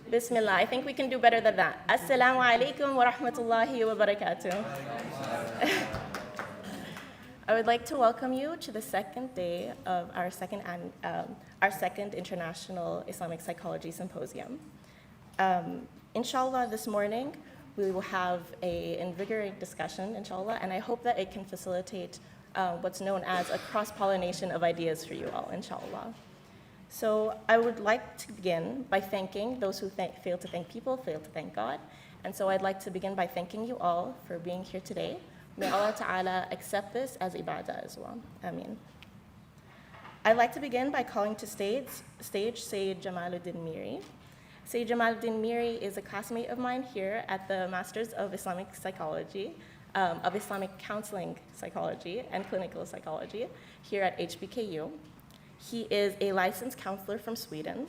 Bismillah. I think we can do better than that. Assalamu alaikum wa rahmatullahi wa barakatuh. I would like to welcome you to the second day of our second International Islamic Psychology Symposium. Inshallah, this morning, we will have an invigorating discussion, inshallah, and I hope that it can facilitate what's known as a cross-pollination of ideas for you all, inshallah. So I would like to begin by thanking those who fail to thank people, fail to thank God. And so I'd like to begin by thanking you all for being here today. May Allah Ta'ala accept this as ibadah as well. Ameen. I'd like to begin by calling to stage Sayyid Jamaluddin Miri. Sayyid Jamaluddin Miri is a classmate of mine here at the Masters of Islamic Psychology, of Islamic Counseling Psychology and Clinical Psychology here at HBKU. He is a licensed counselor from Sweden,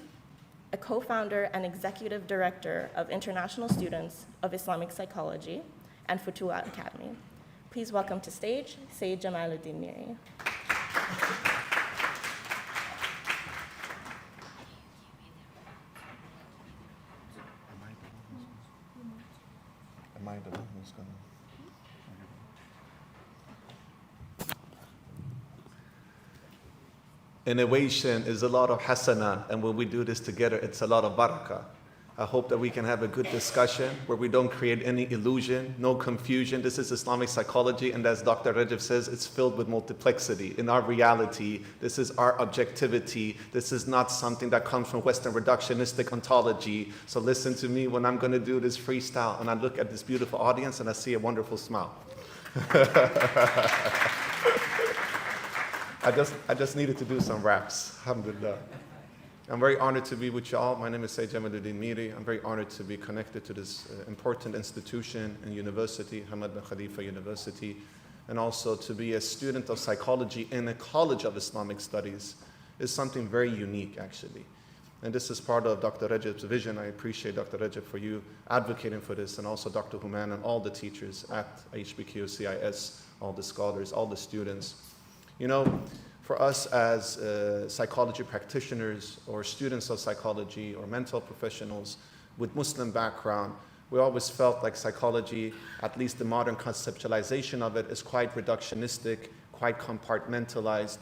a co-founder and executive director of International Students of Islamic Psychology and Futuhat Academy. Please welcome to stage Sayyid Jamaluddin Miri. Am I the one who's going to? Innovation is a lot of hasana, and when we do this together, it's a lot of barakah. I hope that we can have a good discussion where we don't create any illusion, no confusion. This is Islamic psychology, and as Dr. Rajab says, it's filled with multiplexity. In our reality, this is our objectivity. This is not something that comes from Western reductionistic ontology. So listen to me when I'm going to do this freestyle, and I look at this beautiful audience, and I see a wonderful smile. I just needed to do some raps, alhamdulillah. I'm very honored to be with you all. My name is Sayyid Jamaluddin Miri. I'm very honored to be connected to this important institution and university, Hamad bin Khalifa University, and also to be a student of psychology in a college of Islamic studies is something very unique, actually. And this is part of Dr. Rajab's vision. I appreciate Dr. Rajab for you advocating for this, and also Dr. Human and all the teachers at HBKU, CIS, all the scholars, all the students. You know, for us as psychology practitioners or students of psychology or mental professionals with Muslim background, we always felt like psychology, at least the modern conceptualization of it, is quite reductionistic, quite compartmentalized.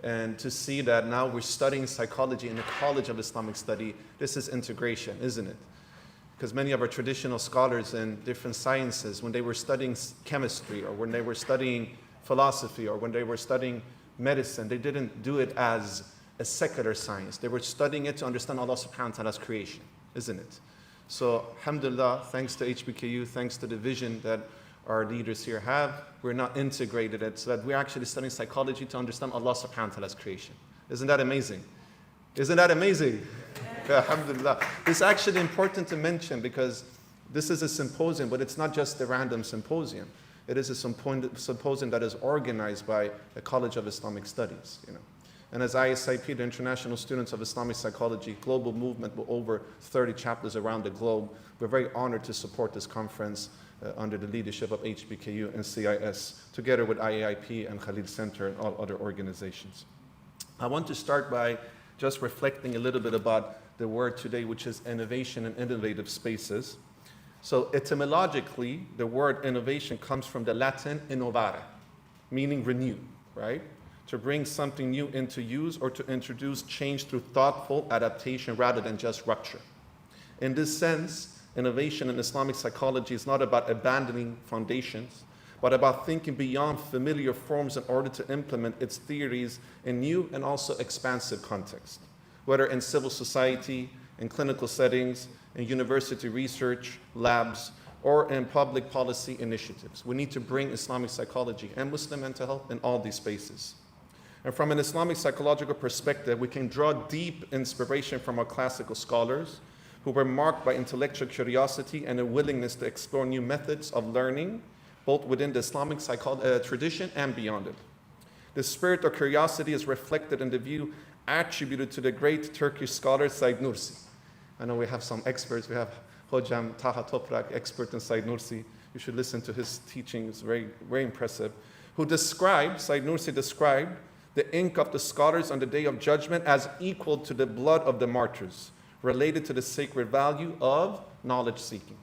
And to see that now we're studying psychology in the College of Islamic Study, this is integration, isn't it? Because many of our traditional scholars in different sciences, when they were studying chemistry or when they were studying philosophy or when they were studying medicine, they didn't do it as a secular science. They were studying it to understand Allah subhanahu wa ta'ala's creation, isn't it? So, alhamdulillah, thanks to HBKU, thanks to the vision that our leaders here have, we're now integrated it so that we're actually studying psychology to understand Allah subhanahu wa ta'ala's creation. Isn't that amazing? Isn't that amazing? Yeah, alhamdulillah. It's actually important to mention because this is a symposium, but it's not just a random symposium. It is a symposium that is organized by the College of Islamic Studies, you know. And as ISIP, the International Students of Islamic Psychology, global movement with over 30 chapters around the globe, we're very honored to support this conference under the leadership of HBKU and CIS, together with IAIP and Khalid Center and all other organizations. I want to start by just reflecting a little bit about the word today, which is innovation and innovative spaces. So etymologically, the word innovation comes from the Latin innovare, meaning renew, right? To bring something new into use or to introduce change through thoughtful adaptation rather than just rupture. In this sense, innovation in Islamic psychology is not about abandoning foundations, but about thinking beyond familiar forms in order to implement its theories in new and also expansive contexts, whether in civil society, in clinical settings, in university research labs, or in public policy initiatives. We need to bring Islamic psychology and Muslim mental health in all these spaces. And from an Islamic psychological perspective, we can draw deep inspiration from our classical scholars who were marked by intellectual curiosity and a willingness to explore new methods of learning, both within the Islamic tradition and beyond it. The spirit of curiosity is reflected in the view attributed to the great Turkish scholar Said Nursi. I know we have some experts. We have Hocam Taha Toprak, expert in Said Nursi. You should listen to his teaching. It's very, very impressive. Said Nursi described the ink of the scholars on the day of judgment as equal to the blood of the martyrs, related to the sacred value of knowledge seeking.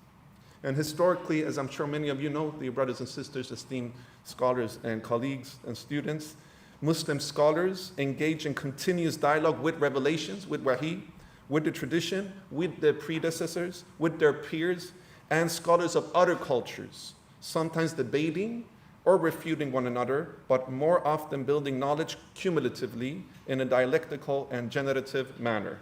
And historically, as I'm sure many of you know, dear brothers and sisters, esteemed scholars and colleagues and students, Muslim scholars engage in continuous dialogue with revelations, with wahi, with the tradition, with their predecessors, with their peers, and scholars of other cultures, sometimes debating or refuting one another, but more often building knowledge cumulatively in a dialectical and generative manner.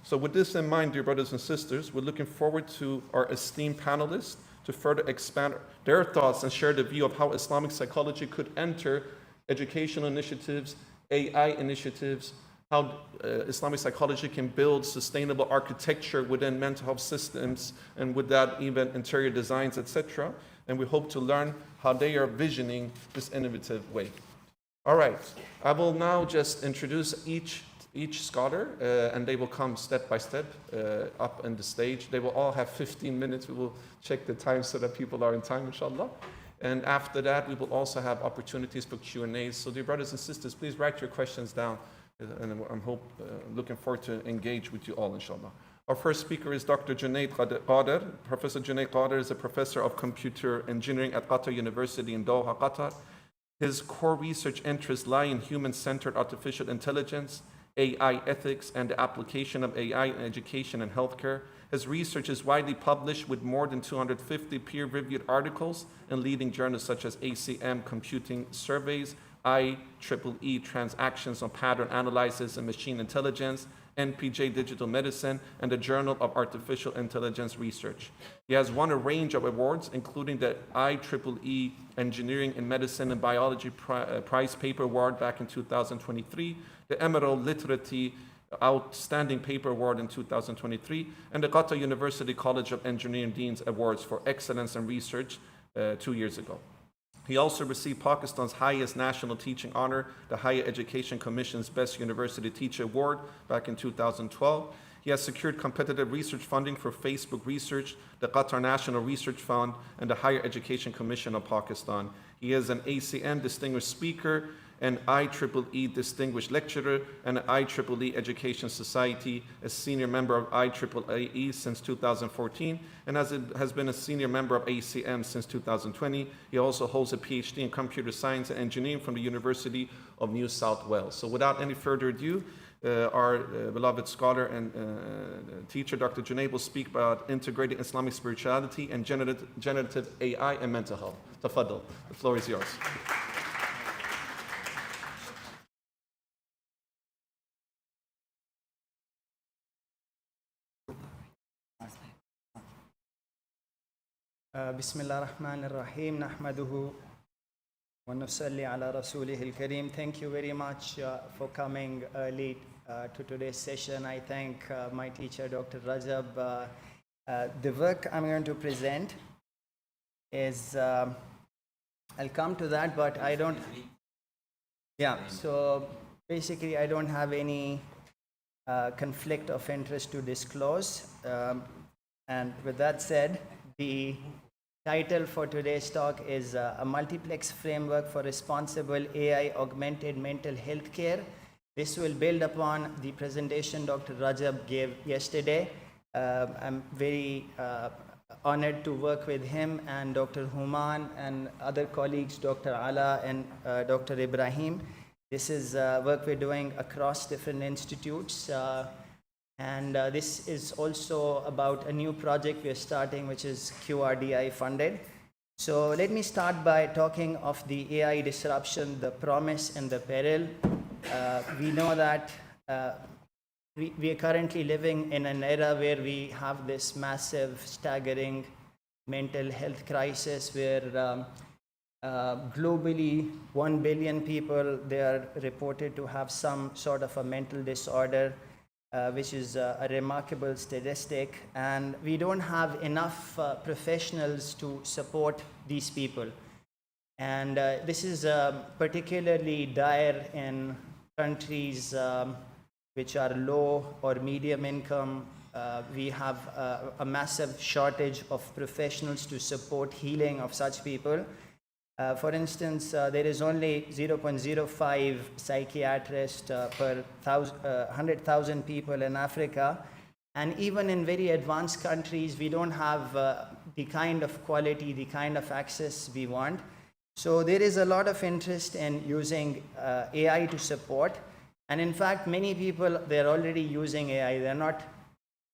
So with this in mind, dear brothers and sisters, we're looking forward to our esteemed panelists to further expand their thoughts and share the view of how Islamic psychology could enter educational initiatives, AI initiatives, how Islamic psychology can build sustainable architecture within mental health systems, and with that even interior designs, etc. And we hope to learn how they are visioning this innovative way. All right, I will now just introduce each scholar, and they will come step by step up on the stage. They will all have 15 minutes. We will check the time so that people are in time, inshallah. And after that, we will also have opportunities for Q&As. So dear brothers and sisters, please write your questions down. And I'm looking forward to engage with you all, inshallah. Our first speaker is Dr. Junaid Qadir. Professor Junaid Qadir is a professor of computer engineering at Qatar University in Doha, Qatar. His core research interests lie in human-centered artificial intelligence, AI ethics, and the application of AI in education and healthcare. His research is widely published with more than 250 peer-reviewed articles in leading journals such as ACM Computing Surveys, IEEE Transactions on Pattern Analysis and Machine Intelligence, NPJ Digital Medicine, and the Journal of Artificial Intelligence Research. He has won a range of awards, including the IEEE Engineering in Medicine and Biology Prize Paper Award back in 2023, the Emerald Literati Outstanding Paper Award in 2023, and the Qatar University College of Engineering Dean's Awards for Excellence in Research 2 years ago. He also received Pakistan's highest national teaching honor, the Higher Education Commission's Best University Teacher Award back in 2012. He has secured competitive research funding for Facebook Research, the Qatar National Research Fund, and the Higher Education Commission of Pakistan. He is an ACM Distinguished Speaker, an IEEE Distinguished Lecturer, and an IEEE Education Society, a senior member of IEEE since 2014, and has been a senior member of ACM since 2020. He also holds a PhD in Computer Science and Engineering from the University of New South Wales. So without any further ado, our beloved scholar and teacher, Dr. Junaid, will speak about integrating Islamic spirituality and generative AI and mental health. Tafaddal, the floor is yours. بسم الله الرحمن الرحيم نحمده ونصلي على رسوله الكريم. Thank you very much for coming late to today's session. I thank my teacher, Dr. Rajab. The work I'm going to present is, I'll come to that, but I don't, so basically I don't have any conflict of interest to disclose. And with that said, the title for today's talk is a multiplex framework for responsible AI augmented mental health care. This will build upon the presentation Dr. Rajab gave yesterday. I'm very honored to work with him and Dr. Human and other colleagues, Dr. Ala and Dr. Ibrahim. This is work we're doing across different institutes. And this is also about a new project we're starting, which is QRDI funded. So let me start by talking of the AI disruption, the promise and the peril. We know that we are currently living in an era where we have this massive, staggering mental health crisis where globally 1 billion people, they are reported to have some sort of a mental disorder. Which is a remarkable statistic, and we don't have enough professionals to support these people. And this is particularly dire in countries which are low or medium income. We have a massive shortage of professionals to support healing of such people. For instance, there is only 0.05 psychiatrist per 100,000 people in Africa, And even in very advanced countries, we don't have the kind of quality, the kind of access we want. So there is a lot of interest in using AI to support. And in fact, many people, they're already using AI. They're not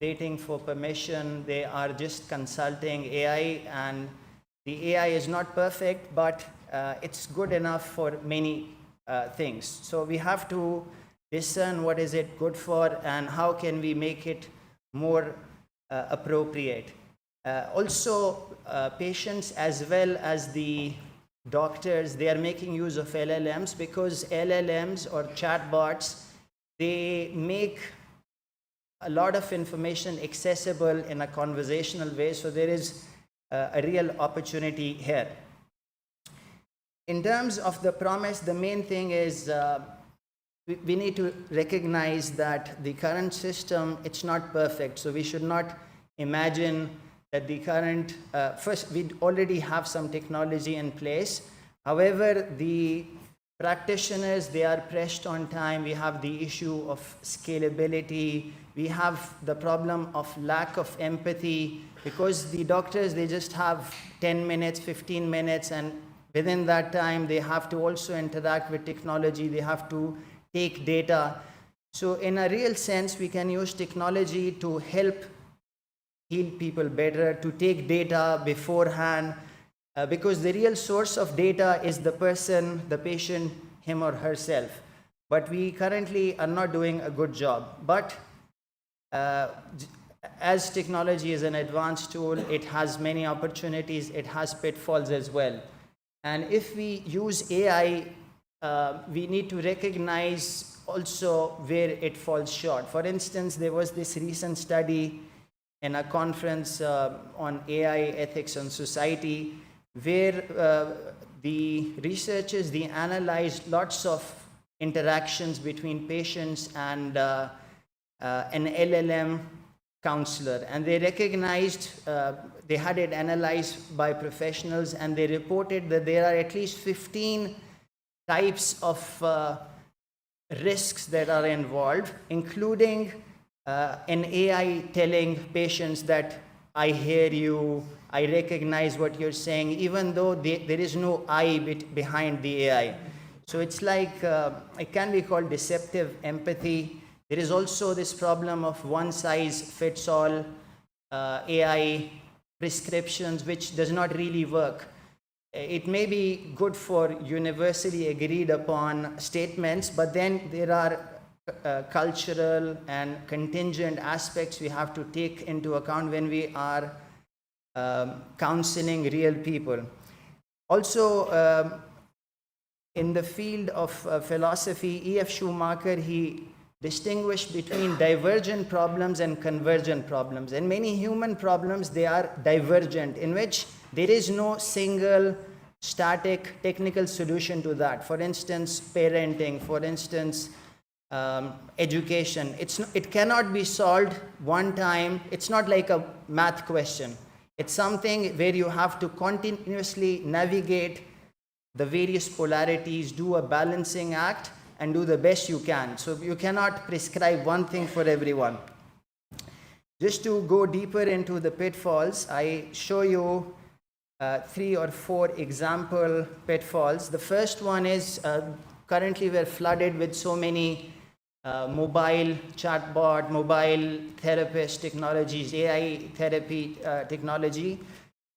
waiting for permission. They are just consulting AI. And the AI is not perfect, but it's good enough for many things. So we have to discern what is it good for and how can we make it more appropriate. Also, patients as well as the doctors, they are making use of LLMs, because LLMs or chatbots, they make a lot of information accessible in a conversational way. So there is a real opportunity here. In terms of the promise, the main thing is we need to recognize that the current system, it's not perfect. So we should not imagine that the current, first, we already have some technology in place. However, the practitioners, they are pressed on time. We have the issue of scalability. We have the problem of lack of empathy, because the doctors, they just have 10 minutes, 15 minutes, and within that time, they have to also interact with technology. They have to take data. So in a real sense, we can use technology to help heal people better, to take data beforehand, because the real source of data is the person, the patient, him or herself. But we currently are not doing a good job. But as technology is an advanced tool, it has many opportunities, it has pitfalls as well. And if we use AI, we need to recognize also where it falls short. For instance, there was this recent study in a conference on AI ethics and society, where the researchers, they analyzed lots of interactions between patients and an LLM counselor. And they recognized, they had it analyzed by professionals, and they reported that there are at least 15 types of risks that are involved, including an AI telling patients that I hear you, I recognize what you're saying, even though there is no I behind the AI. So it's like, it can be called deceptive empathy. There is also this problem of one-size-fits-all AI prescriptions, which does not really work. It may be good for universally agreed upon statements, but then there are cultural and contingent aspects we have to take into account when we are counseling real people. Also, in the field of philosophy, E.F. Schumacher, he distinguished between divergent problems and convergent problems. And many human problems, they are divergent, in which there is no single static technical solution to that. For instance, parenting, for instance, education. It cannot be solved one time. It's not like a math question. It's something where you have to continuously navigate the various polarities, do a balancing act, and do the best you can. So you cannot prescribe one thing for everyone. Just to go deeper into the pitfalls, I show you 3 or 4 example pitfalls. The first one is currently we're flooded with so many mobile chatbot, mobile therapist technologies, AI therapy technology.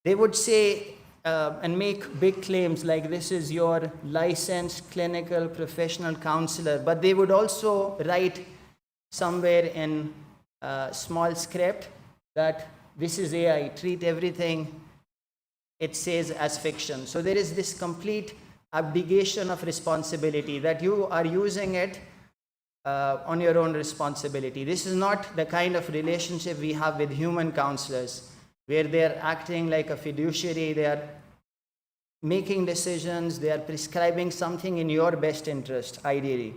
They would say and make big claims like this is your licensed clinical professional counselor, but they would also write somewhere in a small script that this is AI, treat everything it says as fiction. So there is this complete abdication of responsibility that you are using it on your own responsibility. This is not the kind of relationship we have with human counselors, where they're acting like a fiduciary, they are making decisions, they are prescribing something in your best interest, ideally.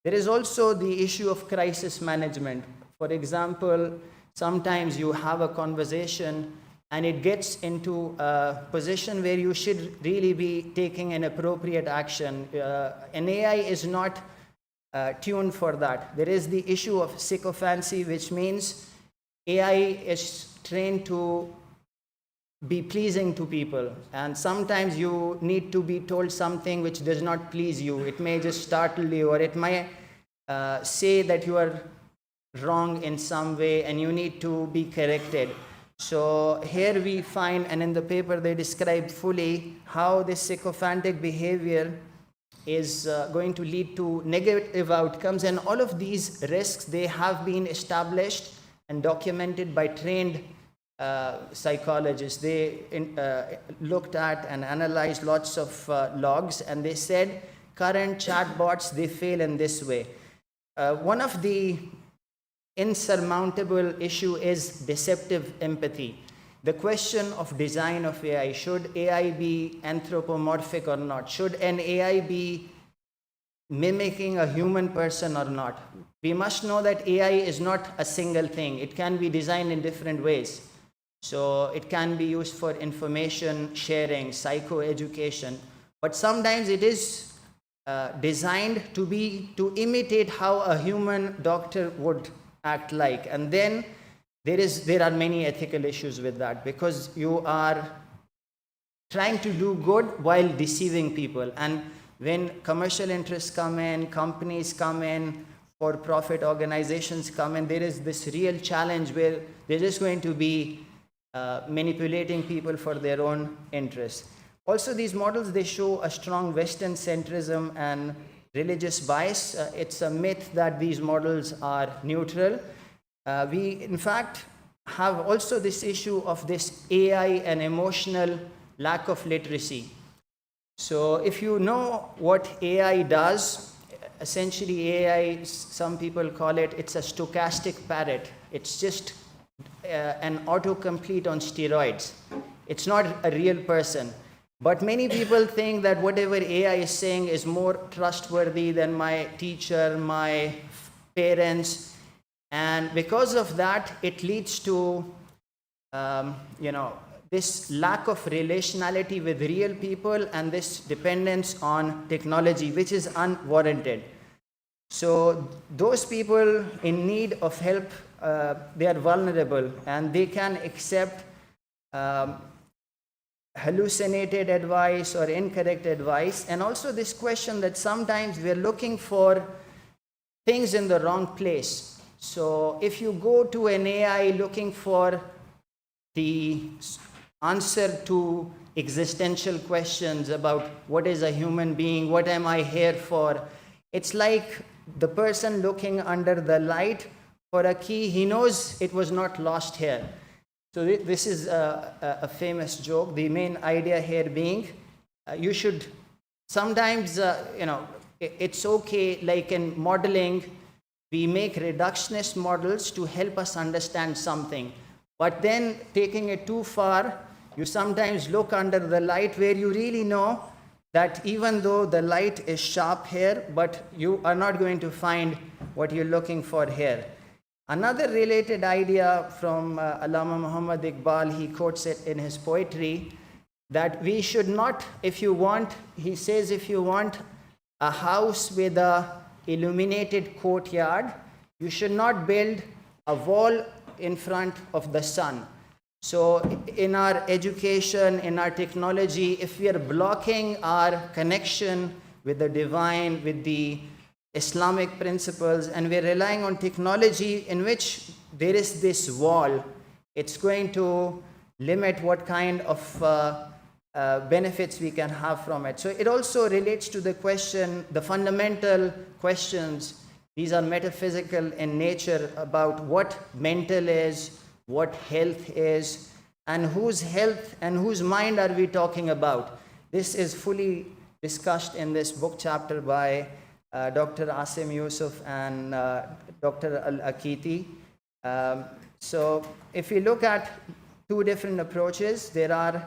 There is also the issue of crisis management. For example, sometimes you have a conversation and it gets into a position where you should really be taking an appropriate action. An AI is not tuned for that. There is the issue of sycophancy, which means AI is trained to be pleasing to people, and sometimes you need to be told something which does not please you. It may just startle you, or it might say that you are wrong in some way and you need to be corrected. So here we find, and in the paper they describe fully how this sycophantic behavior is going to lead to negative outcomes, and all of these risks, they have been established and documented by trained psychologists. They looked at and analyzed lots of logs, and they said current chatbots, they fail in this way. One of the insurmountable issue is deceptive empathy. The question of design of AI, should AI be anthropomorphic or not? Should an AI be mimicking a human person or not? We must know that AI is not a single thing. It can be designed in different ways. So it can be used for information sharing, psychoeducation, but sometimes it is designed to imitate how a human doctor would act like. And then there are many ethical issues with that, because you are trying to do good while deceiving people. And when commercial interests come in, companies come in, for-profit organizations come in, there is this real challenge where they're just going to be manipulating people for their own interests. Also, these models, they show a strong Western centrism and religious bias. It's a myth that these models are neutral. We, in fact, have also this issue of this AI and emotional lack of literacy. So if you know what AI does, essentially AI, some people call it, it's a stochastic parrot. It's just an autocomplete on steroids. It's not a real person. But many people think that whatever AI is saying is more trustworthy than my teacher, my parents. And because of that, it leads to, this lack of relationality with real people and this dependence on technology, which is unwarranted. So those people in need of help, they are vulnerable, and they can accept hallucinated advice or incorrect advice. And also this question that sometimes we're looking for things in the wrong place. So if you go to an AI looking for the answer to existential questions about what is a human being, what am I here for, it's like the person looking under the light for a key. He knows it was not lost here. So this is a famous joke. The main idea here being, you should sometimes, it's okay, like in modeling, we make reductionist models to help us understand something. But then taking it too far, you sometimes look under the light where you really know that even though the light is sharp here, but you are not going to find what you're looking for here. Another related idea from Allama Muhammad Iqbal, he quotes it in his poetry, that we should not, he says, if you want a house with a illuminated courtyard, you should not build a wall in front of the sun. So in our education, in our technology, if we are blocking our connection with the divine, with the Islamic principles, and we're relying on technology in which there is this wall, it's going to limit what kind of benefits we can have from it. So it also relates to the question, the fundamental questions. These are metaphysical in nature about what mental is, what health is, and whose health and whose mind are we talking about. This is fully discussed in this book chapter by Dr. Asim Yusuf and Dr. Al-Akiti. So if we look at two different approaches, there are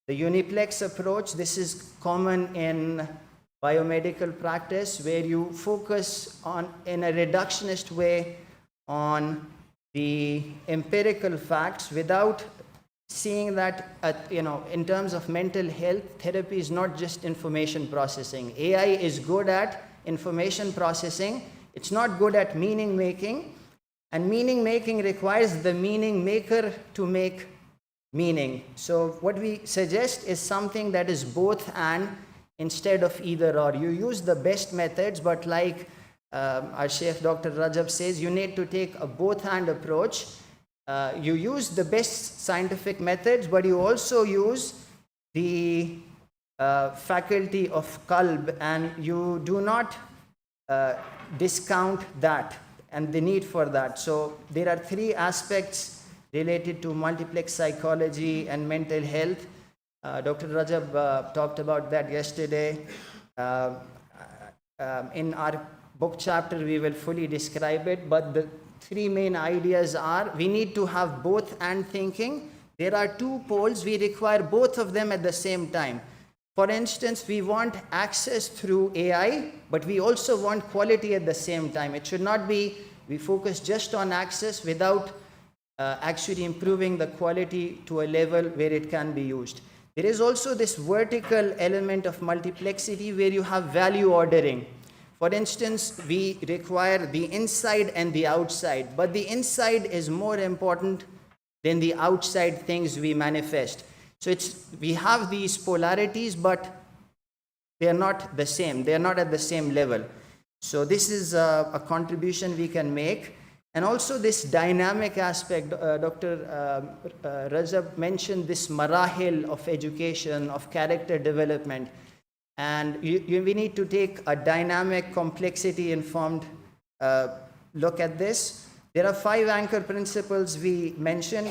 the uniplex approach. This is common in biomedical practice, where you focus on, in a reductionist way, on the empirical facts without seeing that, in terms of mental health, therapy is not just information processing. AI is good at information processing. It's not good at meaning making. And meaning making requires the meaning maker to make meaning. So what we suggest is something that is both and instead of either or. You use the best methods, but like our Sheikh Dr. Rajab says, you need to take a both and approach. You use the best scientific methods, but you also use the faculty of qalb, and you do not discount that and the need for that. So there are three aspects related to multiplex psychology and mental health. Dr. Rajab talked about that yesterday. In our book chapter, we will fully describe it, but the three main ideas are: we need to have both and thinking. There are two poles, we require both of them at the same time. For instance, we want access through AI, but we also want quality at the same time. It should not be we focus just on access without actually improving the quality to a level where it can be used. There is also this vertical element of multiplexity where you have value ordering. For instance, we require the inside and the outside, but the inside is more important than the outside things we manifest. So we have these polarities, but they are not the same. They are not at the same level. So this is a contribution we can make. And also this dynamic aspect, Dr. Rajab mentioned this marahil of education, of character development. And we need to take a dynamic, complexity-informed look at this. There are 5 anchor principles we mentioned.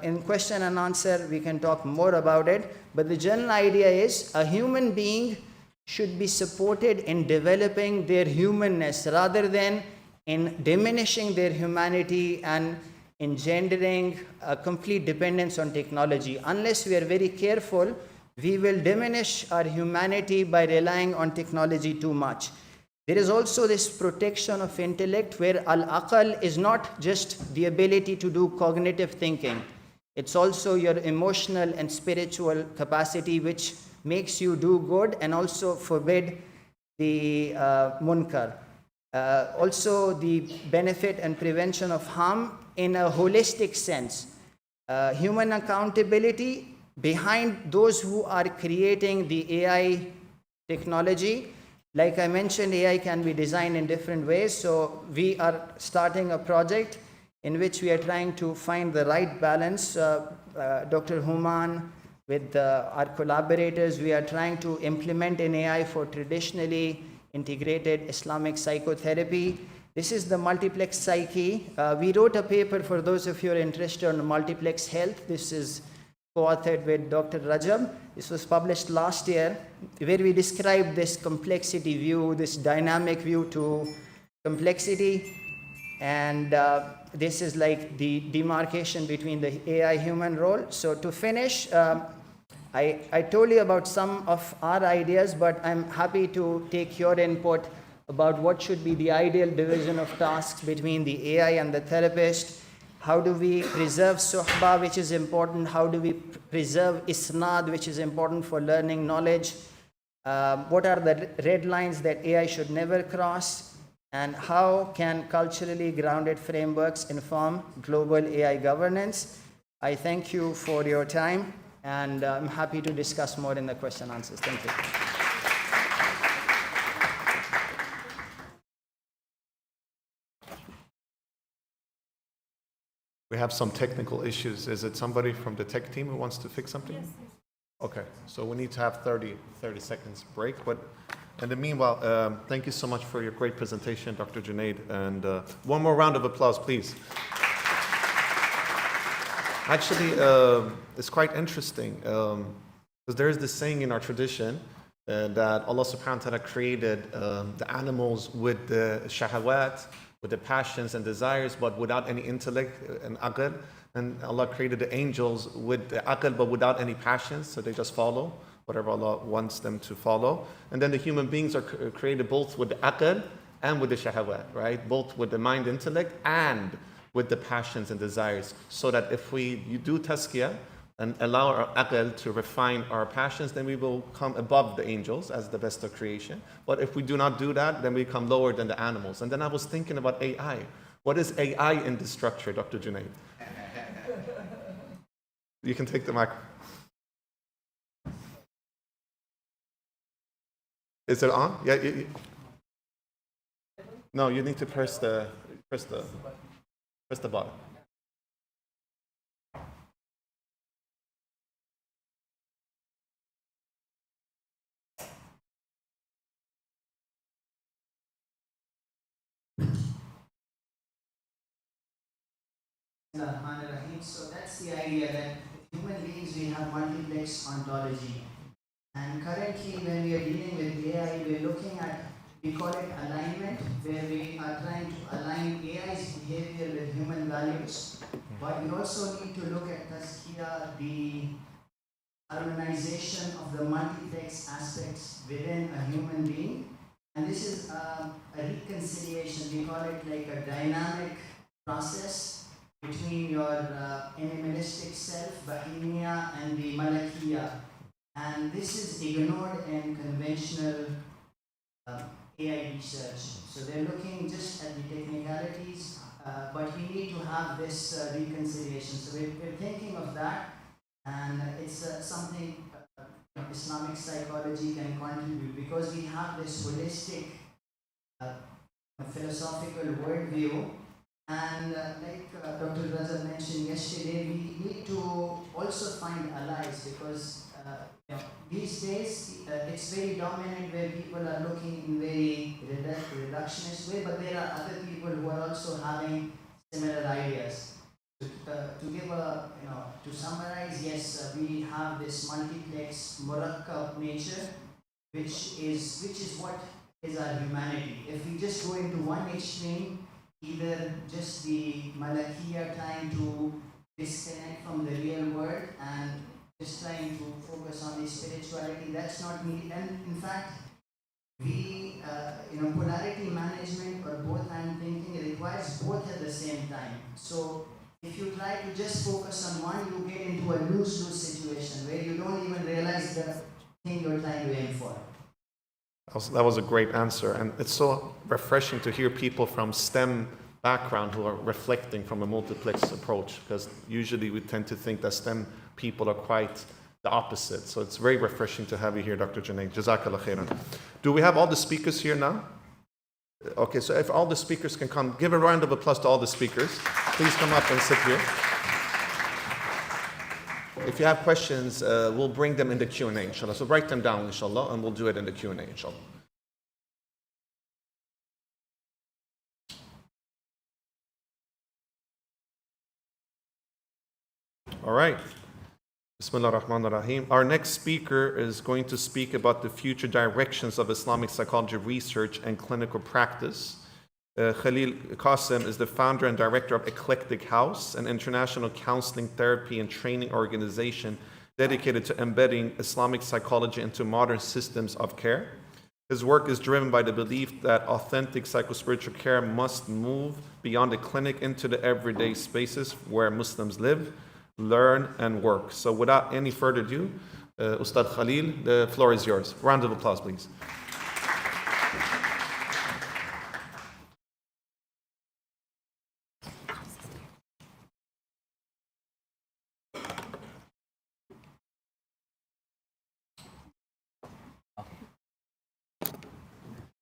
In question and answer, we can talk more about it. But the general idea is a human being should be supported in developing their humanness rather than in diminishing their humanity and engendering a complete dependence on technology. Unless we are very careful, we will diminish our humanity by relying on technology too much. There is also this protection of intellect where al-aqal is not just the ability to do cognitive thinking. It's also your emotional and spiritual capacity which makes you do good and also forbid the munkar. Also the benefit and prevention of harm in a holistic sense. Human accountability behind those who are creating the AI technology. Like I mentioned, AI can be designed in different ways. So we are starting a project in which we are trying to find the right balance. Dr. Human, with our collaborators, we are trying to implement an AI for traditionally integrated Islamic psychotherapy. This is the multiplex psyche. We wrote a paper for those of you who are interested on multiplex health. This is co-authored with Dr. Rajab. This was published last year, where we described this complexity view, this dynamic view to complexity. And this is like the demarcation between the AI-human role. So to finish, I told you about some of our ideas, but I'm happy to take your input about what should be the ideal division of tasks between the AI and the therapist. How do we preserve suhba, which is important? How do we preserve isnad, which is important for learning knowledge? What are the red lines that AI should never cross? And how can culturally grounded frameworks inform global AI governance? I thank you for your time, and I'm happy to discuss more in the question and answers. Thank you. We have some technical issues. Is it somebody from the tech team who wants to fix something? Yes. Okay, so we need to have 30 seconds break. But in the meanwhile, thank you so much for your great presentation, Dr. Junaid. And one more round of applause, please. Actually, it's quite interesting because there is this saying in our tradition that Allah subhanahu wa ta'ala created the animals with the shahawat, with the passions and desires, but without any intellect and aql. And Allah created the angels with the aql, but without any passions, so they just follow whatever Allah wants them to follow. And then the human beings are created both with the aql and with the shahawat, right? Both with the mind, intellect, and with the passions and desires. So that if you do tazkiyah and allow our aql to refine our passions, then we will come above the angels as the best of creation. But if we do not do that, then we come lower than the animals. And then I was thinking about AI. What is AI in this structure, Dr. Junaid? You can take the microphone. Is it on? Yeah. No, you need to press the button. So that's the idea that human beings, we have multiplex ontology. And currently when we are dealing with AI, we're looking at, we call it alignment, where we are trying to align AI's behavior with human values. But we also need to look at tazkiyah, the harmonization of the multiplex aspects within a human being. And this is a reconciliation, we call it like a dynamic process between your animalistic self, Bahimia, and the Malakiya. And this is ignored in conventional AI research. So they're looking just at the technicalities, but we need to have this reconciliation. So we're thinking of that, and it's something Islamic psychology can contribute, because we have this holistic philosophical worldview. And like Dr. Raza mentioned yesterday, we need to also find allies, because these days it's very dominant where people are looking in very reductionist way, but there are other people who are also having similar ideas. To give a, to summarize, yes, we have this multiplex murakkab nature, which is what is our humanity. If we just go into one extreme, either just the Malakiya trying to disconnect from the real world and just trying to focus on the spirituality, that's not me. And in fact, we, polarity management, or both I'm thinking, it requires both at the same time. So if you try to just focus on one, you get into a lose-lose situation where you don't even realize the thing you're trying to aim for. That was a great answer, and it's so refreshing to hear people from STEM background who are reflecting from a multiplex approach, because usually we tend to think that STEM people are quite the opposite. So it's very refreshing to have you here, Dr. Junaid. Jazakallah khairan. Do we have all the speakers here now? Okay, so if all the speakers can come, give a round of applause to all the speakers. Please come up and sit here. If you have questions, we'll bring them in the Q&A, inshallah. So write them down, inshallah, and we'll do it in the Q&A, inshallah. All right. Bismillah ar-Rahman ar-Rahim. Our next speaker is going to speak about the future directions of Islamic psychology research and clinical practice. Khalil Qasim is the founder and director of Eclectic House, an international counseling, therapy, and training organization dedicated to embedding Islamic psychology into modern systems of care. His work is driven by the belief that authentic psychospiritual care must move beyond the clinic into the everyday spaces where Muslims live, learn, and work. So without any further ado, Ustad Khalil, the floor is yours. Round of applause, please.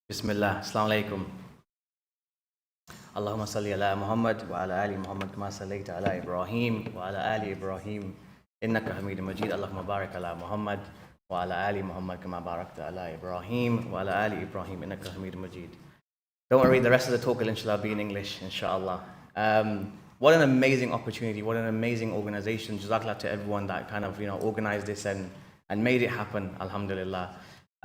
Bismillah, Assalamu alaikum. Allahumma salli ala Muhammad wa ala ali Muhammad kama sallaita ala Ibrahim wa ala ali Ibrahim innaka Hamidum Majid. Allahumma barik ala Muhammad wa ala ali Muhammad kama barakta ala Ibrahim wa ala ali Ibrahim innaka Hamidum Majid. Don't worry, the rest of the talk will inshallah be in English, inshallah. What an amazing opportunity, what an amazing organization. Jazakallah to everyone that kind of, organized this and made it happen, alhamdulillah.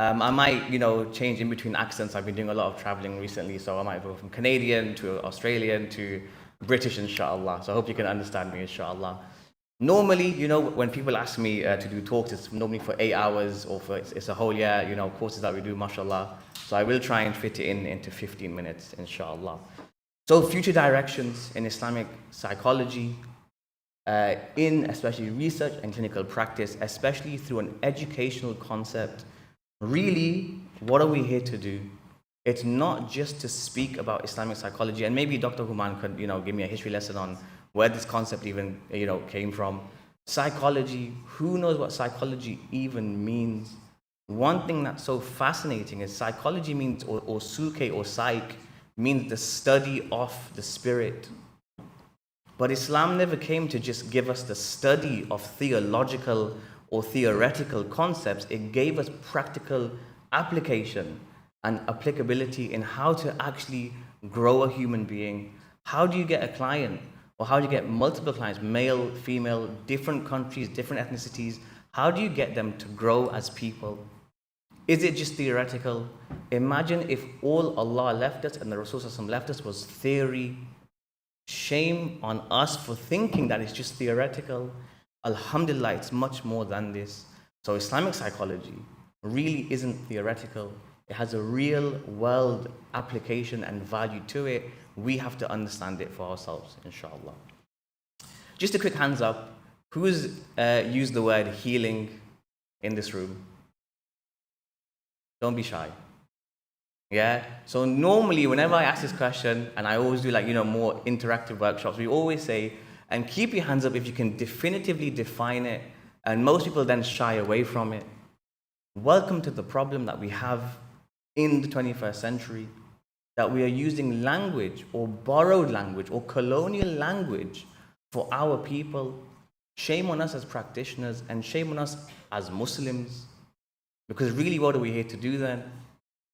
I might, change in between accents. I've been doing a lot of traveling recently, so I might go from Canadian to Australian to British, inshallah. So I hope you can understand me, inshallah. Normally, when people ask me to do talks, it's normally for 8 hours or for it's a whole year, courses that we do, mashallah. So I will try and fit it into 15 minutes, inshallah. So future directions in Islamic psychology, in especially research and clinical practice, especially through an educational concept. Really, what are we here to do? It's not just to speak about Islamic psychology, and maybe Dr. Human could, give me a history lesson on where this concept even, came from. Psychology, who knows what psychology even means? One thing that's so fascinating is psychology means, or suke or psych, means the study of the spirit. But Islam never came to just give us the study of theological or theoretical concepts. It gave us practical application and applicability in how to actually grow a human being. How do you get a client, or how do you get multiple clients, male, female, different countries, different ethnicities? How do you get them to grow as people? Is it just theoretical? Imagine if all Allah left us and the Rasul left us was theory. Shame on us for thinking that it's just theoretical. Alhamdulillah, it's much more than this. So Islamic psychology really isn't theoretical. It has a real world application and value to it. We have to understand it for ourselves, inshallah. Just a quick hands up. Who's used the word healing in this room? Don't be shy. Yeah? So normally, whenever I ask this question, and I always do more interactive workshops, we always say, and keep your hands up if you can definitively define it, and most people then shy away from it. Welcome to the problem that we have in the 21st century, that we are using language or borrowed language or colonial language for our people. Shame on us as practitioners, and shame on us as Muslims. Because really, what are we here to do then?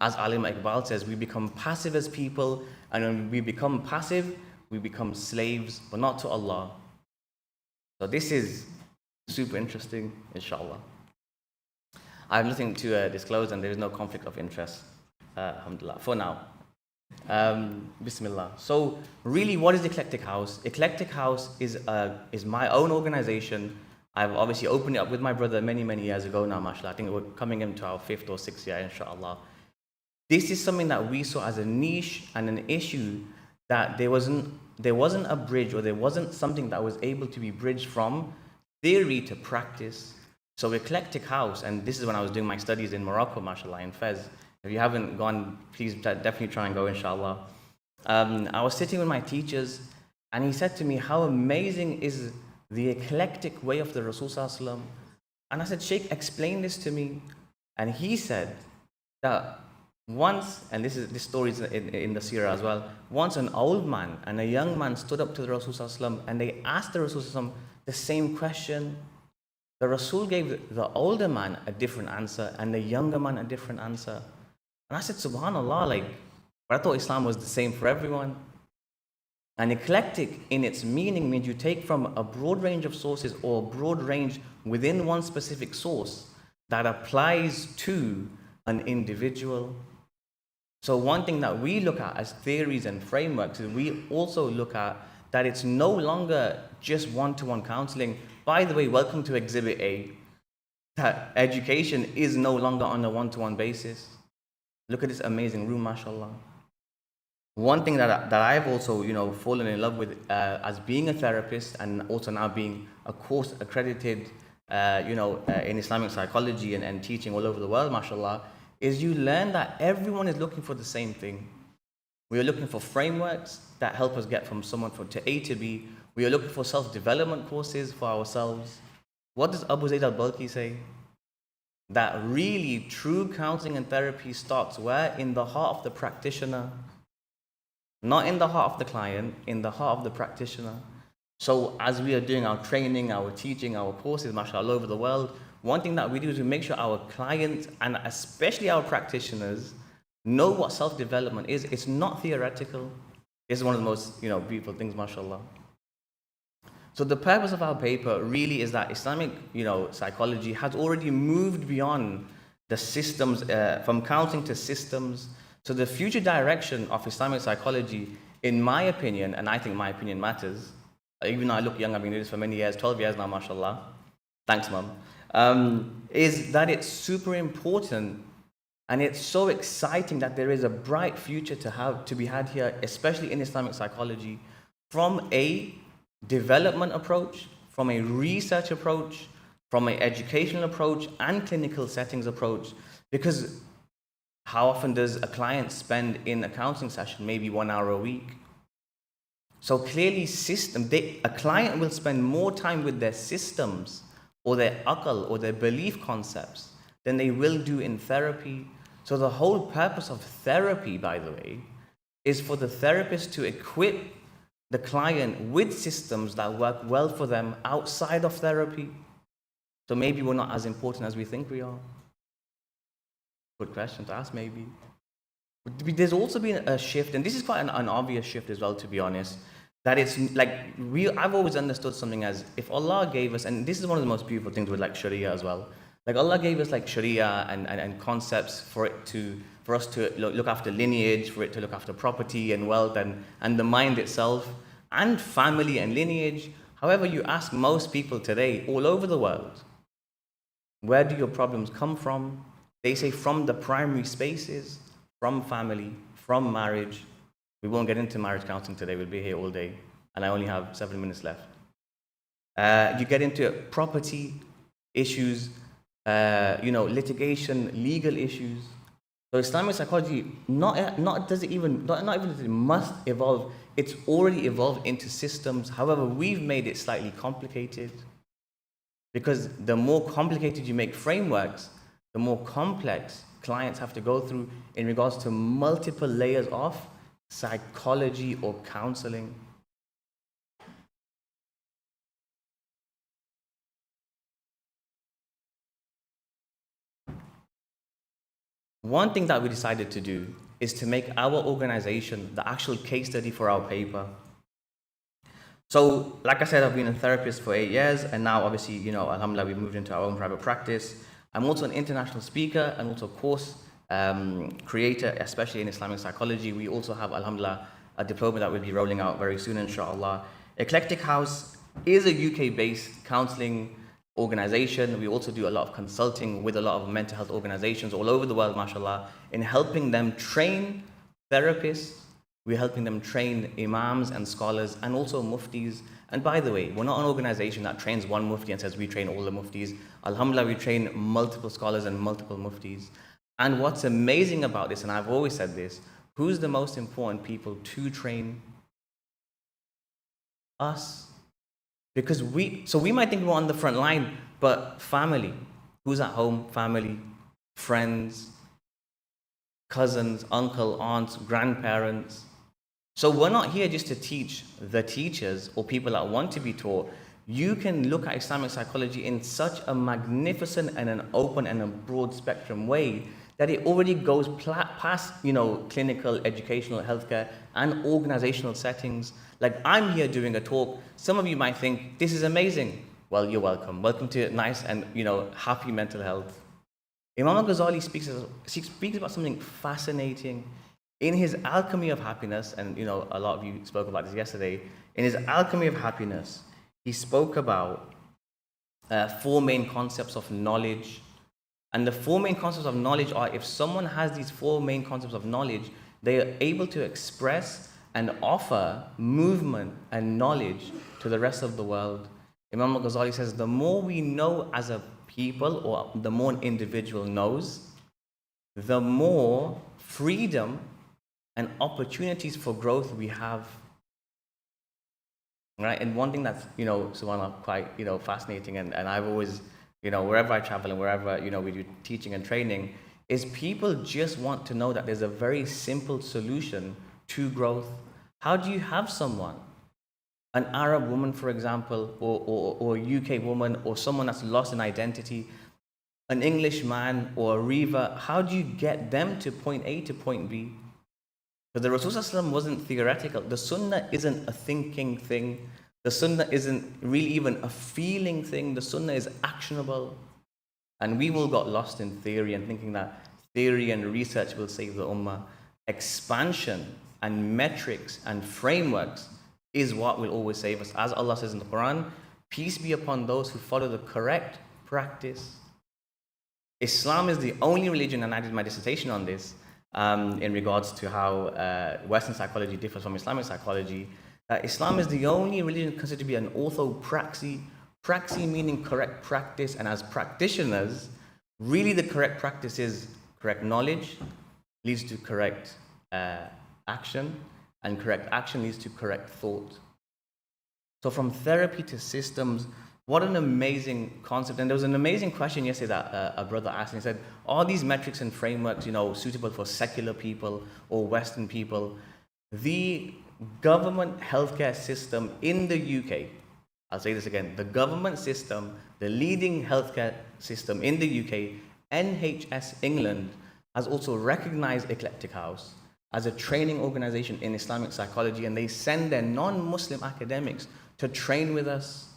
As Alim Iqbal says, we become passive as people, and when we become passive, we become slaves, but not to Allah. So this is super interesting, inshallah. I have nothing to disclose, and there is no conflict of interest, alhamdulillah, for now. Bismillah. So really, what is Eclectic House? Eclectic House is my own organization. I've obviously opened it up with my brother many years ago now, mashallah. I think we're coming into our 5th or 6th year, inshallah. This is something that we saw as a niche and an issue that there wasn't a bridge, or there wasn't something that was able to be bridged from theory to practice. So Eclectic House, and this is when I was doing my studies in Morocco, mashallah, in Fez. If you haven't gone, please definitely try and go, inshallah. I was sitting with my teachers, and he said to me, how amazing is the eclectic way of the Rasul Sallallahu Alaihi Wasallam. And I said, Sheikh, explain this to me. And he said that once, and this story is in the seerah as well, once an old man and a young man stood up to the Rasul Sallallahu Alaihi Wasallam, and they asked the Rasul Sallallahu Alaihi Wasallam the same question. The Rasul gave the older man a different answer and the younger man a different answer. And I said, subhanallah, but I thought Islam was the same for everyone. And eclectic in its meaning means you take from a broad range of sources, or a broad range within one specific source that applies to an individual. So one thing that we look at as theories and frameworks is we also look at that it's no longer just one-to-one counseling. By the way, welcome to Exhibit A. That education is no longer on a one-to-one basis. Look at this amazing room, mashallah. One thing that I've also, fallen in love with as being a therapist, and also now being a course accredited, in Islamic psychology and teaching all over the world, mashallah, is you learn that everyone is looking for the same thing. We are looking for frameworks that help us get from someone to A to B. We are looking for self-development courses for ourselves. What does Abu Zayd al-Balkhi say? That really true counseling and therapy starts where? In the heart of the practitioner. Not in the heart of the client, in the heart of the practitioner. So as we are doing our training, our teaching, our courses, mashallah, all over the world, one thing that we do is we make sure our clients, and especially our practitioners, know what self-development is. It's not theoretical. It's one of the most, beautiful things, mashallah. So the purpose of our paper really is that Islamic, psychology has already moved beyond the systems, from counseling to systems. So the future direction of Islamic psychology, in my opinion, and I think my opinion matters, even though I look young, I've been doing this for many years, 12 years now, mashallah. Thanks, Mum. Is that it's super important, and it's so exciting that there is a bright future to be had here, especially in Islamic psychology, from a development approach, from a research approach, from an educational approach, and clinical settings approach. Because How often does a client spend in a counseling session? Maybe 1 hour a week. So clearly a client will spend more time with their systems or their aql or their belief concepts than they will do in therapy. So the whole purpose of therapy, by the way, is for the therapist to equip the client with systems that work well for them outside of therapy. So maybe we're not as important as we think we are. Good question to ask, maybe. There's also been a shift, and this is quite an obvious shift as well, to be honest, that it's like, I've always understood something as, if Allah gave us, and this is one of the most beautiful things with like Sharia as well, like Allah gave us like Sharia and concepts for us to look after lineage, for it to look after property and wealth and the mind itself, and family and lineage. However, you ask most people today, all over the world, where do your problems come from? They say from the primary spaces, from family, from marriage. We won't get into marriage counseling today, we'll be here all day, and I only have 7 minutes left. You get into property issues, litigation, legal issues. So Islamic psychology, not even that it must evolve, it's already evolved into systems. However, we've made it slightly complicated, because the more complicated you make frameworks, the more complex clients have to go through in regards to multiple layers of psychology or counseling. One thing that we decided to do is to make our organization the actual case study for our paper. So, like I said, I've been a therapist for 8 years, and now obviously, alhamdulillah, we've moved into our own private practice. I'm also an international speaker and also course creator, especially in Islamic psychology. We also have, alhamdulillah, a diploma that we'll be rolling out very soon, inshallah. Eclectic House is a UK-based counseling organization. We also do a lot of consulting with a lot of mental health organizations all over the world, mashallah, in helping them train therapists. We're helping them train imams and scholars and also muftis. And by the way, we're not an organization that trains one mufti and says we train all the muftis. Alhamdulillah, we train multiple scholars and multiple muftis. And what's amazing about this, and I've always said this, who's the most important people to train? Us. Because we might think we're on the front line, but family, who's at home? Family, friends, cousins, uncle, aunts, grandparents. So we're not here just to teach the teachers or people that want to be taught. You can look at Islamic psychology in such a magnificent and an open and a broad spectrum way that it already goes past, clinical, educational, healthcare, and organizational settings. Like, I'm here doing a talk. Some of you might think, this is amazing. Well, you're welcome. Welcome to nice and, happy mental health. Imam al-Ghazali speaks about something fascinating. In his Alchemy of Happiness, and, a lot of you spoke about this yesterday, in his Alchemy of Happiness, he spoke about 4 main concepts of knowledge. And the 4 main concepts of knowledge are, if someone has these 4 main concepts of knowledge, they are able to express and offer movement and knowledge to the rest of the world. Imam al-Ghazali says, the more we know as a people, or the more an individual knows, the more freedom and opportunities for growth we have. Right? And one thing that's, subhanAllah, quite, fascinating, and I've always, wherever I travel and wherever, we do teaching and training, is people just want to know that there's a very simple solution to growth. How do you have someone, an Arab woman, for example, or a UK woman, or someone that's lost an identity, an English man or a Riva, how do you get them to point A to point B? Because the Rasul wasn't theoretical. The Sunnah isn't a thinking thing. The Sunnah isn't really even a feeling thing. The Sunnah is actionable. And we've all got lost in theory and thinking that theory and research will save the Ummah. Expansion and metrics and frameworks is what will always save us. As Allah says in the Quran, peace be upon those who follow the correct practice. Islam is the only religion, and I did my dissertation on this, in regards to how Western psychology differs from Islamic psychology. Islam is the only religion considered to be an orthopraxy, praxy meaning correct practice, and as practitioners, really the correct practice is correct knowledge, leads to correct action, and correct action leads to correct thought. So from therapy to systems, what an amazing concept. And there was an amazing question yesterday that a brother asked, and he said, are these metrics and frameworks, suitable for secular people or Western people? The government healthcare system in the UK, I'll say this again, the government system, the leading healthcare system in the UK, NHS England, has also recognized Eclectic House as a training organization in Islamic psychology, and they send their non-Muslim academics to train with us.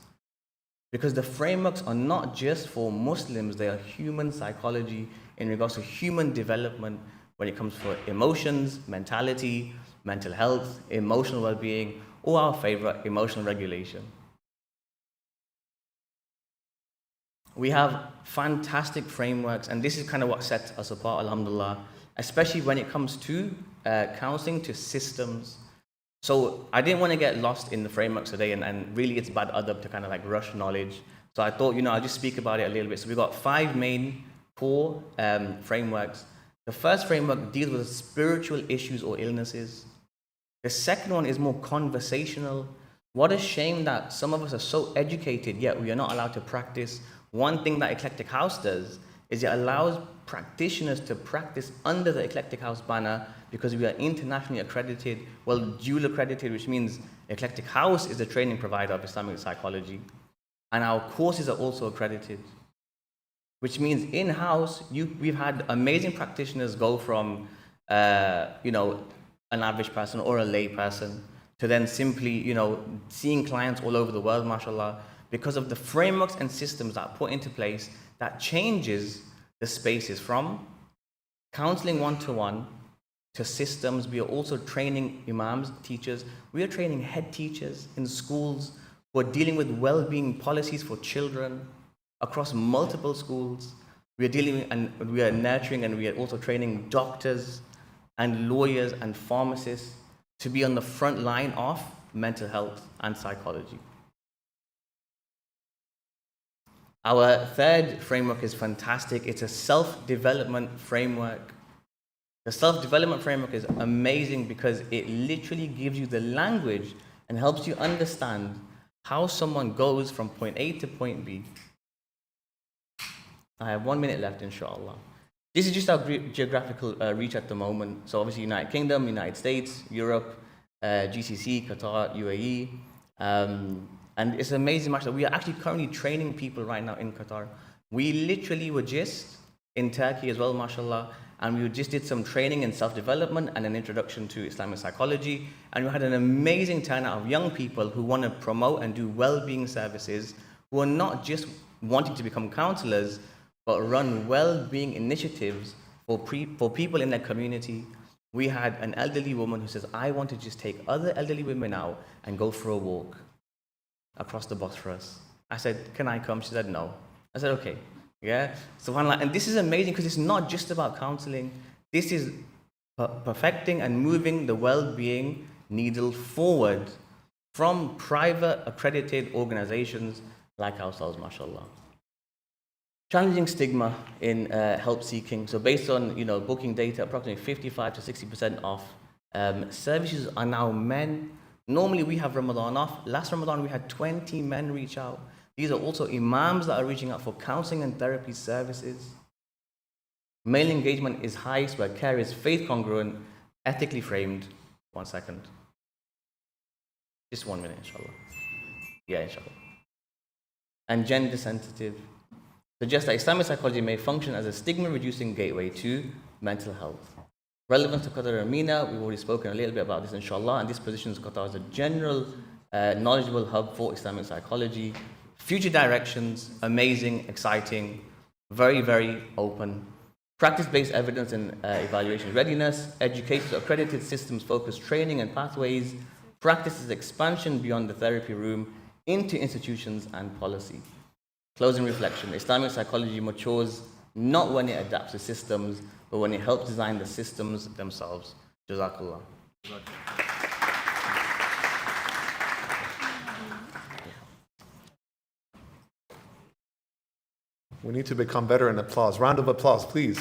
Because the frameworks are not just for Muslims, they are human psychology in regards to human development when it comes for emotions, mentality, mental health, emotional well-being, or our favorite, emotional regulation. We have fantastic frameworks, and this is kind of what sets us apart, alhamdulillah, especially when it comes to counseling, to systems. So I didn't want to get lost in the frameworks today, and really it's bad adab to kind of like rush knowledge. So I thought, I'll just speak about it a little bit. So we've got 5 main core frameworks. The first framework deals with spiritual issues or illnesses. The second one is more conversational. What a shame that some of us are so educated, yet we are not allowed to practice. One thing that Eclectic House does is it allows practitioners to practice under the Eclectic House banner, because we are internationally accredited, well, dual accredited, which means Eclectic House is a training provider of Islamic psychology, and our courses are also accredited, which means in-house, we've had amazing practitioners go from, an average person or a lay person to then simply, seeing clients all over the world, mashallah, because of the frameworks and systems that are put into place that changes the spaces from counseling one-to-one to systems. We are also training imams, teachers. We are training head teachers in schools who are dealing with well-being policies for children across multiple schools. We are dealing and we are nurturing, and we are also training doctors and lawyers and pharmacists to be on the front line of mental health and psychology. Our third framework is fantastic. It's a self-development framework. The self-development framework is amazing because it literally gives you the language and helps you understand how someone goes from point A to point B. I have 1 minute left, inshallah. This is just our geographical reach at the moment. So obviously United Kingdom, United States, Europe, GCC, Qatar, UAE. And it's amazing, mashallah. We are actually currently training people right now in Qatar. We literally were just in Turkey as well, mashallah. And we just did some training in self-development and an introduction to Islamic psychology. And we had an amazing turnout of young people who want to promote and do well-being services, who are not just wanting to become counselors, but run well-being initiatives for people in their community. We had an elderly woman who says, I want to just take other elderly women out and go for a walk across the Bosphorus. I said, can I come? She said, no. I said, okay. Yeah, subhanAllah. And this is amazing because it's not just about counseling. This is perfecting and moving the well-being needle forward from private accredited organizations like ourselves, mashallah. Challenging stigma in help seeking. So based on booking data, approximately 55 to 60% of services are now men. Normally we have Ramadan off. Last Ramadan we had 20 men reach out. These are also imams that are reaching out for counseling and therapy services. Male engagement is highest where care is faith congruent, ethically framed. 1 second. Just 1 minute, inshallah. Yeah, inshallah. And gender sensitive. Suggests that Islamic psychology may function as a stigma-reducing gateway to mental health. Relevant to Qatar and MENA, we've already spoken a little bit about this, inshallah, and this positions Qatar as a general knowledgeable hub for Islamic psychology. Future directions, amazing, exciting, very, very open. Practice-based evidence and evaluation readiness, educators, accredited systems-focused training and pathways, practices expansion beyond the therapy room into institutions and policy. Closing reflection, Islamic psychology matures not when it adapts to systems, but when it helps design the systems themselves. Jazakallah. We need to become better in applause. Round of applause, please.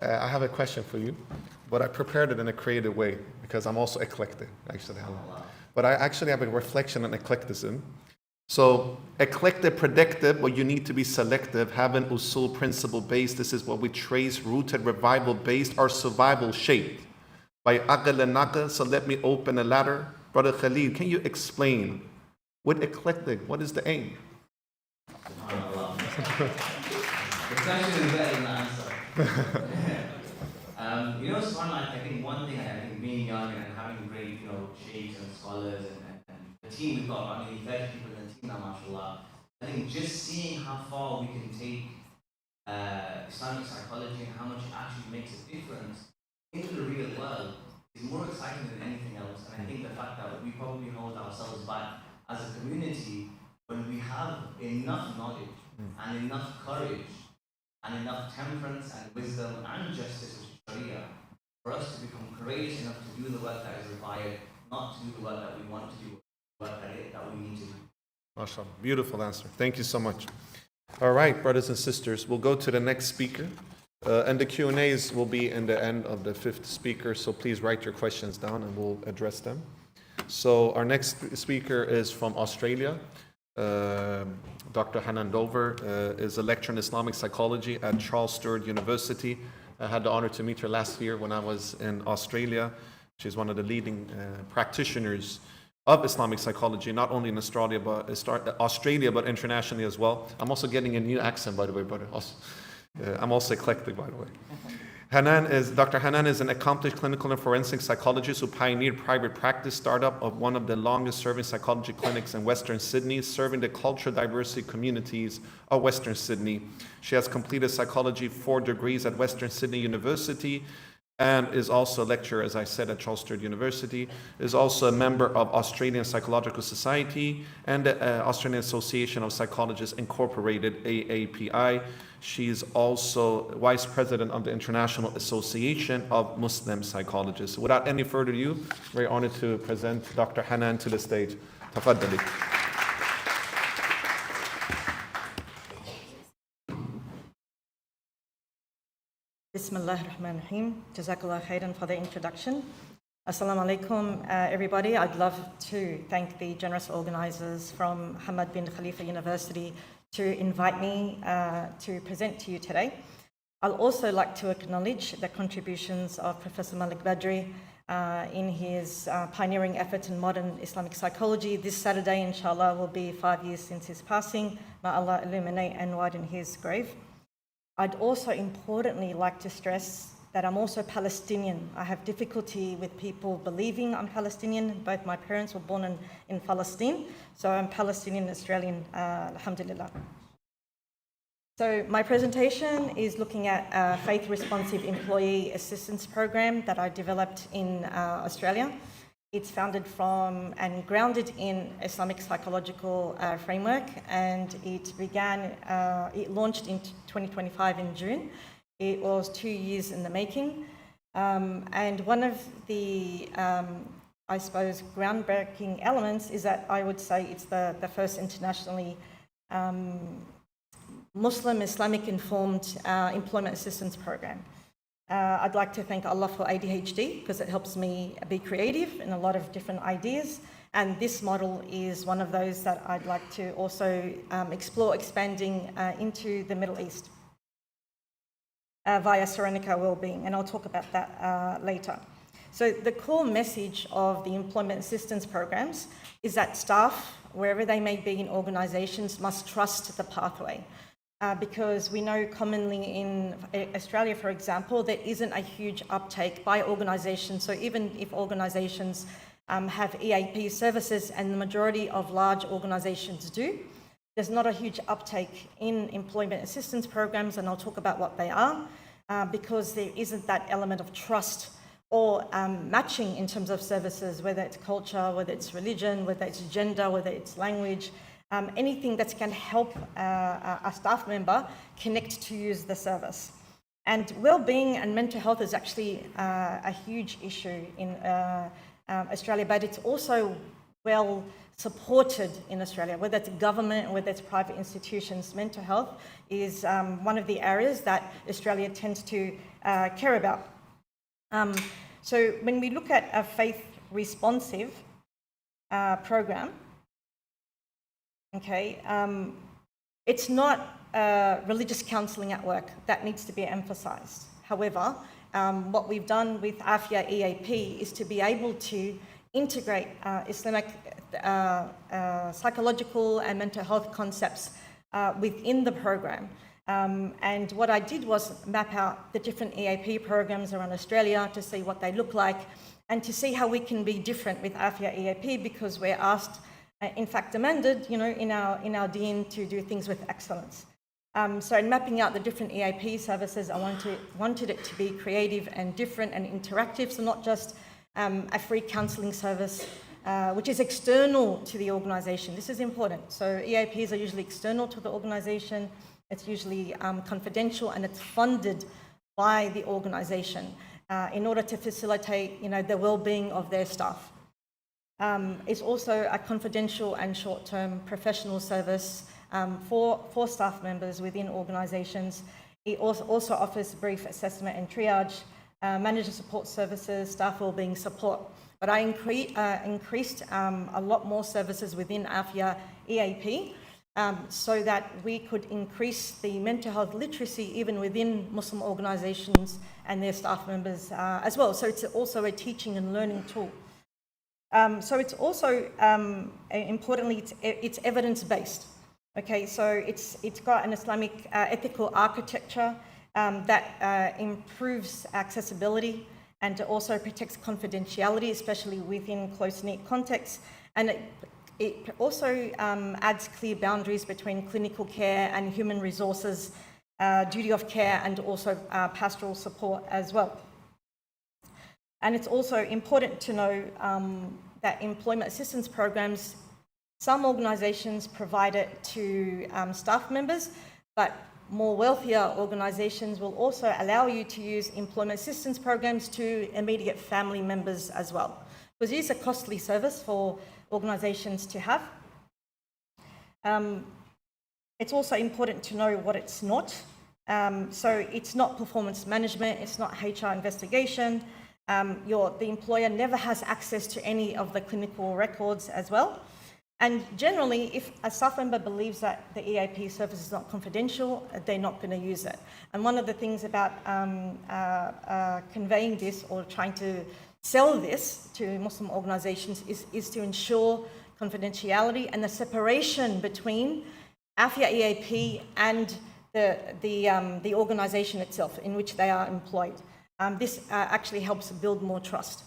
I have a question for you, but I prepared it in a creative way because I'm also eclectic, actually. But I actually have a reflection on eclecticism. So eclectic, predictive, but you need to be selective, have an usul principle based. This is what we trace, rooted, revival based, or survival shaped by aql and naql. So let me open a ladder. Brother Khalid, can you explain with eclectic, what is the aim? The question is better than the answer. Subhanallah, I think one thing, I think being young and having great, sheikhs and scholars and the team we've got, nearly 30 people in the team now, mashallah, I think just seeing how far we can take Islamic psychology and how much it actually makes a difference into the real world is more exciting than anything else. And I think the fact that we probably hold ourselves back as a community when we have enough knowledge and enough courage and enough temperance and wisdom and justice, which is Sharia, for us to become courageous enough to do the work that is required, not to do the work that we want to do, the work that we need to do. MashaAllah. Beautiful answer. Thank you so much. All right, brothers and sisters, we'll go to the next speaker. And the Q&As will be in the end of the fifth speaker, so please write your questions down and we'll address them. So our next speaker is from Australia. Dr. Hanan Dover is a lecturer in Islamic psychology at Charles Sturt University. I had the honor to meet her last year when I was in Australia. She's one of the leading practitioners of Islamic psychology, not only in Australia but internationally as well. I'm also getting a new accent, by the way, brother. I'm also eclectic, by the way. Dr. Hanan is an accomplished clinical and forensic psychologist who pioneered private practice startup of one of the longest serving psychology clinics in Western Sydney, serving the cultural diversity communities of Western Sydney. She has completed psychology 4 degrees at Western Sydney University and is also a lecturer, as I said, at Charles Sturt University, is also a member of Australian Psychological Society and the Australian Association of Psychologists Incorporated, AAPI. She is also Vice President of the International Association of Muslim Psychologists. Without any further ado, very honored to present Dr. Hanan to the stage. Tafaddali. Bismillah ar-Rahman ar-Rahim. Jazakallah khairan for the introduction. Assalamu alaikum, everybody. I'd love to thank the generous organizers from Hamad bin Khalifa University to invite me to present to you today. I'll also like to acknowledge the contributions of Professor Malik Badri in his pioneering effort in modern Islamic psychology. This Saturday, inshallah, will be 5 years since his passing. May Allah illuminate and widen his grave. I'd also importantly like to stress that I'm also Palestinian. I have difficulty with people believing I'm Palestinian. Both my parents were born in Palestine, so I'm Palestinian Australian, alhamdulillah. So my presentation is looking at a faith-responsive employee assistance program that I developed in Australia. It's founded from and grounded in Islamic psychological framework, and it launched in 2025 in June. It was 2 years in the making, and one of the, I suppose, groundbreaking elements is that I would say it's the first internationally Muslim Islamic informed employment assistance program. I'd like to thank Allah for ADHD because it helps me be creative in a lot of different ideas, and this model is one of those that I'd like to also explore expanding into the Middle East via Serenica Wellbeing, and I'll talk about that later. So the core message of the employment assistance programs is that staff, wherever they may be in organisations, must trust the pathway. Because we know commonly in Australia, for example, there isn't a huge uptake by organisations. So even if organisations have EAP services, and the majority of large organisations do, there's not a huge uptake in employment assistance programs, and I'll talk about what they are, because there isn't that element of trust or matching in terms of services, whether it's culture, whether it's religion, whether it's gender, whether it's language. Anything that can help a staff member connect to use the service. And well-being and mental health is actually a huge issue in Australia, but it's also well supported in Australia, whether it's government or whether it's private institutions. Mental health is one of the areas that Australia tends to care about. So when we look at a faith-responsive program, okay, it's not religious counselling at work. That needs to be emphasised. However, what we've done with AFIA EAP is to be able to integrate Islamic psychological and mental health concepts within the program. And what I did was map out the different EAP programs around Australia to see what they look like and to see how we can be different with AFIA EAP, because we're asked, in fact demanded, in our DN to do things with excellence. So in mapping out the different EAP services, I wanted it to be creative and different and interactive, so not just a free counselling service, which is external to the organisation. This is important. So EAPs are usually external to the organisation. It's usually confidential, and it's funded by the organisation in order to facilitate, the well-being of their staff. It's also a confidential and short-term professional service for staff members within organisations. It also offers brief assessment and triage, manager support services, staff wellbeing support. But I increased a lot more services within AFIA EAP so that we could increase the mental health literacy even within Muslim organisations and their staff members as well. So it's also a teaching and learning tool. So it's also, importantly, it's evidence-based. Okay, so it's got an Islamic ethical architecture that improves accessibility and also protects confidentiality, especially within close-knit contexts. And it also adds clear boundaries between clinical care and human resources, duty of care, and also pastoral support as well. And it's also important to know that employment assistance programs, some organisations provide it to staff members, but more wealthier organisations will also allow you to use employment assistance programs to immediate family members as well, because it is a costly service for organisations to have. It's also important to know what it's not. So it's not performance management, it's not HR investigation. The employer never has access to any of the clinical records as well. And generally, if a staff member believes that the EAP service is not confidential, they're not going to use it. And one of the things about conveying this or trying to sell this to Muslim organisations is to ensure confidentiality and the separation between AFIA EAP and the organisation itself in which they are employed. This actually helps build more trust.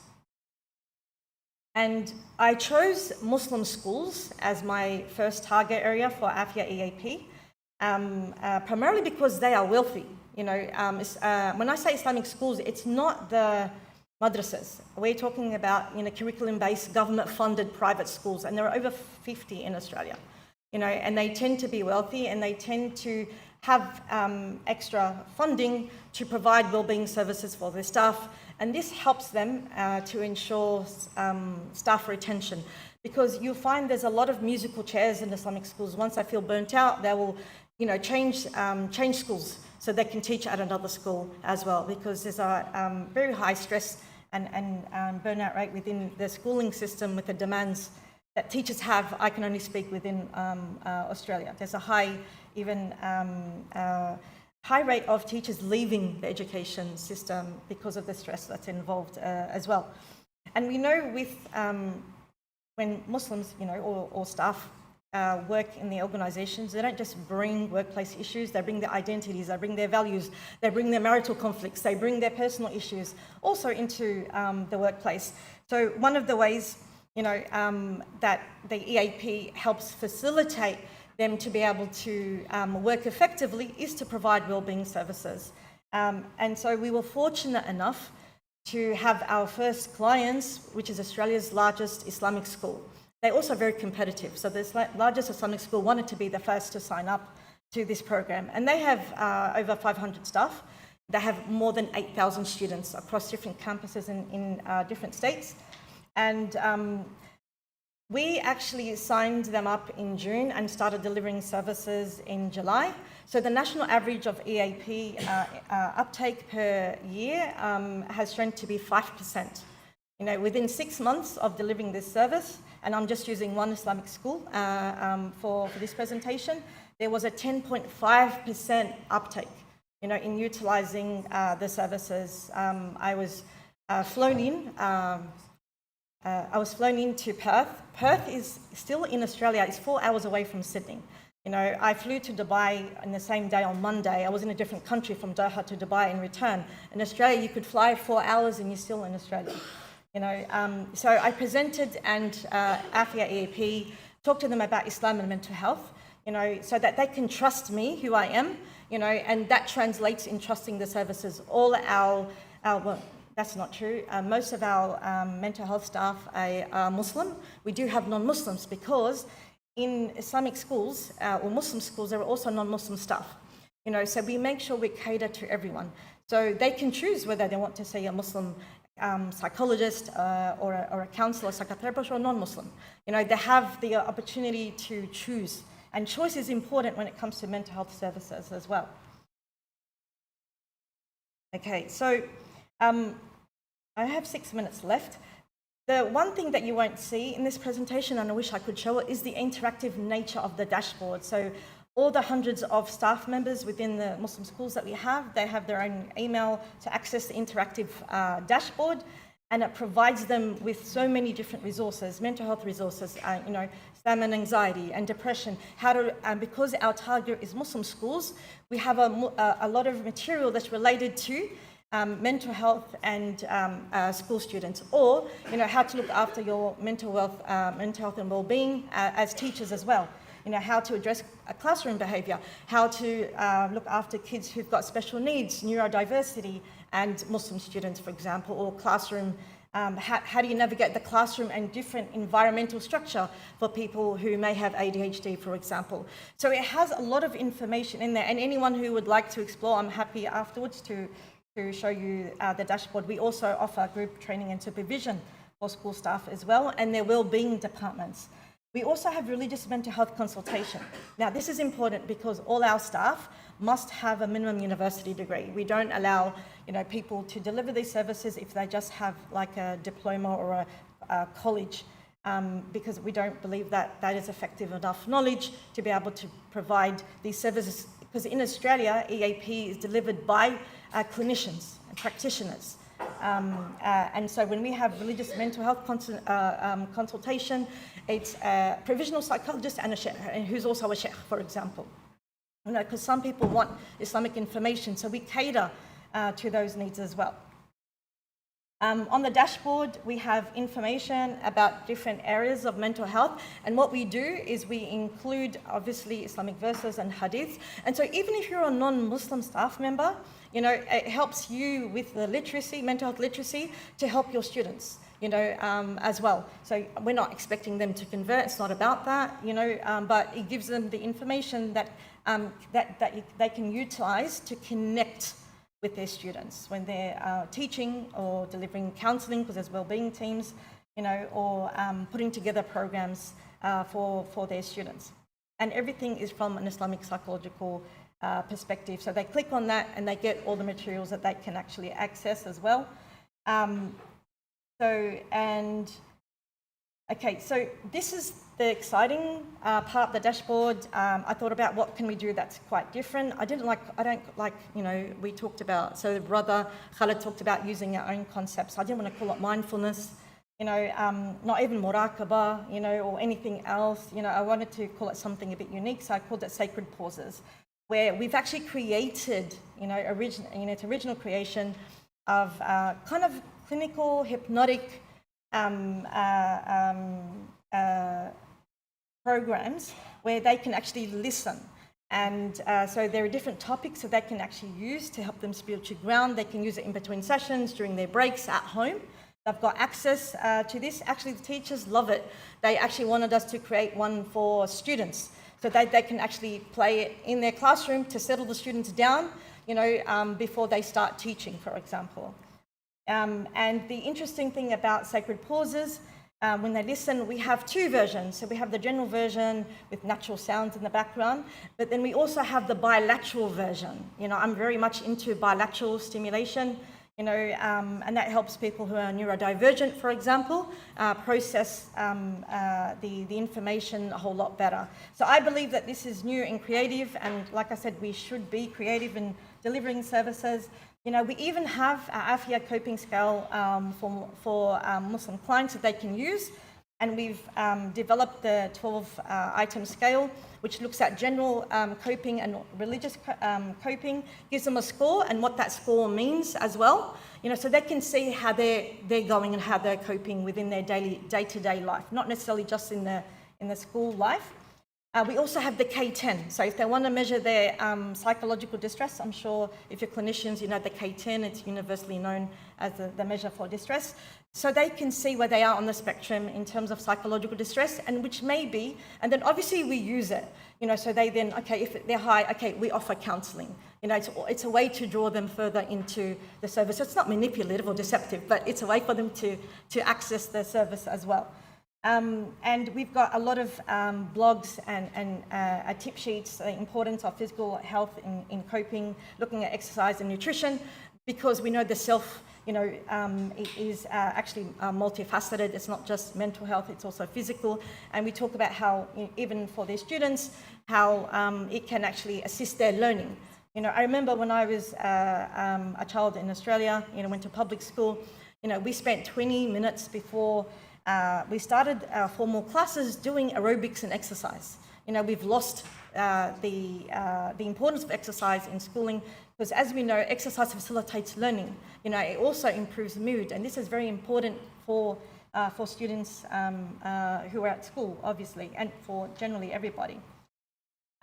And I chose Muslim schools as my first target area for AFIA EAP, primarily because they are wealthy. When I say Islamic schools, it's not the madrasas. We're talking about curriculum-based, government-funded private schools, and there are over 50 in Australia. And they tend to be wealthy, and they tend to have extra funding to provide wellbeing services for their staff. And this helps them to ensure staff retention, because you'll find there's a lot of musical chairs in Islamic schools. Once they feel burnt out, they will, change schools so they can teach at another school as well, because there's a very high stress and burnout rate within the schooling system with the demands that teachers have. I can only speak within Australia. There's a high rate of teachers leaving the education system because of the stress that's involved as well. And we know when Muslims, or staff work in the organisations, they don't just bring workplace issues, they bring their identities, they bring their values, they bring their marital conflicts, they bring their personal issues also into the workplace. So one of the ways, that the EAP helps facilitate them to be able to work effectively is to provide wellbeing services. And so we were fortunate enough to have our first clients, which is Australia's largest Islamic school. They're also very competitive. So the largest Islamic school wanted to be the first to sign up to this program. And they have over 500 staff. They have more than 8,000 students across different campuses in different states. And We actually signed them up in June and started delivering services in July. So the national average of EAP uptake per year has shown to be 5%. You know, within 6 months of delivering this service, and I'm just using one Islamic school for this presentation, there was a 10.5% uptake, you know, in utilizing the services. I was flown in. I was flown into Perth. Perth is still in Australia. It's 4 hours away from Sydney. You know, I flew to Dubai in the same day on Monday. I was in a different country from Doha to Dubai in return. In Australia, you could fly 4 hours and you're still in Australia. You know, so I presented and Afia EAP, talked to them about Islam and mental health, you know, so that they can trust me, who I am, you know, and that translates in trusting the services. All our well, that's not true. Most of our mental health staff are Muslim. We do have non-Muslims because in Islamic schools or Muslim schools, there are also non-Muslim staff. You know, so we make sure we cater to everyone. So they can choose whether they want to see a Muslim psychologist or a counselor, psychotherapist, or non-Muslim. You know, they have the opportunity to choose. And choice is important when it comes to mental health services as well. Okay, so I have 6 minutes left. The one thing that you won't see in this presentation, and I wish I could show it, is the interactive nature of the dashboard. So all the hundreds of staff members within the Muslim schools that we have, they have their own email to access the interactive dashboard, and it provides them with so many different resources, mental health resources, you know, Islam and anxiety and depression. How to, because our target is Muslim schools, we have a lot of material that's related to mental health and school students, or you know, how to look after your mental health and well-being as teachers as well. You know, how to address classroom behaviour, how to look after kids who've got special needs, neurodiversity, and Muslim students, for example, or classroom. How do you navigate the classroom and different environmental structure for people who may have ADHD, for example. So it has a lot of information in there, and anyone who would like to explore, I'm happy afterwards to show you the dashboard. We also offer group training and supervision for school staff as well, and their wellbeing departments. We also have religious mental health consultation. Now, this is important because all our staff must have a minimum university degree. We don't allow, you know, people to deliver these services if they just have like a diploma or a college, because we don't believe that that is effective enough knowledge to be able to provide these services. Because in Australia, EAP is delivered by clinicians and practitioners. And so when we have religious mental health consultation, it's a provisional psychologist and a sheikh, who's also a sheikh, for example. You know, because some people want Islamic information, so we cater to those needs as well. On the dashboard, we have information about different areas of mental health, and what we do is we include, obviously, Islamic verses and hadiths. And so even if you're a non-Muslim staff member, you know, it helps you with the literacy, mental health literacy, to help your students, you know, as well. So we're not expecting them to convert, it's not about that, you know, but it gives them the information that, that they can utilize to connect with their students when they're teaching or delivering counselling, because there's wellbeing teams, you know, or putting together programs for their students. And everything is from an Islamic psychological perspective. So they click on that and they get all the materials that they can actually access as well. Okay, so this is the exciting part of the dashboard. I thought about what can we do that's quite different. I don't like, you know, we talked about, so brother Khalid talked about using our own concepts. I didn't want to call it mindfulness, you know, not even muraqabah, you know, or anything else. You know, I wanted to call it something a bit unique, so I called it sacred pauses, where we've actually created, you know, it's original creation of kind of clinical, hypnotic programs where they can actually listen. And so there are different topics that they can actually use to help them spiritually ground. They can use it in between sessions, during their breaks, at home. They've got access to this. Actually, the teachers love it. They actually wanted us to create one for students, so that they can actually play it in their classroom to settle the students down, you know, before they start teaching, for example. And the interesting thing about sacred pauses when they listen, we have two versions. So we have the general version with natural sounds in the background, but then we also have the bilateral version. I'm very much into bilateral stimulation, and that helps people who are neurodivergent, for example, process the information a whole lot better. So I believe that this is new and creative, and like I said, we should be creative in delivering services. We even have our Afia coping scale for Muslim clients that they can use, and we've developed the 12-item scale, which looks at general coping and religious coping, gives them a score and what that score means as well, so they can see how they're going and how they're coping within their day-to-day life, not necessarily just in the school life. We also have the K10. So if they want to measure their psychological distress, I'm sure if you're clinicians, you know the K10, it's universally known as the measure for distress. So they can see where they are on the spectrum in terms of psychological distress, and which may be, and then obviously we use it, so they then, okay, if they're high, okay, we offer counselling. It's a way to draw them further into the service. So it's not manipulative or deceptive, but it's a way for them to access the service as well. And we've got a lot of blogs and tip sheets, the importance of physical health in coping, looking at exercise and nutrition, because we know the self, it is actually multifaceted. It's not just mental health, it's also physical. And we talk about how, even for their students, how it can actually assist their learning. I remember when I was a child in Australia, went to public school, we spent 20 minutes before we started our formal classes doing aerobics and exercise. We've lost the importance of exercise in schooling, because as we know, exercise facilitates learning. It also improves mood, and this is very important for students who are at school, obviously, and for generally everybody.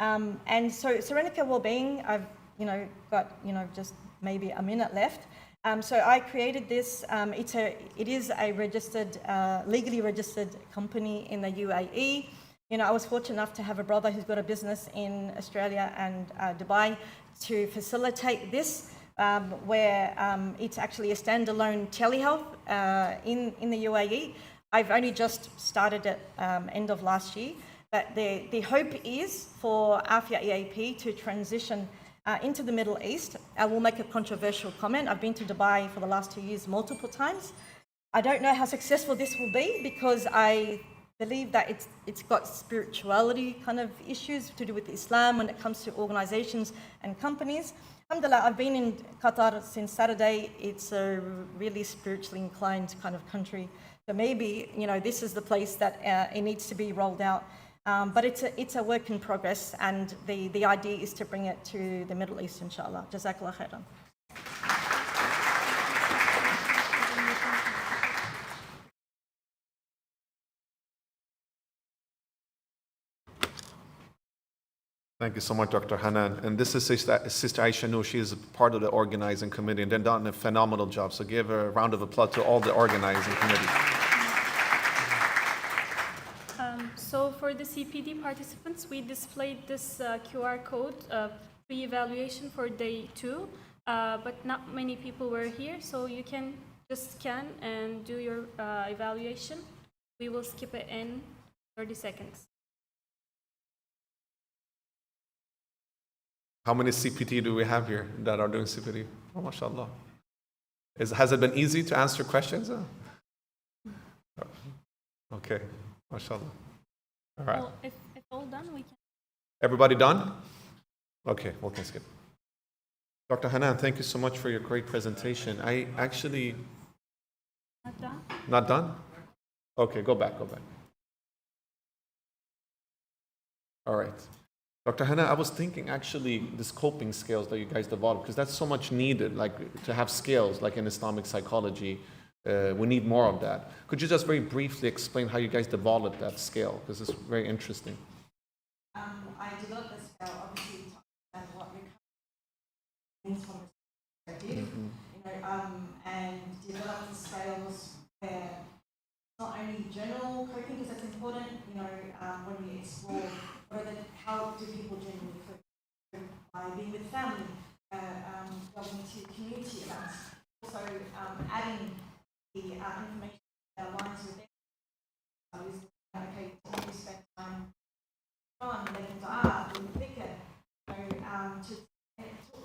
And so Serenica Wellbeing, I've got just maybe a minute left. So I created this. It is a registered, legally registered company in the UAE. I was fortunate enough to have a brother who's got a business in Australia and Dubai to facilitate this, where it's actually a standalone telehealth in the UAE. I've only just started it end of last year, but the hope is for Afia EAP to transition into the Middle East. I will make a controversial comment. I've been to Dubai for the last 2 years multiple times. I don't know how successful this will be, because I believe that it's got spirituality kind of issues to do with Islam when it comes to organizations and companies. Alhamdulillah, I've been in Qatar since Saturday. It's a really spiritually inclined kind of country. So maybe, this is the place that it needs to be rolled out. But it's a work in progress, and the idea is to bring it to the Middle East, inshallah. Jazakallah khairan. Thank you so much, Dr. Hanan. And this is Sister Aisha Noor. She is part of the organizing committee, and they've done a phenomenal job. So give a round of applause to all the organizing committee. So for the CPD participants, we displayed this QR code pre-evaluation for day 2, but not many people were here, so you can just scan and do your evaluation. We will skip it in 30 seconds. How many CPT do we have here that are doing CPT? Oh, mashallah. Has it been easy to answer questions? Okay, mashallah. All right. Well, if all done, we can. Everybody done? Okay, we can skip. Dr. Hanan, thank you so much for your great presentation. I actually... Not done? Not done? Okay, go back. All right. Dr. Hanan, I was thinking actually this coping scales that you guys developed, because that's so much needed, like to have scales like in Islamic psychology. We need more of that. Could you just very briefly explain how you guys developed that scale? Because it's very interesting. I developed the scale, obviously, to understand what recovery means from a perspective, and developed the scales where not only general coping, because that's important, when we explore how do people generally cope by being with family, going to community events, also adding the information that aligns with I was okay, you spend time on making dua, doing dhikr.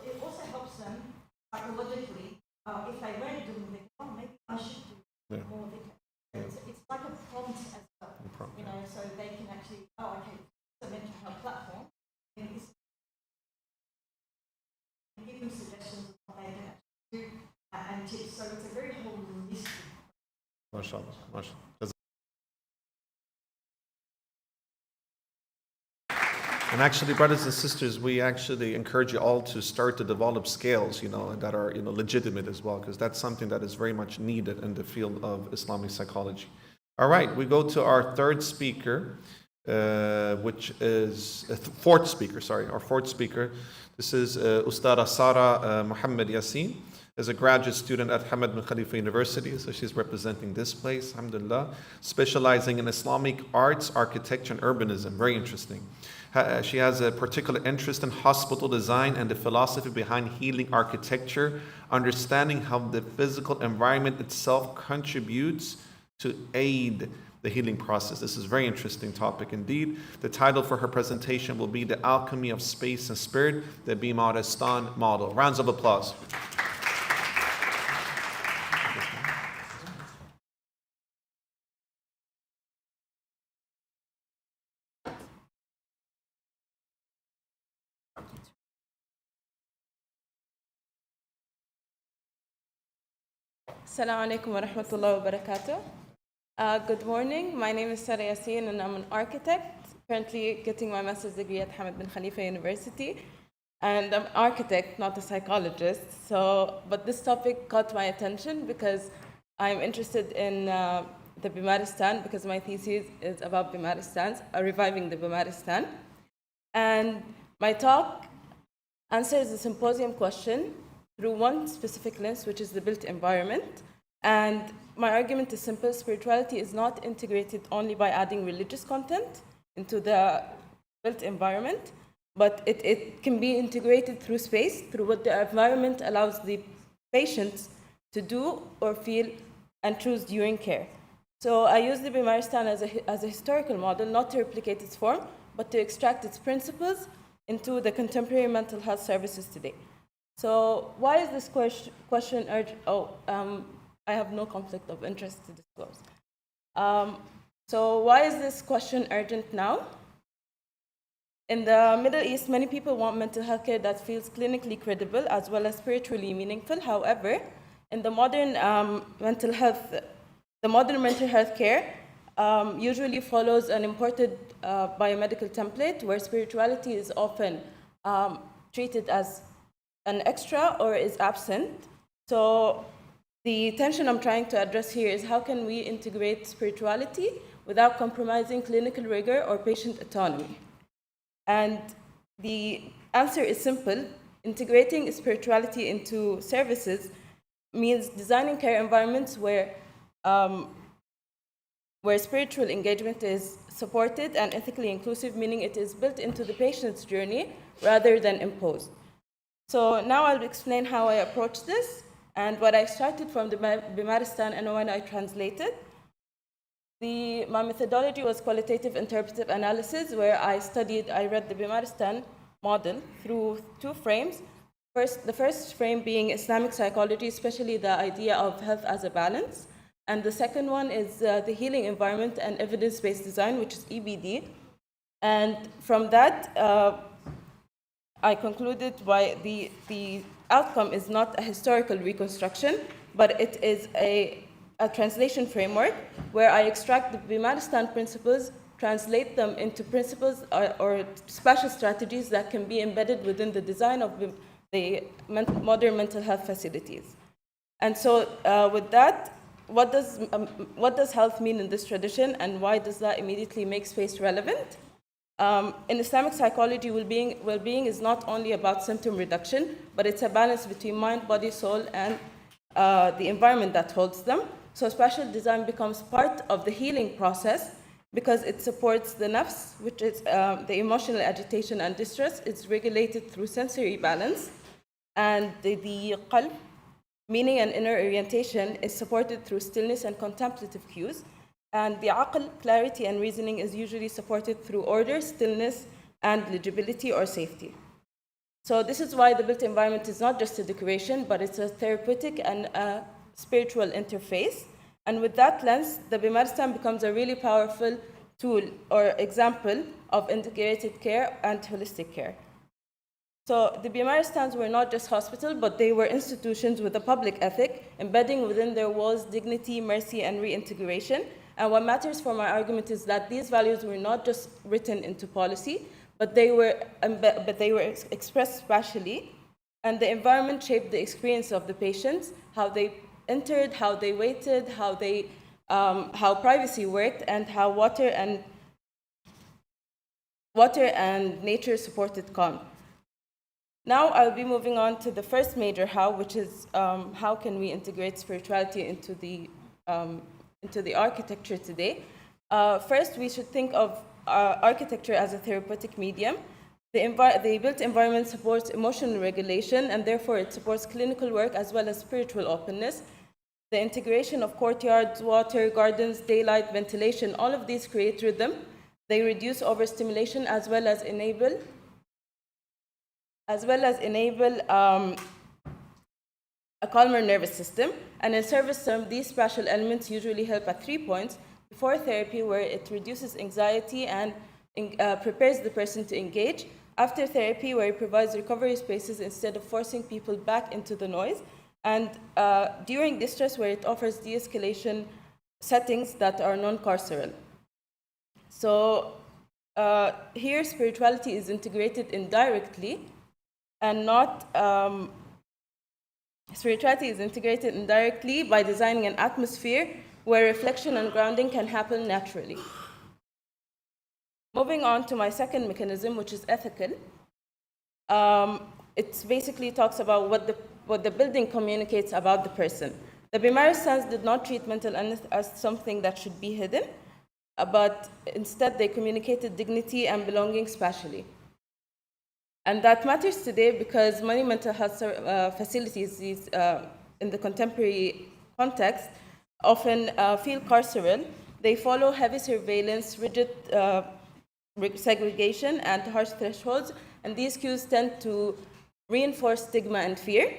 It also helps them psychologically. If they weren't doing dhikr, oh, maybe I should do more dhikr. It's like a prompt as well, you know, so they can actually, oh, okay, it's a mental health platform. And give them suggestions of what they can actually do and tips. So it's a very holistic. MashaAllah, MashaAllah. And actually, brothers and sisters, we actually encourage you all to start to develop skills, you know, that are, you know, legitimate as well, because that's something that is very much needed in the field of Islamic psychology. All right, we go to our third speaker, which is fourth speaker. Our fourth speaker. This is Ustada Sara Muhammad Yassin. Is a graduate student at Hamad bin Khalifa University, so she's representing this place, alhamdulillah, specializing in Islamic arts, architecture, and urbanism. Very interesting. She has a particular interest in hospital design and the philosophy behind healing architecture, understanding how the physical environment itself contributes to aid the healing process. This is a very interesting topic indeed. The title for her presentation will be The Alchemy of Space and Spirit, the Bimaristan Model. Rounds of applause. Assalamu alaikum wa rahmatullahi wa barakatuh. Good morning. My name is Sara Yassin and I'm an architect, currently getting my master's degree at Hamad bin Khalifa University. And I'm an architect, not a psychologist. But this topic caught my attention because I'm interested in the Bimaristan, because my thesis is about Bimaristan, reviving the Bimaristan. And my talk answers the symposium question through one specific lens, which is the built environment. And my argument is simple. Spirituality is not integrated only by adding religious content into the built environment, but it can be integrated through space, through what the environment allows the patients to do or feel and choose during care. So I use the Bimaristan as a historical model, not to replicate its form, but to extract its principles into the contemporary mental health services today. So why is this question urgent? I have no conflict of interest to disclose. So why is this question urgent now? In the Middle East, many people want mental health care that feels clinically credible as well as spiritually meaningful. However, in the modern mental health care usually follows an imported biomedical template where spirituality is often treated as an extra or is absent. So the tension I'm trying to address here is how can we integrate spirituality without compromising clinical rigor or patient autonomy? And the answer is simple. Integrating spirituality into services means designing care environments where spiritual engagement is supported and ethically inclusive, meaning it is built into the patient's journey rather than imposed. So now I'll explain how I approach this and what I started from the Bimaristan and when I translated. My methodology was qualitative interpretive analysis, where I read the Bimaristan model through two frames. The first frame being Islamic psychology, especially the idea of health as a balance. And the second one is the healing environment and evidence-based design, which is EBD. And from that, I concluded why the outcome is not a historical reconstruction, but it is a translation framework where I extract the Bimaristan principles, translate them into principles or special strategies that can be embedded within the design of the modern mental health facilities. And so with that, what does health mean in this tradition, and why does that immediately make space relevant? In Islamic psychology, well-being is not only about symptom reduction, but it's a balance between mind, body, soul, and the environment that holds them. So spatial design becomes part of the healing process because it supports the nafs, which is the emotional agitation and distress. It's regulated through sensory balance. And the qalb, meaning and inner orientation, is supported through stillness and contemplative cues. And the aql, clarity and reasoning, is usually supported through order, stillness, and legibility or safety. So this is why the built environment is not just a decoration, but it's a therapeutic and a spiritual interface. And with that lens, the Bimaristan becomes a really powerful tool or example of integrated care and holistic care. So the Bimaristans were not just hospitals, but they were institutions with a public ethic, embedding within their walls dignity, mercy, and reintegration. And what matters for my argument is that these values were not just written into policy, but they were expressed spatially, and the environment shaped the experience of the patients, how they entered, how they waited, how privacy worked, and how water and nature supported calm. Now I'll be moving on to the first major how, which is how can we integrate spirituality into the architecture today. First, we should think of architecture as a therapeutic medium. The built environment supports emotional regulation, and therefore it supports clinical work as well as spiritual openness. The integration of courtyards, water, gardens, daylight, ventilation, all of these create rhythm. They reduce overstimulation as well as enable a calmer nervous system. And in service term, these spatial elements usually help at 3 points: before therapy, where it reduces anxiety and prepares the person to engage; after therapy, where it provides recovery spaces instead of forcing people back into the noise; and during distress, where it offers de-escalation settings that are non-carceral. So here, spirituality is integrated indirectly, and not spirituality is integrated indirectly by designing an atmosphere where reflection and grounding can happen naturally. Moving on to my second mechanism, which is ethical. It basically talks about what the building communicates about the person. The Bimaristans did not treat mental illness as something that should be hidden, but instead they communicated dignity and belonging spatially. And that matters today because many mental health facilities in the contemporary context often feel carceral. They follow heavy surveillance, rigid segregation, and harsh thresholds, and these cues tend to reinforce stigma and fear.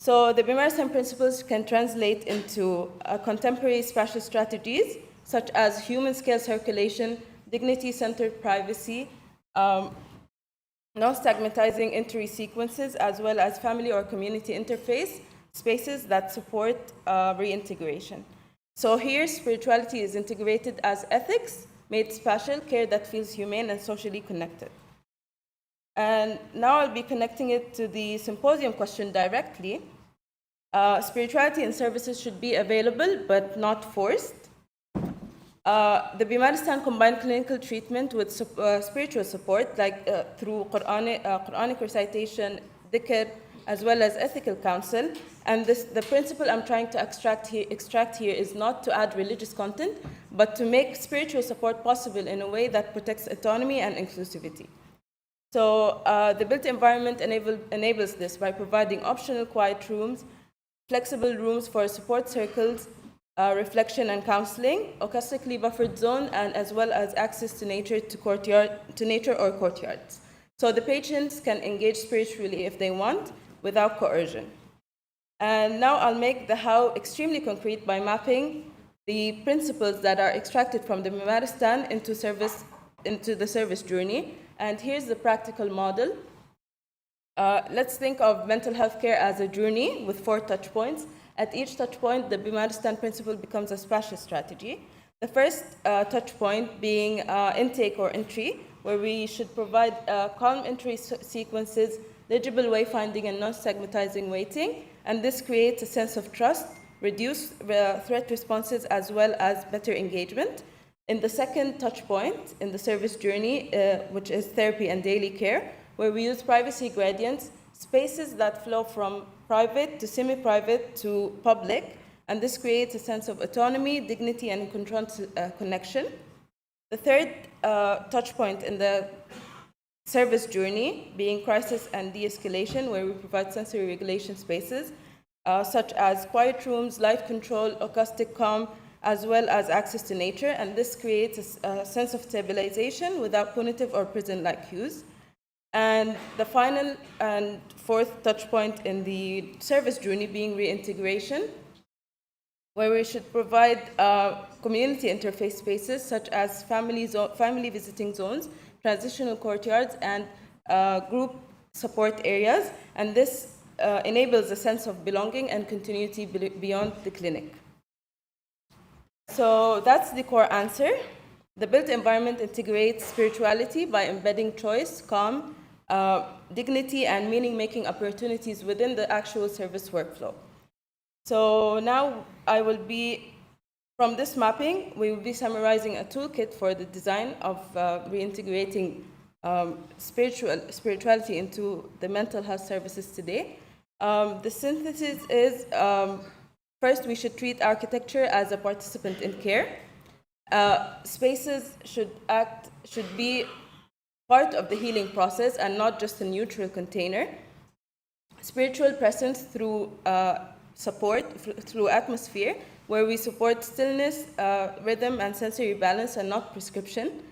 So the Bimaristan principles can translate into contemporary spatial strategies, such as human-scale circulation, dignity-centered privacy, non-stigmatizing entry sequences, as well as family or community interface spaces that support reintegration. So here, spirituality is integrated as ethics, made spatial, care that feels humane and socially connected. And now I'll be connecting it to the symposium question directly. Spirituality and services should be available, but not forced. The Bimaristan combined clinical treatment with spiritual support, like through Quranic recitation, dhikr, as well as ethical counsel. And the principle I'm trying to extract here is not to add religious content, but to make spiritual support possible in a way that protects autonomy and inclusivity. So the built environment enables this by providing optional quiet rooms, flexible rooms for support circles, reflection and counseling, acoustically buffered zone, and as well as access to nature or courtyards. So the patients can engage spiritually if they want, without coercion. And now I'll make the how extremely concrete by mapping the principles that are extracted from the Bimaristan into the service journey. And here's the practical model. Let's think of mental health care as a journey with 4 touch points. At each touch point, the Bimaristan principle becomes a spatial strategy. The first touch point being intake or entry, where we should provide calm entry sequences, legible wayfinding, and non-stigmatizing waiting. And this creates a sense of trust, reduce threat responses, as well as better engagement. In the second touch point in the service journey, which is therapy and daily care, where we use privacy gradients, spaces that flow from private to semi-private to public, and this creates a sense of autonomy, dignity, and connection. The third touch point in the service journey being crisis and de-escalation, where we provide sensory regulation spaces, such as quiet rooms, light control, acoustic calm, as well as access to nature, and this creates a sense of stabilization without punitive or prison-like use. And the final and fourth touch point in the service journey being reintegration, where we should provide community interface spaces such as family visiting zones, transitional courtyards, and group support areas. And this enables a sense of belonging and continuity beyond the clinic. So that's the core answer. The built environment integrates spirituality by embedding choice, calm, dignity, and meaning-making opportunities within the actual service workflow. So now from this mapping, we will be summarizing a toolkit for the design of reintegrating spirituality into the mental health services today. The synthesis is, first, we should treat architecture as a participant in care. Spaces should be part of the healing process and not just a neutral container. Spiritual presence through support, through atmosphere, where we support stillness, rhythm, and sensory balance and not prescription.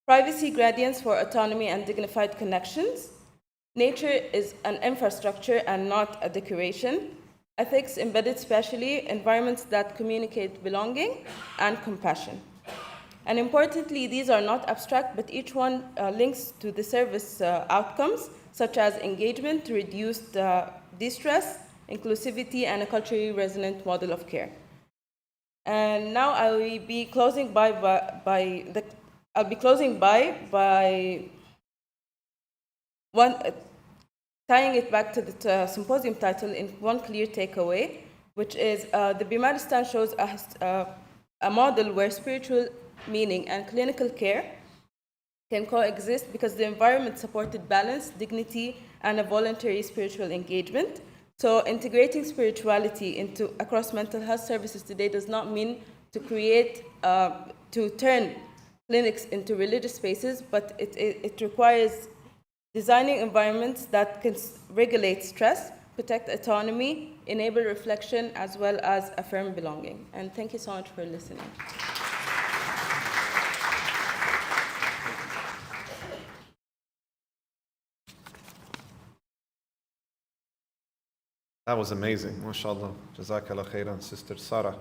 Privacy gradients for autonomy and dignified connections. Nature is an infrastructure and not a decoration. Ethics embedded spatially, environments that communicate belonging and compassion. And importantly, these are not abstract, but each one links to the service outcomes, such as engagement, reduced distress, inclusivity, and a culturally resonant model of care. And now I will be closing by tying it back to the symposium title in one clear takeaway, which is the Bimaristan shows us a model where spiritual meaning and clinical care can coexist because the environment supported balance, dignity, and a voluntary spiritual engagement. So integrating spirituality across mental health services today does not mean to turn clinics into religious spaces, but it requires designing environments that can regulate stress, protect autonomy, enable reflection, as well as affirm belonging. And thank you so much for listening. That was amazing, mashallah. Jazakallah khairan, Sister Sarah.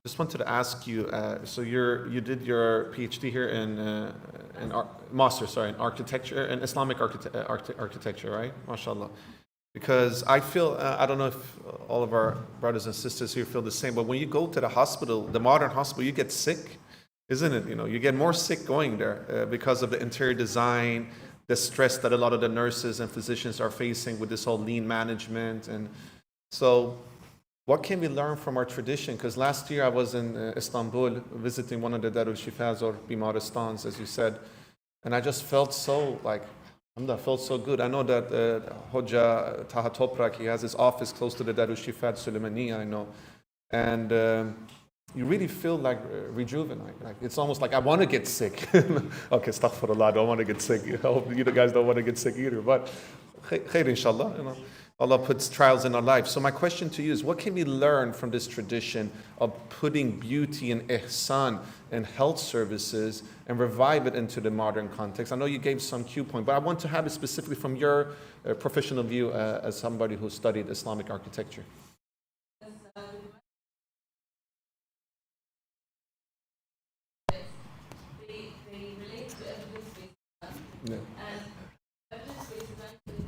Just wanted to ask you, so you did your PhD here in master, in architecture, in Islamic architecture, right? Mashallah. Because I feel, I don't know if all of our brothers and sisters here feel the same, but when you go to the hospital, the modern hospital, you get sick, isn't it? You get more sick going there because of the interior design, the stress that a lot of the nurses and physicians are facing with this whole lean management. And so what can we learn from our tradition? Because last year I was in Istanbul visiting one of the Darul Shifas or Bimaristans, as you said, and I just felt so good. I know that Hoja Taha Toprak, he has his office close to the Darul Shifa Suleymaniya, I know. And you really feel like rejuvenate. Like it's almost like I want to get sick. Okay, astaghfirullah, I don't want to get sick. I hope you guys don't want to get sick either. But khair inshallah, Allah puts trials in our life. So my question to you is, what can we learn from this tradition of putting beauty and ihsan in health services and revive it into the modern context? I know you gave some cue point, but I want to have it specifically from your professional view as somebody who studied Islamic architecture. Yeah. And evidence-based design can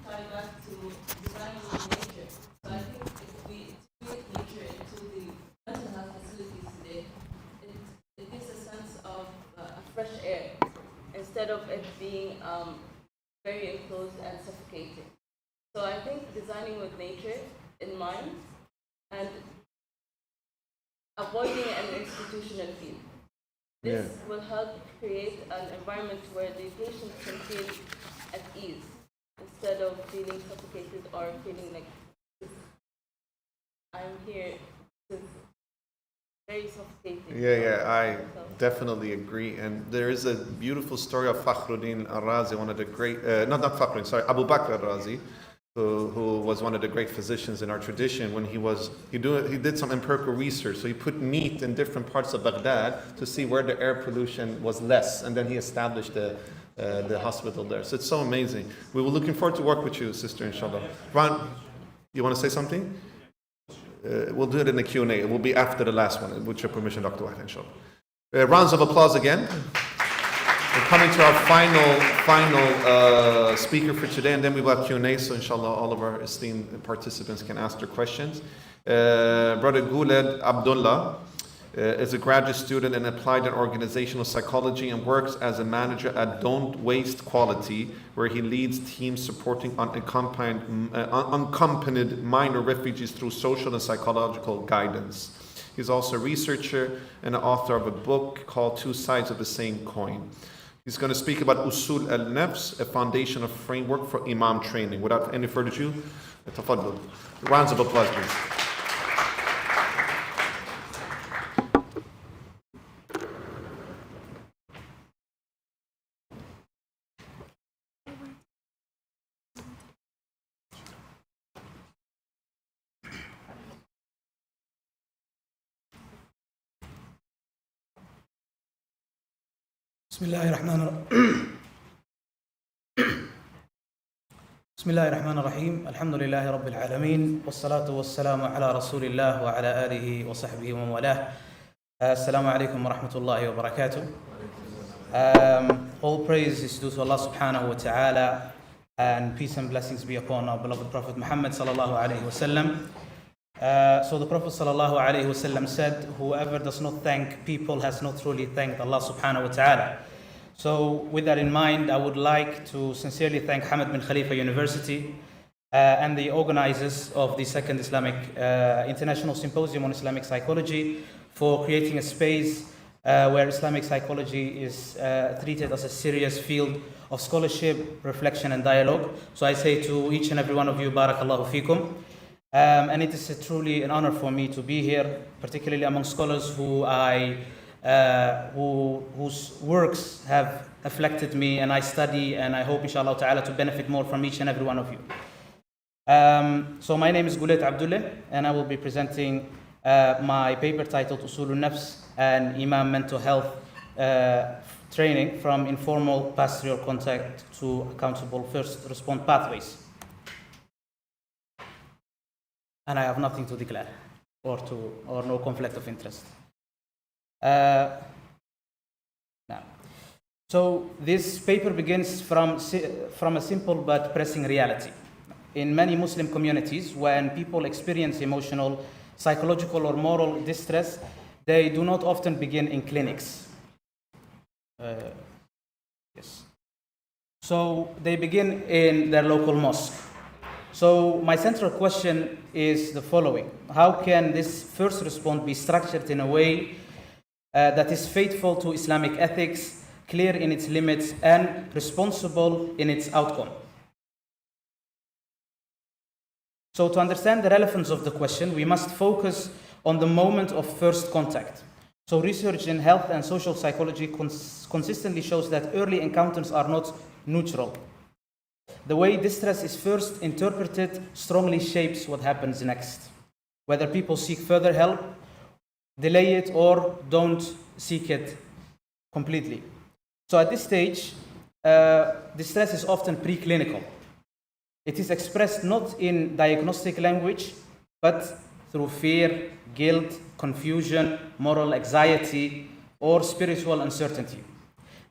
tie back to designing with nature. So I think if we integrate nature into the mental health facilities today, it gives a sense of a fresh air instead of it being very enclosed and suffocating. So I think designing with nature in mind and avoiding an institutional feel. This will help create an environment where the patient can feel at ease instead of feeling suffocated or feeling like I'm here. It's very suffocating. I definitely agree. And there is a beautiful story of Fakhruddin al-Razi, one of the great, Abu Bakr al-Razi, who was one of the great physicians in our tradition, when he did some empirical research. So he put meat in different parts of Baghdad to see where the air pollution was less, and then he established the hospital there. So it's so amazing. We were looking forward to work with you, sister, inshallah. Ron, you want to say something? We'll do it in the Q&A. It will be after the last one, with your permission, Dr. Wahid, inshallah. Rounds of applause again. We're coming to our final speaker for today, and then we will have Q&A, so inshallah all of our esteemed participants can ask their questions. Brother Guled Abdullah is a graduate student in applied and organizational psychology and works as a manager at Don't Waste Quality, where he leads teams supporting unaccompanied minor refugees through social and psychological guidance. He's also a researcher and an author of a book called Two Sides of the Same Coin. He's going to speak about Usul al-Nafs, a foundational framework for Imam training. Without any further ado, tafaddal. Rounds of applause, please. بسم الله الرحمن الرحيم الحمد لله رب العالمين والصلاة والسلام على رسول الله وعلى آله وصحبه ومن والاه. السلام عليكم ورحمة الله وبركاته. All praise is due to Allah subhanahu wa ta'ala, and peace and blessings be upon our beloved Prophet Muhammad sallallahu alayhi wa sallam. So the Prophet sallallahu alayhi wa sallam said, whoever does not thank people has not truly thanked Allah subhanahu wa ta'ala. So with that in mind, I would like to sincerely thank Hamad bin Khalifa University and the organizers of the second Islamic International Symposium on Islamic Psychology for creating a space where Islamic psychology is treated as a serious field of scholarship, reflection and dialogue. So I say to each and every one of you, Barakallahu fikum. And it is truly an honor for me to be here, particularly among scholars whose works have affected me and I study, and I hope inshallah ta'ala to benefit more from each and every one of you. So my name is Guled Abdullah, and I will be presenting my paper titled Usul al-Nafs and Imam Mental Health Training from Informal Pastoral Contact to Accountable First Response Pathways. And I have nothing to declare or no conflict of interest. So this paper begins from a simple but pressing reality. In many Muslim communities, when people experience emotional, psychological or moral distress, they do not often begin in clinics. So they begin in their local mosque. So my central question is the following: how can this first response be structured in a way that is faithful to Islamic ethics, clear in its limits, and responsible in its outcome? So to understand the relevance of the question, we must focus on the moment of first contact. So research in health and social psychology consistently shows that early encounters are not neutral. The way distress is first interpreted strongly shapes what happens next, whether people seek further help, delay it, or don't seek it completely. So at this stage, distress is often preclinical. It is expressed not in diagnostic language, but through fear, guilt, confusion, moral anxiety, or spiritual uncertainty.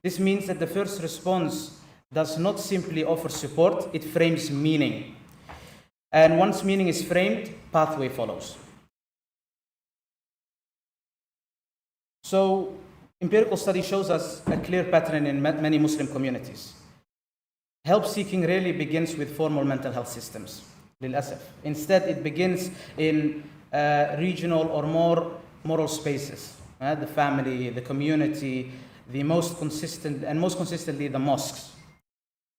This means that the first response does not simply offer support, it frames meaning. And once meaning is framed, pathway follows. So empirical study shows us a clear pattern in many Muslim communities. Help seeking rarely begins with formal mental health systems, للأسف. Instead, it begins in regional or more moral spaces, the family, the community, most consistently the mosques.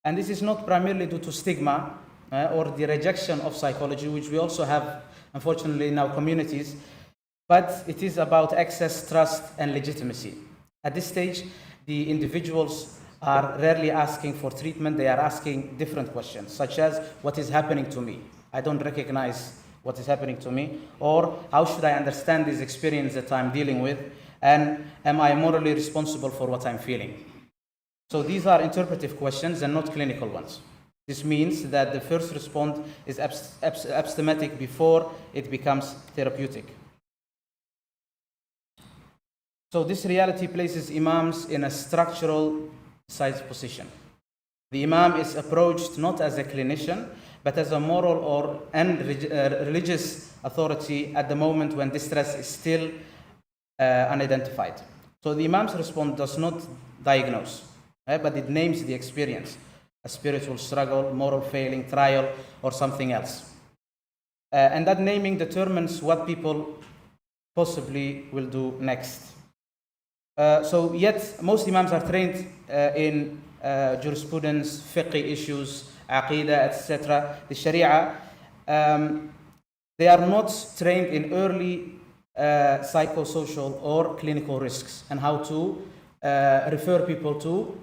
And this is not primarily due to stigma or the rejection of psychology, which we also have, unfortunately, in our communities, but it is about access, trust, and legitimacy. At this stage, the individuals are rarely asking for treatment. They are asking different questions, such as, what is happening to me? I don't recognize what is happening to me. Or, how should I understand this experience that I'm dealing with? And am I morally responsible for what I'm feeling? So these are interpretive questions and not clinical ones. This means that the first response is epistemic before it becomes therapeutic. So this reality places imams in a structural side position. The imam is approached not as a clinician, but as a moral and religious authority at the moment when distress is still unidentified. So the imam's response does not diagnose, but it names the experience: a spiritual struggle, moral failing, trial, or something else. And that naming determines what people possibly will do next. So yet, most imams are trained in jurisprudence, fiqh issues, aqidah, etc., the sharia. They are not trained in early psychosocial or clinical risks and how to refer people to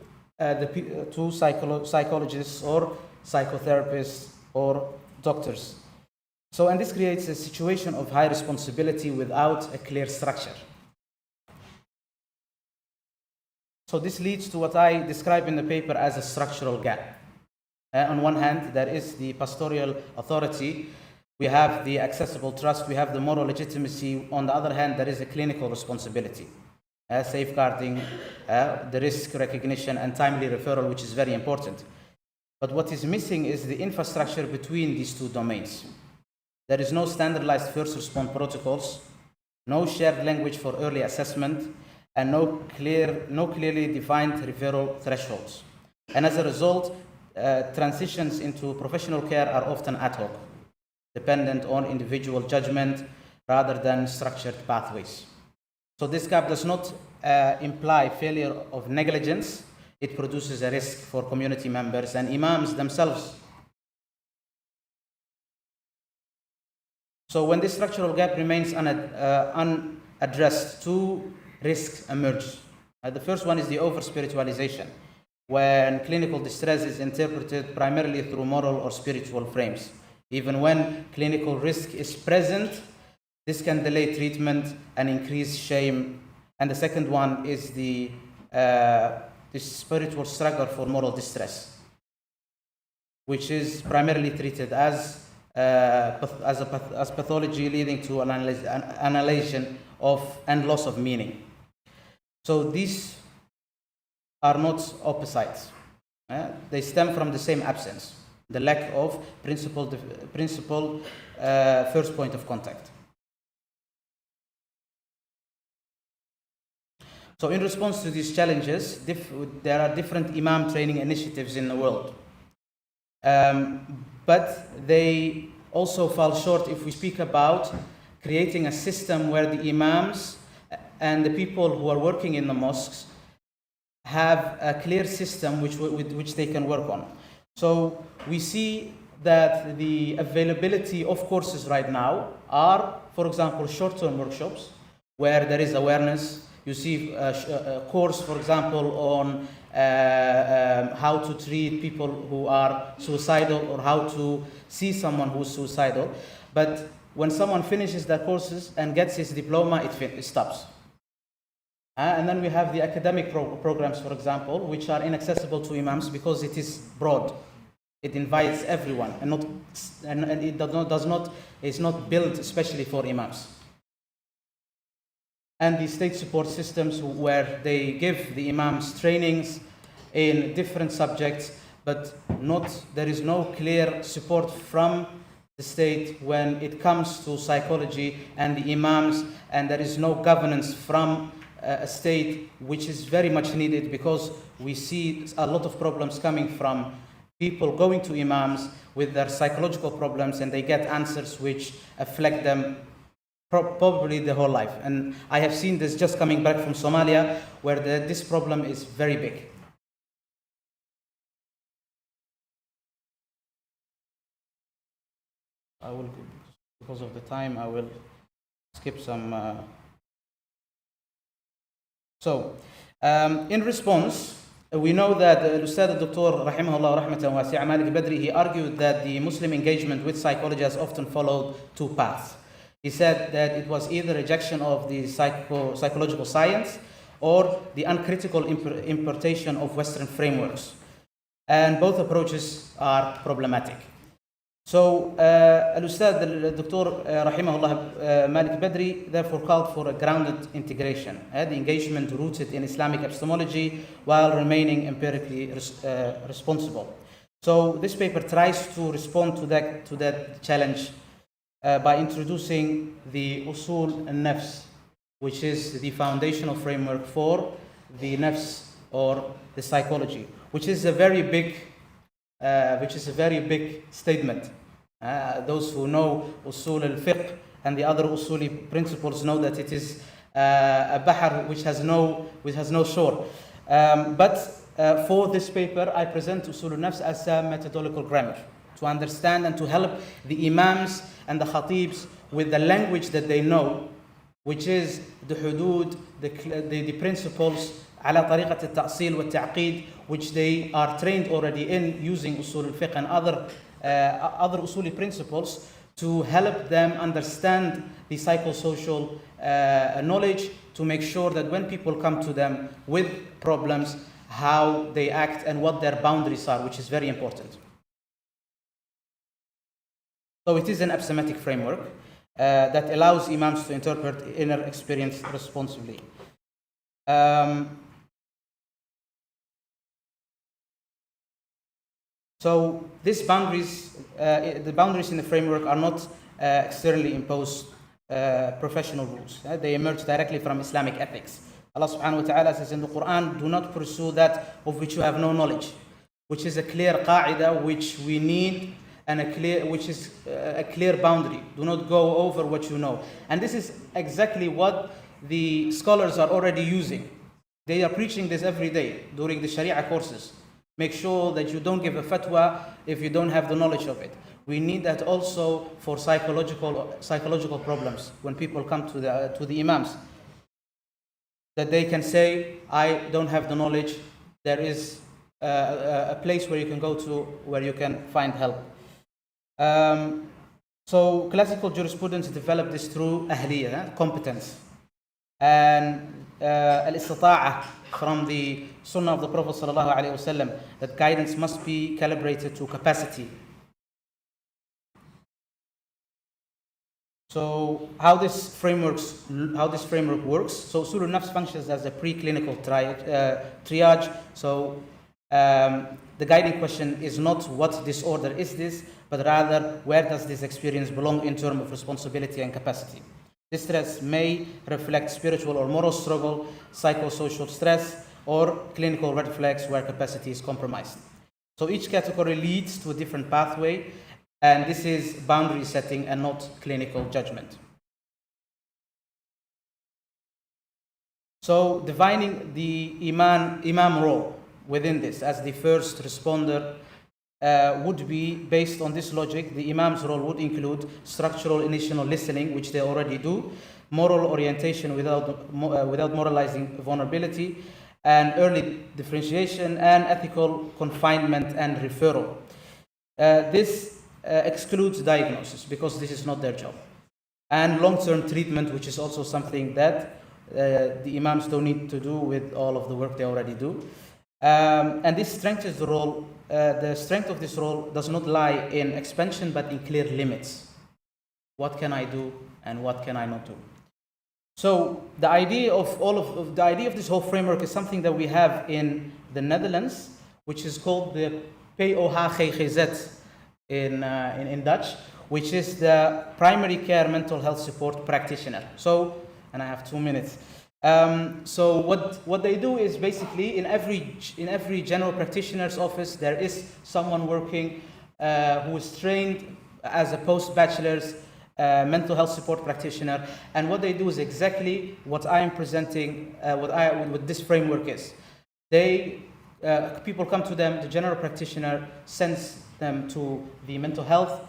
psychologists or psychotherapists or doctors. So, and this creates a situation of high responsibility without a clear structure. So this leads to what I describe in the paper as a structural gap. On one hand, there is the pastoral authority, we have the accessible trust, we have the moral legitimacy. On the other hand, there is a clinical responsibility, safeguarding the risk recognition and timely referral, which is very important. But what is missing is the infrastructure between these two domains. There is no standardized first response protocols, no shared language for early assessment, and no clearly defined referral thresholds. And as a result, transitions into professional care are often ad hoc, dependent on individual judgment rather than structured pathways. So this gap does not imply failure of negligence. It produces a risk for community members and imams themselves. So when this structural gap remains unaddressed, two risks emerge. The first one is the over-spiritualization, when clinical distress is interpreted primarily through moral or spiritual frames. Even when clinical risk is present, this can delay treatment and increase shame. And the second one is the spiritual struggle for moral distress, which is primarily treated as pathology leading to an annihilation of and loss of meaning. So these are not opposites. They stem from the same absence, the lack of principled first point of contact. So in response to these challenges, there are different imam training initiatives in the world. But they also fall short if we speak about creating a system where the imams and the people who are working in the mosques have a clear system with which they can work on. So we see that the availability of courses right now are, for example, short-term workshops where there is awareness. You see a course, for example, on how to treat people who are suicidal or how to see someone who's suicidal. But when someone finishes their courses and gets his diploma, it stops. And then we have the academic programs, for example, which are inaccessible to imams because it is broad. It invites everyone, and it is not built especially for imams. And the state support systems where they give the imams trainings in different subjects, but there is no clear support from the state when it comes to psychology and the imams, and there is no governance from a state, which is very much needed because we see a lot of problems coming from people going to imams with their psychological problems, and they get answers which affect them probably the whole life. And I have seen this just coming back from Somalia, where this problem is very big. I will, because of the time, I will skip some. In response, We know that Al-Ustad Dr. Rahimahullah Rahmatan Wasi'a Malik Badri, he argued that the Muslim engagement with psychology has often followed two paths. He said that it was either rejection of the psychological science or the uncritical importation of Western frameworks. And both approaches are problematic. So, Al-Ustad Dr. Rahimahullah Malik Badri therefore called for a grounded integration, the engagement rooted in Islamic epistemology while remaining empirically responsible. So, this paper tries to respond to that challenge by introducing the usul al-nafs, which is the foundational framework for the nafs or the psychology, which is a very big statement. Those who know usul al-fiqh and the other usuli principles know that it is a bahar which has no shore. But for this paper, I present usul al-nafs as a methodological grammar to understand and to help the imams and the khatibs with the language that they know, which is the hudud, the principles, على طريقة التأصيل والتعقيد, which they are trained already in using usul al-fiqh and other usuli principles to help them understand the psychosocial knowledge, to make sure that when people come to them with problems, how they act and what their boundaries are, which is very important. So it is an epistemic framework that allows imams to interpret inner experience responsibly. So these boundaries, the boundaries in the framework are not externally imposed professional rules. They emerge directly from Islamic ethics. Allah subhanahu wa ta'ala says in the Quran, do not pursue that of which you have no knowledge, which is a clear qa'idah which we need, and which is a clear boundary. Do not go over what you know. And this is exactly what the scholars are already using. They are preaching this every day during the Sharia courses. Make sure that you don't give a fatwa if you don't have the knowledge of it. We need that also for psychological problems when people come to the imams. That they can say, I don't have the knowledge. There is a place where you can go to where you can find help. So classical jurisprudence developed this through ahliyah, competence, and al-istita'ah from the sunnah of the Prophet sallallahu alaihi wasallam, that guidance must be calibrated to capacity. So how this framework works? So usul al-nafs functions as a preclinical triage. So the guiding question is not what disorder is this, but rather where does this experience belong in terms of responsibility and capacity. This stress may reflect spiritual or moral struggle, psychosocial stress, or clinical red flags where capacity is compromised. So each category leads to a different pathway, and this is boundary setting and not clinical judgment. So defining the imam role within this as the first responder would be based on this logic. The imam's role would include structural initial listening, which they already do, moral orientation without moralizing vulnerability, and early differentiation, and ethical confinement and referral. This excludes diagnosis because this is not their job, and long-term treatment, which is also something that the imams don't need to do with all of the work they already do. And this strengthens the role. The strength of this role does not lie in expansion, but in clear limits. What can I do and what can I not do? So the idea of this whole framework is something that we have in the Netherlands, which is called the POHGGZ in Dutch, which is the primary care mental health support practitioner. So, and I have 2 minutes. So what they do is basically in every general practitioner's office there is someone working who is trained as a post-bachelor's mental health support practitioner, and what they do is exactly what I am presenting, what this framework is. People come to them, the general practitioner sends them to the mental health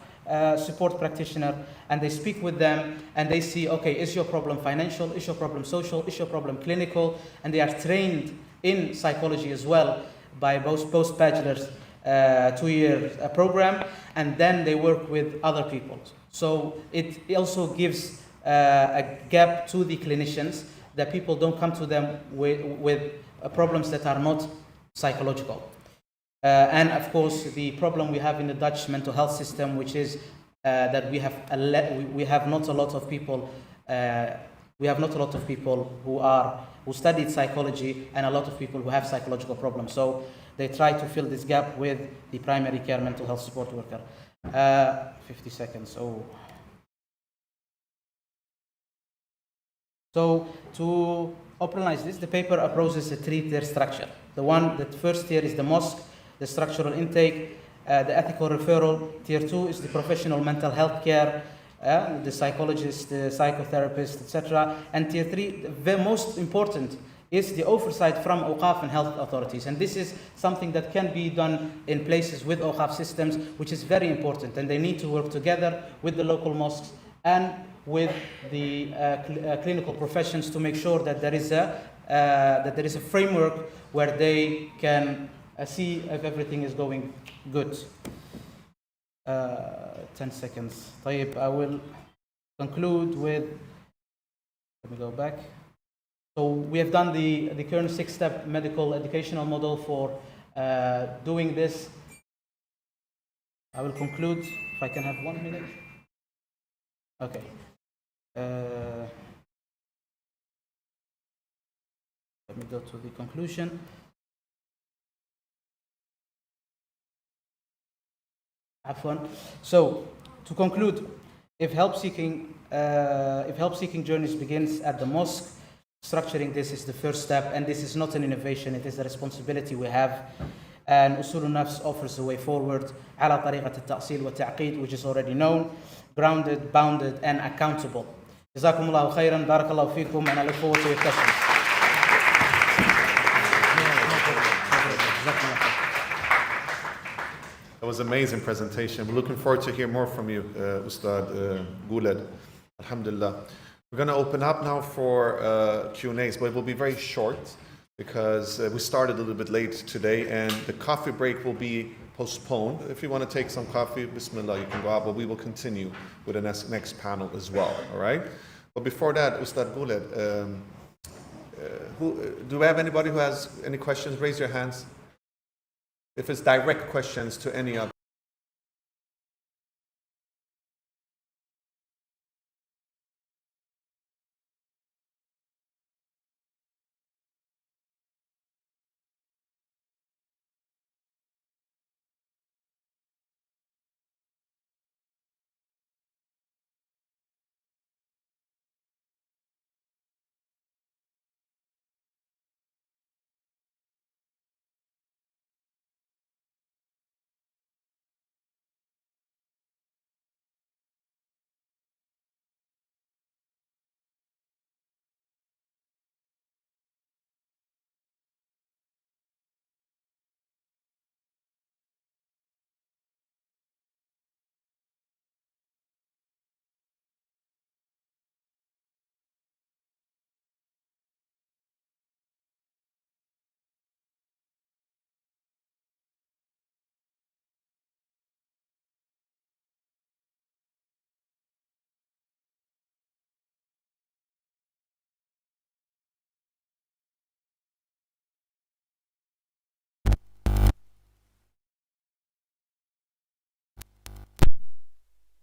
support practitioner, and they speak with them, and they see, okay, is your problem financial, is your problem social, is your problem clinical, and they are trained in psychology as well by post-bachelor's 2-year program, and then they work with other people. So it also gives a gap to the clinicians, that people don't come to them with problems that are not psychological. And of course, the problem we have in the Dutch mental health system, which is that we have not a lot of people who studied psychology, and a lot of people who have psychological problems. So they try to fill this gap with the primary care mental health support worker. 50 seconds. So to operationalize this, the paper approaches a three-tier structure. The first tier is the mosque, the structural intake, the ethical referral. Tier 2 is the professional mental health care, the psychologist, the psychotherapist, etc. And tier 3, the most important, is the oversight from Awqaf and health authorities. And this is something that can be done in places with Awqaf systems, which is very important. And they need to work together with the local mosques and with the clinical professions to make sure that there is a framework where they can see if everything is going good. 10 seconds. طيب, I will conclude with, let me go back. So we have done the current 6-step medical educational model for doing this. I will conclude, if I can have 1 minute. Okay. Let me go to the conclusion. So, to conclude, if help-seeking journeys begins at the mosque, structuring this is the first step, and this is not an innovation, it is a responsibility we have. And Usul al-Nafs offers a way forward, على طريقة التأصيل والتعقيد, which is already known, grounded, bounded, and accountable. جزاكم الله خيرا, بارك الله فيكم, and I look forward to your questions. That was an amazing presentation. We're looking forward to hear more from you, Ustad Junaid. Alhamdulillah. We're going to open up now for Q&As, but it will be very short because we started a little bit late today, and the coffee break will be postponed. If you want to take some coffee, bismillah, you can go out, but we will continue with the next panel as well, all right? But before that, Ustad Junaid, do we have anybody who has any questions? Raise your hands. If it's direct questions to any of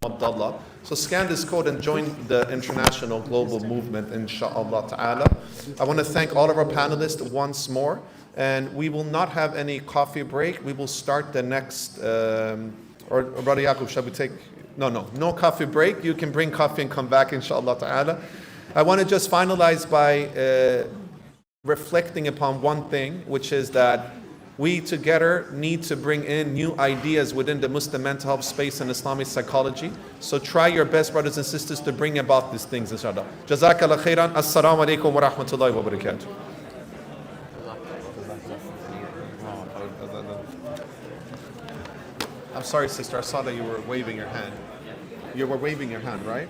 Abdullah. So scan this code and join the international global movement, inshaAllah ta'ala. I want to thank all of our panelists once more, and we will not have any coffee break. We will start the next, or Brother Yaqub, shall we take, no coffee break. You can bring coffee and come back, inshaAllah ta'ala. I want to just finalize by reflecting upon one thing, which is that we together need to bring in new ideas within the Muslim mental health space and Islamic psychology. So try your best, brothers and sisters, to bring about these things, inshallah. Jazakallah khairan. Assalamu alaikum wa rahmatullahi wa barakatuh. I'm sorry, sister, I saw that you were waving your hand. You were waving your hand, right?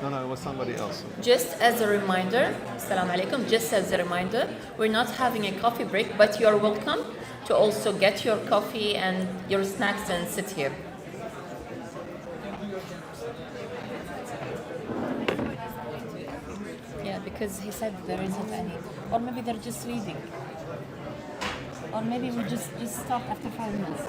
No, it was somebody else. Just as a reminder, Assalamu alaikum, just as a reminder, we're not having a coffee break, but you are welcome to also get your coffee and your snacks and sit here. Yeah, because he said there isn't any. Or maybe they're just reading. Or maybe we just stop after 5 minutes.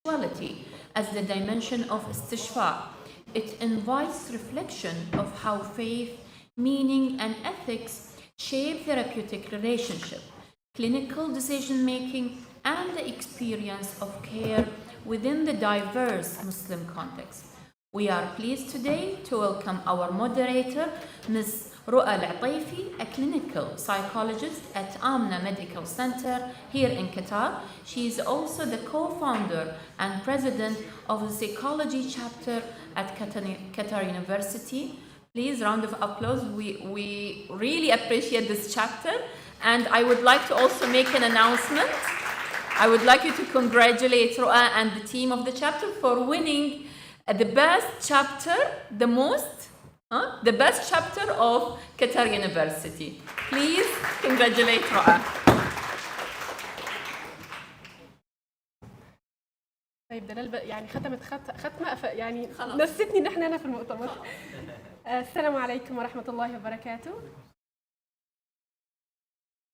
spirituality as the dimension of istishfa. It invites reflection of how faith, meaning, and ethics shape therapeutic relationship, clinical decision-making, and the experience of care within the diverse Muslim context. We are pleased today to welcome our moderator, Ms. Ru'a Al-Ataifi, a clinical psychologist at Amna Medical Center here in Qatar. She is also the co-founder and president of the psychology chapter at Qatar University. Please, round of applause. We really appreciate this chapter. And I would like to also make an announcement. I would like you to congratulate Ru'a and the team of the chapter for winning the best chapter, the best chapter of Qatar University. Please congratulate Ru'a. طيب دلال يعني ختمت ختمه يعني نسيتني ان احنا هنا في المؤتمر. السلام عليكم ورحمه الله وبركاته.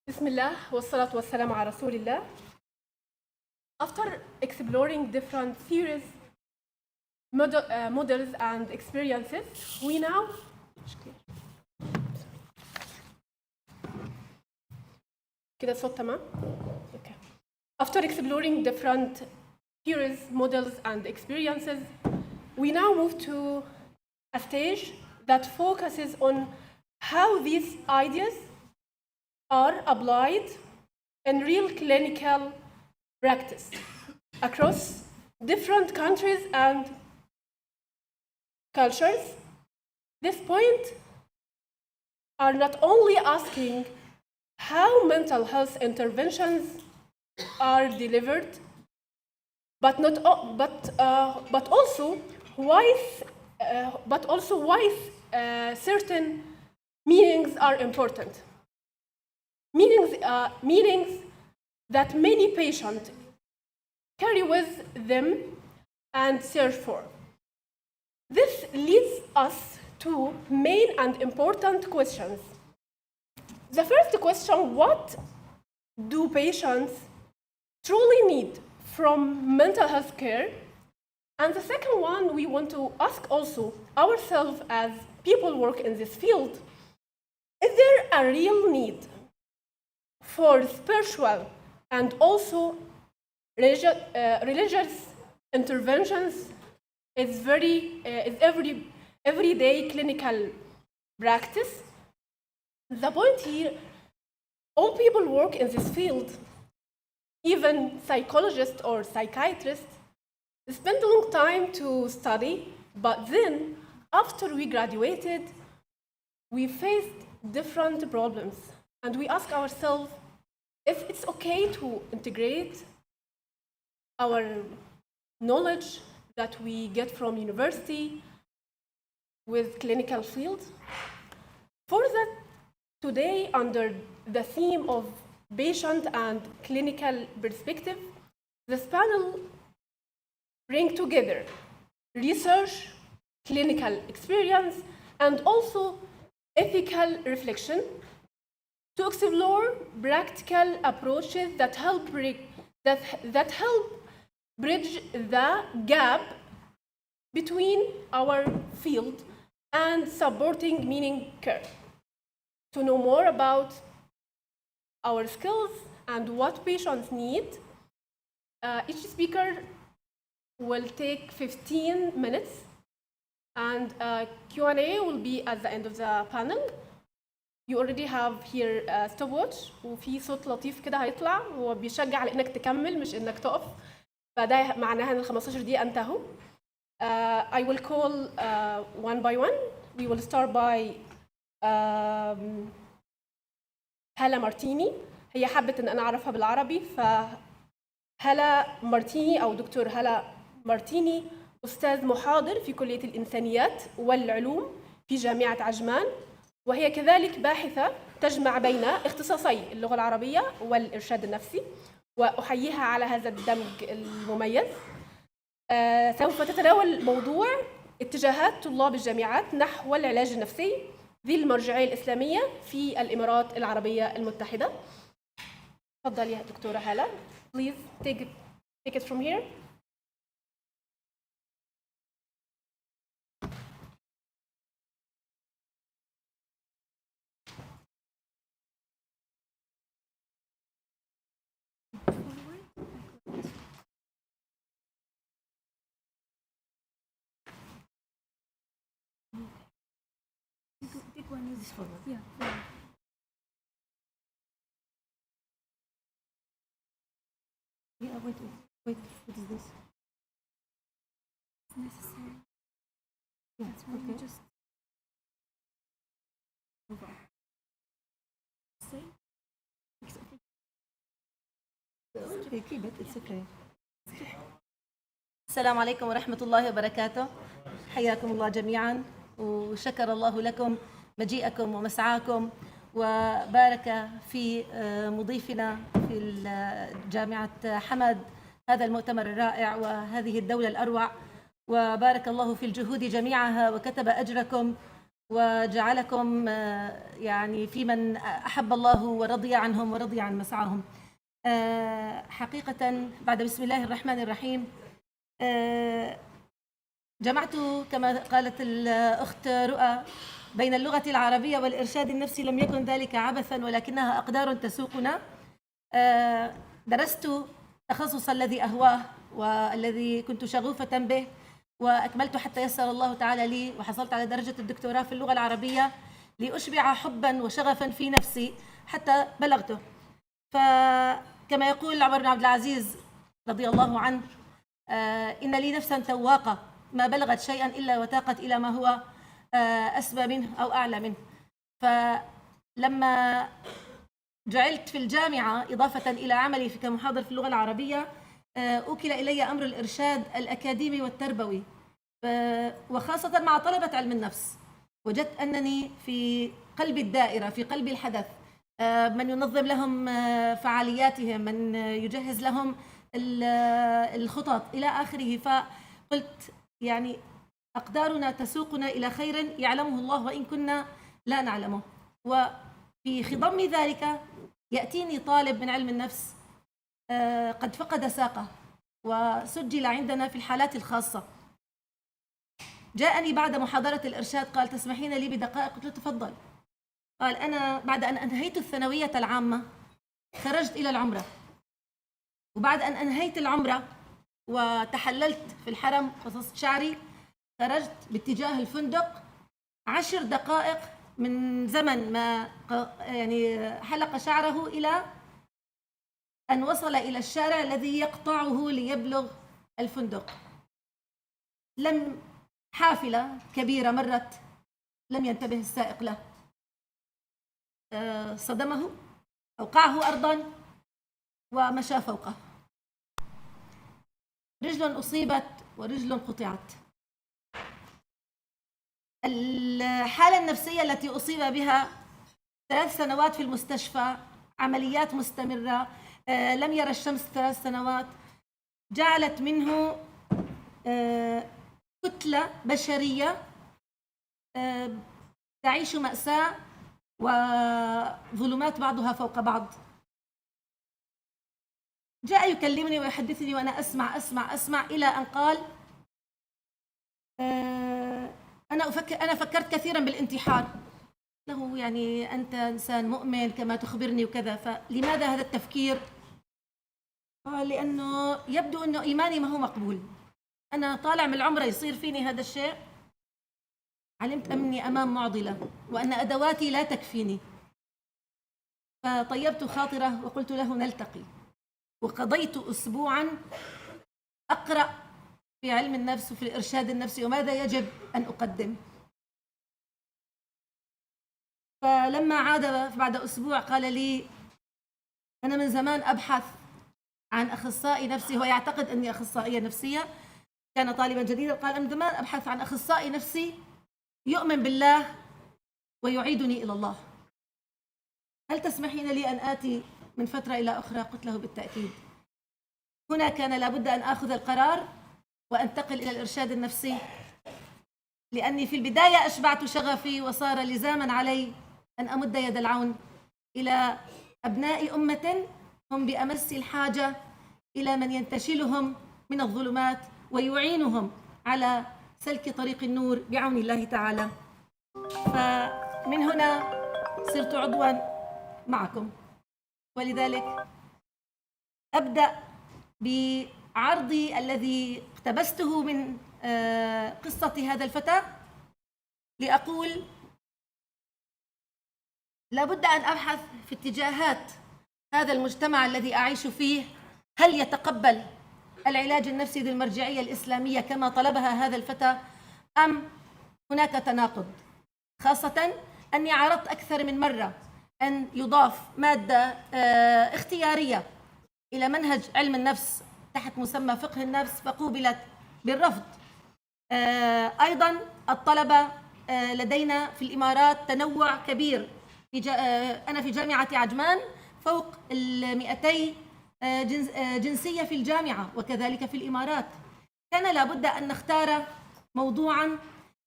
بسم الله والصلاه والسلام على رسول الله. After exploring different theories, models and experiences, we now كده الصوت تمام؟ Okay. After exploring different theories, models, and experiences, we now move to a stage that focuses on how these ideas are applied in real clinical practice across different countries and cultures. This point are not only asking how mental health interventions are delivered, but also why certain meanings are important. Meanings that many patients carry with them and search for. This leads us to main and important questions. The first question: what do patients truly need from mental health care? And the second one, we want to ask also ourselves as people work in this field, is there a real need for spiritual and also religious interventions? Is everyday clinical practice. The point here, all people work in this field, even psychologists or psychiatrists, spend a long time to study, but then after we graduated, we faced different problems, and we ask ourselves if it's okay to integrate our knowledge that we get from university with clinical field. For that, today, under the theme of patient and clinical perspective, this panel bring together research, clinical experience, and also ethical reflection to explore practical approaches that help bridge the gap between our field and supporting meaning care. To know more about our skills and what patients need, each speaker will take 15 minutes, and Q&A will be at the end of the panel. You already have here a stopwatch, وفي صوت لطيف كده هيطلع هو بيشجع على انك تكمل مش انك تقف، فده معناها ان ال 15 دقيقة انتهوا. I will call one by one. We will start by هالة مارتيني. هي حبت ان انا اعرفها بالعربي، فهالة مارتيني او دكتور هالة مارتيني استاذ محاضر في كلية الانسانيات والعلوم في جامعة عجمان، وهي كذلك باحثة تجمع بين اختصاصي اللغة العربية والإرشاد النفسي، وأحييها على هذا الدمج المميز. سوف تتناول موضوع اتجاهات طلاب الجامعات نحو العلاج النفسي ذي المرجعية الإسلامية في الإمارات العربية المتحدة. تفضلي يا دكتورة هالة. Please take it from here. one is yeah. Yeah, wait, what is this? It's necessary. Yeah, That's why you just say. Okay, keep it, it's okay. السلام عليكم ورحمة الله وبركاته. حياكم الله جميعا وشكر الله لكم مجيئكم ومسعاكم وبارك في مضيفنا في جامعة حمد هذا المؤتمر الرائع وهذه الدولة الأروع، وبارك الله في الجهود جميعها وكتب أجركم وجعلكم يعني في من أحب الله ورضي عنهم ورضي عن مسعاهم. حقيقة بعد بسم الله الرحمن الرحيم جمعت كما قالت الأخت رؤى بين اللغة العربية والإرشاد النفسي، لم يكن ذلك عبثا ولكنها أقدار تسوقنا. درست تخصص الذي أهواه والذي كنت شغوفة به وأكملت حتى يسر الله تعالى لي وحصلت على درجة الدكتوراه في اللغة العربية لأشبع حبا وشغفا في نفسي حتى بلغته. فكما يقول عمر بن عبد العزيز رضي الله عنه إن لي نفسا تواقة ما بلغت شيئا إلا وتاقت إلى ما هو أسبى منه أو أعلى منه. فلما جعلت في الجامعة إضافة إلى عملي كمحاضر في اللغة العربية أوكل إلي أمر الإرشاد الأكاديمي والتربوي وخاصة مع طلبة علم النفس. وجدت أنني في قلب الدائرة، في قلب الحدث، من ينظم لهم فعالياتهم، من يجهز لهم الخطط إلى آخره. فقلت يعني أقدارنا تسوقنا إلى خير يعلمه الله وإن كنا لا نعلمه. وفي خضم ذلك يأتيني طالب من علم النفس قد فقد ساقه وسجل عندنا في الحالات الخاصة. جاءني بعد محاضرة الإرشاد قال تسمحين لي بدقائق؟ قلت له تفضل. قال أنا بعد أن أنهيت الثانوية العامة خرجت إلى العمرة، وبعد أن أنهيت العمرة وتحللت في الحرم قصصت شعري خرجت باتجاه الفندق 10 دقائق من زمن ما يعني حلق شعره إلى أن وصل إلى الشارع الذي يقطعه ليبلغ الفندق. لم حافلة كبيرة مرت لم ينتبه السائق له، صدمه أوقعه أرضا ومشى فوقه. رجل أصيبت ورجل قطعت. الحالة النفسية التي أصيب بها 3 سنوات في المستشفى، عمليات مستمرة، لم يرى الشمس 3 سنوات، جعلت منه كتلة بشرية تعيش مأساة وظلمات بعضها فوق بعض. جاء يكلمني ويحدثني وأنا أسمع إلى أن قال أنا فكرت كثيرا بالانتحار. له يعني أنت إنسان مؤمن كما تخبرني وكذا، فلماذا هذا التفكير؟ قال لأنه يبدو أنه إيماني ما هو مقبول. أنا طالع من العمرة يصير فيني هذا الشيء، علمت أني أمام معضلة وأن أدواتي لا تكفيني. فطيبت خاطره وقلت له نلتقي. وقضيت أسبوعا أقرأ في علم النفس وفي الإرشاد النفسي وماذا يجب أن أقدم. فلما عاد بعد أسبوع قال لي أنا من زمان أبحث عن أخصائي نفسي، هو يعتقد أني أخصائية نفسية، كان طالبا جديدا. قال أنا من زمان أبحث عن أخصائي نفسي يؤمن بالله ويعيدني إلى الله. هل تسمحين لي أن آتي من فترة إلى أخرى؟ قلت له بالتأكيد. هنا كان لابد أن آخذ القرار وأنتقل إلى الإرشاد النفسي، لأني في البداية أشبعت شغفي وصار لزاما علي أن أمد يد العون إلى أبناء أمة هم بأمس الحاجة إلى من ينتشلهم من الظلمات ويعينهم على سلك طريق النور بعون الله تعالى. فمن هنا صرت عضوا معكم، ولذلك أبدأ بعرضي الذي اقتبسته من قصة هذا الفتى لأقول لابد أن أبحث في اتجاهات هذا المجتمع الذي أعيش فيه. هل يتقبل العلاج النفسي ذي المرجعية الإسلامية كما طلبها هذا الفتى، أم هناك تناقض؟ خاصة أني عرضت أكثر من مرة أن يضاف مادة اختيارية إلى منهج علم النفس تحت مسمى فقه النفس، فقوبلت بالرفض. أيضا الطلبة لدينا في الإمارات تنوع كبير. أنا في جامعة عجمان فوق 200 جنسية في الجامعة، وكذلك في الإمارات. كان لابد أن نختار موضوعا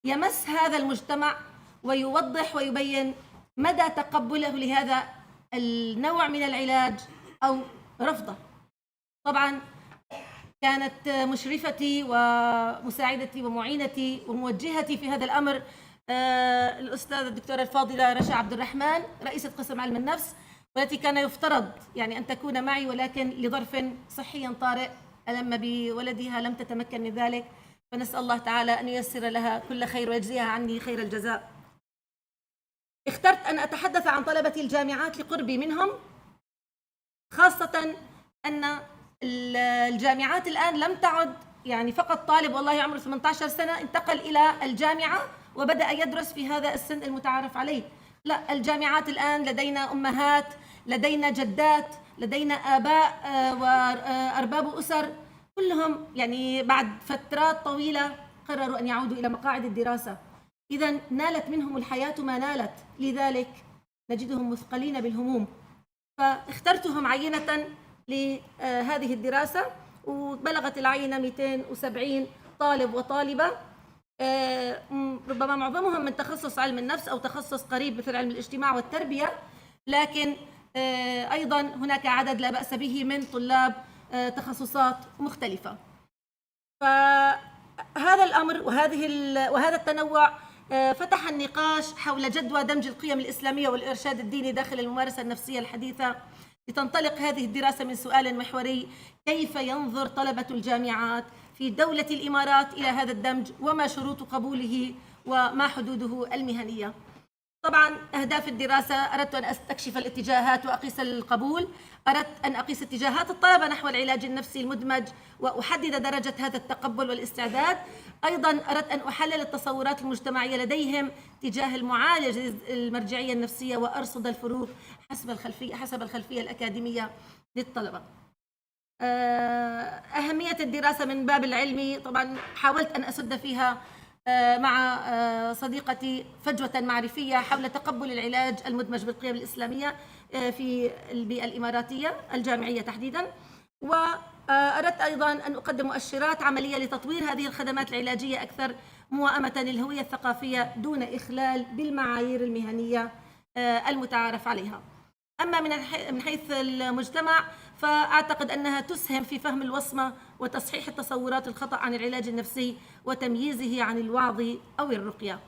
يمس هذا المجتمع ويوضح ويبين مدى تقبله لهذا النوع من العلاج أو رفضه. طبعا كانت مشرفتي ومساعدتي ومعينتي وموجهتي في هذا الأمر الأستاذة الدكتورة الفاضلة رشا عبد الرحمن، رئيسة قسم علم النفس، والتي كان يفترض يعني أن تكون معي، ولكن لظرف صحي طارئ ألم بولدها لم تتمكن من ذلك، فنسأل الله تعالى أن ييسر لها كل خير ويجزيها عني خير الجزاء. اخترت أن أتحدث عن طلبة الجامعات لقربي منهم، خاصة أن الجامعات الآن لم تعد يعني فقط طالب والله عمره 18 سنة انتقل إلى الجامعة وبدأ يدرس في هذا السن المتعارف عليه. لا، الجامعات الآن لدينا أمهات، لدينا جدات، لدينا آباء وأرباب أسر، كلهم يعني بعد فترات طويلة قرروا أن يعودوا إلى مقاعد الدراسة. إذن نالت منهم الحياة ما نالت، لذلك نجدهم مثقلين بالهموم. فاخترتهم عينة لهذه الدراسة، وبلغت العينة 270 طالب وطالبة، ربما معظمهم من تخصص علم النفس أو تخصص قريب مثل علم الاجتماع والتربية، لكن أيضا هناك عدد لا بأس به من طلاب تخصصات مختلفة. فهذا الأمر وهذا التنوع فتح النقاش حول جدوى دمج القيم الإسلامية والإرشاد الديني داخل الممارسة النفسية الحديثة، لتنطلق هذه الدراسة من سؤال محوري: كيف ينظر طلبة الجامعات في دولة الإمارات إلى هذا الدمج، وما شروط قبوله، وما حدوده المهنية؟ طبعا أهداف الدراسة: أردت أن أستكشف الاتجاهات وأقيس القبول، أردت أن أقيس اتجاهات الطلبة نحو العلاج النفسي المدمج وأحدد درجة هذا التقبل والاستعداد. أيضا أردت أن أحلل التصورات المجتمعية لديهم تجاه المعالج المرجعية النفسية وأرصد الفروق حسب الخلفية الأكاديمية للطلبة. أهمية الدراسة من باب العلمي، طبعا حاولت أن أسد فيها مع صديقتي فجوة معرفية حول تقبل العلاج المدمج بالقيم الإسلامية في البيئة الإماراتية الجامعية تحديدا. وأردت أيضا أن أقدم مؤشرات عملية لتطوير هذه الخدمات العلاجية أكثر موائمة للهوية الثقافية دون إخلال بالمعايير المهنية المتعارف عليها. أما من حيث المجتمع، فأعتقد أنها تسهم في فهم الوصمة وتصحيح التصورات الخطأ عن العلاج النفسي وتمييزه عن الوعظ أو الرقية.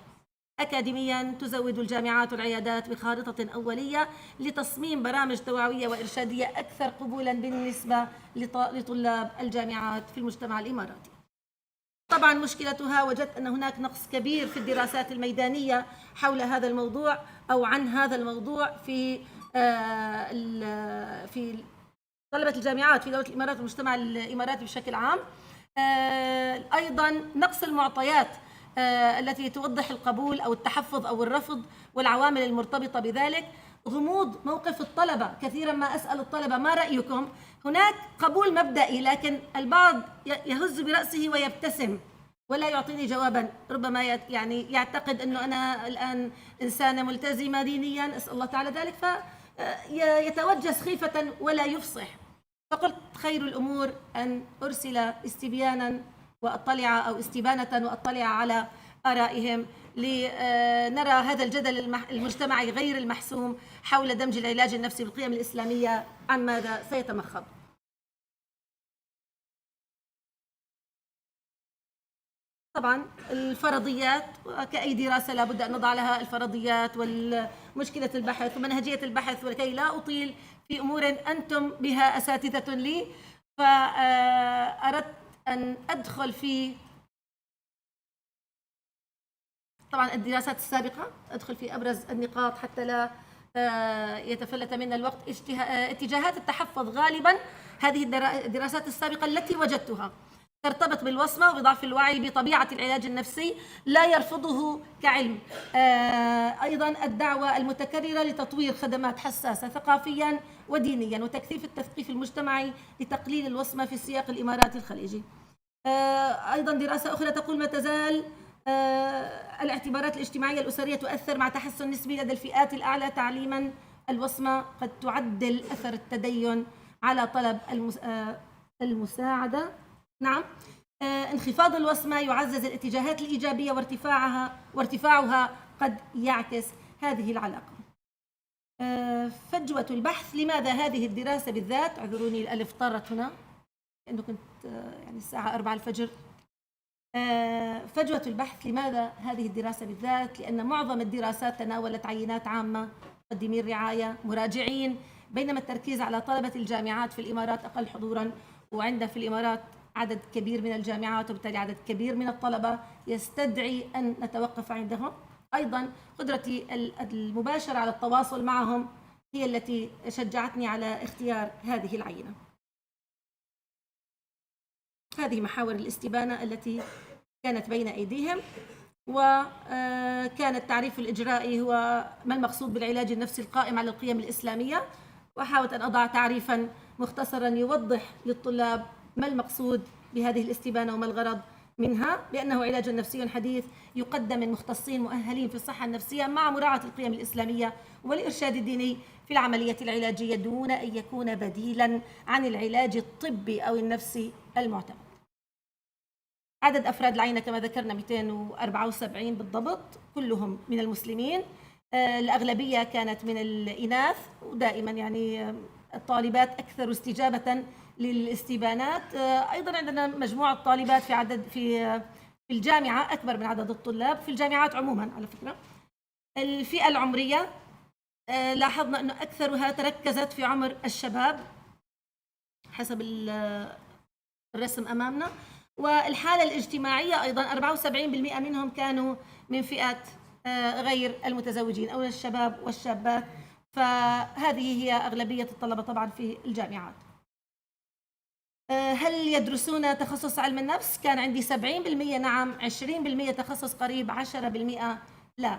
أكاديمياً، تزود الجامعات والعيادات بخارطة أولية لتصميم برامج توعوية وإرشادية أكثر قبولاً بالنسبة لطلاب الجامعات في المجتمع الإماراتي. طبعاً مشكلتها، وجدت أن هناك نقص كبير في الدراسات الميدانية حول هذا الموضوع أو عن هذا الموضوع في طلبة الجامعات في دولة الإمارات والمجتمع الإماراتي بشكل عام. أيضاً نقص المعطيات التي توضح القبول أو التحفظ أو الرفض والعوامل المرتبطة بذلك. غموض موقف الطلبة، كثيراً ما أسأل الطلبة: ما رأيكم؟ هناك قبول مبدئي، لكن البعض يهز برأسه ويبتسم ولا يعطيني جواباً، ربما يعني يعتقد أنه أنا الآن إنسانة ملتزمة دينياً، أسأل الله تعالى ذلك، فيتوجس خيفة ولا يفصح. فقلت خير الأمور أن أرسل استبياناً استبانة وأطلع على آرائهم لنرى هذا الجدل المجتمعي غير المحسوم حول دمج العلاج النفسي بالقيم الإسلامية عن ماذا سيتمخض. طبعا الفرضيات، كأي دراسة لابد أن نضع لها الفرضيات ومشكلة البحث ومنهجية البحث، ولكي لا أطيل في أمور أنتم بها أساتذة لي، فأردت أن أدخل في طبعا الدراسات السابقة، أدخل في أبرز النقاط حتى لا يتفلت منا الوقت. اتجاهات التحفظ غالبا هذه الدراسات السابقة التي وجدتها ترتبط بالوصمة وبضعف الوعي بطبيعة العلاج النفسي، لا يرفضه كعلم. أيضا الدعوة المتكررة لتطوير خدمات حساسة ثقافيا ودينيا وتكثيف التثقيف المجتمعي لتقليل الوصمة في سياق الإمارات الخليجي. أيضا دراسة أخرى تقول ما تزال الاعتبارات الاجتماعية الأسرية تؤثر مع تحسن نسبي لدى الفئات الأعلى تعليما. الوصمة قد تعدل أثر التدين على طلب المساعدة. نعم. انخفاض الوصمة يعزز الاتجاهات الإيجابية وارتفاعها قد يعكس هذه العلاقة. فجوة البحث. لماذا هذه الدراسة بالذات؟ اعذروني الألف طارت هنا لأنه كنت يعني الساعة 4 الفجر. فجوة البحث. لماذا هذه الدراسة بالذات؟ لأن معظم الدراسات تناولت عينات عامة، مقدمين رعاية، مراجعين، بينما التركيز على طلبة الجامعات في الإمارات أقل حضوراً، وعند في الإمارات عدد كبير من الجامعات وبالتالي عدد كبير من الطلبة يستدعي أن نتوقف عندهم. أيضاً قدرتي المباشرة على التواصل معهم هي التي شجعتني على اختيار هذه العينة. هذه محاور الاستبانة التي كانت بين أيديهم. وكان التعريف الإجرائي هو ما المقصود بالعلاج النفسي القائم على القيم الإسلامية، وحاولت أن أضع تعريفاً مختصراً يوضح للطلاب ما المقصود بهذه الاستبانة وما الغرض منها، بأنه علاج نفسي حديث يقدم من مختصين مؤهلين في الصحة النفسية مع مراعاة القيم الإسلامية والإرشاد الديني في العملية العلاجية دون أن يكون بديلاً عن العلاج الطبي أو النفسي المعتمد. عدد أفراد العينة كما ذكرنا 274 بالضبط، كلهم من المسلمين. الأغلبية كانت من الإناث، ودائما يعني الطالبات أكثر استجابة للاستبانات. أيضا عندنا مجموعة طالبات في الجامعة أكبر من عدد الطلاب في الجامعات عموما على فكرة. الفئة العمرية لاحظنا أنه أكثرها تركزت في عمر الشباب حسب الرسم أمامنا. والحالة الاجتماعية أيضا 74% منهم كانوا من فئات غير المتزوجين أو الشباب والشابات، فهذه هي أغلبية الطلبة طبعا في الجامعات. هل يدرسون تخصص علم النفس؟ كان عندي 70% نعم، 20% تخصص قريب، 10% لا.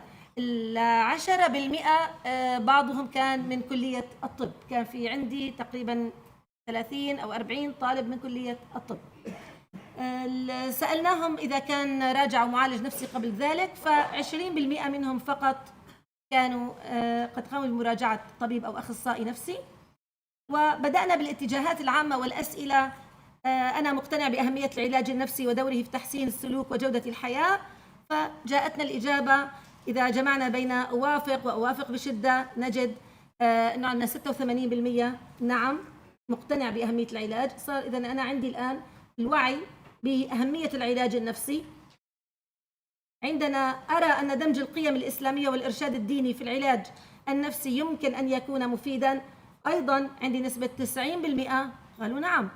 10% بعضهم كان من كلية الطب، كان في عندي تقريبا 30 أو 40 طالب من كلية الطب. سألناهم إذا كان راجع معالج نفسي قبل ذلك، ف20% منهم فقط كانوا قد قاموا بمراجعة طبيب أو أخصائي نفسي. وبدأنا بالاتجاهات العامة والأسئلة. أنا مقتنع بأهمية العلاج النفسي ودوره في تحسين السلوك وجودة الحياة. فجاءتنا الإجابة إذا جمعنا بين أوافق وأوافق بشدة نجد أنه عندنا 86% نعم مقتنع بأهمية العلاج. صار إذن أنا عندي الآن الوعي بأهمية العلاج النفسي. عندنا أرى أن دمج القيم الإسلامية والإرشاد الديني في العلاج النفسي يمكن أن يكون مفيداً. أيضاً عندي نسبة 90% قالوا نعم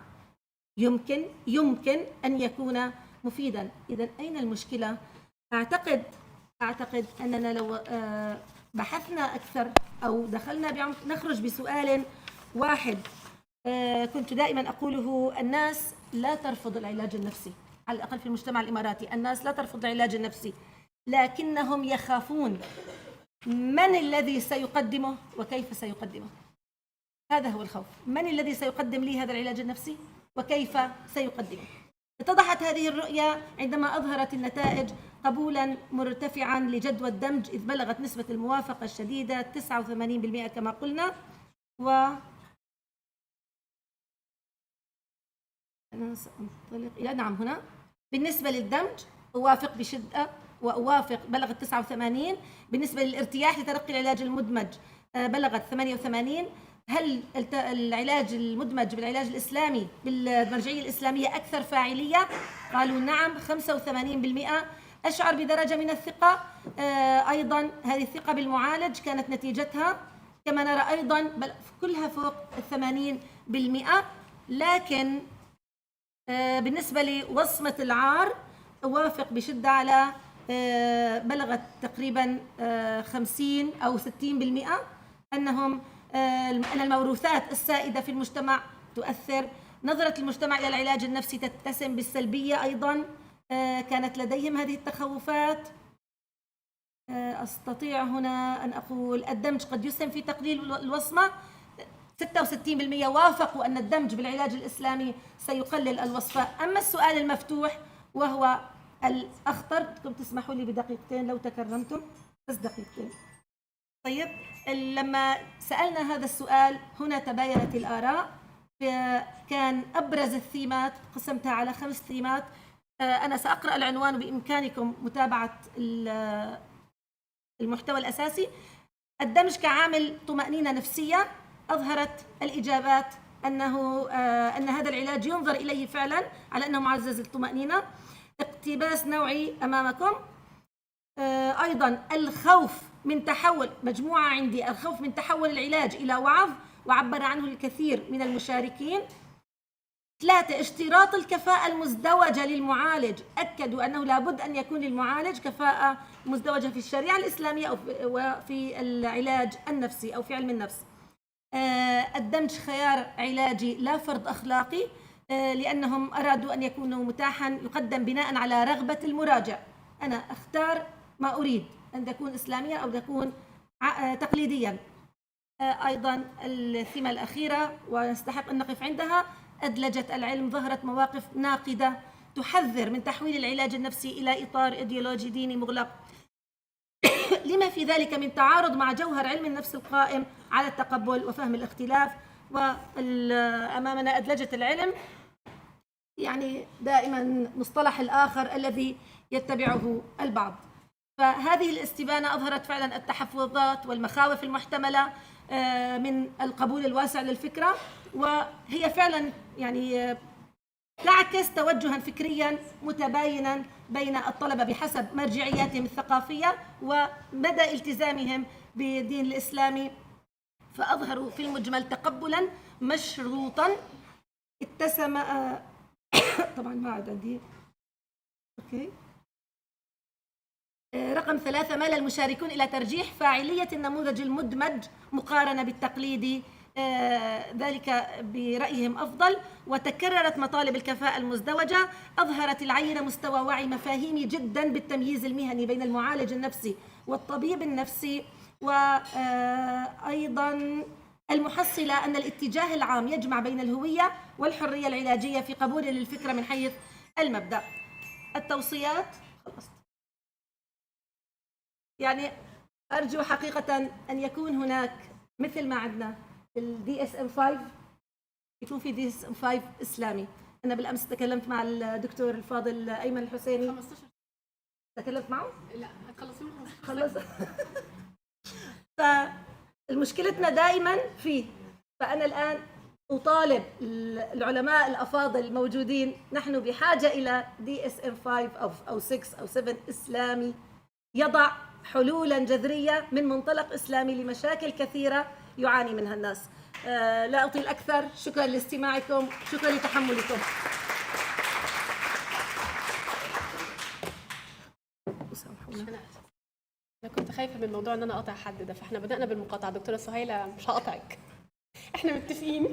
يمكن أن يكون مفيداً. إذن أين المشكلة؟ أعتقد أننا لو بحثنا أكثر أو دخلنا بعمق نخرج بسؤال واحد كنت دائما أقوله: الناس لا ترفض العلاج النفسي، على الأقل في المجتمع الإماراتي الناس لا ترفض العلاج النفسي، لكنهم يخافون من الذي سيقدمه وكيف سيقدمه. هذا هو الخوف، من الذي سيقدم لي هذا العلاج النفسي وكيف سيقدمه. اتضحت هذه الرؤية عندما أظهرت النتائج قبولا مرتفعا لجدوى الدمج، إذ بلغت نسبة الموافقة الشديدة 89% كما قلنا. أنا سأنطلق إلى نعم هنا. بالنسبة للدمج أوافق بشدة وأوافق بلغت 89. بالنسبة للارتياح لتلقي العلاج المدمج بلغت 88. هل العلاج المدمج بالعلاج الإسلامي بالمرجعية الإسلامية أكثر فاعلية؟ قالوا نعم 85%. أشعر بدرجة من الثقة. أيضا هذه الثقة بالمعالج كانت نتيجتها كما نرى أيضا كلها فوق 80%. لكن بالنسبة لوصمة العار أوافق بشدة على بلغت تقريبا 50 أو 60%. أن الموروثات السائدة في المجتمع تؤثر. نظرة المجتمع إلى العلاج النفسي تتسم بالسلبية أيضا. كانت لديهم هذه التخوفات. أستطيع هنا أن أقول الدمج قد يسهم في تقليل الوصمة. 66% وافقوا أن الدمج بالعلاج الإسلامي سيقلل الوصمة. أما السؤال المفتوح وهو الأخطر، بدكم تسمحوا لي بدقيقتين لو تكرمتم، بس دقيقتين. طيب، لما سألنا هذا السؤال هنا تباينت الآراء. كان أبرز الثيمات قسمتها على 5 ثيمات. أنا سأقرأ العنوان وبإمكانكم متابعة المحتوى الأساسي. الدمج كعامل طمأنينة نفسية. أظهرت الإجابات أن هذا العلاج ينظر إليه فعلا على أنه معزز الطمأنينة. اقتباس نوعي أمامكم. أيضا الخوف من تحول، مجموعة عندي، الخوف من تحول العلاج إلى وعظ، وعبر عنه الكثير من المشاركين. 3 اشتراط الكفاءة المزدوجة للمعالج. أكدوا أنه لابد أن يكون للمعالج كفاءة مزدوجة في الشريعة الإسلامية أو في العلاج النفسي أو في علم النفس. الدمج خيار علاجي لا فرض أخلاقي، لأنهم أرادوا أن يكونوا متاحا، يقدم بناء على رغبة المراجع. أنا أختار ما أريد، أن تكون إسلاميا أو تكون تقليديا. أيضا الثيمة الأخيرة ونستحق أن نقف عندها، أدلجت العلم. ظهرت مواقف ناقدة تحذر من تحويل العلاج النفسي إلى إطار إيديولوجي ديني مغلق، لما في ذلك من تعارض مع جوهر علم النفس القائم على التقبل وفهم الاختلاف. وأمامنا أدلجة العلم، يعني دائما مصطلح الآخر الذي يتبعه البعض. فهذه الاستبانة أظهرت فعلا التحفظات والمخاوف المحتملة من القبول الواسع للفكرة، وهي فعلا يعني تعكس توجها فكريا متباينا بين الطلبة بحسب مرجعياتهم الثقافية ومدى التزامهم بالدين الإسلامي. فأظهروا في المجمل تقبلا مشروطا اتسم. طبعا ما عاد عندي. اوكي. رقم 3، مال المشاركون إلى ترجيح فاعلية النموذج المدمج مقارنة بالتقليدي، ذلك برأيهم أفضل. وتكررت مطالب الكفاءة المزدوجة. أظهرت العينة مستوى وعي مفاهيمي جدا بالتمييز المهني بين المعالج النفسي والطبيب النفسي. وأيضا المحصلة أن الاتجاه العام يجمع بين الهوية والحرية العلاجية في قبول للفكرة من حيث المبدأ. التوصيات خلصت. يعني أرجو حقيقة أن يكون هناك مثل ما عندنا الدي اس ام 5، يكون في دي اس ام 5 إسلامي. أنا بالأمس تكلمت مع الدكتور الفاضل أيمن الحسيني. 15 تكلمت معه؟ لا هتخلصين خلص. فالمشكلتنا دائما فيه. فأنا الآن أطالب العلماء الأفاضل الموجودين، نحن بحاجة إلى دي اس ام 5 أو 6 أو 7 إسلامي يضع حلولا جذرية من منطلق إسلامي لمشاكل كثيرة يعاني منها الناس. لا أطيل أكثر. شكرا لاستماعكم، شكرا لتحملكم. أنا كنت خايفة من موضوع إن أنا أقطع حد ده، فإحنا بدأنا بالمقاطعة. دكتورة سهيلة مش هقطعك، إحنا متفقين.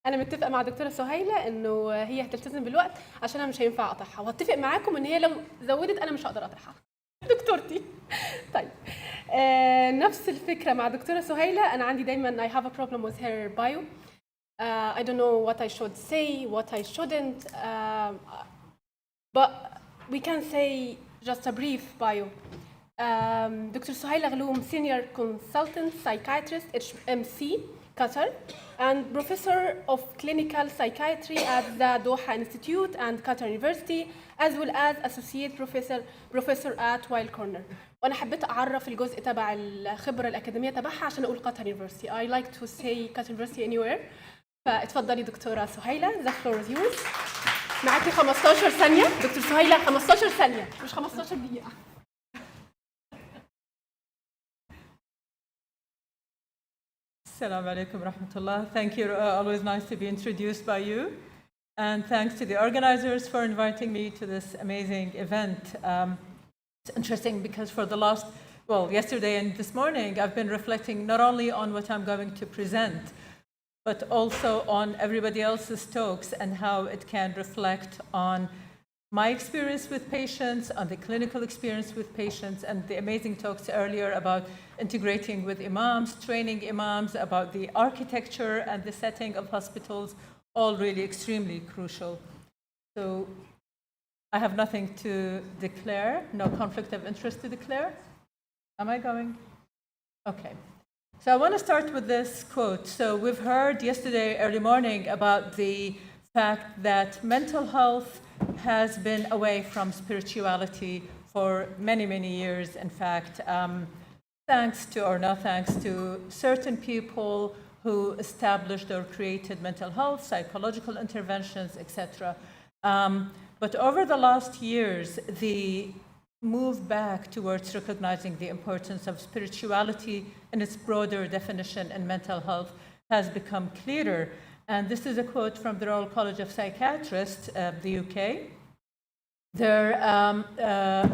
أنا متفقة مع دكتورة سهيلة إنه هي هتلتزم بالوقت عشان أنا مش هينفع أقطعها، وهتفق معاكم إن هي لو زودت أنا مش هقدر أقطعها. دكتورتي. طيب، نفس الفكرة مع دكتورة سهيلة. أنا عندي دايما I have a problem with her bio. I don't know what I should say, what I shouldn't, but we can say just a brief bio. Dr. Suhaila Ghaloum, Senior Consultant Psychiatrist, HMC, Qatar, and Professor of Clinical Psychiatry at the Doha Institute and Qatar University, as well as Associate Professor at Wild Corner. وأنا حبيت أعرف الجزء تبع الخبرة الأكاديمية تبعها عشان أقول Qatar University. I like to say Qatar University anywhere. فاتفضلي دكتورة سهيلة، the floor is yours. معاكي 15 ثانية. دكتور سهيلة 15 ثانية مش 15 دقيقة. Assalamu alaikum rahmatullah. Thank you. Always nice to be introduced by you. And thanks to the organizers for inviting me to this amazing event. It's interesting because for the last well, yesterday and this morning, I've been reflecting not only on what I'm going to present, but also on everybody else's talks and how it can reflect on my experience with patients, on the clinical experience with patients, and the amazing talks earlier about integrating with imams, training imams, about the architecture and the setting of hospitals, all really extremely crucial. So I have nothing to declare, no conflict of interest to declare. Am I going? Okay. So I want to start with this quote. So we've heard yesterday, early morning, about the fact that mental health has been away from spirituality for many, many years. In fact, thanks to or no thanks to certain people who established or created mental health, psychological interventions, etc. But over the last years, the move back towards recognizing the importance of spirituality in its broader definition in mental health has become clearer. And this is a quote from the Royal College of Psychiatrists of the UK, their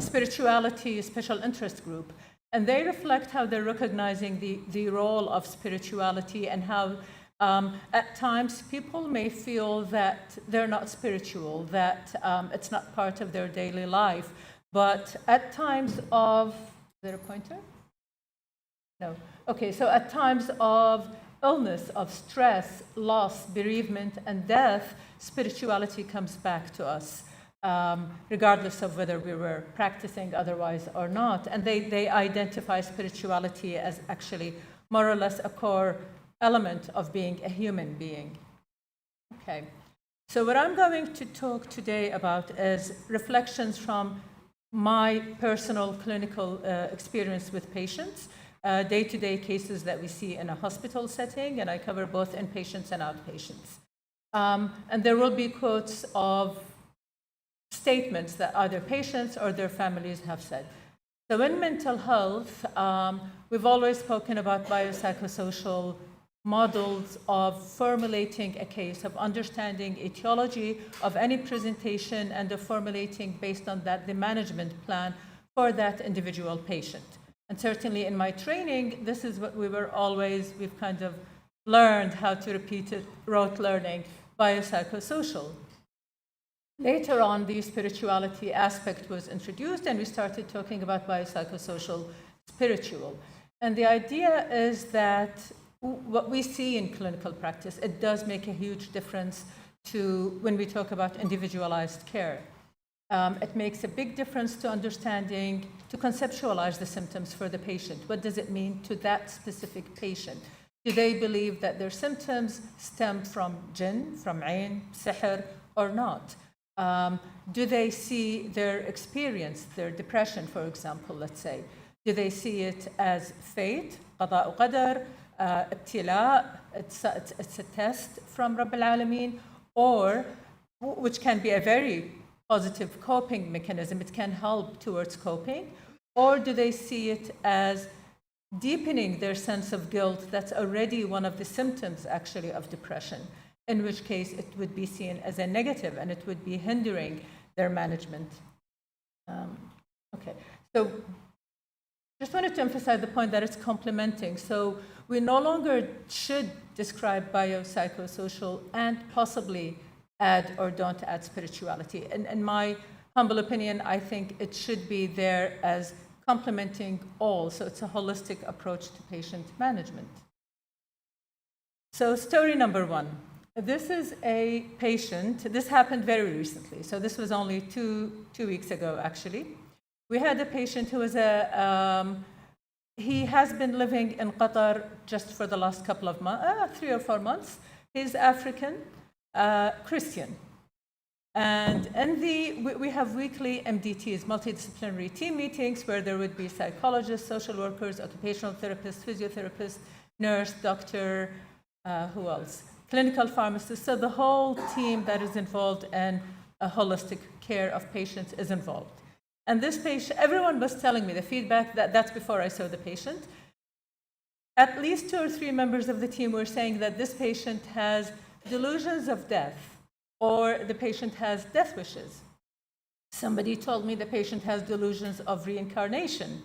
spirituality special interest group. And they reflect how they're recognizing the role of spirituality and how at times people may feel that they're not spiritual, that it's not part of their daily life. But at times of, is there a pointer? No. Okay, so at times of illness, of stress, loss, bereavement, and death, spirituality comes back to us, regardless of whether we were practicing otherwise or not. And they identify spirituality as actually more or less a core element of being a human being. Okay, so what I'm going to talk today about is reflections from my personal clinical experience with patients, day-to-day cases that we see in a hospital setting, and I cover both inpatients and outpatients. And there will be quotes of statements that either patients or their families have said. So in mental health, we've always spoken about biopsychosocial models of formulating a case, of understanding etiology of any presentation, and of formulating based on that the management plan for that individual patient. And certainly in my training, this is what we've kind of learned how to repeat it, rote learning, biopsychosocial. Later on, the spirituality aspect was introduced, and we started talking about biopsychosocial spiritual. And the idea is that what we see in clinical practice, it does make a huge difference to when we talk about individualized care. It makes a big difference to understanding, to conceptualize the symptoms for the patient. What does it mean to that specific patient? Do they believe that their symptoms stem from jinn, from ayn, sihr, or not? Do they see their experience, their depression, for example, let's say? Do they see it as fate, qada qadar, ibtila, it's a test from Rabb al-Alameen, or which can be a very positive coping mechanism, it can help towards coping, or do they see it as deepening their sense of guilt that's already one of the symptoms actually of depression, in which case it would be seen as a negative and it would be hindering their management. Okay, so just wanted to emphasize the point that it's complementing. So we no longer should describe biopsychosocial and possibly add or don't add spirituality. In my humble opinion, I think it should be there as complementing all. So it's a holistic approach to patient management. So story number one. This is a patient. This happened very recently. So this was only two weeks ago, actually. We had a patient who was he has been living in Qatar just for the last couple of months, 3 or 4 months. He's African, Christian. And we have weekly MDTs, multidisciplinary team meetings, where there would be psychologists, social workers, occupational therapists, physiotherapists, nurse, doctor, who else? Clinical pharmacists. So the whole team that is involved in a holistic care of patients is involved. And this patient, everyone was telling me the feedback, that's before I saw the patient. At least 2 or 3 members of the team were saying that this patient has delusions of death, or the patient has death wishes. Somebody told me the patient has delusions of reincarnation.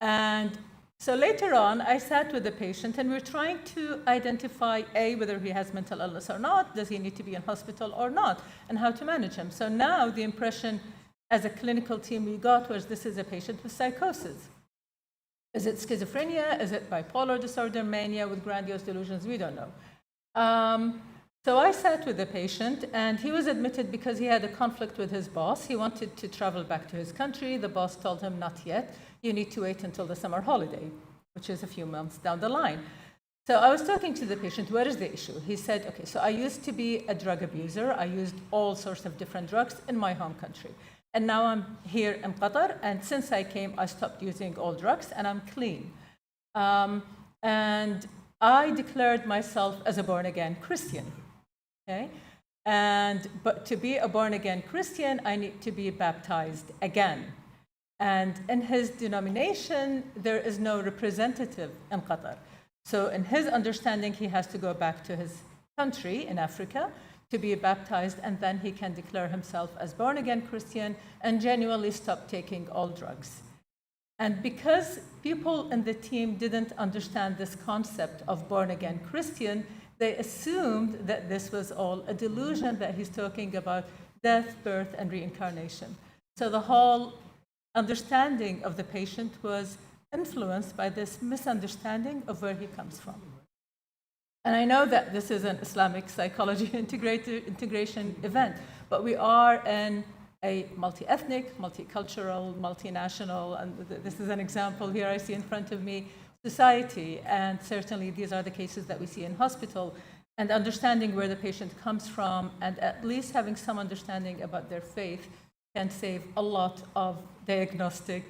And so later on, I sat with the patient and we're trying to identify whether he has mental illness or not, does he need to be in hospital or not, and how to manage him. So now the impression as a clinical team we got was this is a patient with psychosis. Is it schizophrenia? Is it bipolar disorder, mania with grandiose delusions? We don't know. So I sat with the patient, and he was admitted because he had a conflict with his boss. He wanted to travel back to his country. The boss told him, not yet. You need to wait until the summer holiday, which is a few months down the line. So I was talking to the patient, what is the issue? He said, okay, so I used to be a drug abuser. I used all sorts of different drugs in my home country. And now I'm here in Qatar, and since I came, I stopped using all drugs, and I'm clean. And I declared myself as a born-again Christian. Okay? But to be a born-again Christian, I need to be baptized again. And in his denomination, there is no representative in Qatar. So in his understanding, he has to go back to his country in Africa to be baptized, and then he can declare himself as born-again Christian and genuinely stop taking all drugs. And because people in the team didn't understand this concept of born-again Christian, they assumed that this was all a delusion, that he's talking about death, birth, and reincarnation. So the whole understanding of the patient was influenced by this misunderstanding of where he comes from. And I know that this is an Islamic psychology integration event, but we are in a multi-ethnic, multicultural, multinational, and this is an example here I see in front of me, society, and certainly these are the cases that we see in hospital, and understanding where the patient comes from and at least having some understanding about their faith can save a lot of diagnostic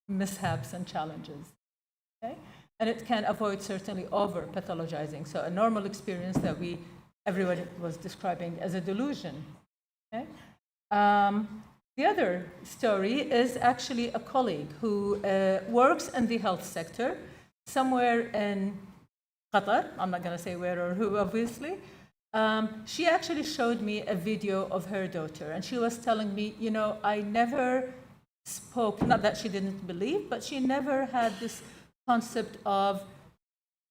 mishaps and challenges. Okay? And it can avoid certainly over-pathologizing. So a normal experience that everyone was describing as a delusion. Okay? The other story is actually a colleague who works in the health sector somewhere in Qatar. I'm not going to say where or who, obviously. She actually showed me a video of her daughter, and she was telling me, you know, I never spoke, not that she didn't believe, but she never had this concept of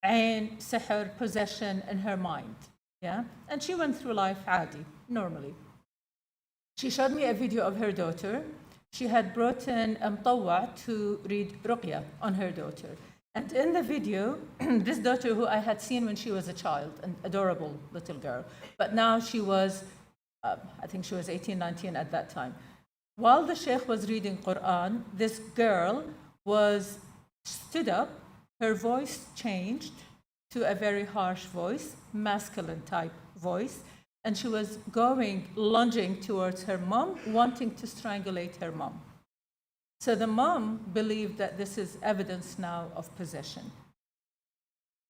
ain, sihr, possession in her mind. Yeah? And she went through life adi, normally. She showed me a video of her daughter. She had brought in mtawwa to read ruqya on her daughter. And in the video, this daughter who I had seen when she was a child, an adorable little girl, but now she was, I think she was 18, 19 at that time. While the sheikh was reading Quran, this girl stood up, her voice changed to a very harsh voice, masculine type voice, and she was lunging towards her mom, wanting to strangulate her mom. So the mom believed that this is evidence now of possession.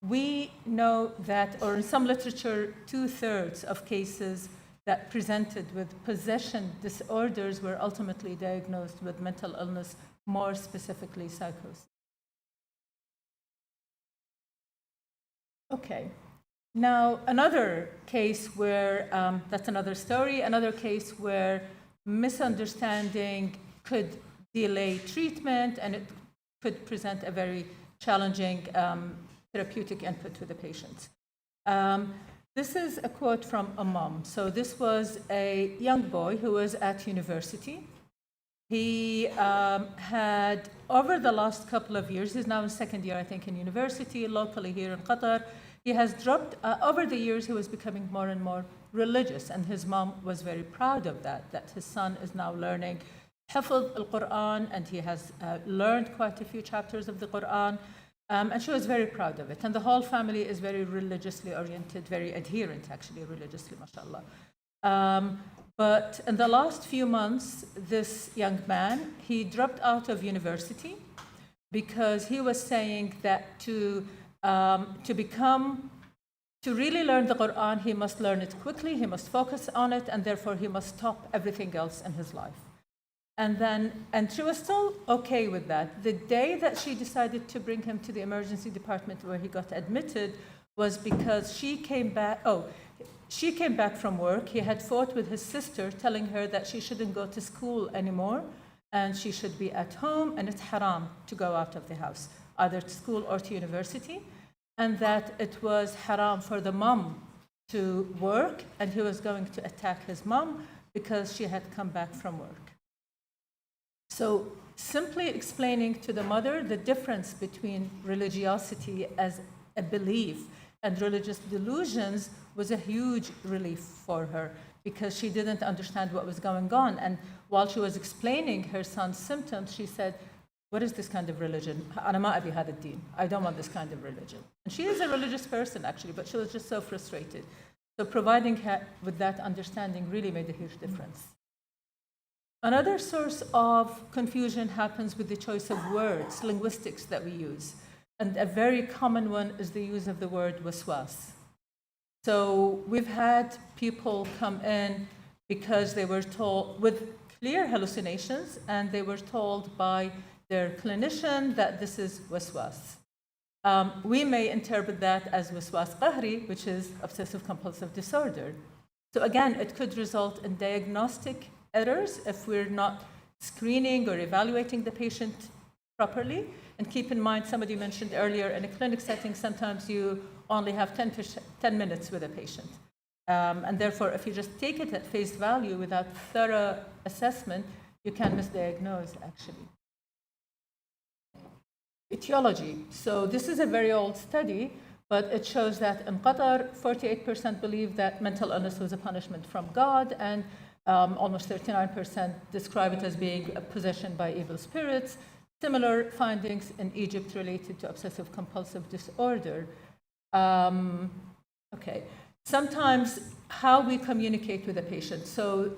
We know that, or in some literature, 2/3 of cases that presented with possession disorders were ultimately diagnosed with mental illness, more specifically psychosis. Okay. Now, another case where, that's another story, another case where misunderstanding could delay treatment and it could present a very challenging therapeutic input to the patient. This is a quote from a mom. So this was a young boy who was at university. He had, over the last couple of years, he's now in second year, I think, in university, locally here in Qatar. He has dropped, over the years, he was becoming more and more religious, and his mom was very proud of that his son is now learning Hafidh al-Quran, and he has learned quite a few chapters of the Quran, and she was very proud of it. And the whole family is very religiously oriented, very adherent, actually, religiously, mashallah. But in the last few months, this young man, he dropped out of university because he was saying that to really learn the Quran, he must learn it quickly, he must focus on it, and therefore he must stop everything else in his life. And she was still okay with that. The day that she decided to bring him to the emergency department where he got admitted was because she came back from work. He had fought with his sister, telling her that she shouldn't go to school anymore and she should be at home, and it's haram to go out of the house, either to school or to university, and that it was haram for the mom to work, and he was going to attack his mom because she had come back from work. So simply explaining to the mother the difference between religiosity as a belief and religious delusions was a huge relief for her, because she didn't understand what was going on. And while she was explaining her son's symptoms, she said, what is this kind of religion? أنا ما أبي هذا الدين. I don't want this kind of religion. And she is a religious person, actually, but she was just so frustrated. So providing her with that understanding really made a huge difference. Another source of confusion happens with the choice of words, linguistics that we use. And a very common one is the use of the word waswas. So we've had people come in because they were told with clear hallucinations, and they were told by their clinician that this is waswas. We may interpret that as waswas qahri, which is obsessive compulsive disorder. So again, it could result in diagnostic errors if we're not screening or evaluating the patient properly. And keep in mind, somebody mentioned earlier, in a clinic setting, sometimes you only have 10 minutes with a patient. And therefore, if you just take it at face value without thorough assessment, you can misdiagnose, actually. Etiology. So this is a very old study, but it shows that in Qatar, 48% believe that mental illness was a punishment from God, and almost 39% describe it as being a possession by evil spirits. Similar findings in Egypt related to obsessive compulsive disorder. Okay. Sometimes how we communicate with a patient. So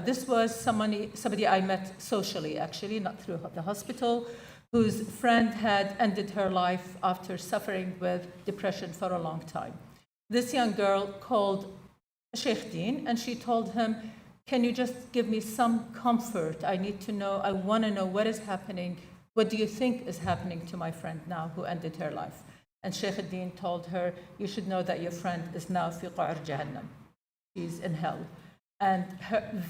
this was somebody I met socially, actually, not through the hospital, whose friend had ended her life after suffering with depression for a long time. This young girl called Sheikh Dean, and she told him, can you just give me some comfort? I need to know, I want to know what is happening. What do you think is happening to my friend now who ended her life? And Sheikh Dean told her, you should know that your friend is now fi qa'r jahannam. She's in hell. And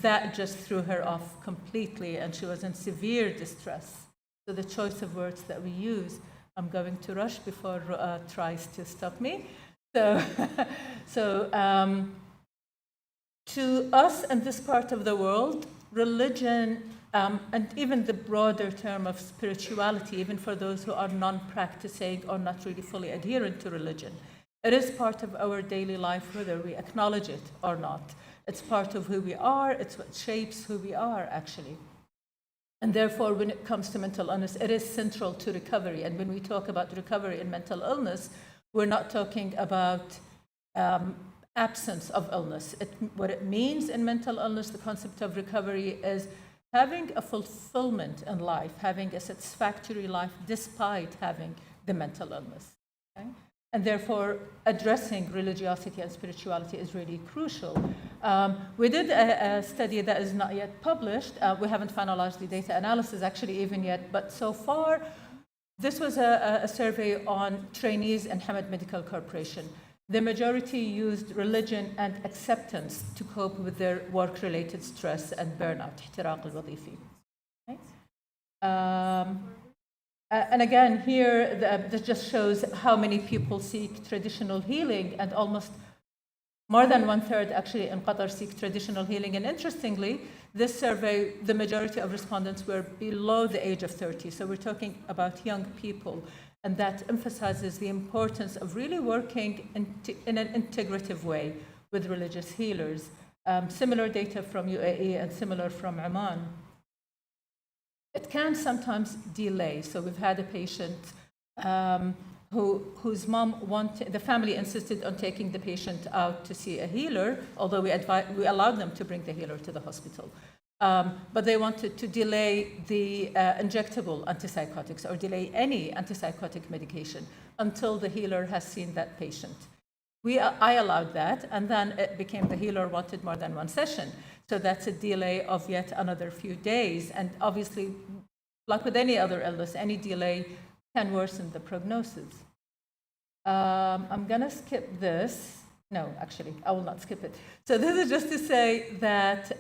that just threw her off completely, and she was in severe distress. So the choice of words that we use, I'm going to rush before tries to stop me. So, to us in this part of the world, religion, and even the broader term of spirituality, even for those who are non-practicing or not really fully adherent to religion, it is part of our daily life, whether we acknowledge it or not. It's part of who we are. It's what shapes who we are, actually. And therefore, when it comes to mental illness, it is central to recovery. And when we talk about recovery in mental illness, we're not talking about absence of illness. What it means in mental illness, the concept of recovery, is having a fulfillment in life, having a satisfactory life despite having the mental illness. Okay? And therefore, addressing religiosity and spirituality is really crucial. We did a study that is not yet published. We haven't finalized the data analysis actually even yet, but so far, this was a survey on trainees in Hamad Medical Corporation. The majority used religion and acceptance to cope with their work-related stress and burnout. احتراق الوظيفي. Okay? And again, here, this just shows how many people seek traditional healing, and almost more than 1/3 actually in Qatar seek traditional healing. And interestingly, this survey, the majority of respondents were below the age of 30. So we're talking about young people. And that emphasizes the importance of really working in an integrative way with religious healers. Similar data from UAE and similar from Oman. It can sometimes delay. So we've had a patient whose mom the family insisted on taking the patient out to see a healer, although we allowed them to bring the healer to the hospital. But they wanted to delay the injectable antipsychotics or delay any antipsychotic medication until the healer has seen that patient. I allowed that, and then it became the healer wanted more than one session. So that's a delay of yet another few days. And obviously, like with any other illness, any delay can worsen the prognosis. I'm going to skip this. No, actually, I will not skip it. So this is just to say that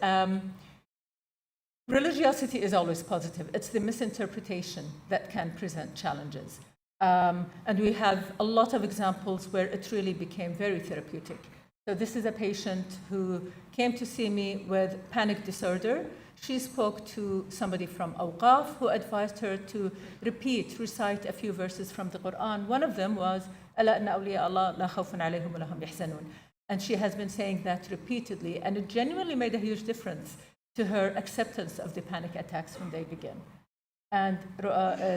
religiosity is always positive. It's the misinterpretation that can present challenges. And we have a lot of examples where it really became very therapeutic. So this is a patient who came to see me with panic disorder. She spoke to somebody from Awqaf who advised her to recite a few verses from the Quran. One of them was, أَلَا إِنَّ أَوْلِيَاءَ اللَّهِ لَا خَوْفٌ عَلَيْهِمْ وَلَا هُمْ يَحْزَنُونَ. And she has been saying that repeatedly, and it genuinely made a huge difference to her acceptance of the panic attacks when they begin. And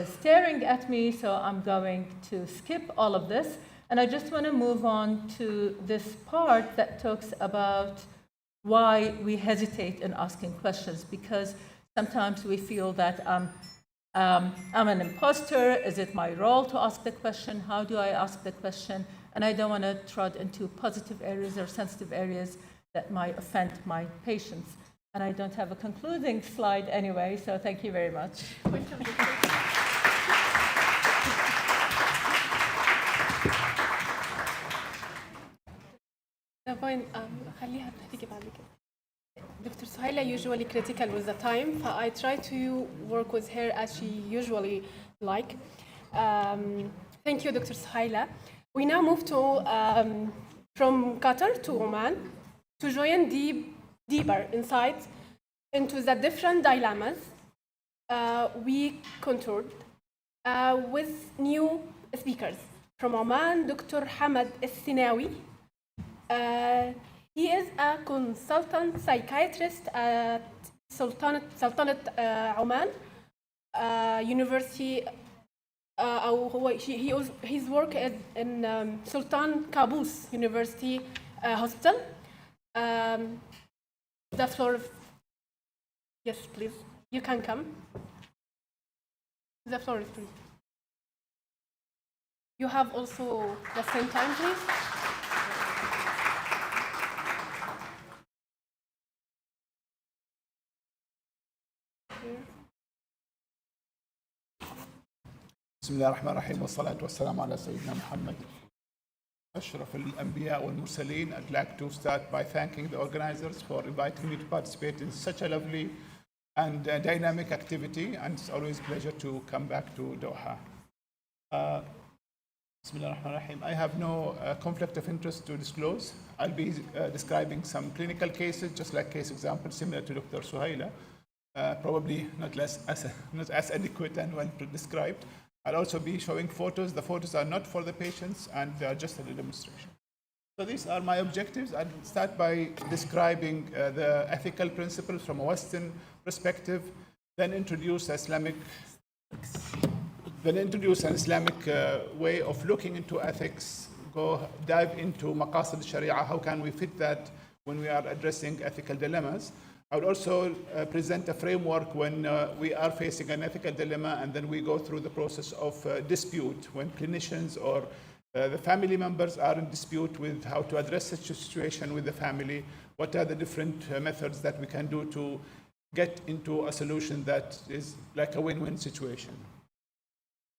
staring at me, so I'm going to skip all of this. And I just want to move on to this part that talks about why we hesitate in asking questions, because sometimes we feel that I'm an imposter. Is it my role to ask the question? How do I ask the question? And I don't want to trod into positive areas or sensitive areas that might offend my patients. And I don't have a concluding slide anyway, so thank you very much. خليها تيجي بعد كده. Dr. Suhaila usually critical with the time, so I try to work with her as she usually like. Thank you, Dr. Suhaila. We now move to from Qatar to Oman to join deeper insights into the different dilemmas we contoured with new speakers. From Oman, Dr. Hamad Al-Sinawi. He is a consultant psychiatrist at Sultanate Oman University. His work is in Sultan Qaboos University Hospital. The floor. Yes, please. You can come. The floor is free. You have also the same time, please. بسم الله الرحمن الرحيم والصلاة والسلام على سيدنا محمد. أشرف الأنبياء والمرسلين. I'd like to start by thanking the organizers for inviting me to participate in such a lovely and dynamic activity, and it's always a pleasure to come back to Doha. Bismillah ar-Rahman ar-Rahim. I have no conflict of interest to disclose. I'll be describing some clinical cases, just like case examples similar to Dr. Suhaila, probably not as adequate and well described. I'll also be showing photos. The photos are not for the patients, and they are just a demonstration. So these are my objectives. I'll start by describing the ethical principles from a Western perspective, then introduce an Islamic way of looking into ethics, dive into maqasid sharia, how can we fit that when we are addressing ethical dilemmas. I would also present a framework when we are facing an ethical dilemma, and then we go through the process of dispute when clinicians or the family members are in dispute with how to address such a situation with the family. What are the different methods that we can do to get into a solution that is like a win-win situation?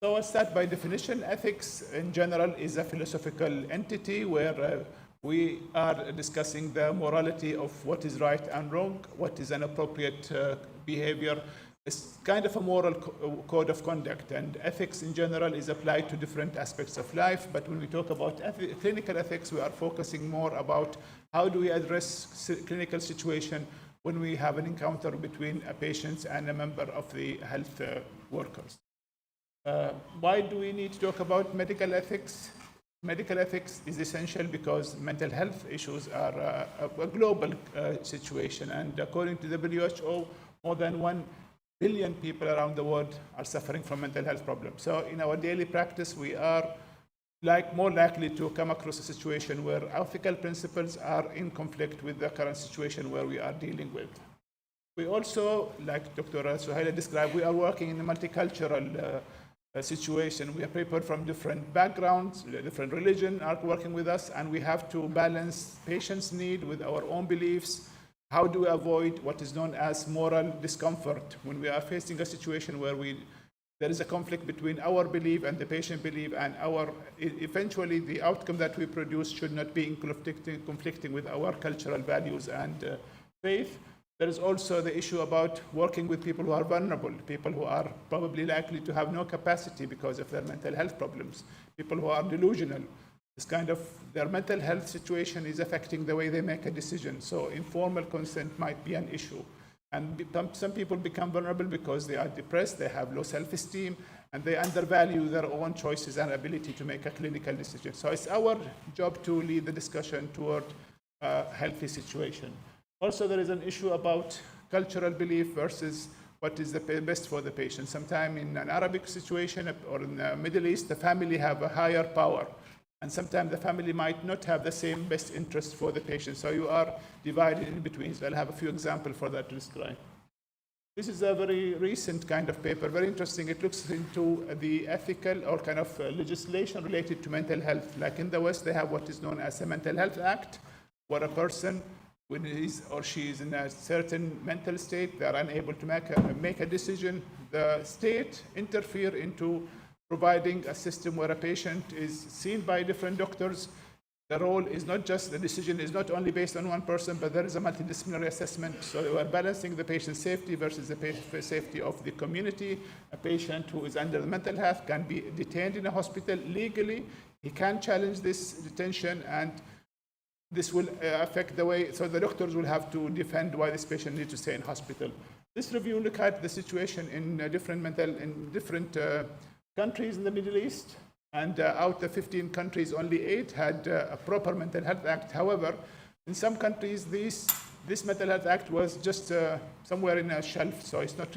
So I'll start by definition. Ethics in general is a philosophical entity where we are discussing the morality of what is right and wrong, what is an appropriate behavior. It's kind of a moral code of conduct, and ethics in general is applied to different aspects of life. But when we talk about clinical ethics, we are focusing more about how do we address clinical situation when we have an encounter between a patient and a member of the health workers. Why do we need to talk about medical ethics? Medical ethics is essential because mental health issues are a global situation, and according to the WHO, more than 1 billion people around the world are suffering from mental health problems. So in our daily practice, we are more likely to come across a situation where ethical principles are in conflict with the current situation where we are dealing with. We also, like Dr. Suhaila described, we are working in a multicultural situation. We are people from different backgrounds, different religion are working with us, and we have to balance patients' need with our own beliefs. How do we avoid what is known as moral discomfort when we are facing a situation where there is a conflict between our belief and the patient belief, and eventually the outcome that we produce should not be conflicting with our cultural values and faith. There is also the issue about working with people who are vulnerable, people who are probably likely to have no capacity because of their mental health problems, people who are delusional. This kind of their mental health situation is affecting the way they make a decision. So informal consent might be an issue. And some people become vulnerable because they are depressed, they have low self-esteem, and they undervalue their own choices and ability to make a clinical decision. So it's our job to lead the discussion toward a healthy situation. Also, there is an issue about cultural belief versus what is the best for the patient. Sometimes in an Arabic situation or in the Middle East, the family have a higher power. And sometimes the family might not have the same best interest for the patient. So you are divided in between. So I'll have a few examples for that to describe. This is a very recent kind of paper, very interesting. It looks into the ethical or kind of legislation related to mental health. Like in the West, they have what is known as a Mental Health Act, where a person, when he or she is in a certain mental state, they are unable to make a decision. The state interfere into providing a system where a patient is seen by different doctors. The role is not just, the decision is not only based on one person, but there is a multidisciplinary assessment. So we are balancing the patient's safety versus the safety of the community. A patient who is under the mental health can be detained in a hospital legally. He can challenge this detention, and this will affect the way, so the doctors will have to defend why this patient needs to stay in hospital. This review looked at the situation in different countries in the Middle East, and out of 15 countries, only 8 had a proper mental health act. However, in some countries, this mental health act was just somewhere in a shelf, so it's not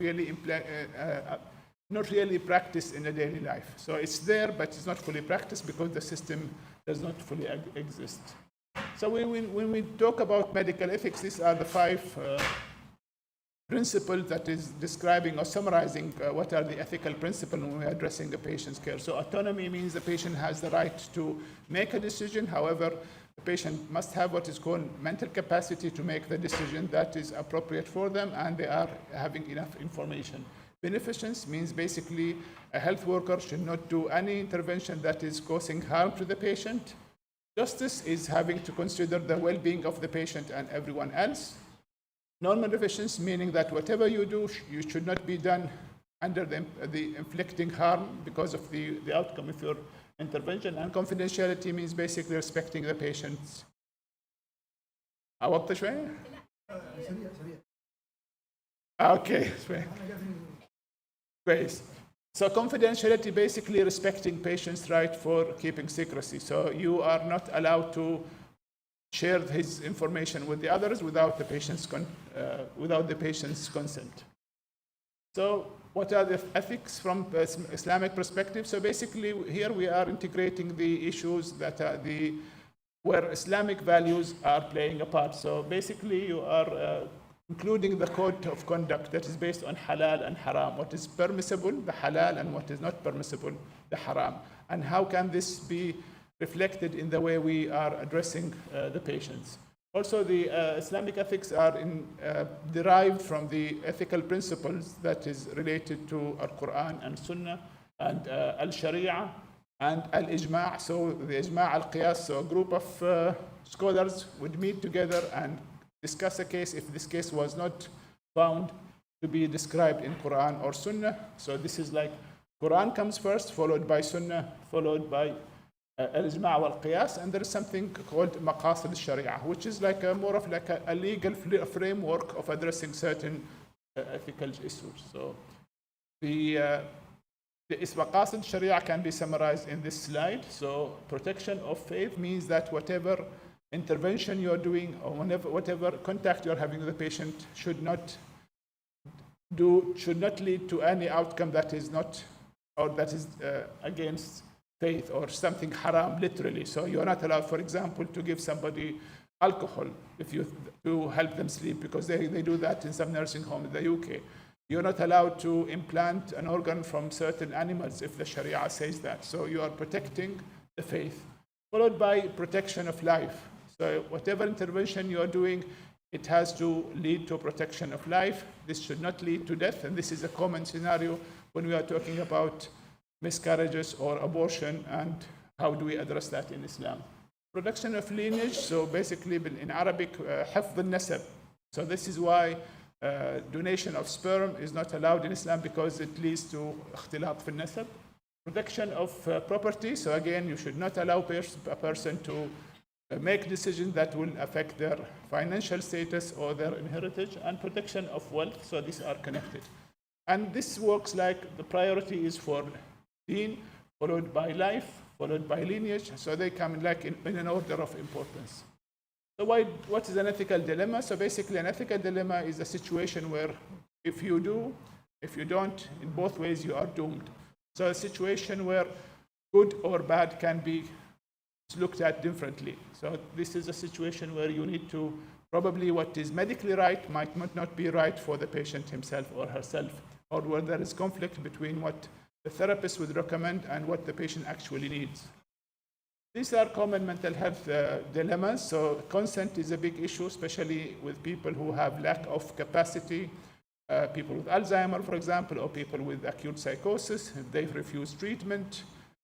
really practiced in the daily life. So it's there, but it's not fully practiced because the system does not fully exist. So when we talk about medical ethics, these are the 5 principles that is describing or summarizing what are the ethical principles when we are addressing a patient's care. So autonomy means the patient has the right to make a decision. However, the patient must have what is called mental capacity to make the decision that is appropriate for them, and they are having enough information. Beneficence means basically a health worker should not do any intervention that is causing harm to the patient. Justice is having to consider the well-being of the patient and everyone else. Non-maleficence, meaning that whatever you do, you should not be done under the inflicting harm because of the outcome of your intervention. And confidentiality means basically respecting the patient's. أوضح شوية؟ Okay. Great. So confidentiality, basically respecting patient's right for keeping secrecy. So you are not allowed to share his information with the others without the patient's consent. So what are the ethics from the Islamic perspective? So basically here we are integrating the issues that are where Islamic values are playing a part. So basically you are including the code of conduct that is based on halal and haram, what is permissible, the halal, and what is not permissible, the haram. And how can this be reflected in the way we are addressing the patients. Also, the Islamic ethics are derived from the ethical principles that is related to Al-Quran and Sunnah and Al-Sharia and Al-Ijma'. So the Ijma' Al-Qiyas, so a group of scholars would meet together and discuss a case if this case was not found to be described in Quran or Sunnah. So this is like Quran comes first, followed by Sunnah, followed by Al-Ijma' wal-Qiyas, and there is something called Maqasid al-Sharia, which is like more of like a legal framework of addressing certain ethical issues. So the Maqasid al-Sharia can be summarized in this slide. So protection of faith means that whatever intervention you're doing or whatever contact you're having with the patient should not lead to any outcome that is not, or that is against faith or something haram, literally. So you're not allowed, for example, to give somebody alcohol to help them sleep, because they do that in some nursing homes in the UK. You're not allowed to implant an organ from certain animals if the Sharia says that. So you are protecting the faith, followed by protection of life. So whatever intervention you are doing, it has to lead to protection of life. This should not lead to death, and this is a common scenario when we are talking about miscarriages or abortion, and how do we address that in Islam. Protection of lineage, so basically in Arabic, حفظ النسب. So this is why donation of sperm is not allowed in Islam, because it leads to اختلاط في النسب. Protection of property. So again, you should not allow a person to make decisions that will affect their financial status or their inheritance. And protection of wealth. So these are connected. And this works like the priority is for deen, followed by life, followed by lineage. So they come like in an order of importance. So what is an ethical dilemma? So basically an ethical dilemma is a situation where if you do, if you don't, in both ways you are doomed. So a situation where good or bad can be looked at differently. So this is a situation where you need to, probably what is medically right might not be right for the patient himself or herself, or where there is conflict between what the therapist would recommend and what the patient actually needs. These are common mental health dilemmas. So consent is a big issue, especially with people who have lack of capacity, people with Alzheimer, for example, or people with acute psychosis. If they refuse treatment,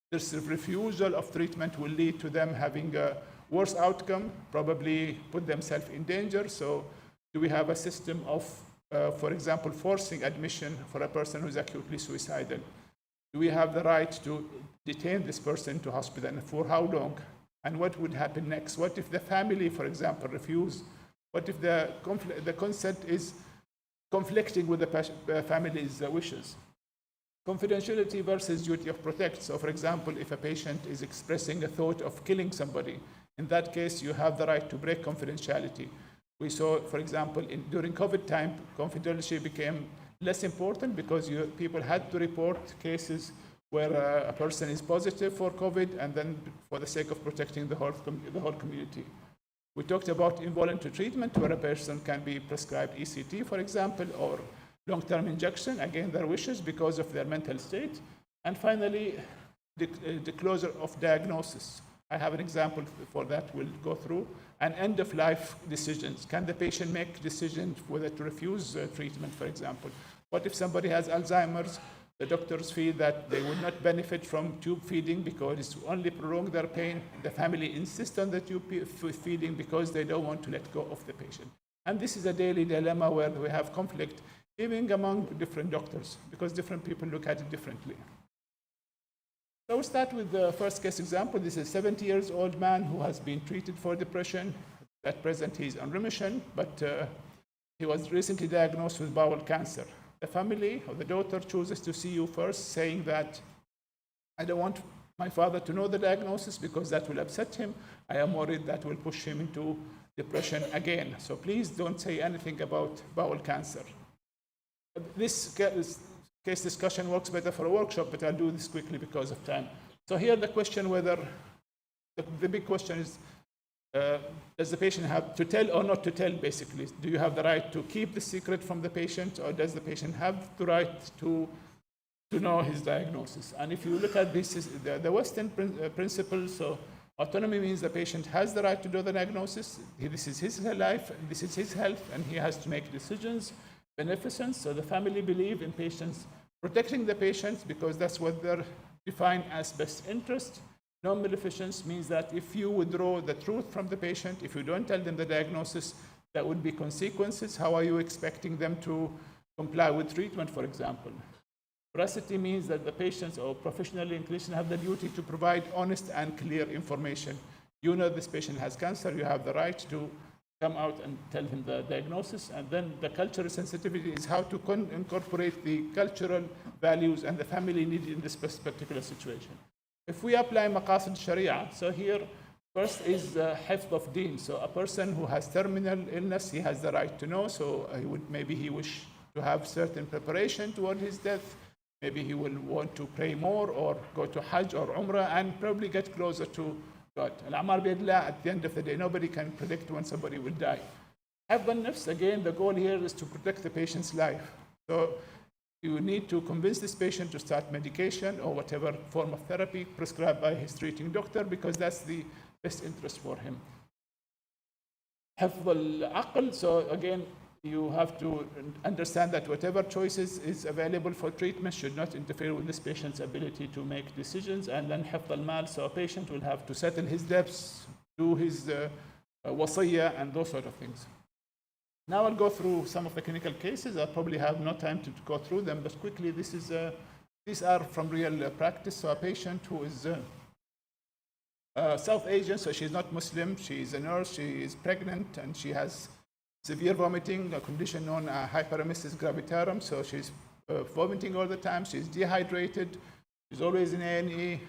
this refusal of treatment will lead to them having a worse outcome, probably put themselves in danger. So do we have a system of, for example, forcing admission for a person who is acutely suicidal? Do we have the right to detain this person to hospital, and for how long? And what would happen next? What if the family, for example, refuse? What if the consent is conflicting with the family's wishes? Confidentiality versus duty of protect. So for example, if a patient is expressing a thought of killing somebody, in that case, you have the right to break confidentiality. We saw, for example, during COVID time, confidentiality became less important because people had to report cases where a person is positive for COVID, and then for the sake of protecting the whole community. We talked about involuntary treatment, where a person can be prescribed ECT, for example, or long-term injection, again, their wishes because of their mental state. And finally, the closure of diagnosis. I have an example for that we'll go through. And end-of-life decisions. Can the patient make decisions whether to refuse treatment, for example? What if somebody has Alzheimer's? The doctors feel that they would not benefit from tube feeding because it's only prolong their pain. The family insists on the tube feeding because they don't want to let go of the patient. And this is a daily dilemma where we have conflict, even among different doctors, because different people look at it differently. So we'll start with the first case example. This is a 70-year-old man who has been treated for depression. At present, he's on remission, but he was recently diagnosed with bowel cancer. The family or the daughter chooses to see you first, saying that I don't want my father to know the diagnosis because that will upset him. I am worried that will push him into depression again. So please don't say anything about bowel cancer. This case discussion works better for a workshop, but I'll do this quickly because of time. So here the question whether, the big question is, does the patient have to tell or not to tell, basically? Do you have the right to keep the secret from the patient, or does the patient have the right to know his diagnosis? And if you look at this, the Western principle, so autonomy means the patient has the right to do the diagnosis. This is his life, this is his health, and he has to make decisions. Beneficence, so the family believe in patients protecting the patients because that's what they're defined as best interest. Non-maleficence means that if you withdraw the truth from the patient, if you don't tell them the diagnosis, there would be consequences. How are you expecting them to comply with treatment, for example? Veracity means that the patients or professional in clinician have the duty to provide honest and clear information. You know this patient has cancer, you have the right to come out and tell him the diagnosis. And then the cultural sensitivity is how to incorporate the cultural values and the family need in this particular situation. If we apply maqasid sharia, so here first is hifd of deen. So a person who has terminal illness, he has the right to know. So maybe he wish to have certain preparation toward his death. Maybe he will want to pray more or go to Hajj or Umrah and probably get closer to God. Al-Amar bi-Adillah, at the end of the day, nobody can predict when somebody will die. Hifd al-Nafs, again, the goal here is to protect the patient's life. So you need to convince this patient to start medication or whatever form of therapy prescribed by his treating doctor because that's the best interest for him. Hifd al-Aql, so again, you have to understand that whatever choices is available for treatment should not interfere with this patient's ability to make decisions. And then hifd al-Mal, so a patient will have to settle his debts, do his wasiyah, and those sort of things. Now I'll go through some of the clinical cases. I probably have no time to go through them, but quickly, these are from real practice. So a patient who is South Asian, so she's not Muslim, she's a nurse, she is pregnant, and she has severe vomiting, a condition known as hyperemesis gravitarum, so she's vomiting all the time, she's dehydrated, she's always in A&E.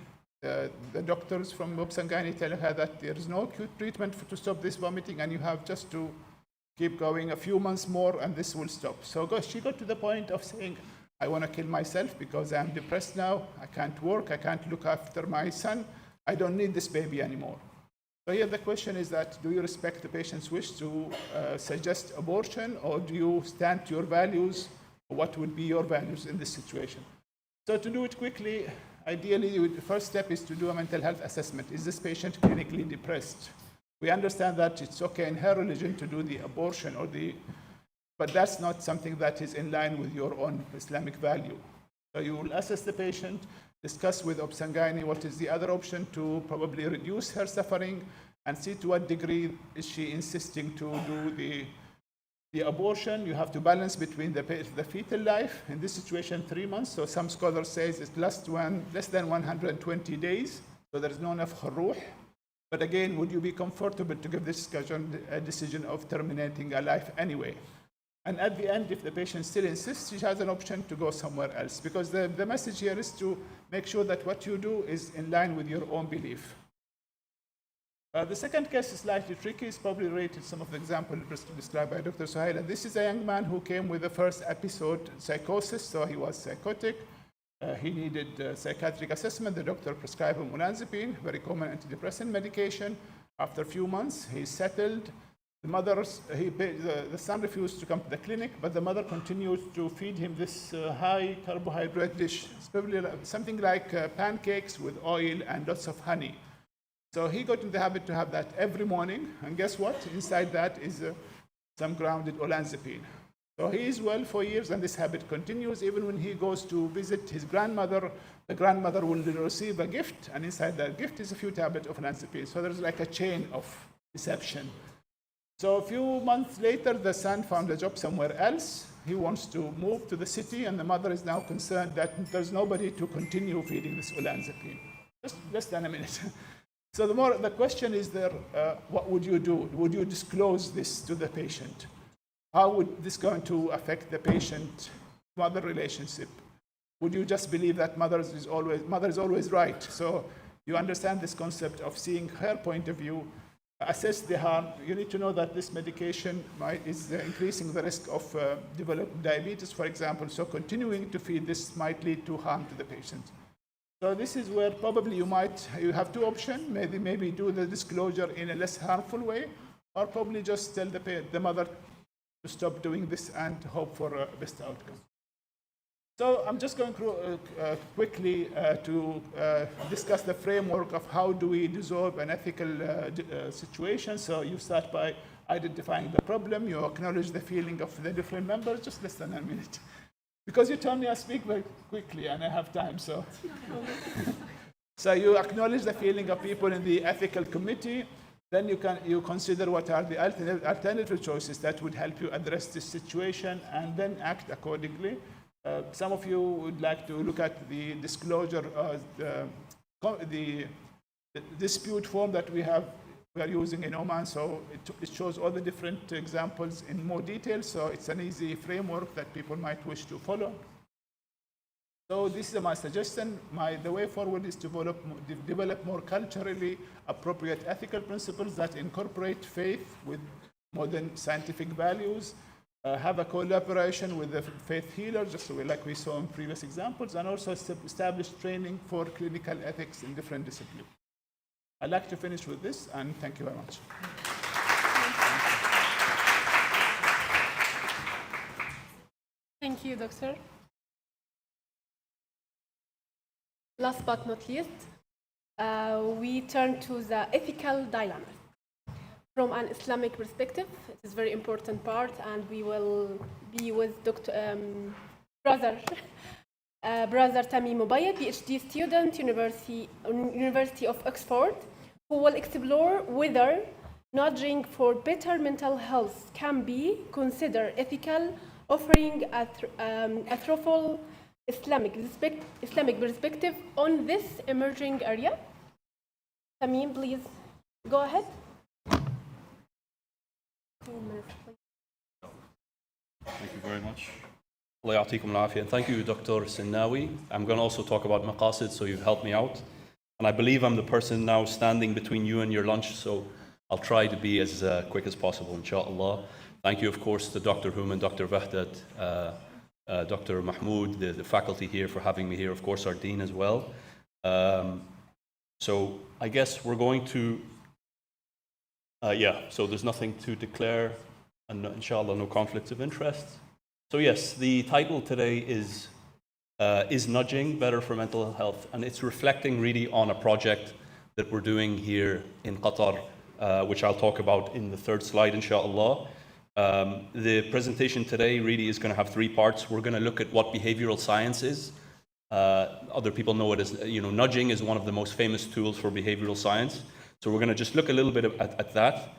The doctors from Obsangani tell her that there is no acute treatment to stop this vomiting, and you have just to keep going a few months more and this will stop. So she got to the point of saying, I want to kill myself because I'm depressed now, I can't work, I can't look after my son, I don't need this baby anymore. So here the question is that, do you respect the patient's wish to suggest abortion, or do you stand to your values? What would be your values in this situation? So to do it quickly, ideally, the first step is to do a mental health assessment. Is this patient clinically depressed? We understand that it's okay in her religion to do the abortion, but that's not something that is in line with your own Islamic value. So you will assess the patient, discuss with Obsangani what is the other option to probably reduce her suffering, and see to what degree is she insisting to do the abortion. You have to balance between the fetal life, in this situation 3 months, so some scholars say it's less than 120 days, so there is no enough khuruh. But again, would you be comfortable to give this discussion a decision of terminating a life anyway? And at the end, if the patient still insists, she has an option to go somewhere else, because the message here is to make sure that what you do is in line with your own belief. The second case is slightly tricky. It's probably related to some of the examples described by Dr. Suhaila. This is a young man who came with the first episode psychosis, so he was psychotic. He needed psychiatric assessment. The doctor prescribed him olanzapine, very common antidepressant medication. After a few months, he settled. The son refused to come to the clinic, but the mother continued to feed him this high carbohydrate dish. It's probably something like pancakes with oil and lots of honey. So he got in the habit to have that every morning, and guess what? Inside that is some grounded olanzapine. So he is well for years, and this habit continues. Even when he goes to visit his grandmother, the grandmother will receive a gift, and inside that gift is a few tablets of olanzapine. So there's like a chain of deception. So a few months later, the son found a job somewhere else. He wants to move to the city, and the mother is now concerned that there's nobody to continue feeding this olanzapine. Just less than a minute. So the question is there, what would you do? Would you disclose this to the patient? How would this going to affect the patient-mother relationship? Would you just believe that mother is always right? So you understand this concept of seeing her point of view, assess the harm. You need to know that this medication is increasing the risk of developing diabetes, for example. So continuing to feed this might lead to harm to the patient. So this is where probably you have two options. Maybe do the disclosure in a less harmful way, or probably just tell the mother to stop doing this and hope for a best outcome. So I'm just going through quickly to discuss the framework of how do we resolve an ethical situation. So you start by identifying the problem, you acknowledge the feeling of the different members, just less than a minute. Because you told me I speak very quickly and I have time, so. So you acknowledge the feeling of people in the ethical committee, then you consider what are the alternative choices that would help you address this situation, and then act accordingly. Some of you would like to look at the disclosure, the dispute form that we are using in Oman. So it shows all the different examples in more detail. So it's an easy framework that people might wish to follow. So this is my suggestion. The way forward is to develop more culturally appropriate ethical principles that incorporate faith with modern scientific values. Have a collaboration with the faith healers, just like we saw in previous examples, and also establish training for clinical ethics in different disciplines. I'd like to finish with this, and thank you very much. Thank you, Doctor. Last but not least, we turn to the ethical dilemma. From an Islamic perspective, it is a very important part, and we will be with Brother Tamim Mubayad, PhD student, University of Oxford, who will explore whether nudging for better mental health can be considered ethical, offering a thoughtful Islamic perspective on this emerging area? Tamim, please go ahead. 15 minutes, please. Thank you very much. Allah ya'atikum al-afiyah. And thank you, Dr. Sinnawi. I'm going to also talk about maqasid, so you've helped me out. And I believe I'm the person now standing between you and your lunch, so I'll try to be as quick as possible, inshallah. Thank you, of course, to Dr. Hum and Dr. Wahdat, Dr. Mahmoud, the faculty here for having me here, of course, our dean as well. So I guess we're going to, so there's nothing to declare, and inshallah, no conflicts of interest. So yes, the title today is Nudging Better for Mental Health? And it's reflecting really on a project that we're doing here in Qatar, which I'll talk about in the third slide, inshallah. The presentation today really is going to have three parts. We're going to look at what behavioral science is. Other people know it as, nudging is one of the most famous tools for behavioral science. So we're going to just look a little bit at that.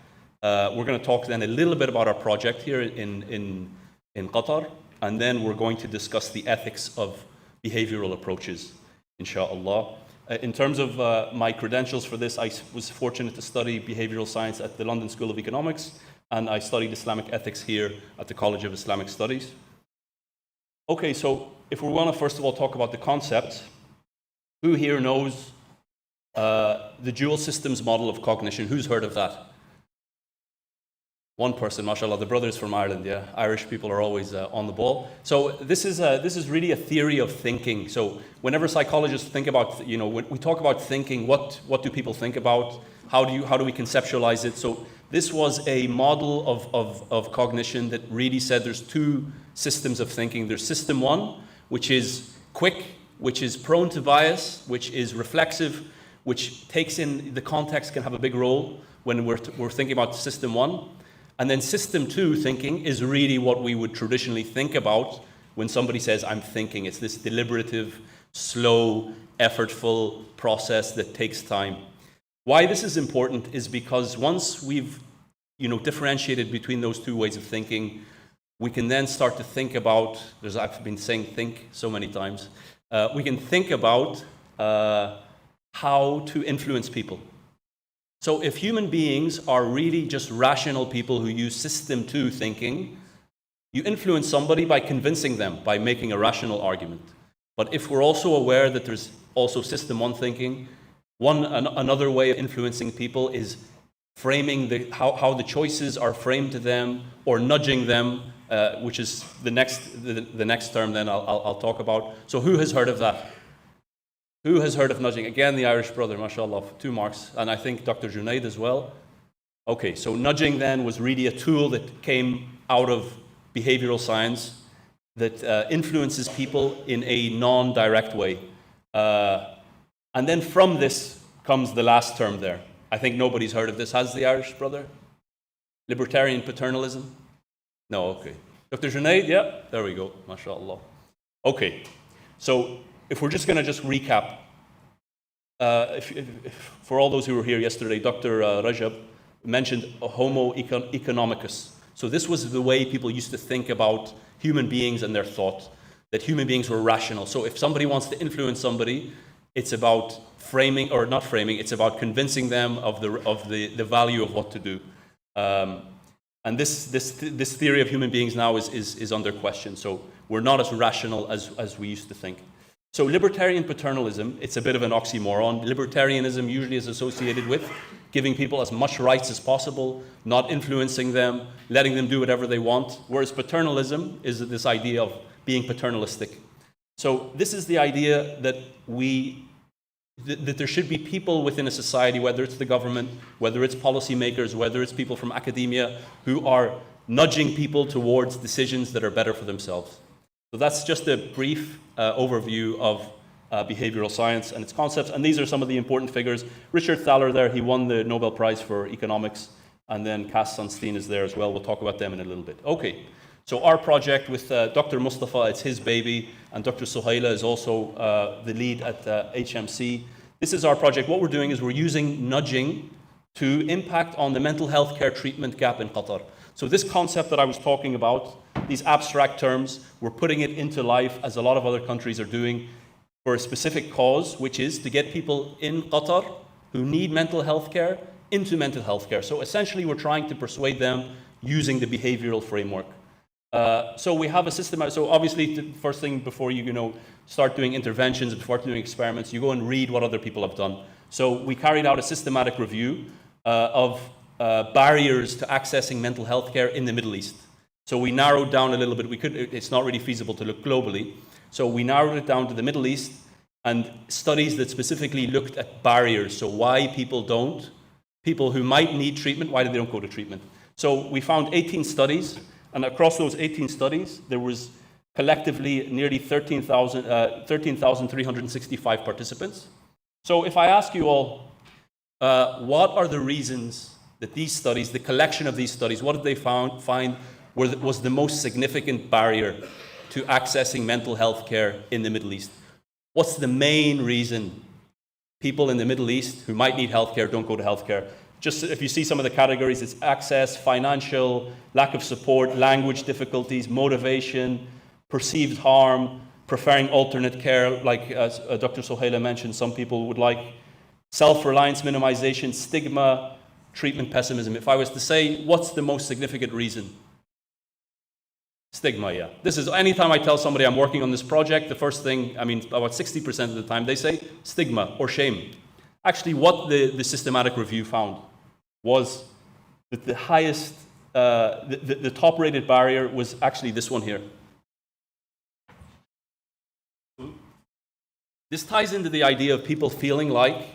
We're going to talk then a little bit about our project here in Qatar, and then we're going to discuss the ethics of behavioral approaches, inshallah. In terms of my credentials for this, I was fortunate to study behavioral science at the London School of Economics, and I studied Islamic ethics here at the College of Islamic Studies. Okay, so if we want to first of all talk about the concept, who here knows the dual systems model of cognition? Who's heard of that? One person, mashallah, the brothers from Ireland, yeah. Irish people are always on the ball. So this is really a theory of thinking. So whenever psychologists think about, when we talk about thinking, what do people think about? How do we conceptualize it? So this was a model of cognition that really said there's two systems of thinking. There's system one, which is quick, which is prone to bias, which is reflexive, which takes in the context, can have a big role when we're thinking about system one. And then system two thinking is really what we would traditionally think about when somebody says, I'm thinking. It's this deliberative, slow, effortful process that takes time. Why this is important is because once we've differentiated between those two ways of thinking, we can then start to think about, I've been saying think so many times, we can think about how to influence people. So if human beings are really just rational people who use system two thinking, you influence somebody by convincing them, by making a rational argument. But if we're also aware that there's also system one thinking, another way of influencing people is framing how the choices are framed to them, or nudging them, which is the next term then I'll talk about. So who has heard of that? Who has heard of nudging? Again, the Irish brother, mashallah, 2 marks, and I think Dr. Junaid as well. Okay, so nudging then was really a tool that came out of behavioral science that influences people in a non-direct way. And then from this comes the last term there. I think nobody's heard of this. Has the Irish brother? Libertarian paternalism? No, okay. Dr. Junaid, yeah, there we go, mashallah. Okay, so if we're just going to just recap, for all those who were here yesterday, Dr. Rajab mentioned homo economicus. So this was the way people used to think about human beings and their thought, that human beings were rational. So if somebody wants to influence somebody, it's about framing, or not framing, it's about convincing them of the value of what to do. And this theory of human beings now is under question. So we're not as rational as we used to think. So libertarian paternalism, it's a bit of an oxymoron. Libertarianism usually is associated with giving people as much rights as possible, not influencing them, letting them do whatever they want, whereas paternalism is this idea of being paternalistic. So this is the idea that that there should be people within a society, whether it's the government, whether it's policymakers, whether it's people from academia, who are nudging people towards decisions that are better for themselves. So that's just a brief overview of behavioral science and its concepts. And these are some of the important figures. Richard Thaler there, he won the Nobel Prize for Economics. And then Cass Sunstein is there as well. We'll talk about them in a little bit. Okay, so our project with Dr. Mustafa, it's his baby. And Dr. Suhaila is also the lead at HMC. This is our project. What we're doing is we're using nudging to impact on the mental health care treatment gap in Qatar. So this concept that I was talking about, these abstract terms, we're putting it into life as a lot of other countries are doing for a specific cause, which is to get people in Qatar who need mental health care into mental health care. So essentially we're trying to persuade them using the behavioral framework. So we have a system. So obviously the first thing before you start doing interventions, before doing experiments, you go and read what other people have done. So we carried out a systematic review of barriers to accessing mental health care in the Middle East. So we narrowed down a little bit. It's not really feasible to look globally. So we narrowed it down to the Middle East and studies that specifically looked at barriers. So why people who might need treatment, why they don't go to treatment. So we found 18 studies, and across those 18 studies, there was collectively nearly 13,365 participants. So if I ask you all, what are the reasons that these studies, the collection of these studies, what did they find was the most significant barrier to accessing mental health care in the Middle East? What's the main reason people in the Middle East who might need health care don't go to health care? Just if you see some of the categories, it's access, financial, lack of support, language difficulties, motivation, perceived harm, preferring alternate care, like Dr. Sohaila mentioned, some people would like self-reliance minimization, stigma, treatment pessimism. If I was to say, what's the most significant reason? Stigma, yeah. This is, anytime I tell somebody I'm working on this project, the first thing, about 60% of the time, they say stigma or shame. Actually, what the systematic review found was that the highest, the top-rated barrier was actually this one here. This ties into the idea of people feeling like,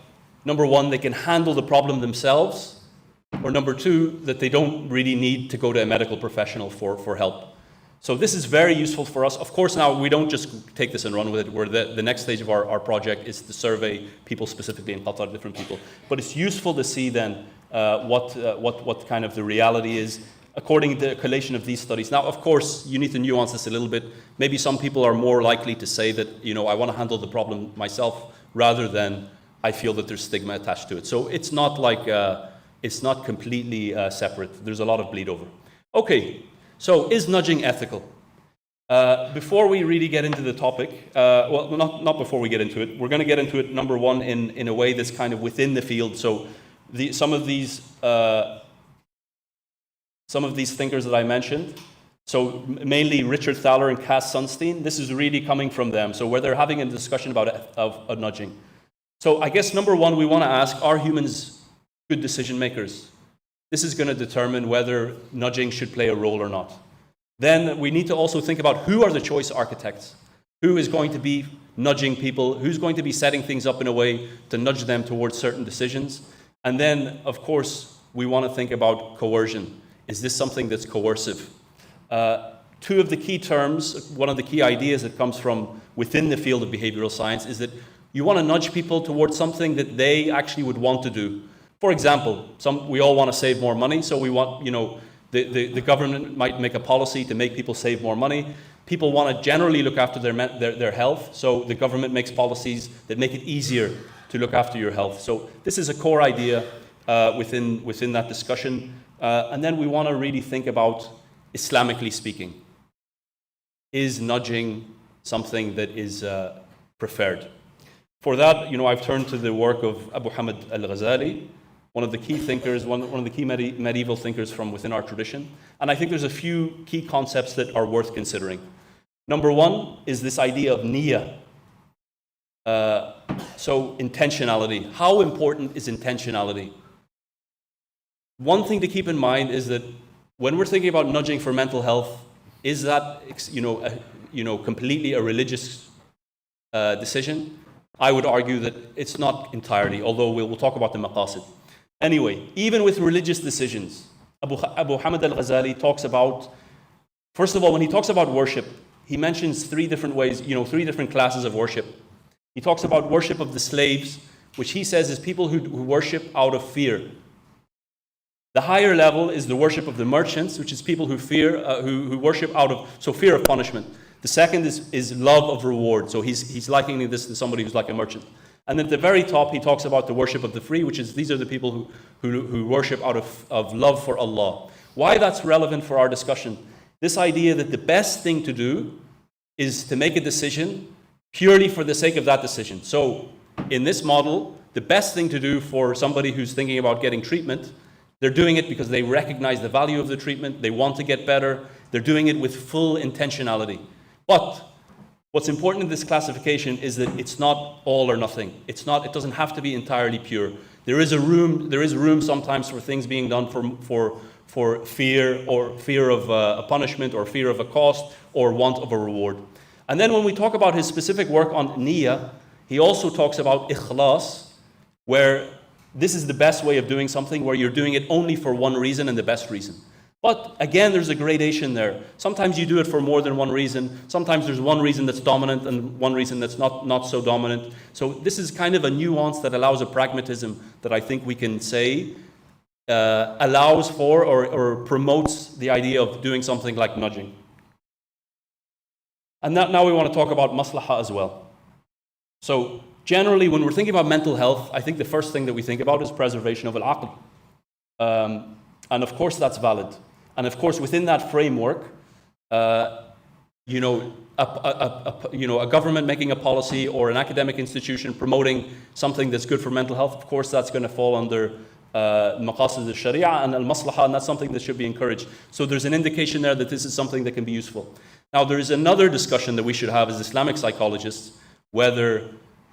number one, they can handle the problem themselves, or number two, that they don't really need to go to a medical professional for help. So this is very useful for us. Of course, now we don't just take this and run with it. The next stage of our project is to survey people specifically in Qatar, different people. But it's useful to see then what kind of the reality is according to the collation of these studies. Now, of course, you need to nuance this a little bit. Maybe some people are more likely to say that, I want to handle the problem myself rather than I feel that there's stigma attached to it. So it's not like, it's not completely separate. There's a lot of bleed over. Okay. So, is nudging ethical? Before we really get into the topic, well, not before we get into it, we're going to get into it, number one, in a way that's kind of within the field. So, some of these thinkers that I mentioned, so mainly Richard Thaler and Cass Sunstein, this is really coming from them. So, where they're having a discussion about nudging. So, I guess number one, we want to ask, are humans good decision makers? This is going to determine whether nudging should play a role or not. Then we need to also think about who are the choice architects? Who is going to be nudging people? Who's going to be setting things up in a way to nudge them towards certain decisions? And then, of course, we want to think about coercion. Is this something that's coercive? Two of the key terms, one of the key ideas that comes from within the field of behavioral science is that you want to nudge people towards something that they actually would want to do. For example, we all want to save more money, so we want, the government might make a policy to make people save more money. People want to generally look after their health, so the government makes policies that make it easier to look after your health. So this is a core idea within that discussion. And then we want to really think about, Islamically speaking, is nudging something that is preferred? For that, I've turned to the work of Abu Hamid al-Ghazali, one of the key thinkers, one of the key medieval thinkers from within our tradition. And I think there's a few key concepts that are worth considering. Number one is this idea of niyyah. So intentionality. How important is intentionality? One thing to keep in mind is that when we're thinking about nudging for mental health, is that completely a religious decision? I would argue that it's not entirely, although we'll talk about the maqasid. Anyway, even with religious decisions, Abu Hamid al-Ghazali talks about, first of all, when he talks about worship, he mentions three different ways, three different classes of worship. He talks about worship of the slaves, which he says is people who worship out of fear. The higher level is the worship of the merchants, which is people who fear, who worship out of, fear of punishment. The second is love of reward. So he's likening this to somebody who's like a merchant. And at the very top, he talks about the worship of the free, which is these are the people who worship out of love for Allah. Why that's relevant for our discussion? This idea that the best thing to do is to make a decision purely for the sake of that decision. So in this model, the best thing to do for somebody who's thinking about getting treatment, they're doing it because they recognize the value of the treatment, they want to get better, they're doing it with full intentionality. But what's important in this classification is that it's not all or nothing. It doesn't have to be entirely pure. There is room sometimes for things being done for fear, or fear of a punishment, or fear of a cost, or want of a reward. And then when we talk about his specific work on niyyah, he also talks about ikhlas, where this is the best way of doing something, where you're doing it only for one reason and the best reason. But again, there's a gradation there. Sometimes you do it for more than one reason. Sometimes there's one reason that's dominant and one reason that's not so dominant. So this is kind of a nuance that allows a pragmatism that I think we can say allows for or promotes the idea of doing something like nudging. And now we want to talk about maslaha as well. So generally, when we're thinking about mental health, I think the first thing that we think about is preservation of al-aql. And of course, that's valid. And of course, within that framework, a government making a policy or an academic institution promoting something that's good for mental health, of course, that's going to fall under maqasid al-sharia and al-maslaha, and that's something that should be encouraged. So there's an indication there that this is something that can be useful. Now, there is another discussion that we should have as Islamic psychologists, whether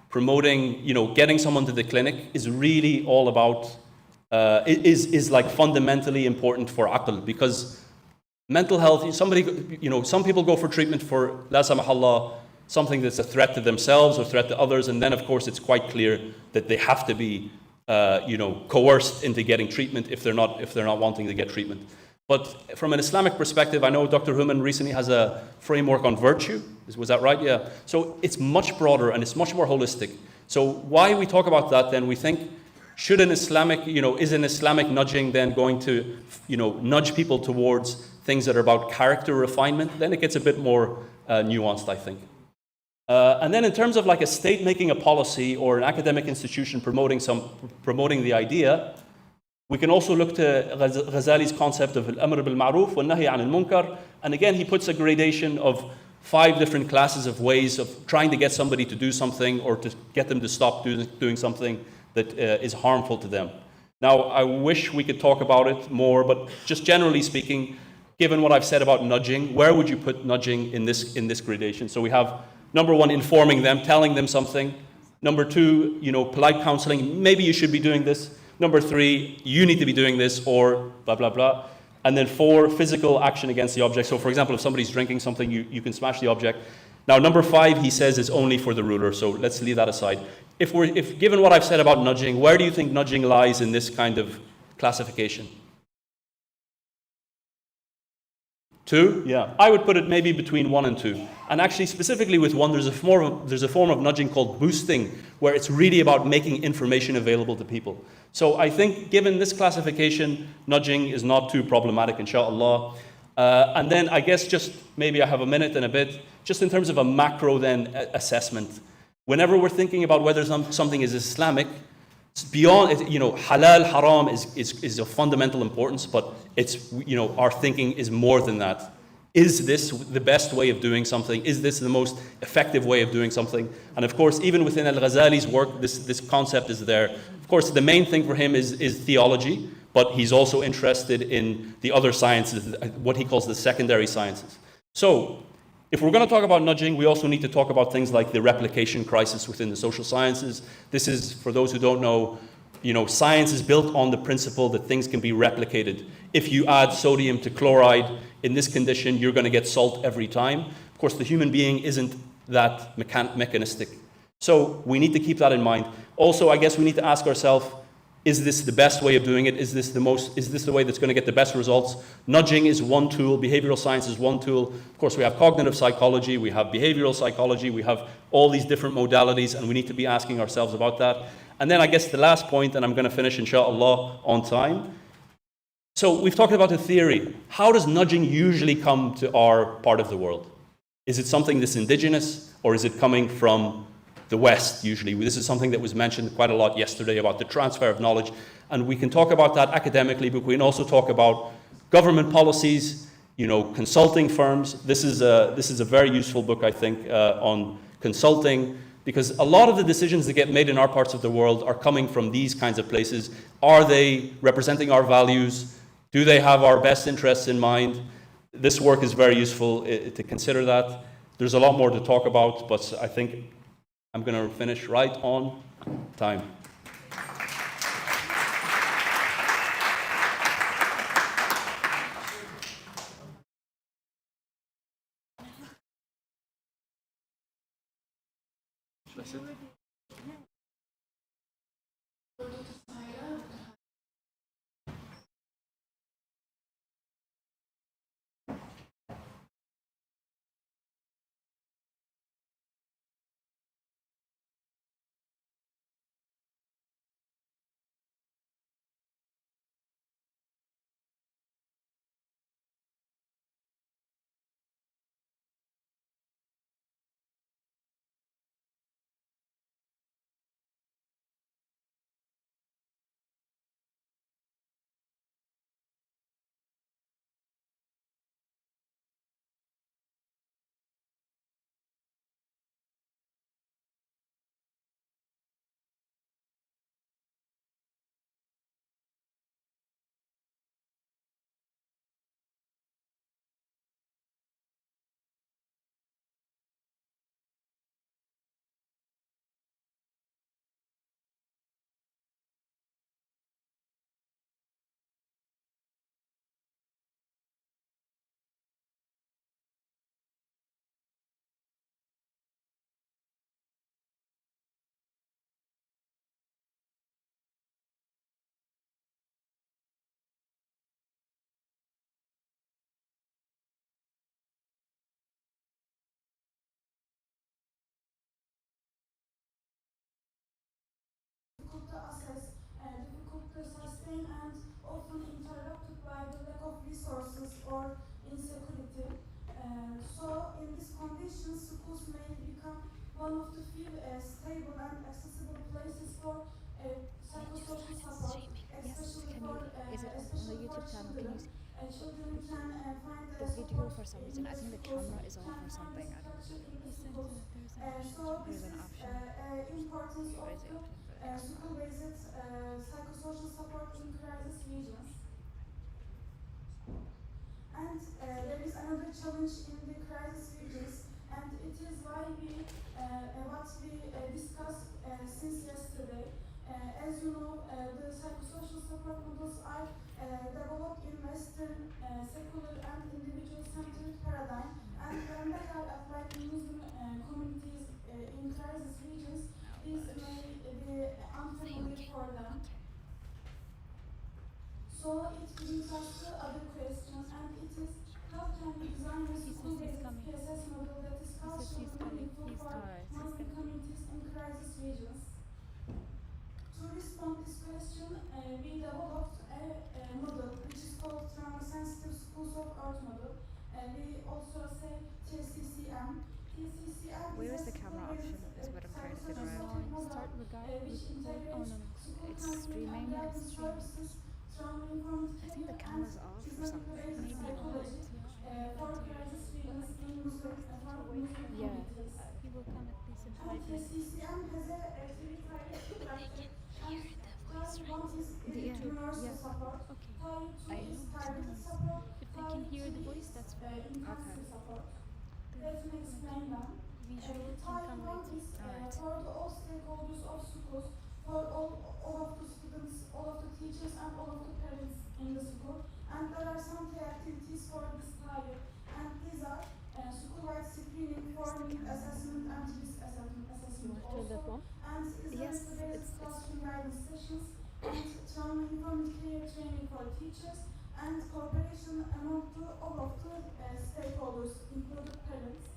promoting, getting someone to the clinic is really all about, is like fundamentally important for aql, because mental health, some people go for treatment for, la samahallah, something that's a threat to themselves or threat to others, and then of course it's quite clear that they have to be, coerced into getting treatment if they're not wanting to get treatment. But from an Islamic perspective, I know Dr. Human recently has a framework on virtue. Was that right? Yeah. So it's much broader and it's much more holistic. So why we talk about that then, we think, should an Islamic, is an Islamic nudging then going to, nudge people towards things that are about character refinement? Then it gets a bit more nuanced, I think. And then in terms of like a state making a policy or an academic institution promoting the idea, we can also look to Ghazali's concept of al-amr bil-ma'ruf wal-nahy 'an al-munkar. And again, he puts a gradation of 5 different classes of ways of trying to get somebody to do something or to get them to stop doing something that is harmful to them. Now, I wish we could talk about it more, but just generally speaking, given what I've said about nudging, where would you put nudging in this gradation? So we have, number 1, informing them, telling them something. Number 2, polite counseling, maybe you should be doing this. Number 3, you need to be doing this, or blah, blah, blah. And then 4, physical action against the object. So for example, if somebody's drinking something, you can smash the object. Now, number 5, he says, is only for the ruler. So let's leave that aside. If given what I've said about nudging, where do you think nudging lies in this kind of classification? 2? Yeah. I would put it maybe between 1 and 2. And actually, specifically with 1, there's a form of nudging called boosting, where it's really about making information available to people. So I think, given this classification, nudging is not too problematic, inshallah. And then I guess just maybe I have a minute and a bit, just in terms of a macro then assessment. Whenever we're thinking about whether something is Islamic, it's beyond, halal, haram is of fundamental importance, but it's, our thinking is more than that. Is this the best way of doing something? Is this the most effective way of doing something? And of course, even within Al-Ghazali's work, this concept is there. Of course, the main thing for him is theology, but he's also interested in the other sciences, what he calls the secondary sciences. So, if we're going to talk about nudging, we also need to talk about things like the replication crisis within the social sciences. This is, for those who don't know, science is built on the principle that things can be replicated. If you add sodium to chloride in this condition, you're going to get salt every time. Of course, the human being isn't that mechanistic. So we need to keep that in mind. Also, I guess we need to ask ourselves, is this the best way of doing it? Is this the way that's going to get the best results? Nudging is one tool, behavioral science is one tool. Of course, we have cognitive psychology, we have behavioral psychology, we have all these different modalities, and we need to be asking ourselves about that. And then I guess the last point, and I'm going to finish inshallah on time. So we've talked about the theory. How does nudging usually come to our part of the world? Is it something that's indigenous, or is it coming from the West, usually. This is something that was mentioned quite a lot yesterday about the transfer of knowledge. And we can talk about that academically, but we can also talk about government policies, consulting firms. This is a very useful book, I think, on consulting, because a lot of the decisions that get made in our parts of the world are coming from these kinds of places. Are they representing our values? Do they have our best interests in mind? This work is very useful to consider that. There's a lot more to talk about, but I think I'm going to finish right on time. To assess, difficult to sustain, and often interrupted by the lack of resources or insecurity. So, in these conditions, schools may become one of the few stable and accessible places for psychosocial support, especially for children. Children can find support in the schools can find structure in the schools. So this is importance of the school-based psychosocial support in crisis regions. And there is another challenge in the crisis regions, and it is why what we discussed since yesterday. As you know, the psychosocial support models are developed in Western secular and individual-centered paradigm, and when they are applied in Muslim communities in crisis regions, these may be unfamiliar for them. So it brings us to other question, and it is how can we design a school-based PSS model that is culturally meaningful for Muslim communities in crisis regions? To respond to this question, we developed a model which is called Trauma-Sensitive Schools of Earth model. We also say TCCM. TCCM is a school-based psychosocial support model which integrates school counseling and guidance services, trauma-informed care, and Islamically psychology for crisis regions in Muslim communities. And CCM has a three tier structure, and tier 1 is universal support, tier 2 is targeted support, tier 3 is intensive support. Let me explain them. Tier 1 is for all stakeholders of schools, for all of the students, all of the teachers, and all of the parents in the school. And there are some key activities for this tier, and these are school-wide screening for need assessment and risk assessment also, and Islamically-based classroom guidance sessions, and trauma-informed care training for teachers, and cooperation among all of the stakeholders, including parents.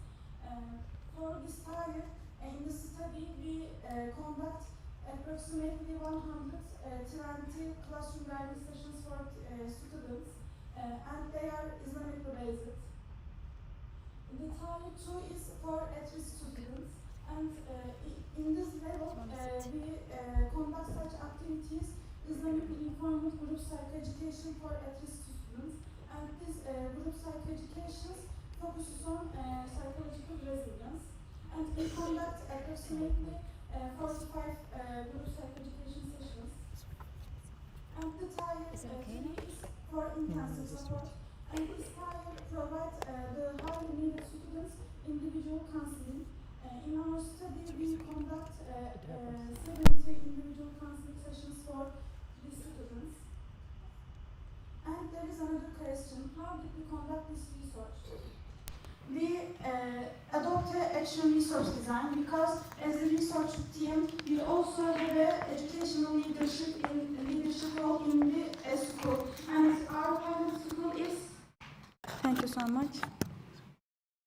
For this tier, in the study, we conduct approximately 120 classroom guidance sessions for students, and they are Islamically based. The tier 2 is for at-risk students, And in this level, we conduct such activities, Islamically informed group psychoeducation for at-risk students, and this group psychoeducation focuses on psychological resilience, and we conduct approximately 45 group psychoeducation sessions. And the tier is for intensive support, and this tier provides the highly needed students individual counseling. In our study, we conduct 70 individual counseling sessions for the students. And there is another question: how did we conduct this research? We adopt an action resource design because, as a research team, we also have an educational leadership role in the school, and our pilot school is. Thank you so much.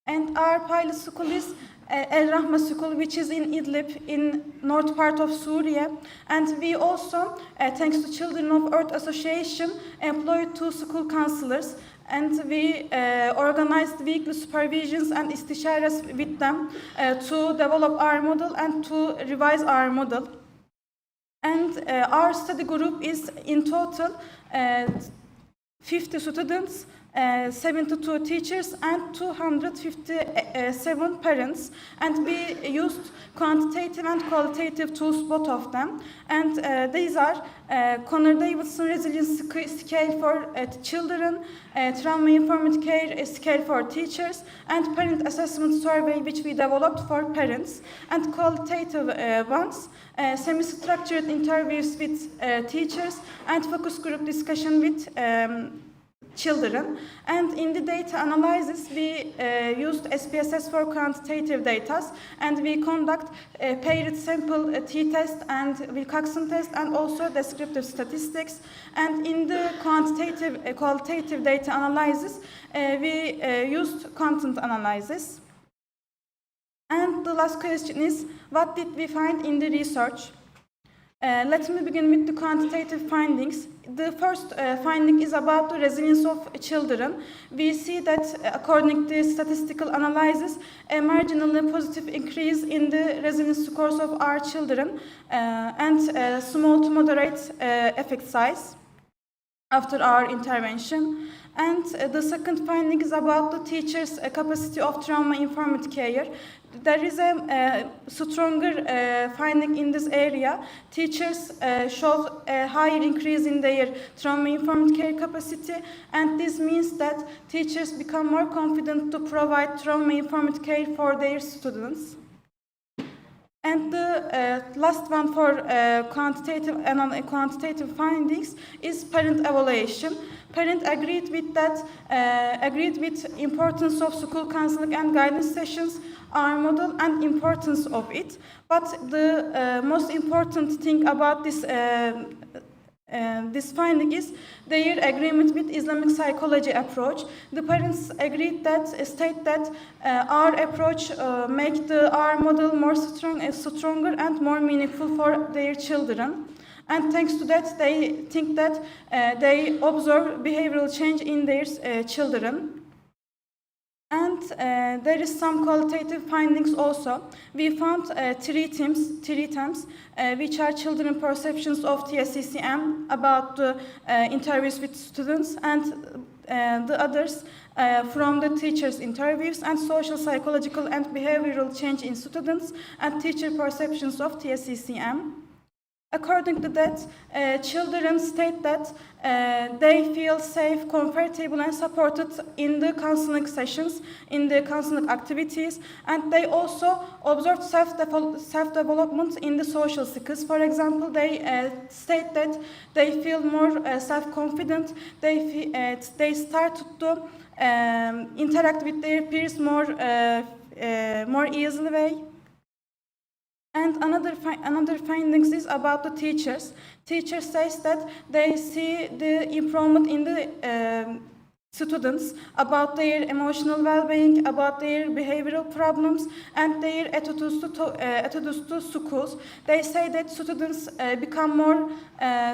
And our pilot school is El Rahma School, which is in Idlib, in north part of Syria. And we also, thanks to Children of Earth Association, employed 2 school counselors. And we organized weekly supervisions and istisharas with them to develop our model and to revise our model. And our study group is in total 50 students, 72 teachers, and 257 parents. And we used quantitative and qualitative tools, both of them. And these are Connor-Davidson Resilience Scale for children, Trauma-Informed Care Scale for teachers, and Parent Assessment Survey, which we developed for parents. And qualitative ones, semi-structured interviews with teachers, and focus group discussion with children. And in the data analysis, we used SPSS for quantitative data, and we conduct a paired sample t-test and Wilcoxon test, and also descriptive statistics. And in the qualitative data analysis, we used content analysis. And the last question is, what did we find in the research? Let me begin with the quantitative findings. The first finding is about the resilience of children. We see that, according to statistical analysis, a marginally positive increase in the resilience scores of our children and small to moderate effect size after our intervention. And the second finding is about the teachers' capacity of trauma-informed care. There is a stronger finding in this area. Teachers show a higher increase in their trauma-informed care capacity, and this means that teachers become more confident to provide trauma-informed care for their students. And the last one for quantitative findings is parent evaluation. Parent agreed with that, agreed with importance of school counseling and guidance sessions, our model, and importance of it. But the most important thing about this this finding is their agreement with Islamic psychology approach. The parents agreed that, state that our approach make our model more stronger and more meaningful for their children. And thanks to that, they think that they observe behavioral change in their children. And there is some qualitative findings also. We found 3 themes, which are children perceptions of TSCCM about the interviews with students, and the others from the teachers' interviews, and social, psychological, and behavioral change in students, and teacher perceptions of TSCCM. According to that, children state that they feel safe, comfortable, and supported in the counseling sessions, in the counseling activities, and they also observed self-development in the social skills. For example, they state that they feel more self-confident, they started to interact with their peers more easily. And another findings is about the teachers. Teachers says that they see the improvement in the students about their emotional well-being, about their behavioral problems, and their attitudes to schools. They say that students become more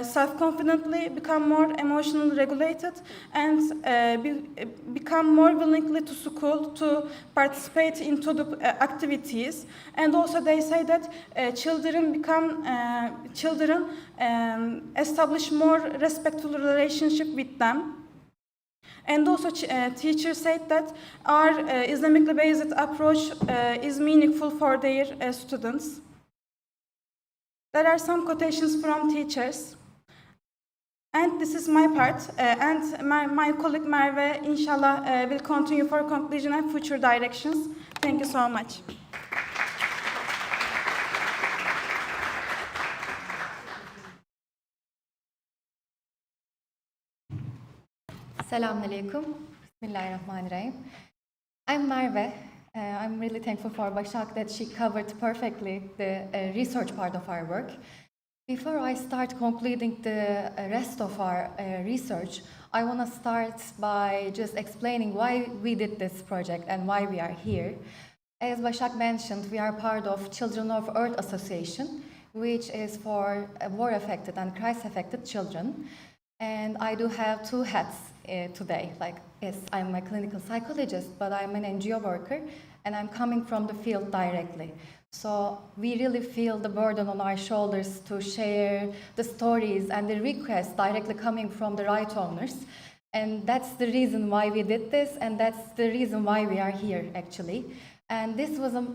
self-confidently, become more emotionally regulated, and become more willingly to school to participate into the activities. And also they say that children establish more respectful relationship with them. And also teachers said that our Islamically based approach is meaningful for their students. There are some quotations from teachers. And this is my part. And my colleague Merve, inshallah, will continue for conclusion and future directions. Thank you so much. Assalamu alaikum. Bismillahirrahmanirrahim. I'm Merve. I'm really thankful for Başak that she covered perfectly the research part of our work. Before I start concluding the rest of our research, I want to start by just explaining why we did this project and why we are here. As Başak mentioned, we are part of Children of Earth Association, which is for war-affected and crisis-affected children. And I do have two hats today. Like, yes, I'm a clinical psychologist, but I'm an NGO worker, and I'm coming from the field directly. So we really feel the burden on our shoulders to share the stories and the requests directly coming from the right owners. And that's the reason why we did this, and that's the reason why we are here, actually. And this was a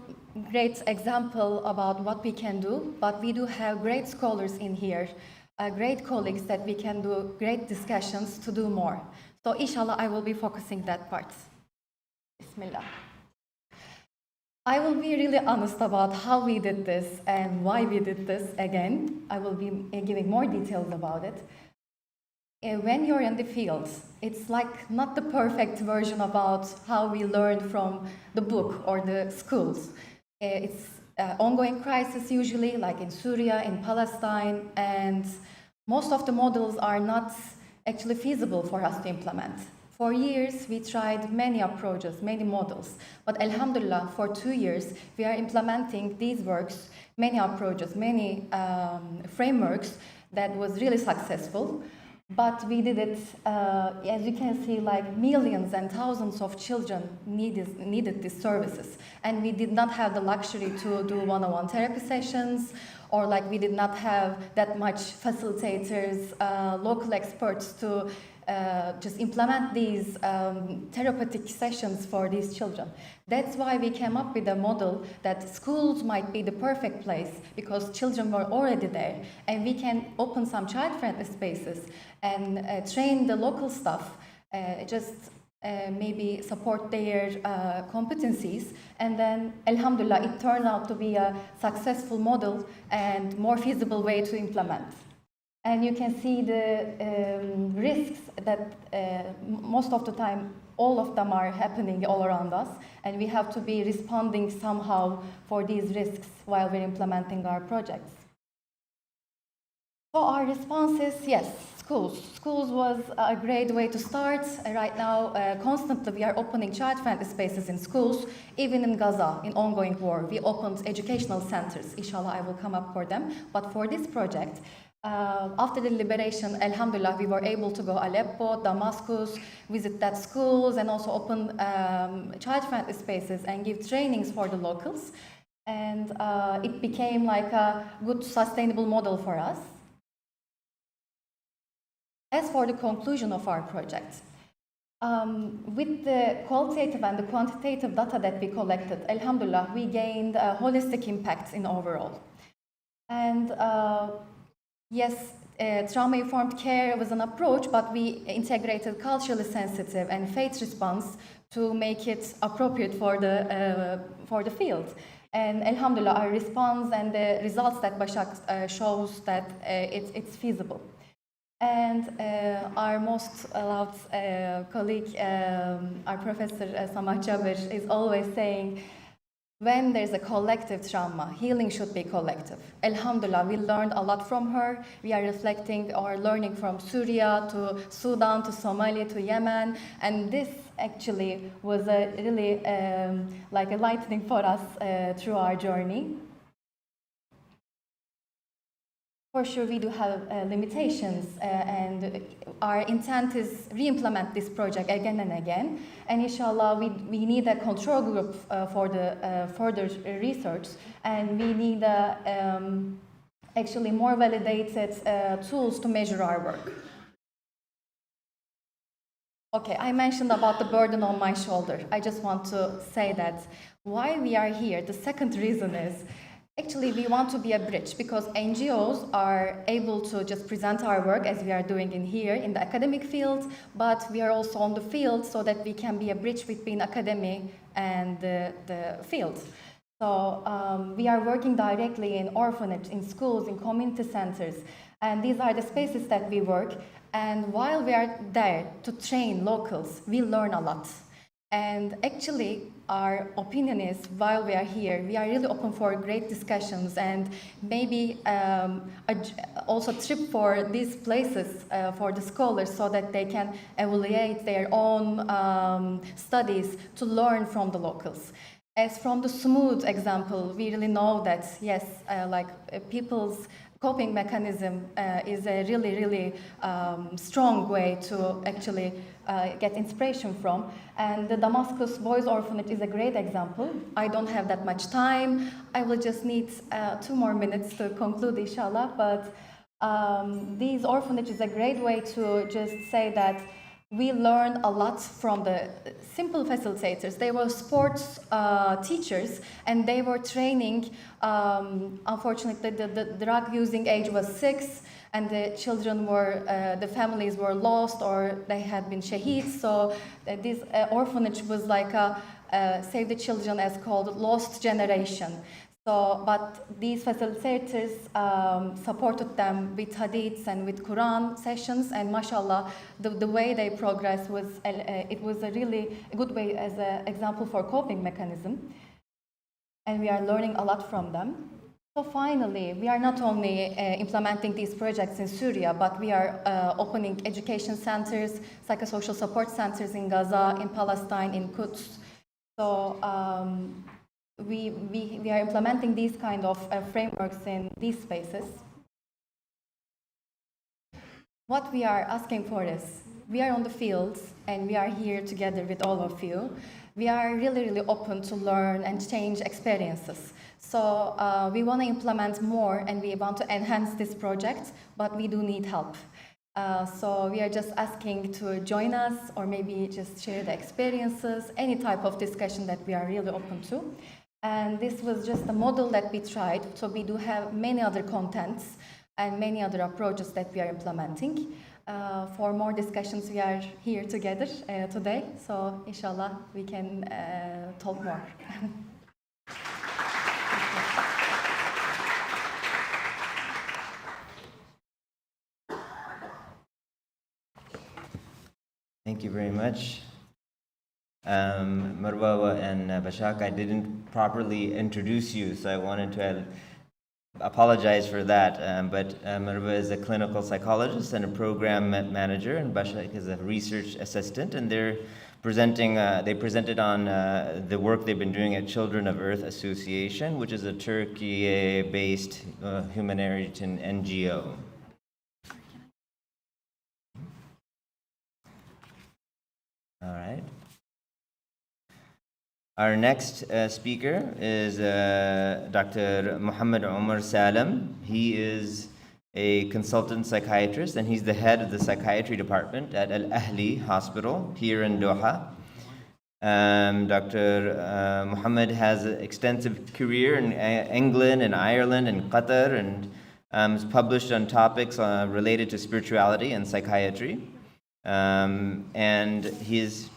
great example about what we can do, but we do have great scholars in here, great colleagues that we can do great discussions to do more. So inshallah, I will be focusing that part. Bismillah. I will be really honest about how we did this and why we did this again. I will be giving more details about it. When you're in the fields, it's like not the perfect version about how we learn from the book or the schools. It's ongoing crisis usually, like in Syria, in Palestine, and most of the models are not actually feasible for us to implement. For years, we tried many approaches, many models, but alhamdulillah, for 2 years, we are implementing these works, many approaches, many frameworks that was really successful. But we did it, as you can see, like millions and thousands of children needed these services. And we did not have the luxury to do one-on-one therapy sessions, or like we did not have that much facilitators, local experts to just implement these therapeutic sessions for these children. That's why we came up with a model that schools might be the perfect place because children were already there, and we can open some child-friendly spaces and train the local staff, maybe support their competencies, and then alhamdulillah it turned out to be a successful model and more feasible way to implement. And you can see the risks that most of the time, all of them are happening all around us, and we have to be responding somehow for these risks while we're implementing our projects. So our response is yes, schools. Schools was a great way to start. Right now, constantly we are opening child-friendly spaces in schools, even in Gaza, in ongoing war. We opened educational centers. Inshallah, I will come up for them. But for this project, after the liberation, alhamdulillah, we were able to go Aleppo, Damascus, visit that schools, and also open child-friendly spaces and give trainings for the locals. And it became like a good, sustainable model for us. As for the conclusion of our project, with the qualitative and the quantitative data that we collected, alhamdulillah, we gained holistic impacts in overall. And yes, trauma-informed care was an approach, but we integrated culturally sensitive and faith response to make it appropriate for the field. And alhamdulillah, our response and the results that Başak shows that it's feasible. And our most loved colleague, our professor Samah Jabir, is always saying, when there's a collective trauma, healing should be collective. Alhamdulillah, we learned a lot from her. We are reflecting or learning from Syria to Sudan to Somalia to Yemen, and this actually was a really like a lightning for us through our journey. For sure, we do have limitations, and our intent is re-implement this project again and again. And inshallah, we need a control group for the further research, and we need actually more validated tools to measure our work. Okay, I mentioned about the burden on my shoulder. I just want to say that why we are here, the second reason is, actually, we want to be a bridge because NGOs are able to just present our work as we are doing in here in the academic field, but we are also on the field so that we can be a bridge between academy and the field. So we are working directly in orphanage, in schools, in community centers, and these are the spaces that we work. And while we are there to train locals, we learn a lot. And actually, our opinion is, while we are here, we are really open for great discussions and maybe also trip for these places for the scholars so that they can evaluate their own studies to learn from the locals. As from the smooth example, we really know that, yes, people's coping mechanism is a really, really strong way to actually get inspiration from. And the Damascus Boys Orphanage is a great example. I don't have that much time. I will just need 2 more minutes to conclude, inshallah. But these orphanages is a great way to just say that we learned a lot from the simple facilitators. They were sports teachers, and they were training. Unfortunately, the drug using age was 6, and the children were, the families were lost or they had been shaheed. So this orphanage was like a Save the Children, as called, lost generation. So, but these facilitators supported them with hadiths and with Quran sessions, and mashallah, the way they progressed was, it was a really good way as an example for coping mechanism. And we are learning a lot from them. So finally, we are not only implementing these projects in Syria, but we are opening education centers, psychosocial support centers in Gaza, in Palestine, in Quds. So, we are implementing these kind of frameworks in these spaces. What we are asking for is, we are on the fields and we are here together with all of you. We are really, really open to learn and change experiences. So we want to implement more and we want to enhance this project, but we do need help. So we are just asking to join us or maybe just share the experiences, any type of discussion that we are really open to. And this was just a model that we tried. So we do have many other contents and many other approaches that we are implementing. For more discussions, we are here together today. So inshallah, we can talk more. Thank you very much. Marwa and Bashak, I didn't properly introduce you, so I wanted to apologize for that. But Marwa is a clinical psychologist and a program manager, and Bashak is a research assistant, and they presented on the work they've been doing at Children of Earth Association, which is a Turkey-based humanitarian NGO. All right. Our next speaker is Dr. Muhammad Omar Salam. He is a consultant psychiatrist and he's the head of the psychiatry department at Al Ahli Hospital here in Doha. Dr. Muhammad has an extensive career in England and Ireland and Qatar and has published on topics related to spirituality and psychiatry. And his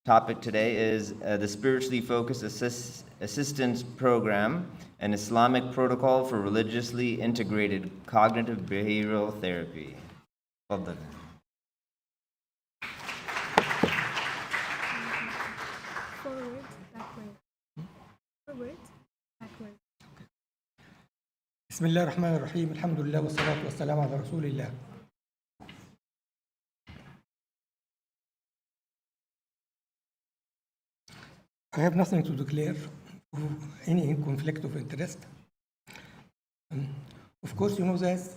topic today is the Spiritually Focused Assistance Program, an Islamic protocol for religiously integrated cognitive behavioral therapy. Well done. Forward, backward. Forward. بسم الله الرحمن الرحيم الحمد لله والصلاة والسلام على رسول الله. I have nothing to declare of any conflict of interest. Of course, you know that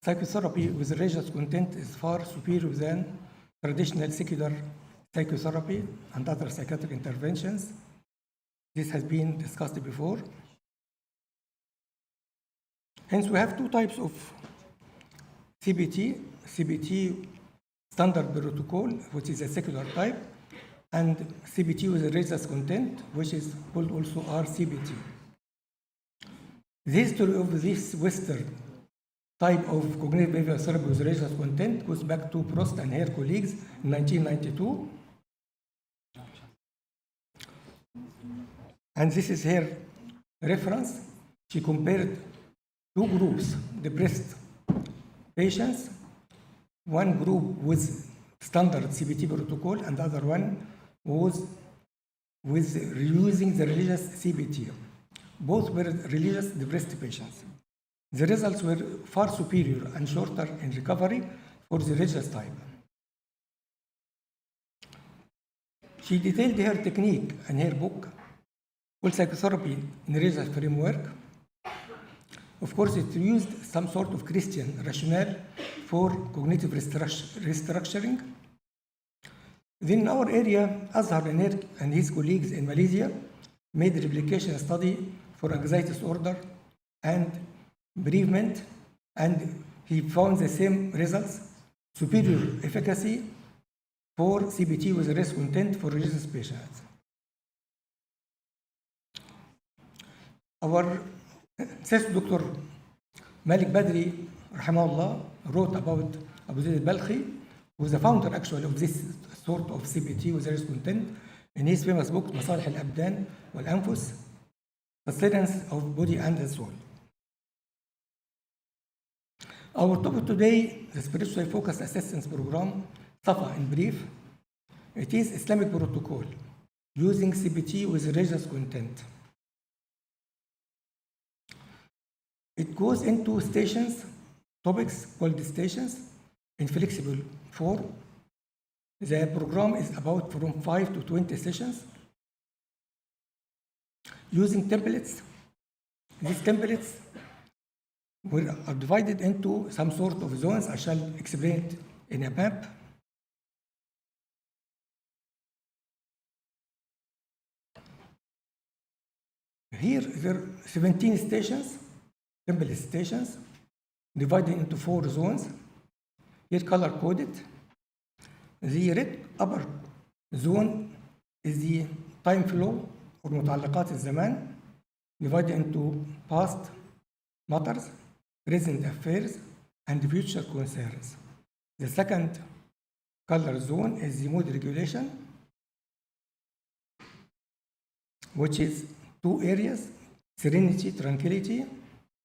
psychotherapy with religious content is far superior than traditional secular psychotherapy and other psychiatric interventions. This has been discussed before. Hence, we have two types of CBT standard protocol, which is a secular type, and CBT with religious content, which is called also RCBT. The history of this Western type of cognitive behavioral therapy with religious content goes back to Prost and her colleagues in 1992. And this is her reference. She compared two groups, depressed patients, one group with standard CBT protocol and the other one was with using the religious CBT. Both were religious depressed patients. The results were far superior and shorter in recovery for the religious type. She detailed her technique in her book called Psychotherapy in Religious Framework. Of course, it used some sort of Christian rationale for cognitive restructuring. Then in our area, Azhar and his colleagues in Malaysia made a replication study for anxiety disorder and bereavement, and he found the same results, superior efficacy for CBT with religious content for religious patients. Our Associate Dr. Malik Badri, rahimahullah, wrote about Abu Zaid al-Balkhi, who is the founder actually of this sort of CBT with religious content, in his famous book, Masalih al-Abdan wal-Anfus, Sustenance of Body and the Soul. Our topic today, the Spiritually Focused Assistance Program, SAFA in brief. It is Islamic protocol using CBT with religious content. It goes into stations, topics called stations, in flexible form. The program is about from 5 to 20 sessions. Using templates. These templates are divided into some sort of zones. I shall explain it in a map. Here there are 17 stations, template stations, divided into 4 zones. Here color coded. The red upper zone is the time flow or متعلقات الزمان, divided into past matters, present affairs, and future concerns. The second color zone is the mood regulation, which is 2 areas, serenity, tranquility,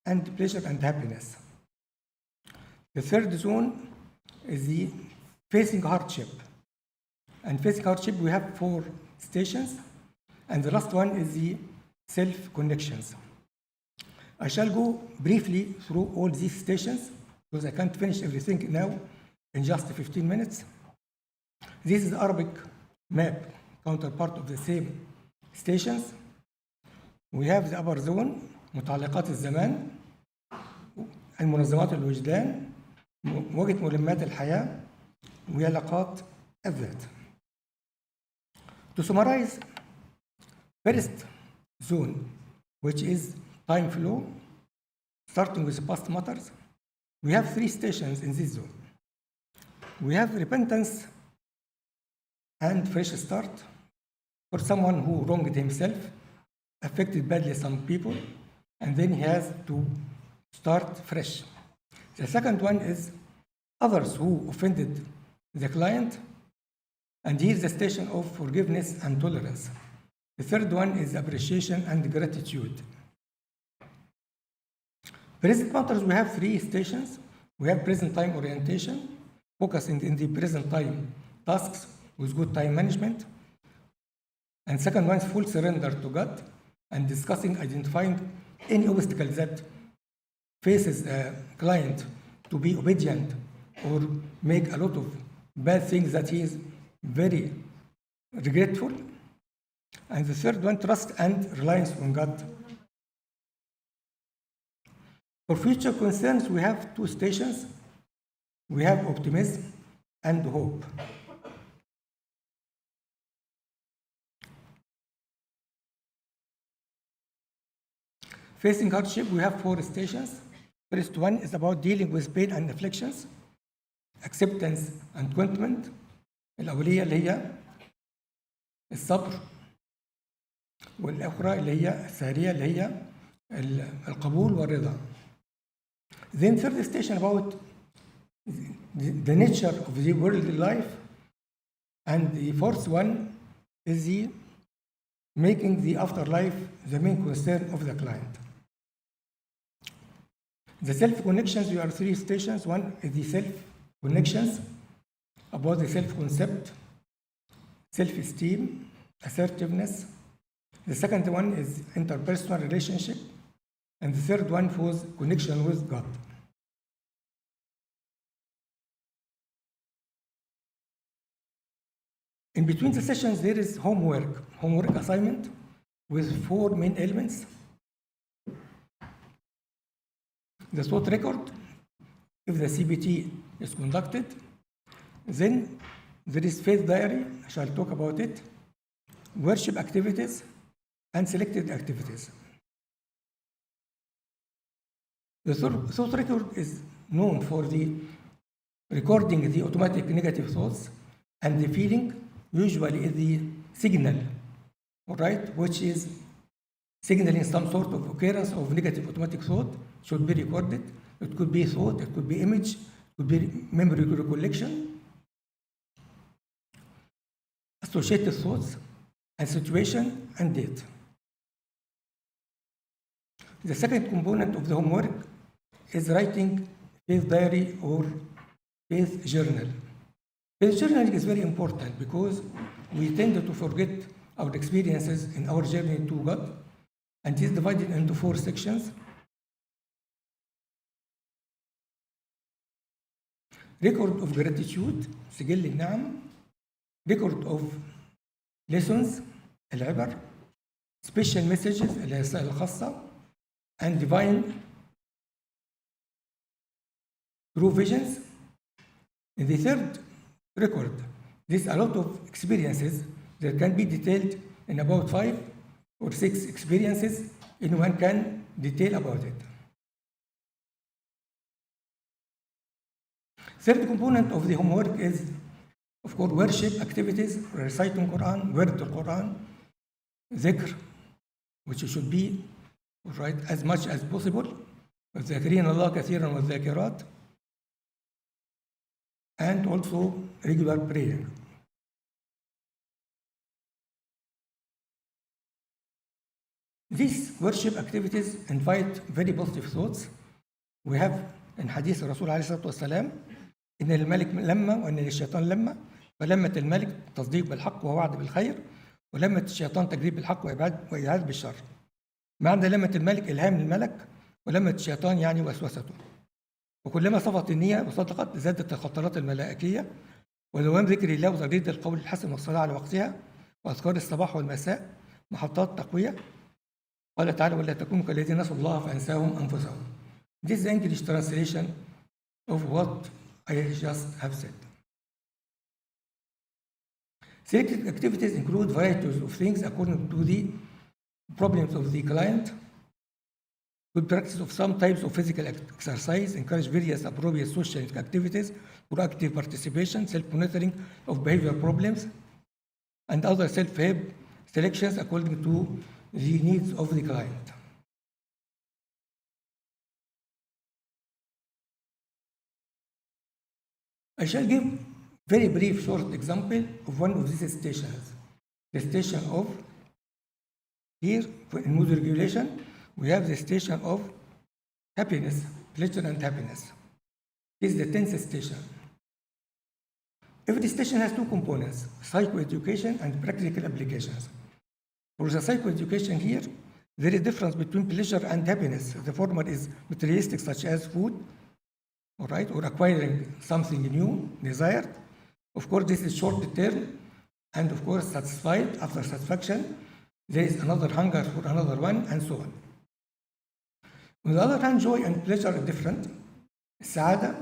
and pleasure and happiness. The third zone is the facing hardship. And facing hardship, we have 4 stations, and the last one is the self-connections. I shall go briefly through all these stations because I can't finish everything now in just 15 minutes. This is the Arabic map, counterpart of the same stations. We have the upper zone, متعلقات الزمان, المنظمات الوجدان, مواجهة ملمات الحياة, وعلاقات الذات. To summarize, first zone, which is time flow, starting with past matters. We have 3 stations in this zone. We have repentance and fresh start for someone who wronged himself, affected badly some people, and then he has to start fresh. The second one is others who offended the client, and here's the station of forgiveness and tolerance. The third one is appreciation and gratitude. Present matters, we have 3 stations. We have present time orientation, focusing in the present time tasks with good time management. And second one is full surrender to God and discussing, identifying any obstacles that faces a client to be obedient or make a lot of bad things that he is very regretful. And the third one, trust and reliance on God. For future concerns, we have two stations. We have optimism and hope. Facing hardship, we have 4 stations. First one is about dealing with pain and afflictions, acceptance and contentment. الأولية اللي هي الصبر، والأخرى اللي هي الثانية اللي هي القبول والرضا. Then third station about the nature of the worldly life, and the fourth one is the making the afterlife the main concern of the client. The self-connections, there are 3 stations. One is the self-connections, about the self-concept, self-esteem, assertiveness. The second one is interpersonal relationship. And the third one was connection with God. In between the sessions, there is homework assignment with 4 main elements. The thought record, if the CBT is conducted. Then there is faith diary, I shall talk about it, worship activities, and selected activities. The thought record is known for the recording the automatic negative thoughts, and the feeling usually is the signal, all right, which is signaling some sort of occurrence of negative automatic thought should be recorded. It could be thought, it could be image, it could be memory recollection, associated thoughts, and situation and date. The second component of the homework is writing faith diary or faith journal. Faith journaling is very important because we tend to forget our experiences in our journey to God, and it is divided into 4 sections. Record of gratitude, سجل النعم. Record of lessons, العبر. Special messages, الرسائل الخاصة. And divine true visions. In the third record, there's a lot of experiences that can be detailed in about 5 or 6 experiences. Anyone can detail about it. Third component of the homework is, of course, worship activities, reciting Quran, word of Quran, dhikr, which should be right as much as possible. والذاكرين الله كثيرا والذاكرات, and also regular prayer. These worship activities invite very positive thoughts. We have in حديث الرسول عليه الصلاة والسلام إن الملك لما وإن للشيطان لما، فلمة الملك تصديق بالحق ووعد بالخير، ولمة الشيطان تكذيب بالحق وإعاد بالشر. معنى لمة الملك إلهام الملك، ولمة الشيطان يعني وسوسته. وكلما صفت النية وصدقت زادت الخطرات الملائكية، ودوام ذكر الله وترديد القول الحسن والصلاة على وقتها، وأذكار الصباح والمساء محطات تقوية. قال تعالى ولا تكونوا كالذين نسوا الله فأنساهم أنفسهم. This is the English translation of what I just have said. Selected activities include varieties of things according to the problems of the client. Good practice of some types of physical exercise, encourage various appropriate social activities for active participation, self-monitoring of behavior problems, and other self-help selections according to the needs of the client. I shall give very brief short example of one of these stations. The station of, here in mood regulation, we have the station of happiness, pleasure and happiness. This is the 10th station. Every station has 2 components, psychoeducation and practical applications. For the psychoeducation here, There is difference between pleasure and happiness. The former is materialistic, such as food, all right, or acquiring something new, desired. Of course, this is short term, and of course, satisfied. After satisfaction, there is another hunger for another one, and so on. On the other hand, joy and pleasure are different. السعادة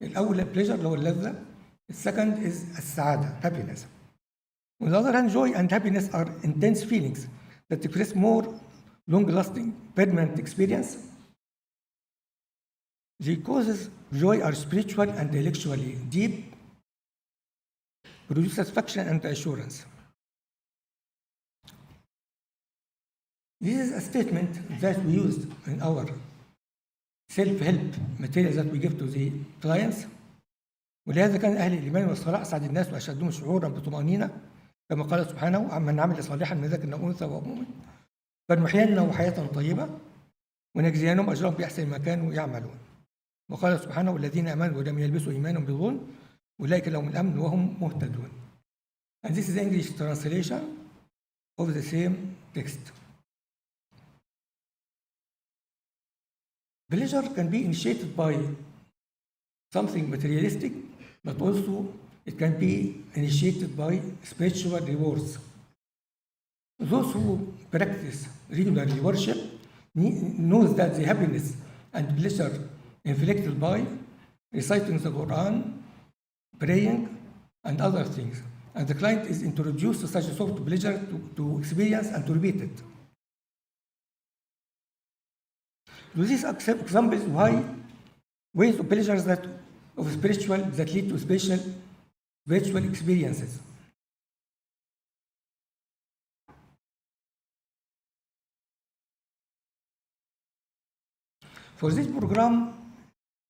الأول pleasure اللي هو اللذة. The second is السعادة, happiness. On the other hand, joy and happiness are intense feelings that express more long-lasting, permanent experience. The causes of joy are spiritual and intellectually deep, produce satisfaction and assurance. This is a statement that we used in our self-help materials that we give to the clients. ولهذا كان أهل الإيمان والصلاح أسعد الناس وأشدهم شعورا بطمأنينة كما قال سبحانه من عمل صالحا من ذكر أو أنثى وهو مؤمن فلنحيينه حياة طيبة ونجزينهم أجرهم بأحسن ما كانوا يعملون. وقال سبحانه والذين آمنوا ولم يلبسوا إيمانهم بظلم أولئك لهم الأمن وهم مهتدون. And this is the English translation of the same text. Pleasure can be initiated by something materialistic, but also it can be initiated by spiritual rewards. Those who practice regularly worship knows that the happiness and pleasure inflicted by reciting the Quran, praying, and other things. And the client is introduced to such a sort of pleasure to experience and to repeat it. With these examples, why ways of pleasures that of spiritual that lead to spiritual experiences. For this program,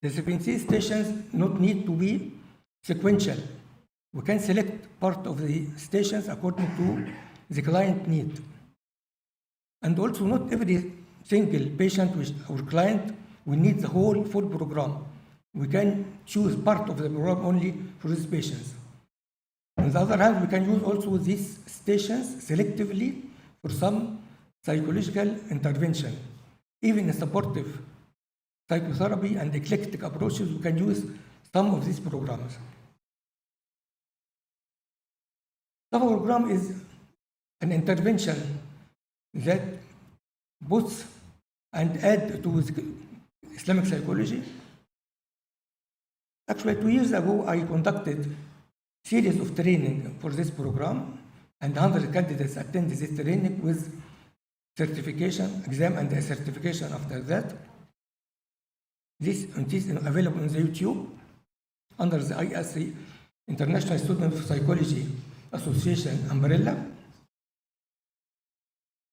the frequency stations not need to be sequential. We can select part of the stations according to the client need. And also not every single patient or client will need the whole full program. We can choose part of the program only for these patients. On the other hand, we can use also these stations selectively for some psychological intervention. Even in supportive psychotherapy and eclectic approaches, we can use some of these programs. The program is an intervention that puts and add to Islamic psychology. Actually, 2 years ago, I conducted a series of training for this program, and 100 candidates attended this training with certification, exam, and a certification after that. This is available on the YouTube under the ISC, International Student of Psychology Association umbrella.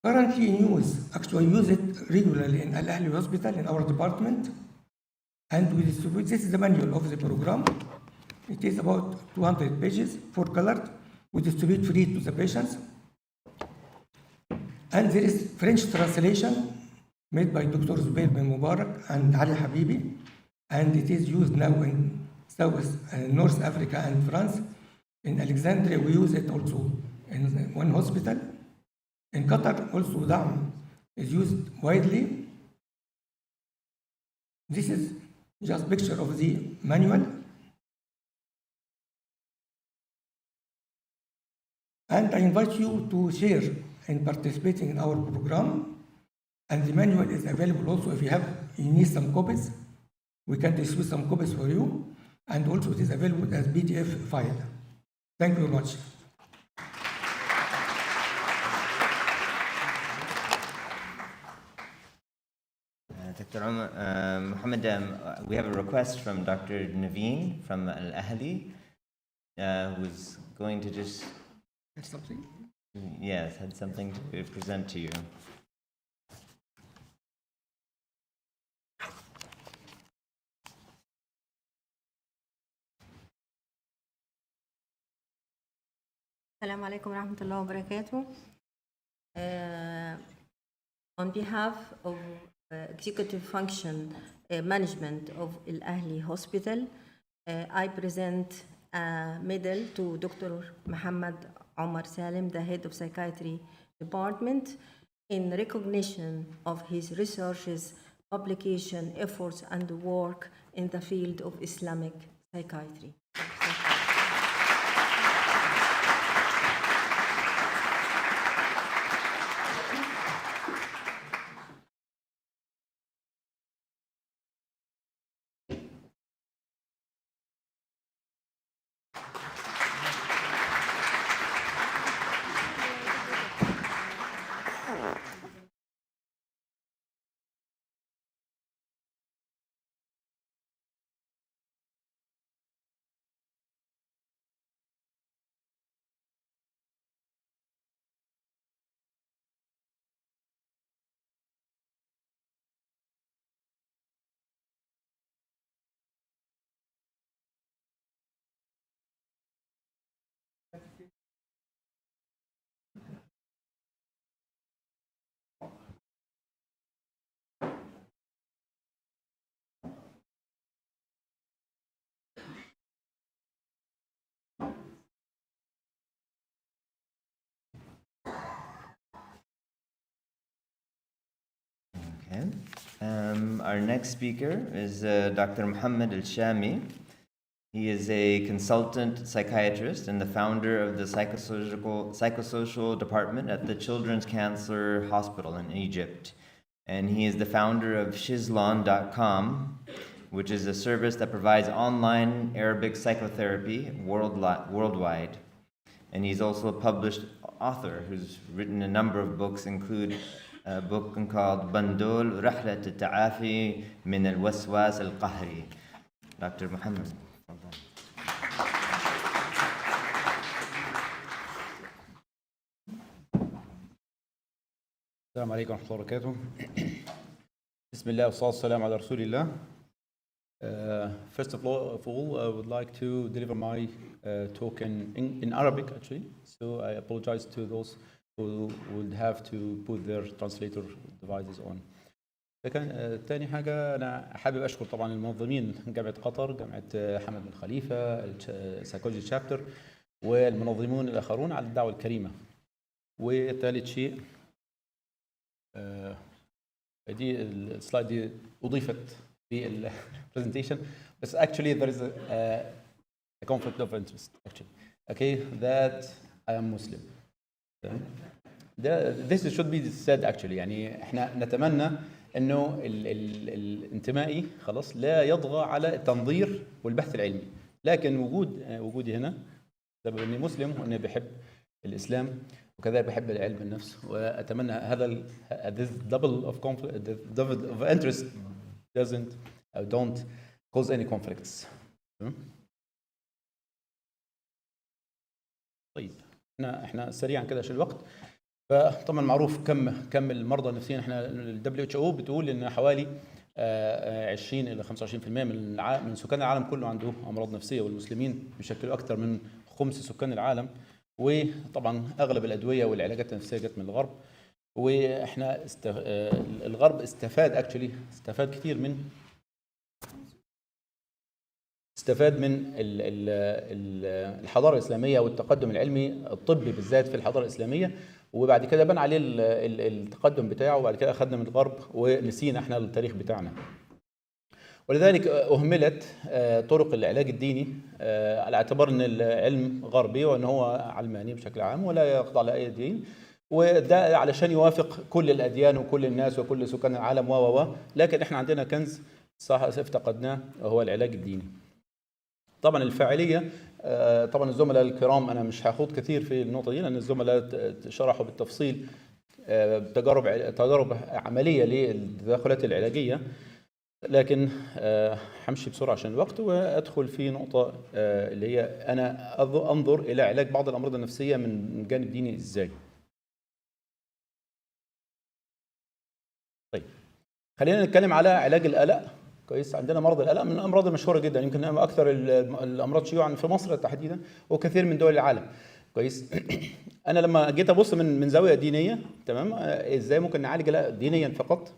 Currently in use, actually we use it regularly in Al Ahli Hospital in our department, and we distribute, this is the manual of the program. It is about 200 pages, 4-colored. We distribute free to the patients. And there is French translation made by Dr. Zubair bin Mubarak and Ali Habibi, and it is used now in North Africa and France. In Alexandria, we use it also in one hospital. In Qatar, also Da'am is used widely. This is just a picture of the manual. And I invite you to share in participating in our program. And the manual is available also if you need some copies. We can distribute some copies for you. And also it is available as PDF file. Thank you very much. Dr. Mohammed, we have a request from Dr. Naveen from Al Ahli, who's going to just... Had something? Yes, had something to present to you. Assalamu alaikum warahmatullahi wabarakatuh. On behalf of Executive Function Management of Al Ahli Hospital, I present a medal to Dr. Muhammad Omar Salim, the head of Psychiatry Department, in recognition of his researches, publication, efforts, and work in the field of Islamic psychiatry. Okay. Our next speaker is Dr. Muhammad Al-Shami. He is a consultant psychiatrist and the founder of the Psychosocial department at the Children's Cancer Hospital in Egypt. And he is the founder of Shizlon.com, which is a service that provides online Arabic psychotherapy worldwide. And he's also a published author who's written a number of books, include a book called Bandul Rahlat al-Ta'afi min al-Waswas al-Qahri. Dr. Muhammad. السلام عليكم ورحمة الله وبركاته. بسم الله والصلاة والسلام على رسول الله. First of all, I would like to deliver my talk in Arabic actually. So I apologize to those who would have to put their translator devices on. تاني حاجة أنا حابب أشكر طبعا المنظمين جامعة قطر، جامعة حمد بن خليفة، السايكولوجي شابتر، والمنظمون الآخرون على الدعوة الكريمة. وثالث شيء دي السلايد دي أضيفت في البرزنتيشن بس actually there is a conflict of interest actually. Okay, that I am Muslim. This should be said actually. يعني احنا نتمنى انه الانتمائي خلاص لا يطغى على التنظير والبحث العلمي، لكن وجودي هنا بسبب اني مسلم واني بحب الاسلام وكذلك بحب علم النفس، واتمنى هذا this double of conflict, the double of interest don't cause any conflicts. طيب احنا سريعا كده عشان الوقت. فطبعا معروف كم المرضى النفسيين. احنا ال WHO بتقول ان حوالي 20 الى 25% من سكان العالم كله عنده امراض نفسيه، والمسلمين بيشكلوا اكثر من خمس سكان العالم. وطبعا اغلب الادويه والعلاجات النفسيه جت من الغرب، واحنا الغرب استفاد كثير من الحضاره الاسلاميه والتقدم العلمي الطبي بالذات في الحضاره الاسلاميه، وبعد كده بنى عليه التقدم بتاعه، وبعد كده اخذنا من الغرب ونسينا احنا التاريخ بتاعنا. ولذلك اهملت طرق العلاج الديني على اعتبار ان العلم غربي وان هو علماني بشكل عام ولا يخضع لاي دين، وده علشان يوافق كل الاديان وكل الناس وكل سكان العالم لكن احنا عندنا كنز صح افتقدناه وهو العلاج الديني. طبعا الفاعليه، طبعا الزملاء الكرام انا مش هاخوض كثير في النقطه دي لان الزملاء شرحوا بالتفصيل تجارب عمليه للتدخلات العلاجيه، لكن همشي بسرعه عشان الوقت وادخل في نقطه اللي هي انا انظر الى علاج بعض الامراض النفسيه من جانب ديني ازاي. طيب خلينا نتكلم على علاج القلق. كويس، عندنا مرض القلق من الامراض المشهوره جدا، يمكن اكثر الامراض شيوعا في مصر تحديدا وكثير من دول العالم. كويس. انا لما جيت ابص من زاويه دينيه، تمام، ازاي ممكن نعالج القلق دينيا فقط،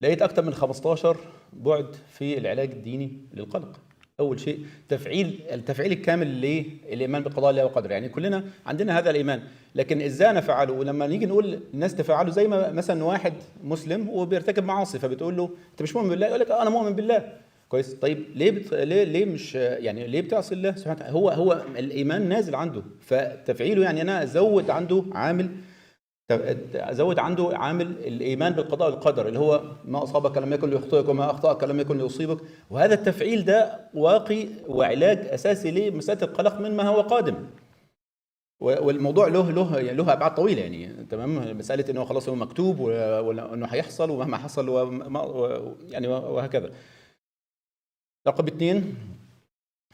لقيت اكثر من 15 بعد في العلاج الديني للقلق. اول شيء التفعيل الكامل للايمان بقضاء الله وقدره. يعني كلنا عندنا هذا الايمان، لكن ازاي نفعله؟ ولما نيجي نقول الناس تفعله، زي ما مثلا واحد مسلم وبيرتكب معاصي فبتقول له انت مش مؤمن بالله، يقول لك انا مؤمن بالله. كويس، طيب ليه مش يعني ليه بتعصي الله سبحانه وتعالى؟ هو الايمان نازل عنده، فتفعيله يعني انا ازود عنده عامل الايمان بالقضاء والقدر، اللي هو ما اصابك لم يكن ليخطئك وما اخطاك لم يكن ليصيبك. وهذا التفعيل ده واقي وعلاج اساسي لمساله القلق مما هو قادم. والموضوع له ابعاد طويله يعني، تمام. مساله انه خلاص هو مكتوب وانه هيحصل ومهما حصل يعني وهكذا. رقم 2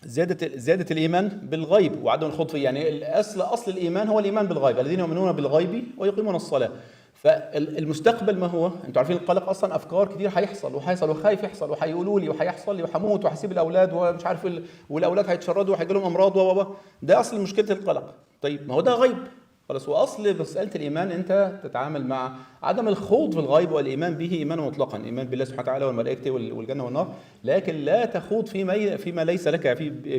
زيادة الإيمان بالغيب وعدم الخوض فيه. يعني أصل الإيمان هو الإيمان بالغيب، الذين يؤمنون بالغيب ويقيمون الصلاة. فالمستقبل ما هو؟ أنتوا عارفين القلق أصلا أفكار كتير هيحصل وخايف يحصل وهيقولوا لي وهيحصل لي وهموت وهسيب الأولاد ومش عارف والأولاد هيتشردوا وهيجي لهم أمراض ده أصل مشكلة القلق. طيب ما هو ده غيب خلاص. واصل مساله الايمان انت تتعامل مع عدم الخوض في الغيب والايمان به ايمان مطلقا، ايمان بالله سبحانه وتعالى والملائكه والجنه والنار، لكن لا تخوض فيما ليس لك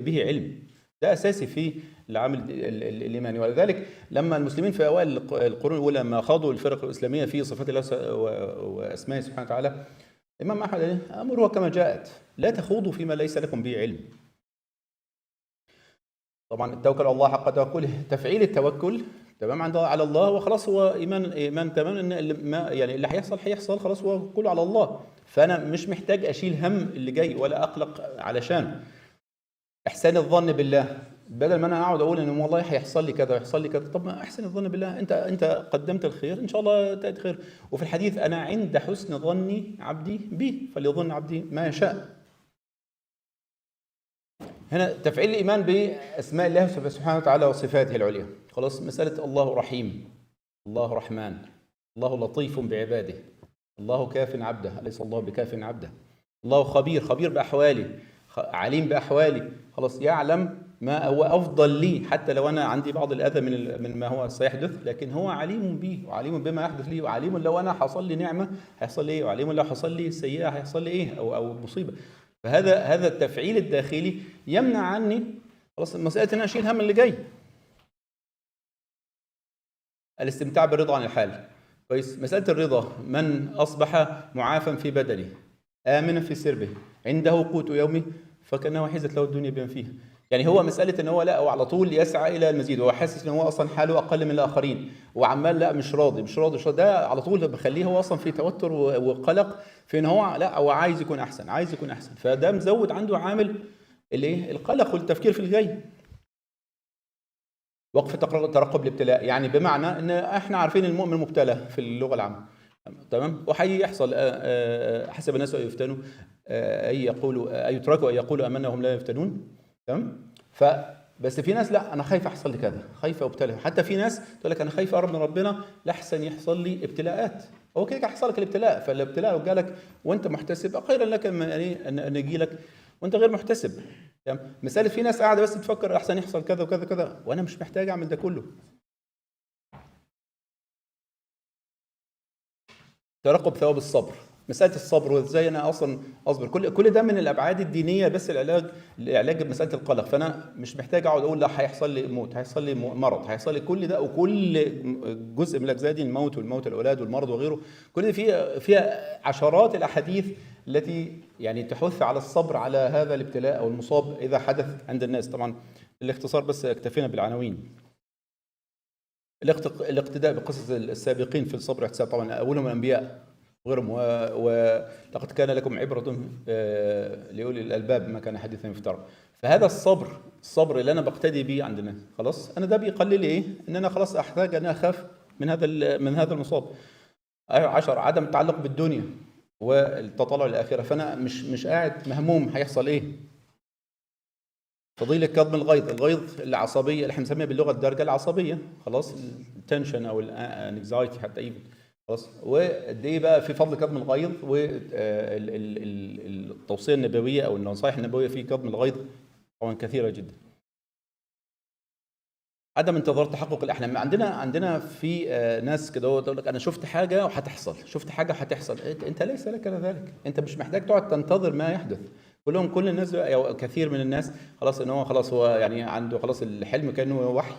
به علم. ده اساسي في العامل الايماني. ولذلك لما المسلمين في اوائل القرون الاولى لما خاضوا الفرق الاسلاميه في صفات الله واسمائه سبحانه وتعالى، الامام احمد امره كما جاءت، لا تخوضوا فيما ليس لكم به علم. طبعا التوكل على الله حق توكله، تفعيل التوكل تمام عند على الله وخلاص، هو ايمان تمام ان يعني اللي هيحصل خلاص، هو كله على الله. فانا مش محتاج اشيل هم اللي جاي ولا اقلق علشان. احسان الظن بالله، بدل ما انا اقعد اقول ان والله هيحصل لي كذا ويحصل لي كذا، طب ما احسن الظن بالله، انت قدمت الخير ان شاء الله تاتي خير. وفي الحديث انا عند حسن ظن عبدي بي فليظن عبدي ما يشاء. هنا تفعيل الإيمان بأسماء الله سبحانه وتعالى وصفاته العليا. خلاص، مسألة الله رحيم، الله رحمن، الله لطيف بعباده، الله كاف عبده، أليس الله بكاف عبده، الله خبير بأحوالي، عليم بأحوالي، خلاص يعلم ما هو أفضل لي، حتى لو أنا عندي بعض الأذى من ما هو سيحدث، لكن هو عليم بي وعليم بما يحدث لي، وعليم لو أنا حصل لي نعمة هيحصل لي إيه، وعليم لو حصل لي سيئة هيحصل لي إيه أو مصيبة. فهذا التفعيل الداخلي يمنع عني خلاص مسألة ان انا اشيل هم اللي جاي. الاستمتاع بالرضا عن الحال. كويس، مسألة الرضا، من اصبح معافى في بدنه آمنا في سربه عنده قوت يومه فكأنه حيزت له الدنيا بما فيها. يعني هو مسألة ان هو لا، هو على طول يسعى الى المزيد، وهو حاسس ان هو اصلا حاله اقل من الاخرين، وعمال لا مش راضي، ده على طول بخليه هو اصلا في توتر وقلق في ان هو لا، هو عايز يكون احسن، فده مزود عنده عامل الايه، القلق والتفكير في الجاي. وقف ترقب الابتلاء، يعني بمعنى ان احنا عارفين المؤمن مبتلى في اللغه العامه، تمام، وهيحصل حسب الناس ان يفتنوا اي يتركوا ان يقولوا امنا وهم لا يفتنون، تمام. فبس في ناس لا، انا خايف احصل لي كذا، خايف ابتلى. حتى في ناس تقول لك انا خايف اقرب من ربنا لاحسن يحصل لي ابتلاءات. هو كده هيحصل لك الابتلاء، فالابتلاء لو جالك وانت محتسب خيرا لك من ان يجي لك وانت غير محتسب. تمام. مساله في ناس قاعده بس بتفكر احسن يحصل كذا وكذا كذا، وانا مش محتاج اعمل ده كله. ترقب ثواب الصبر، مساله الصبر وازاي انا اصلا اصبر، كل ده من الابعاد الدينيه، بس العلاج بمساله القلق. فانا مش محتاج اقعد اقول لا هيحصل لي موت، هيحصل لي مرض، هيحصل لي كل ده، وكل جزء من الاجزاء دي، الموت الاولاد والمرض وغيره، كل ده فيها عشرات الاحاديث التي يعني تحث على الصبر على هذا الابتلاء او المصاب اذا حدث عند الناس. طبعا الاختصار بس اكتفينا بالعناوين. الاقتداء بقصص السابقين في الصبر والاحتساب، طبعا اولهم الانبياء وغيرهم، ولقد كان لكم عبرة لأولي الألباب ما كان حديثا يفترى. فهذا الصبر اللي أنا بقتدي به عند الناس، خلاص أنا ده بيقلل إيه؟ إن أنا خلاص أحتاج أن أخاف من هذا المصاب. 10 عدم التعلق بالدنيا والتطلع للآخرة، فأنا مش قاعد مهموم هيحصل إيه. فضيلة كظم الغيظ العصبية اللي احنا بنسميها باللغة الدارجة العصبية، خلاص التنشن أو الانكزايتي حتى إيفن، خلاص. وقد ايه بقى في فضل كظم الغيظ والتوصيه النبويه او النصائح النبويه في كظم الغيظ طبعا كثيره جدا. عدم انتظار تحقق الاحلام. عندنا في ناس كده تقول لك انا شفت حاجه وهتحصل، انت ليس لك ذلك، انت مش محتاج تقعد تنتظر ما يحدث. كلهم، كل الناس أو كثير من الناس خلاص ان هو خلاص هو يعني عنده خلاص الحلم كانه وحي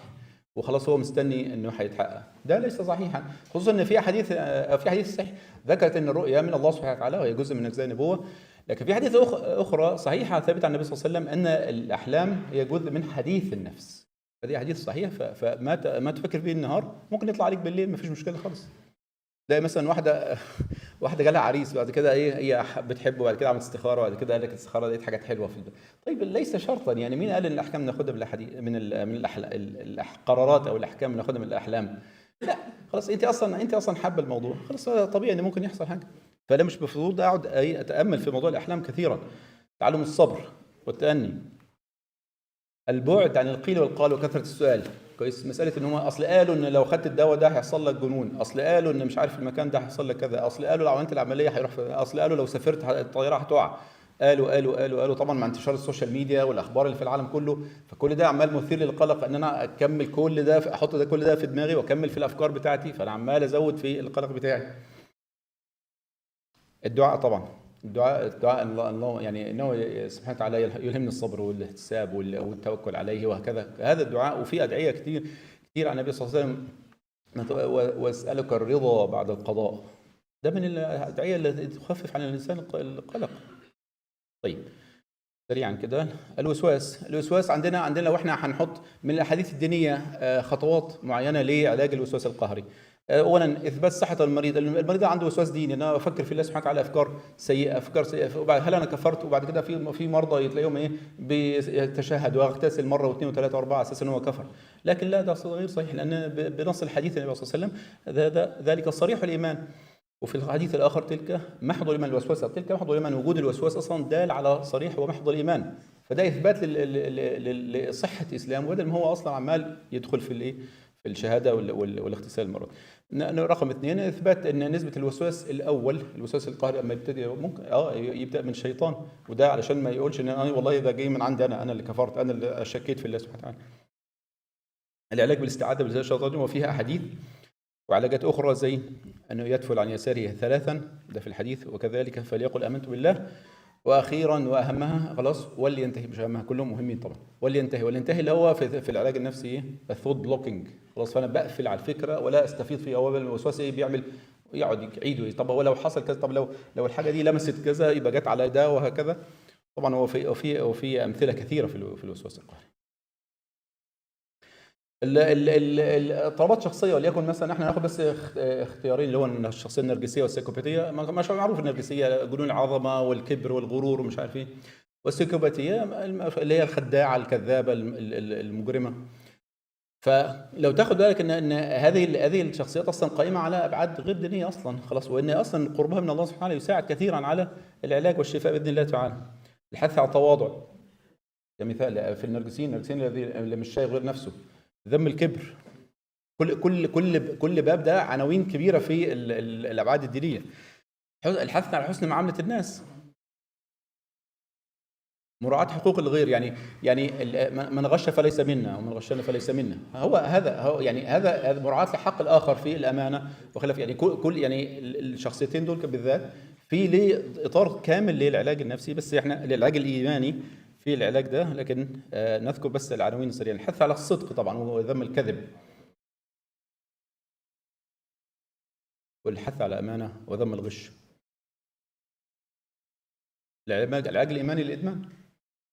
وخلاص هو مستني انه هيتحقق. ده ليس صحيحا، خصوصا ان في حديث صحيح ذكرت ان الرؤيا من الله سبحانه وتعالى وهي جزء من اجزاء النبوه. لكن في حديث اخرى صحيحه ثابته عن النبي صلى الله عليه وسلم ان الاحلام هي جزء من حديث النفس. فدي حديث صحيح، فما تفكر فيه النهار ممكن يطلع عليك بالليل، ما فيش مشكله خالص. تلاقي مثلا واحده جالها عريس بعد كده هي بتحبه، بعد كده عملت استخاره، بعد كده قال لك الاستخاره لقيت حاجات حلوه في البيت. طيب ليس شرطا، يعني مين قال ان الاحكام ناخدها من القرارات او الاحكام ناخدها من الاحلام؟ لا خلاص، انت اصلا حابه الموضوع، خلاص طبيعي ان ممكن يحصل حاجه. فانا مش المفروض اقعد اتامل في موضوع الاحلام كثيرا. تعلم الصبر والتأني، البعد عن القيل والقال وكثره السؤال. كويس، مساله ان هم اصل قالوا ان لو خدت الدواء ده هيحصل لك جنون، اصل قالوا ان مش عارف المكان ده هيحصل لك كذا، اصل قالوا لو عملت العمليه هيروح، اصل قالوا لو سافرت الطياره هتقع، قالوا طبعا مع انتشار السوشيال ميديا والاخبار اللي في العالم كله، فكل ده عمال مثير للقلق ان انا اكمل كل ده، احط ده كل ده في دماغي واكمل في الافكار بتاعتي، فانا عمال ازود في القلق بتاعي. الدعاء طبعا، الدعاء الله يعني انه سبحانه وتعالى يلهمني الصبر والاحتساب والتوكل عليه وهكذا، هذا الدعاء. وفي ادعيه كتير عن النبي صلى الله عليه وسلم، واسالك الرضا بعد القضاء، ده من الادعيه اللي تخفف عن الانسان القلق. طيب سريعا كده، الوسواس عندنا لو احنا هنحط من الاحاديث الدينيه خطوات معينه لعلاج الوسواس القهري. اولا اثبات صحه المريض عنده وسواس ديني، انا افكر في الله سبحانه وتعالى افكار سيئه، وبعد هل انا كفرت؟ وبعد كده في مرضى تلاقيهم بيتشهد واغتسل مره واثنين وثلاثه واربعه اساسا هو كفر. لكن لا، ده غير صحيح، لان بنص الحديث النبي صلى الله عليه وسلم ذلك صريح الايمان. وفي الحديث الاخر تلك محض الايمان الوسواس، تلك محض الايمان، وجود الوسواس اصلا دال على صريح ومحض الايمان. فده اثبات لصحه الاسلام، وبدل ما هو اصلا عمال يدخل في الشهاده والاغتسال المرض. رقم 2 اثبات ان نسبه الوسواس الاول، الوسواس القهري لما يبتدي ممكن يبدا من الشيطان، وده علشان ما يقولش ان انا والله ده جاي من عندي انا اللي كفرت، انا اللي شكيت في الله سبحانه وتعالى. العلاج بالاستعاذه بالله الشيطان الرجيم، وفيها احاديث وعلاجات اخرى زي انه يدفل عن يساره 3، ده في الحديث، وكذلك فليقل امنت بالله، واخيرا واهمها خلاص ولينتهي، مش اهمها كلهم مهمين طبعا، ولينتهي اللي هو في العلاج النفسي الثوت بلوكينج، خلاص فانا بقفل على الفكره ولا استفيض فيها. هو الوسواس بيعمل يقعد يعيد، طب ولو حصل كذا، طب لو الحاجه دي لمست كذا يبقى جت على ده وهكذا. طبعا هو في امثله كثيره في الوسواس القهري. الاضطرابات شخصيه، وليكن مثلا احنا ناخد بس اختيارين، اللي هو الشخصيه النرجسيه والسيكوباتيه. مش معروف النرجسيه جنون العظمه والكبر والغرور ومش عارف ايه، والسيكوباتيه اللي هي الخداعه الكذابه المجرمه. فلو تاخد بالك ان هذه الشخصيات اصلا قائمه على ابعاد غير دينيه اصلا خلاص، وان اصلا قربها من الله سبحانه وتعالى يساعد كثيرا على العلاج والشفاء باذن الله تعالى. الحث على التواضع كمثال في النرجسيين اللي مش شايف غير نفسه. ذم الكبر، كل باب ده عناوين كبيره في الابعاد الدينيه. الحث على حسن معامله الناس، مراعاه حقوق الغير، يعني من غش فليس منا ومن غشنا فليس منا. هذا مراعاه لحق الاخر في الامانه وخلاف، يعني يعني الشخصيتين دول بالذات في ليه اطار كامل للعلاج النفسي، بس احنا للعلاج الايماني في العلاج ده، لكن نذكر بس العناوين السريعه. الحث على الصدق طبعا وذم الكذب، والحث على الامانه وذم الغش. العلاج الايماني للادمان،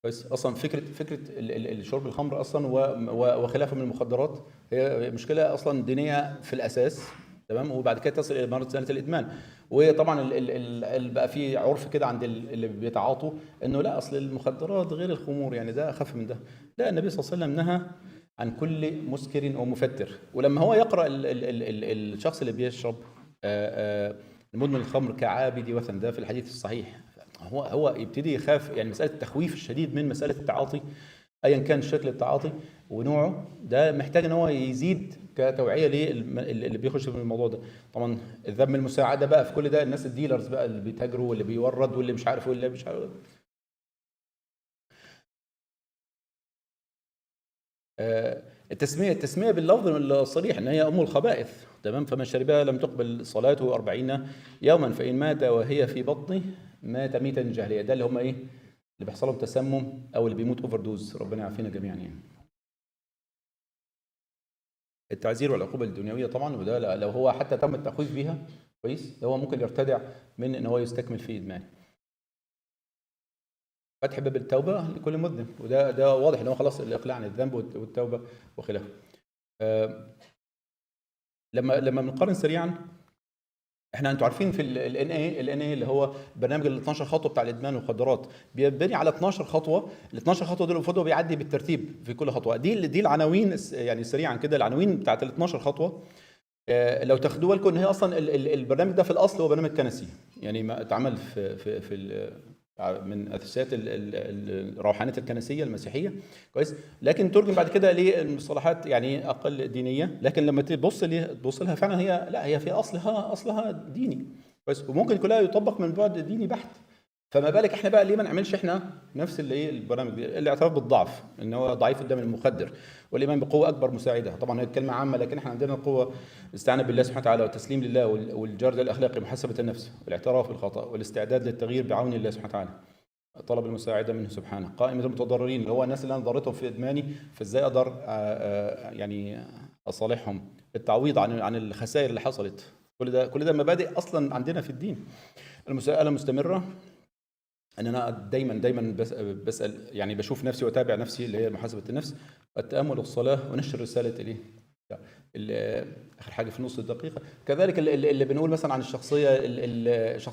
كويس. اصلا فكره الشرب الخمر اصلا وخلافه من المخدرات هي مشكله اصلا دينيه في الاساس، تمام، وبعد كده تصل الى مرحله الادمان. وطبعا بقى في عرف كده عند اللي بيتعاطوا انه لا، اصل المخدرات غير الخمور، يعني ده اخف من ده. لا، النبي صلى الله عليه وسلم نهى عن كل مسكر او مفتر. ولما هو يقرا الشخص اللي بيشرب المدمن الخمر كعابد وثن، ده في الحديث الصحيح، هو يبتدي يخاف، يعني مساله التخويف الشديد من مساله التعاطي ايا كان شكل التعاطي ونوعه، ده محتاج ان هو يزيد كتوعيه اللي بيخش في الموضوع ده. طبعا الذم المساعده بقى في كل ده، الناس الديلرز بقى اللي بيتاجروا واللي بيورد واللي مش عارف واللي مش عارف. التسميه باللفظ الصريح ان هي ام الخبائث، تمام. فمن شربها لم تقبل صلاته 40 يوما، فان مات وهي في بطنه مات ميتا جاهليا. ده اللي هم اللي بيحصل لهم تسمم او اللي بيموت اوفر دوز، ربنا يعافينا جميعا يعني. التعزير والعقوبه الدنيويه طبعا، وده لو هو حتى تم التخويف بيها كويس، هو ممكن يرتدع من ان هو يستكمل في ادمان. فتح باب التوبه لكل مذنب، وده واضح ان هو خلاص الاقلاع عن الذنب والتوبه وخلافه. لما بنقارن سريعا، احنا انتوا عارفين في الان اي اللي هو برنامج ال 12 خطوه بتاع الادمان والمخدرات، بيبني على 12 خطوه. ال 12 خطوه دول المفروض هو بيعدي بالترتيب في كل خطوه. دي العناوين يعني سريعا كده، العناوين بتاعت ال 12 خطوه. لو تاخدوا بالكم ان هي اصلا البرنامج ده في الاصل هو برنامج كنسي، يعني ما اتعمل في من اساسيات الروحانيه الكنسيه المسيحيه كويس، لكن ترجم بعد كده للمصطلحات يعني اقل دينيه، لكن لما تبص لها فعلا هي في اصلها ديني كويس، وممكن كلها يطبق من بعد ديني بحت. فما بالك احنا بقى ليه ما نعملش احنا نفس البرامج دي؟ الاعتراف بالضعف، ان هو ضعيف قدام المخدر، والايمان بقوه اكبر مساعده. طبعا هي كلمه عامه، لكن احنا عندنا القوه الاستعانه بالله سبحانه وتعالى، والتسليم لله، والجرد الاخلاقي، محاسبه النفس، والاعتراف بالخطا، والاستعداد للتغيير بعون الله سبحانه وتعالى، طلب المساعده منه سبحانه، قائمه المتضررين اللي هو الناس اللي انا ضرتهم في ادماني، فازاي اقدر يعني اصالحهم، التعويض عن الخسائر اللي حصلت. كل ده مبادئ اصلا عندنا في الدين. المساءله مستمره، ان انا دايما بسال، يعني بشوف نفسي واتابع نفسي، اللي هي محاسبه النفس، التامل والصلاه، ونشر رساله اخر حاجه في نص الدقيقه. كذلك اللي بنقول مثلا عن الشخصيه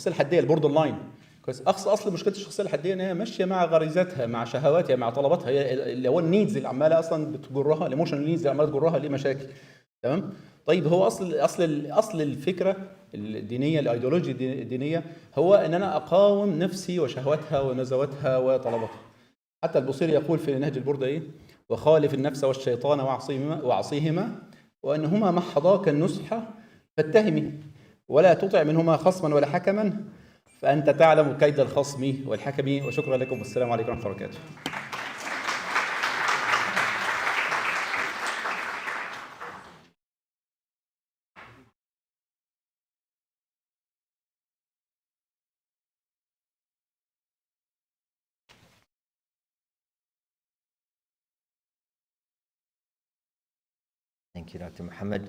الحديه، البوردر لاين كويس. اصل مشكله الشخصيه الحديه ان هي ماشيه مع غريزاتها، مع شهواتها، مع طلباتها، هي اللي هو النيدز اللي عماله اصلا بتجرها، الايموشنال نيدز اللي عماله تجرها لمشاكل. تمام. طيب هو اصل الفكره الدينيه، الايديولوجيا الدينيه، هو ان انا اقاوم نفسي وشهواتها ونزواتها وطلباتها. حتى البوصيري يقول في نهج البردة وخالف النفس والشيطان واعصيهما وانهما محضاك النصح فاتهمي، ولا تطع منهما خصما ولا حكما، فانت تعلم كيد الخصم والحكم. وشكرا لكم، والسلام عليكم ورحمه الله وبركاته. Thank you, Dr. Muhammad.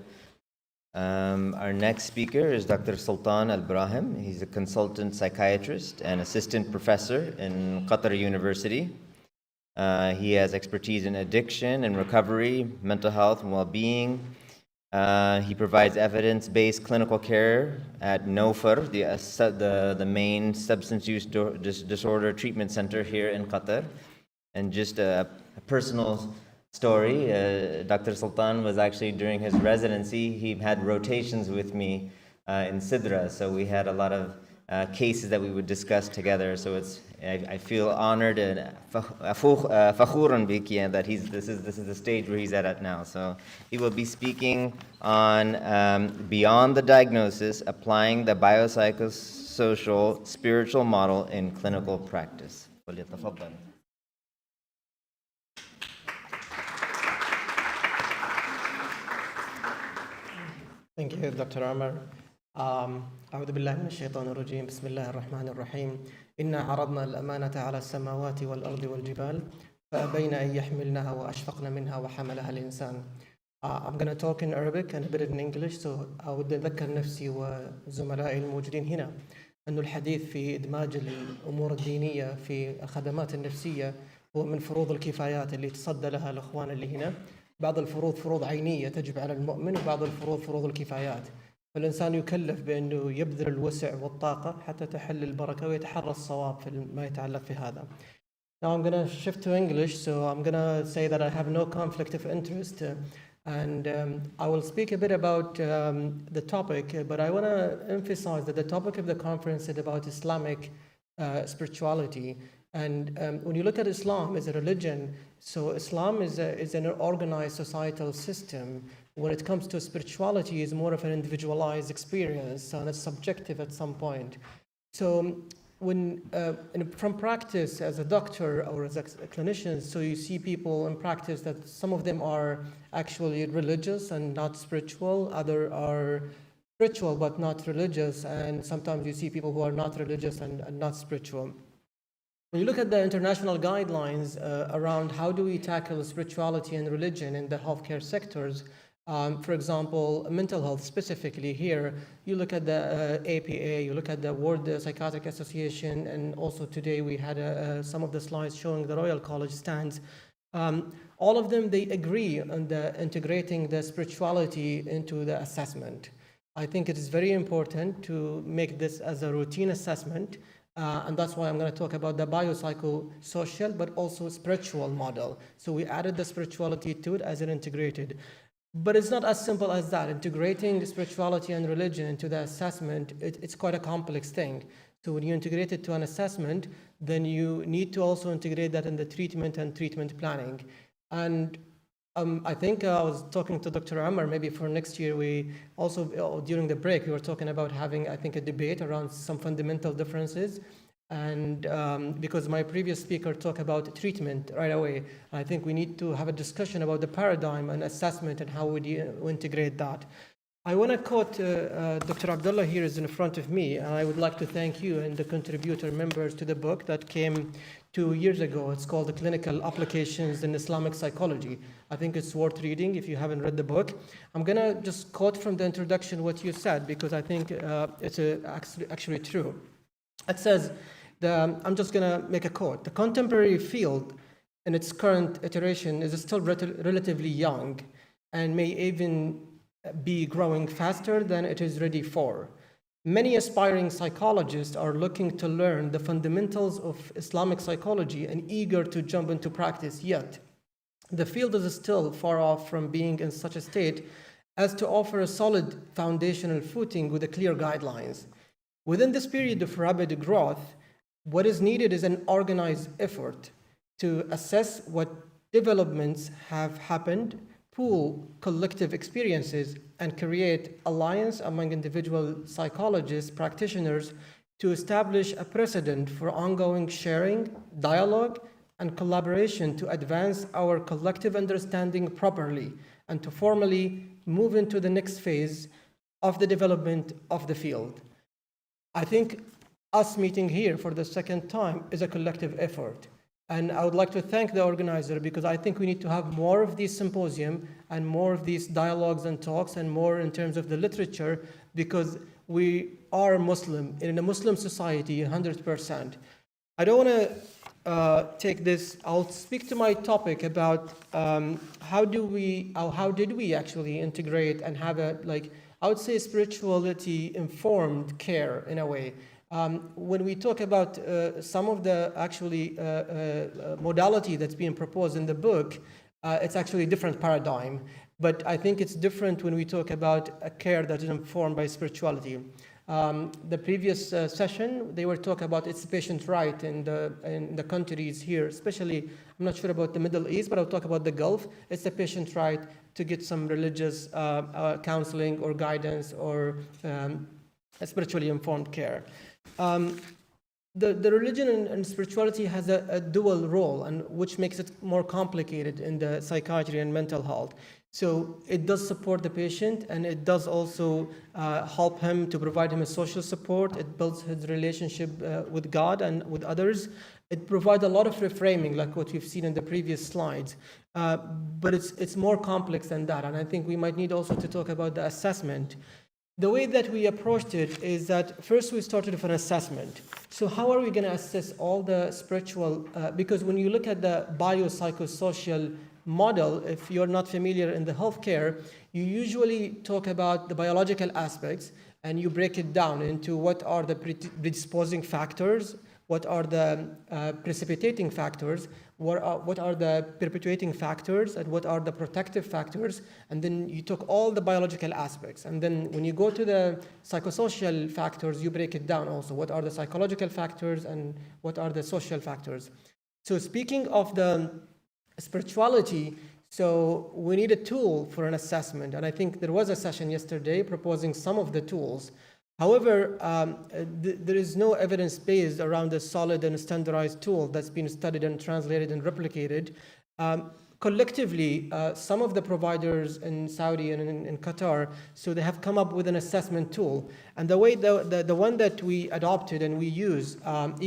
Our next speaker is Dr. Sultan Al-Brahim. He's a consultant psychiatrist and assistant professor in Qatar University. He has expertise in addiction and recovery, mental health and well-being. He provides evidence-based clinical care at Nofar, the main substance use disorder treatment center here in Qatar. And just a personal story, Dr. Sultan was actually, during his residency, he had rotations with me in Sidra, so we had a lot of cases that we would discuss together. So I feel honored and fakhuran biki that this is the stage where he's at now. So he will be speaking on beyond the diagnosis, applying the biopsychosocial spiritual model in clinical practice. Thank you, Dr. Amar. أعوذ بالله من الشيطان الرجيم. بسم الله الرحمن الرحيم. إنا عرضنا الأمانة على السماوات والأرض والجبال فأبين أن يحملنها وأشفقن منها وحملها الإنسان. I'm going to talk in Arabic and a bit in English. So أود أذكر نفسي وزملائي الموجودين هنا أنه الحديث في إدماج الأمور الدينية في الخدمات النفسية هو من فروض الكفايات اللي تصدى لها الأخوان اللي هنا. بعض الفروض فروض عينية تجب على المؤمن، وبعض الفروض فروض الكفايات. فالإنسان يكلف بأنه يبذل الوسع والطاقة حتى تحل البركة ويتحرى الصواب في ما يتعلق في هذا. Now I'm going to shift to English, so I'm going to say that I have no conflict of interest, and I will speak a bit about the topic, but I want to emphasize that the topic of the conference is about Islamic spirituality. And when you look at Islam as a religion, so Islam is an organized societal system. When it comes to spirituality, it's more of an individualized experience, and it's subjective at some point. So when from practice as a doctor or as a clinician, so you see people in practice that some of them are actually religious and not spiritual, other are spiritual but not religious, and sometimes you see people who are not religious and not spiritual. When you look at the international guidelines around how do we tackle spirituality and religion in the healthcare sectors, for example, mental health specifically here, you look at the APA, you look at the World Psychiatric Association, and also today we had some of the slides showing the Royal College stands. All of them, they agree on integrating the spirituality into the assessment. I think it is very important to make this as a routine assessment, and that's why I'm going to talk about the biopsychosocial, but also spiritual model. So we added the spirituality to it as an integrated. But it's not as simple as that. Integrating spirituality and religion into the assessment, it's quite a complex thing. So when you integrate it to an assessment, then you need to also integrate that in the treatment and treatment planning. And I think I was talking to Dr. Amar, maybe for next year, we also, during the break, we were talking about having, I think, a debate around some fundamental differences. And because my previous speaker talked about treatment right away, I think we need to have a discussion about the paradigm and assessment and how we integrate that. I want to quote Dr. Abdullah here is in front of me, and I would like to thank you and the contributor members to the book that came 2 years ago. It's called The Clinical Applications in Islamic Psychology. I think it's worth reading if you haven't read the book. I'm going to just quote from the introduction what you said, because I think it's actually true. It says, I'm just going to make a quote. The contemporary field in its current iteration is still relatively young and may even be growing faster than it is ready for. Many aspiring psychologists are looking to learn the fundamentals of Islamic psychology and eager to jump into practice, yet the field is still far off from being in such a state as to offer a solid foundational footing with clear guidelines. Within this period of rapid growth, what is needed is an organized effort to assess what developments have happened, pool collective experiences, and create alliance among individual psychologists, practitioners, to establish a precedent for ongoing sharing, dialogue, and collaboration to advance our collective understanding properly and to formally move into the next phase of the development of the field. I think us meeting here for the second time is a collective effort. And I would like to thank the organizer, because I think we need to have more of these symposium and more of these dialogues and talks and more in terms of the literature, because we are Muslim in a Muslim society 100%. I don't want to take this. I'll speak to my topic about how did we actually integrate and have a, like, I would say, spirituality informed care in a way. When we talk about some of the actually modality that's being proposed in the book, it's actually a different paradigm. But I think it's different when we talk about a care that is informed by spirituality. The previous session, they were talking about its patient right in the countries here, especially, I'm not sure about the Middle East, but I'll talk about the Gulf. It's a patient right to get some religious counseling or guidance or a spiritually informed care. The religion and spirituality has a dual role, and which makes it more complicated in the psychiatry and mental health. So it does support the patient, and it does also help him to provide him a social support. It builds his relationship with God and with others. It provides a lot of reframing, like what we've seen in the previous slides. But it's more complex than that, and I think we might need also to talk about the assessment. The way that we approached it is that first we started with an assessment. So how are we going to assess all the spiritual, because when you look at the biopsychosocial model, if you're not familiar in the healthcare, you usually talk about the biological aspects and you break it down into what are the predisposing factors, what are the precipitating factors, what are the perpetuating factors, and what are the protective factors, and then you took all the biological aspects. And then when you go to the psychosocial factors, you break it down also. What are the psychological factors and what are the social factors? So speaking of the spirituality, so we need a tool for an assessment, and I think there was a session yesterday proposing some of the tools. However, there is no evidence based around a solid and standardized tool that's been studied and translated and replicated. collectively, some of the providers in Saudi and in Qatar, so they have come up with an assessment tool. And the way the one that we adopted and we use,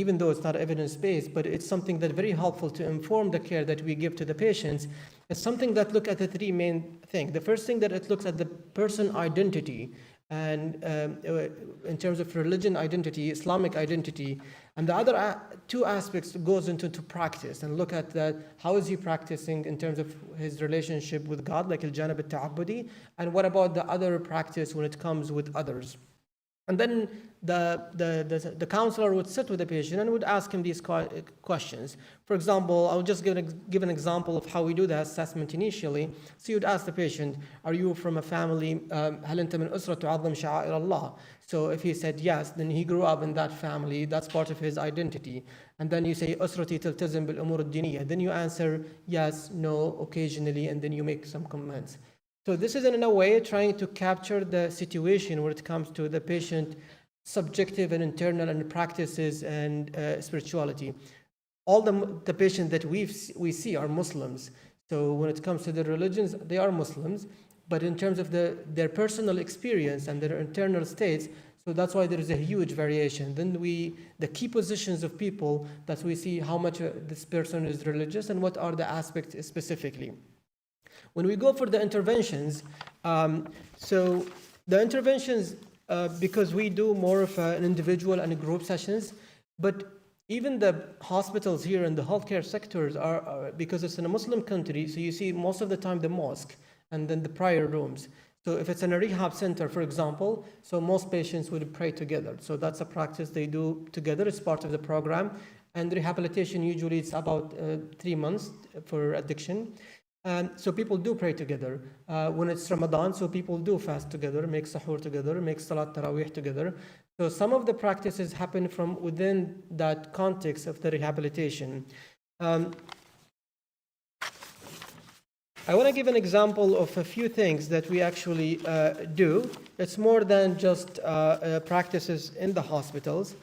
even though it's not evidence-based, but it's something that's very helpful to inform the care that we give to the patients, is something that look at the three main things. The first thing that it looks at the person identity, and in terms of religion identity, Islamic identity, and the other two aspects goes into practice and look at that, how is he practicing in terms of his relationship with God, like al-janab al-ta'abbudi, and what about the other practice when it comes with others. And then the counselor would sit with the patient and would ask him these questions. For example, I'll just give an example of how we do the assessment initially. So you'd ask the patient, are you from a family, هل أنت من أسرة تعظم شعائر الله? So if he said yes, then he grew up in that family, that's part of his identity. And then you say, أسرتي تلتزم بالأمور الدينية. Then you answer yes, no, occasionally, and then you make some comments. So this is in a way trying to capture the situation when it comes to the patient subjective and internal and practices and spirituality. All the patients that we see are Muslims. So when it comes to the religions, they are Muslims. But in terms of their personal experience and their internal states, so that's why there is a huge variation. Then the key positions of people that we see how much this person is religious and what are the aspects specifically. When we go for the interventions, so the interventions, because we do more of an individual and group sessions, but even the hospitals here in the healthcare sectors are because it's in a Muslim country, so you see most of the time the mosque and then the prayer rooms. So if it's in a rehab center, for example, so most patients would pray together. So that's a practice they do together. It's part of the program. And rehabilitation, usually it's about 3 months for addiction. So people do pray together. When it's Ramadan, so people do fast together, make sahur together, make salat tarawih together. So some of the practices happen from within that context of the rehabilitation. I want to give an example of a few things that we actually do. It's more than just practices in the hospitals.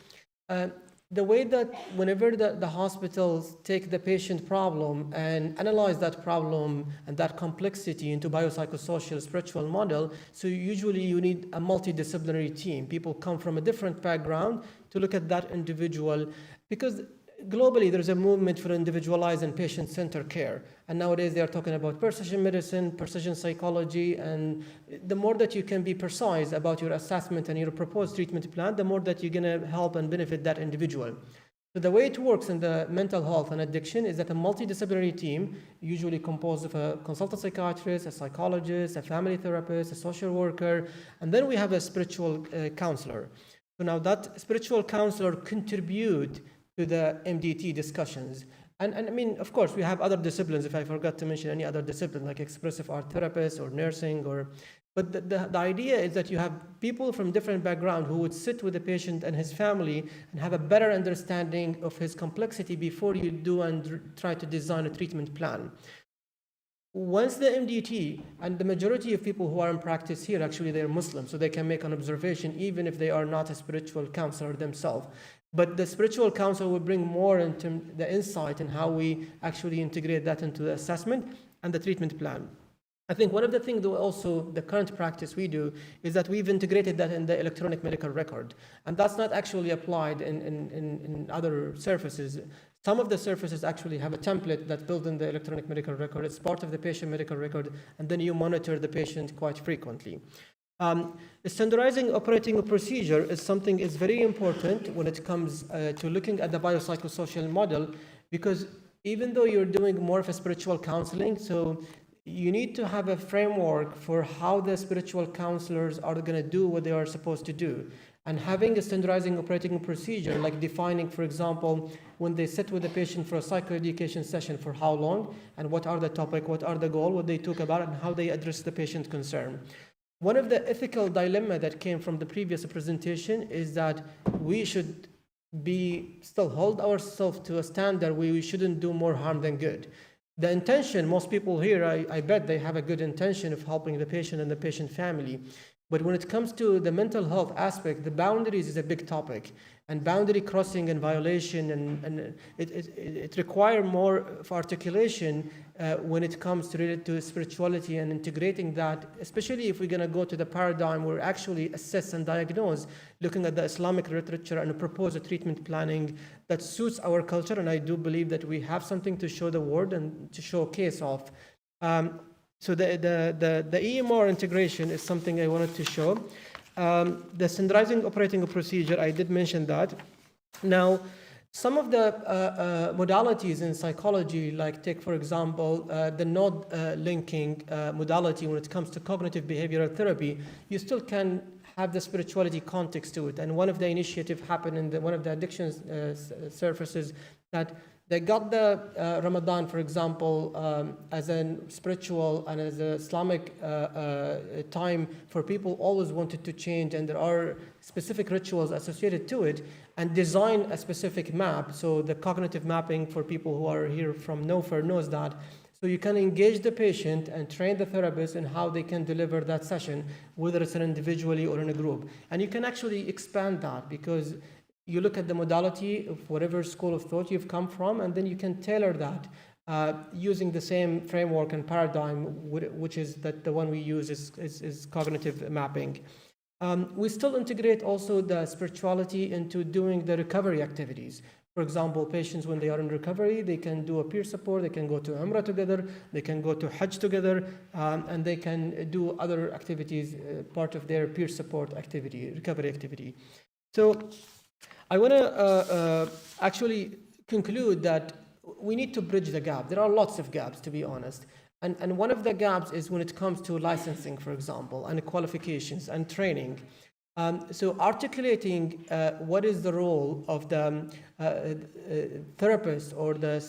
The way that whenever the hospitals take the patient problem and analyze that problem and that complexity into biopsychosocial spiritual model, so usually you need a multidisciplinary team. People come from a different background to look at that individual, because globally there's a movement for individualized and patient-centered care. And nowadays they are talking about precision medicine, precision psychology, and the more that you can be precise about your assessment and your proposed treatment plan, the more that you're going to help and benefit that individual. So the way it works in the mental health and addiction is that a multidisciplinary team, usually composed of a consultant psychiatrist, a psychologist, a family therapist, a social worker, and then we have a spiritual counselor. So now that spiritual counselor contribute to the MDT discussions. And I mean, of course, we have other disciplines, if I forgot to mention any other discipline, like expressive art therapists or nursing, but the idea is that you have people from different backgrounds who would sit with the patient and his family and have a better understanding of his complexity before you do and try to design a treatment plan. Once the MDT, and the majority of people who are in practice here, actually they're Muslim, so they can make an observation even if they are not a spiritual counselor themselves. But the spiritual counsel will bring more into the insight in how we actually integrate that into the assessment and the treatment plan. I think one of the things, though, also the current practice we do is that we've integrated that in the electronic medical record. And that's not actually applied in other services. Some of the services actually have a template that's built in the electronic medical record. It's part of the patient medical record, and then you monitor the patient quite frequently. Standardizing operating procedure is something is very important when it comes to looking at the biopsychosocial model, because even though you're doing more of a spiritual counseling, so you need to have a framework for how the spiritual counselors are going to do what they are supposed to do. And having a standardizing operating procedure, like defining, for example, when they sit with the patient for a psychoeducation session, for how long, and what are the topic, what are the goal, what they talk about, and how they address the patient concern. One of the ethical dilemma that came from the previous presentation is that we should still hold ourselves to a standard where we shouldn't do more harm than good. The intention, most people here, I bet they have a good intention of helping the patient and the patient family. But when it comes to the mental health aspect, the boundaries is a big topic. And boundary crossing and violation, and it requires more of articulation when it comes to related to spirituality and integrating that, especially if we're going to go to the paradigm where actually assess and diagnose, looking at the Islamic literature and propose a treatment planning that suits our culture. And I do believe that we have something to show the world and to showcase of. So the EMR integration is something I wanted to show. The standardizing operating procedure, I did mention that. Now, some of the modalities in psychology, like take, for example, the node linking modality when it comes to cognitive behavioral therapy, you still can have the spirituality context to it. And one of the initiatives happened in one of the addictions services that they got the Ramadan, for example, as a spiritual and as an Islamic time for people always wanted to change, and there are specific rituals associated to it, and design a specific map. So the cognitive mapping for people who are here from NOFER knows that. So you can engage the patient and train the therapist in how they can deliver that session, whether it's individually or in a group. And you can actually expand that because you look at the modality of whatever school of thought you've come from, and then you can tailor that using the same framework and paradigm, which is that the one we use is cognitive mapping. We still integrate also the spirituality into doing the recovery activities. For example, patients, when they are in recovery, they can do a peer support, they can go to Umrah together, they can go to Hajj together, and they can do other activities, part of their peer support activity, recovery activity. So I want to actually conclude that we need to bridge the gap. There are lots of gaps, to be honest. And one of the gaps is when it comes to licensing, for example, and qualifications and training. So articulating what is the role of the therapist or the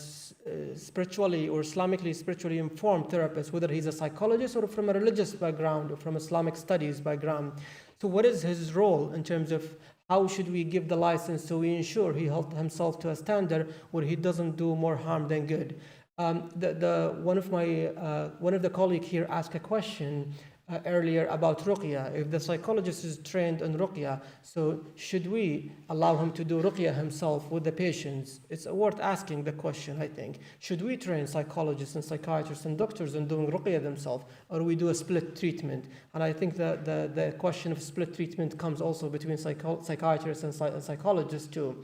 spiritually or Islamically spiritually informed therapist, whether he's a psychologist or from a religious background or from Islamic studies background. So what is his role in terms of how should we give the license so we ensure he held himself to a standard where he doesn't do more harm than good? One of the colleagues here asked a question earlier about ruqya. If the psychologist is trained in ruqya, so should we allow him to do ruqya himself with the patients? It's worth asking the question, I think. Should we train psychologists and psychiatrists and doctors in doing ruqya themselves, or we do a split treatment? And I think that the question of split treatment comes also between psychiatrists and psychologists too.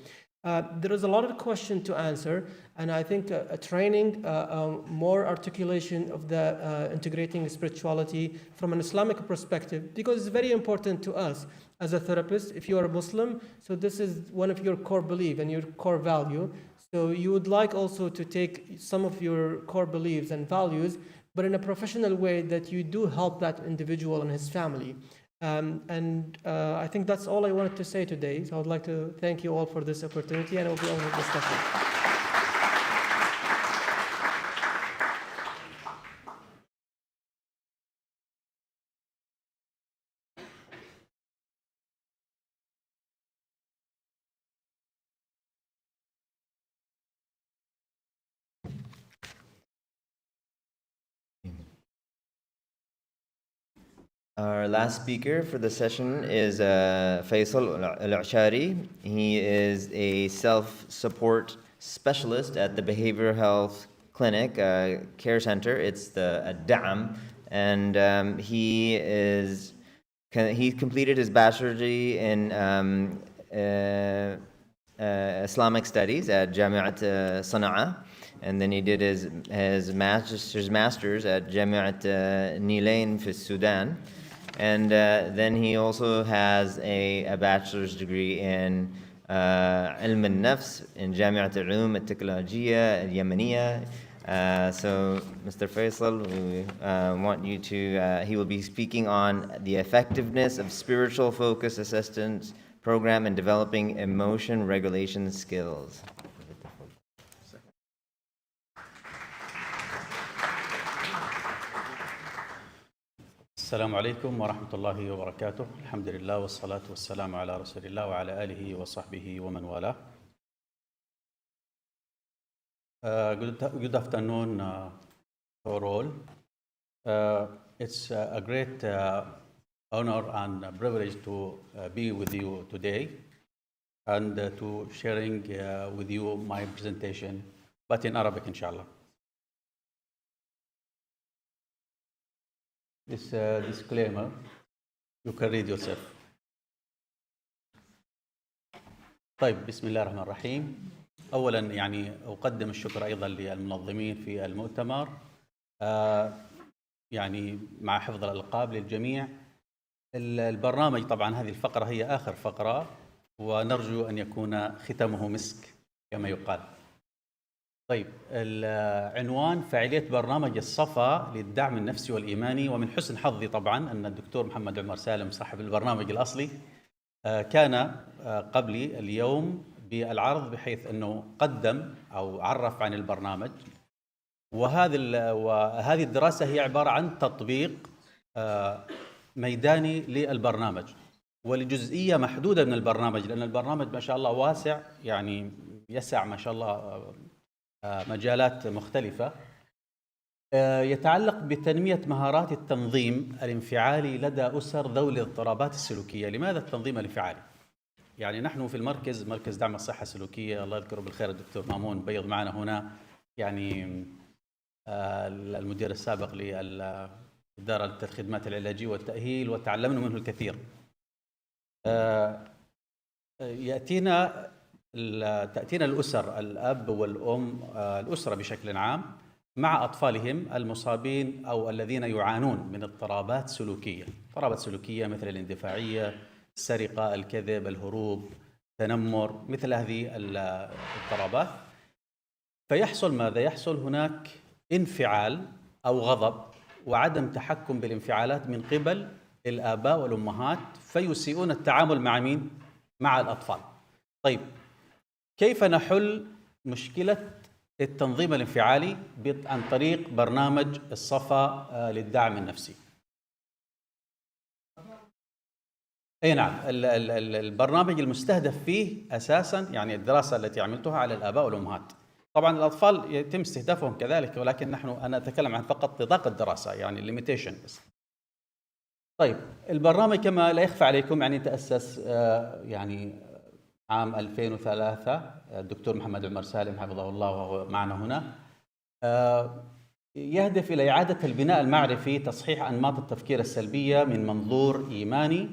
There is a lot of question to answer, and I think a training, more articulation of the integrating spirituality from an Islamic perspective, because it's very important to us as a therapist. If you are a Muslim, so this is one of your core belief and your core value. So you would like also to take some of your core beliefs and values, but in a professional way that you do help that individual and his family. I think that's all I wanted to say today. So I would like to thank you all for this opportunity, and I will be on with discussion. Our last speaker for the session is Faisal Al-Ashari. He is a self-support specialist at the Behavioral Health Clinic Care Center. It's the Da'am, and he completed his bachelor's degree in Islamic studies at Jamiat Sana'a. And then he did his master's at Jamiat Nilain في Sudan. And then he also has a bachelor's degree in علم النفس in جامعة العلوم التكنولوجية اليمنية. So Mr. Faisal, we want you to, he will be speaking on the effectiveness of spiritual focus assistance program in developing emotion regulation skills. السلام عليكم ورحمة الله وبركاته. الحمد لله والصلاة والسلام على رسول الله وعلى آله وصحبه ومن والاه. Good afternoon for all. It's a great honor and privilege to be with you today and to sharing with you my presentation, but in Arabic, inshallah. This disclaimer, you can read yourself. طيب، بسم الله الرحمن الرحيم. أولا يعني أقدم الشكر أيضا للمنظمين في المؤتمر، يعني مع حفظ الألقاب للجميع. البرنامج طبعا هذه الفقرة هي آخر فقرة، ونرجو أن يكون ختمه مسك كما يقال. طيب، العنوان فعالية برنامج الصفا للدعم النفسي والإيماني. ومن حسن حظي طبعا أن الدكتور محمد عمر سالم صاحب البرنامج الأصلي كان قبلي اليوم بالعرض، بحيث أنه قدم أو عرف عن البرنامج. وهذه الدراسة هي عبارة عن تطبيق ميداني للبرنامج ولجزئية محدودة من البرنامج، لأن البرنامج ما شاء الله واسع، يعني يسع ما شاء الله مجالات مختلفة. يتعلق بتنمية مهارات التنظيم الانفعالي لدى أسر ذوي الاضطرابات السلوكية. لماذا التنظيم الانفعالي؟ يعني نحن في المركز، مركز دعم الصحة السلوكية، الله يذكره بالخير الدكتور مامون بيض معنا هنا، يعني المدير السابق لإدارة الخدمات العلاجية والتأهيل، وتعلمنا منه الكثير. تأتينا الأسر، الأب والأم، الأسرة بشكل عام مع أطفالهم المصابين أو الذين يعانون من اضطرابات سلوكية. اضطرابات سلوكية مثل الاندفاعية، السرقة، الكذب، الهروب، التنمر، مثل هذه الاضطرابات. فيحصل ماذا؟ يحصل هناك انفعال أو غضب وعدم تحكم بالانفعالات من قبل الآباء والأمهات، فيسيئون التعامل مع مين؟ مع الأطفال. طيب، كيف نحل مشكلة التنظيم الانفعالي عن طريق برنامج الصفا للدعم النفسي؟ اي نعم، البرنامج المستهدف فيه اساسا، يعني الدراسه التي عملتها على الاباء والامهات. طبعا الاطفال يتم استهدافهم كذلك، ولكن انا اتكلم عن فقط نطاق الدراسه، يعني ليميتيشن بس. طيب، البرنامج كما لا يخفى عليكم يعني تاسس يعني عام 2003. الدكتور محمد عمر سالم حفظه الله وهو معنا هنا، يهدف إلى إعادة البناء المعرفي، تصحيح أنماط التفكير السلبية من منظور إيماني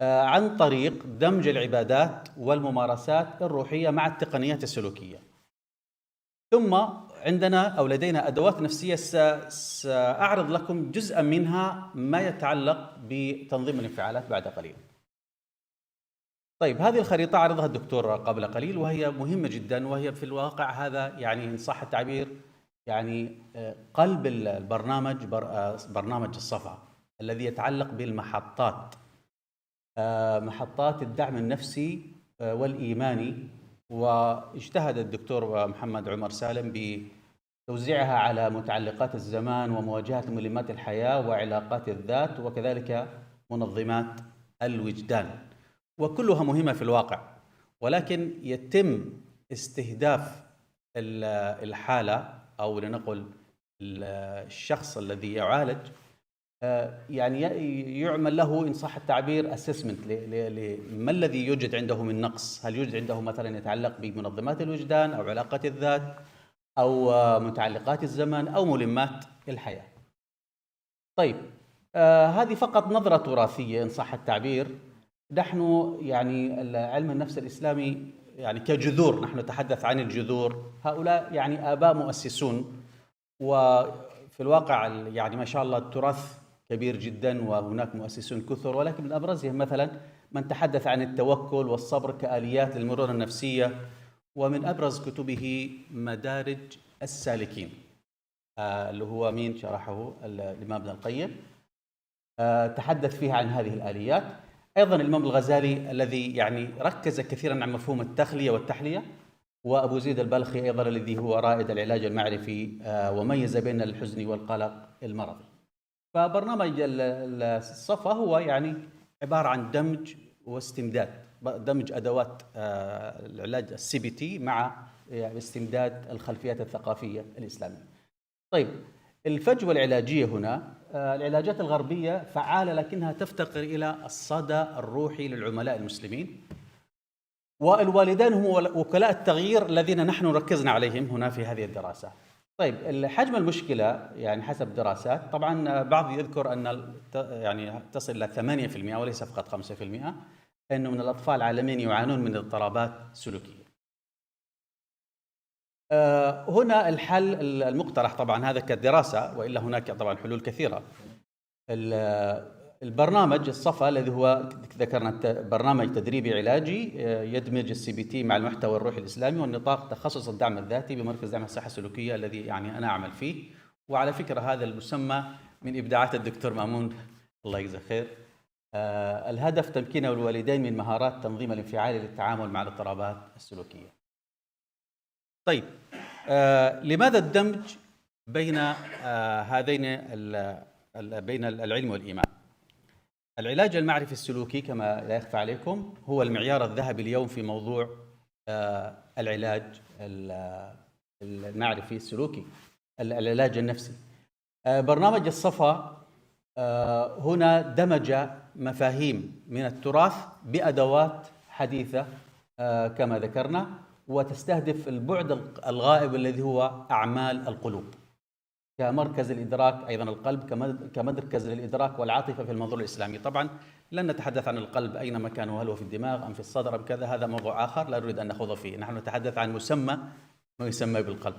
عن طريق دمج العبادات والممارسات الروحية مع التقنيات السلوكية. ثم عندنا أو لدينا أدوات نفسية سأعرض لكم جزءا منها ما يتعلق بتنظيم الانفعالات بعد قليل. طيب، هذه الخريطة عرضها الدكتور قبل قليل، وهي مهمة جدا، وهي في الواقع هذا يعني إن صح التعبير يعني قلب البرنامج، برنامج الصفا الذي يتعلق بالمحطات، محطات الدعم النفسي والإيماني. واجتهد الدكتور محمد عمر سالم بتوزيعها على متعلقات الزمان ومواجهة ملمات الحياة وعلاقات الذات، وكذلك منظمات الوجدان، وكلها مهمة في الواقع. ولكن يتم استهداف الحالة أو لنقل الشخص الذي يعالج، يعني يعمل له إن صح التعبير assessment ما الذي يوجد عنده من نقص. هل يوجد عنده مثلا يتعلق بمنظمات الوجدان أو علاقات الذات أو متعلقات الزمن أو ملمات الحياة. طيب، هذه فقط نظرة تراثية إن صح التعبير. نحن يعني علم النفس الإسلامي يعني كجذور، نحن نتحدث عن الجذور. هؤلاء يعني آباء مؤسسون، وفي الواقع يعني ما شاء الله التراث كبير جدا، وهناك مؤسسون كثر، ولكن من أبرزهم مثلا من تحدث عن التوكل والصبر كآليات للمرونة النفسية. ومن أبرز كتبه مدارج السالكين، اللي هو مين شرحه؟ الإمام ابن القيم، تحدث فيها عن هذه الآليات. أيضا الإمام الغزالي الذي يعني ركز كثيرا على مفهوم التخلية والتحلية، وأبو زيد البلخي أيضا الذي هو رائد العلاج المعرفي وميز بين الحزن والقلق المرضي. فبرنامج الصفا هو يعني عبارة عن دمج واستمداد، دمج أدوات العلاج CBT مع استمداد الخلفيات الثقافية الإسلامية. طيب، الفجوة العلاجية هنا العلاجات الغربية فعالة لكنها تفتقر إلى الصدى الروحي للعملاء المسلمين، والوالدين هم وكلاء التغيير الذين نحن ركزنا عليهم هنا في هذه الدراسة. طيب حجم المشكلة يعني حسب دراسات، طبعا بعض يذكر أن يعني تصل إلى 8% وليس فقط 5%، أنه من الأطفال العالميين يعانون من اضطرابات سلوكية. هنا الحل المقترح، طبعا هذا كدراسة وإلا هناك طبعا حلول كثيرة. البرنامج الصفا الذي هو ذكرنا برنامج تدريبي علاجي يدمج CBT مع المحتوى الروحي الإسلامي والنطاق تخصص الدعم الذاتي بمركز دعم الصحة السلوكية الذي يعني أنا أعمل فيه. وعلى فكرة هذا المسمى من إبداعات الدكتور مأمون الله يجزاه خير. الهدف تمكين الوالدين من مهارات تنظيم الانفعال للتعامل مع الاضطرابات السلوكية. طيب لماذا الدمج بين هذين بين العلم والإيمان؟ العلاج المعرفي السلوكي كما لا يخفى عليكم هو المعيار الذهبي اليوم في موضوع العلاج المعرفي السلوكي، العلاج النفسي. برنامج الصفا هنا دمج مفاهيم من التراث بأدوات حديثة كما ذكرنا، وتستهدف البعد الغائب الذي هو أعمال القلوب كمركز الإدراك، أيضا القلب كمركز للإدراك والعاطفة في المنظور الإسلامي. طبعا لن نتحدث عن القلب أين مكانه، هل هو في الدماغ أم في الصدر أم كذا، هذا موضوع آخر لا نريد أن نخوض فيه. نحن نتحدث عن ما يسمى بالقلب.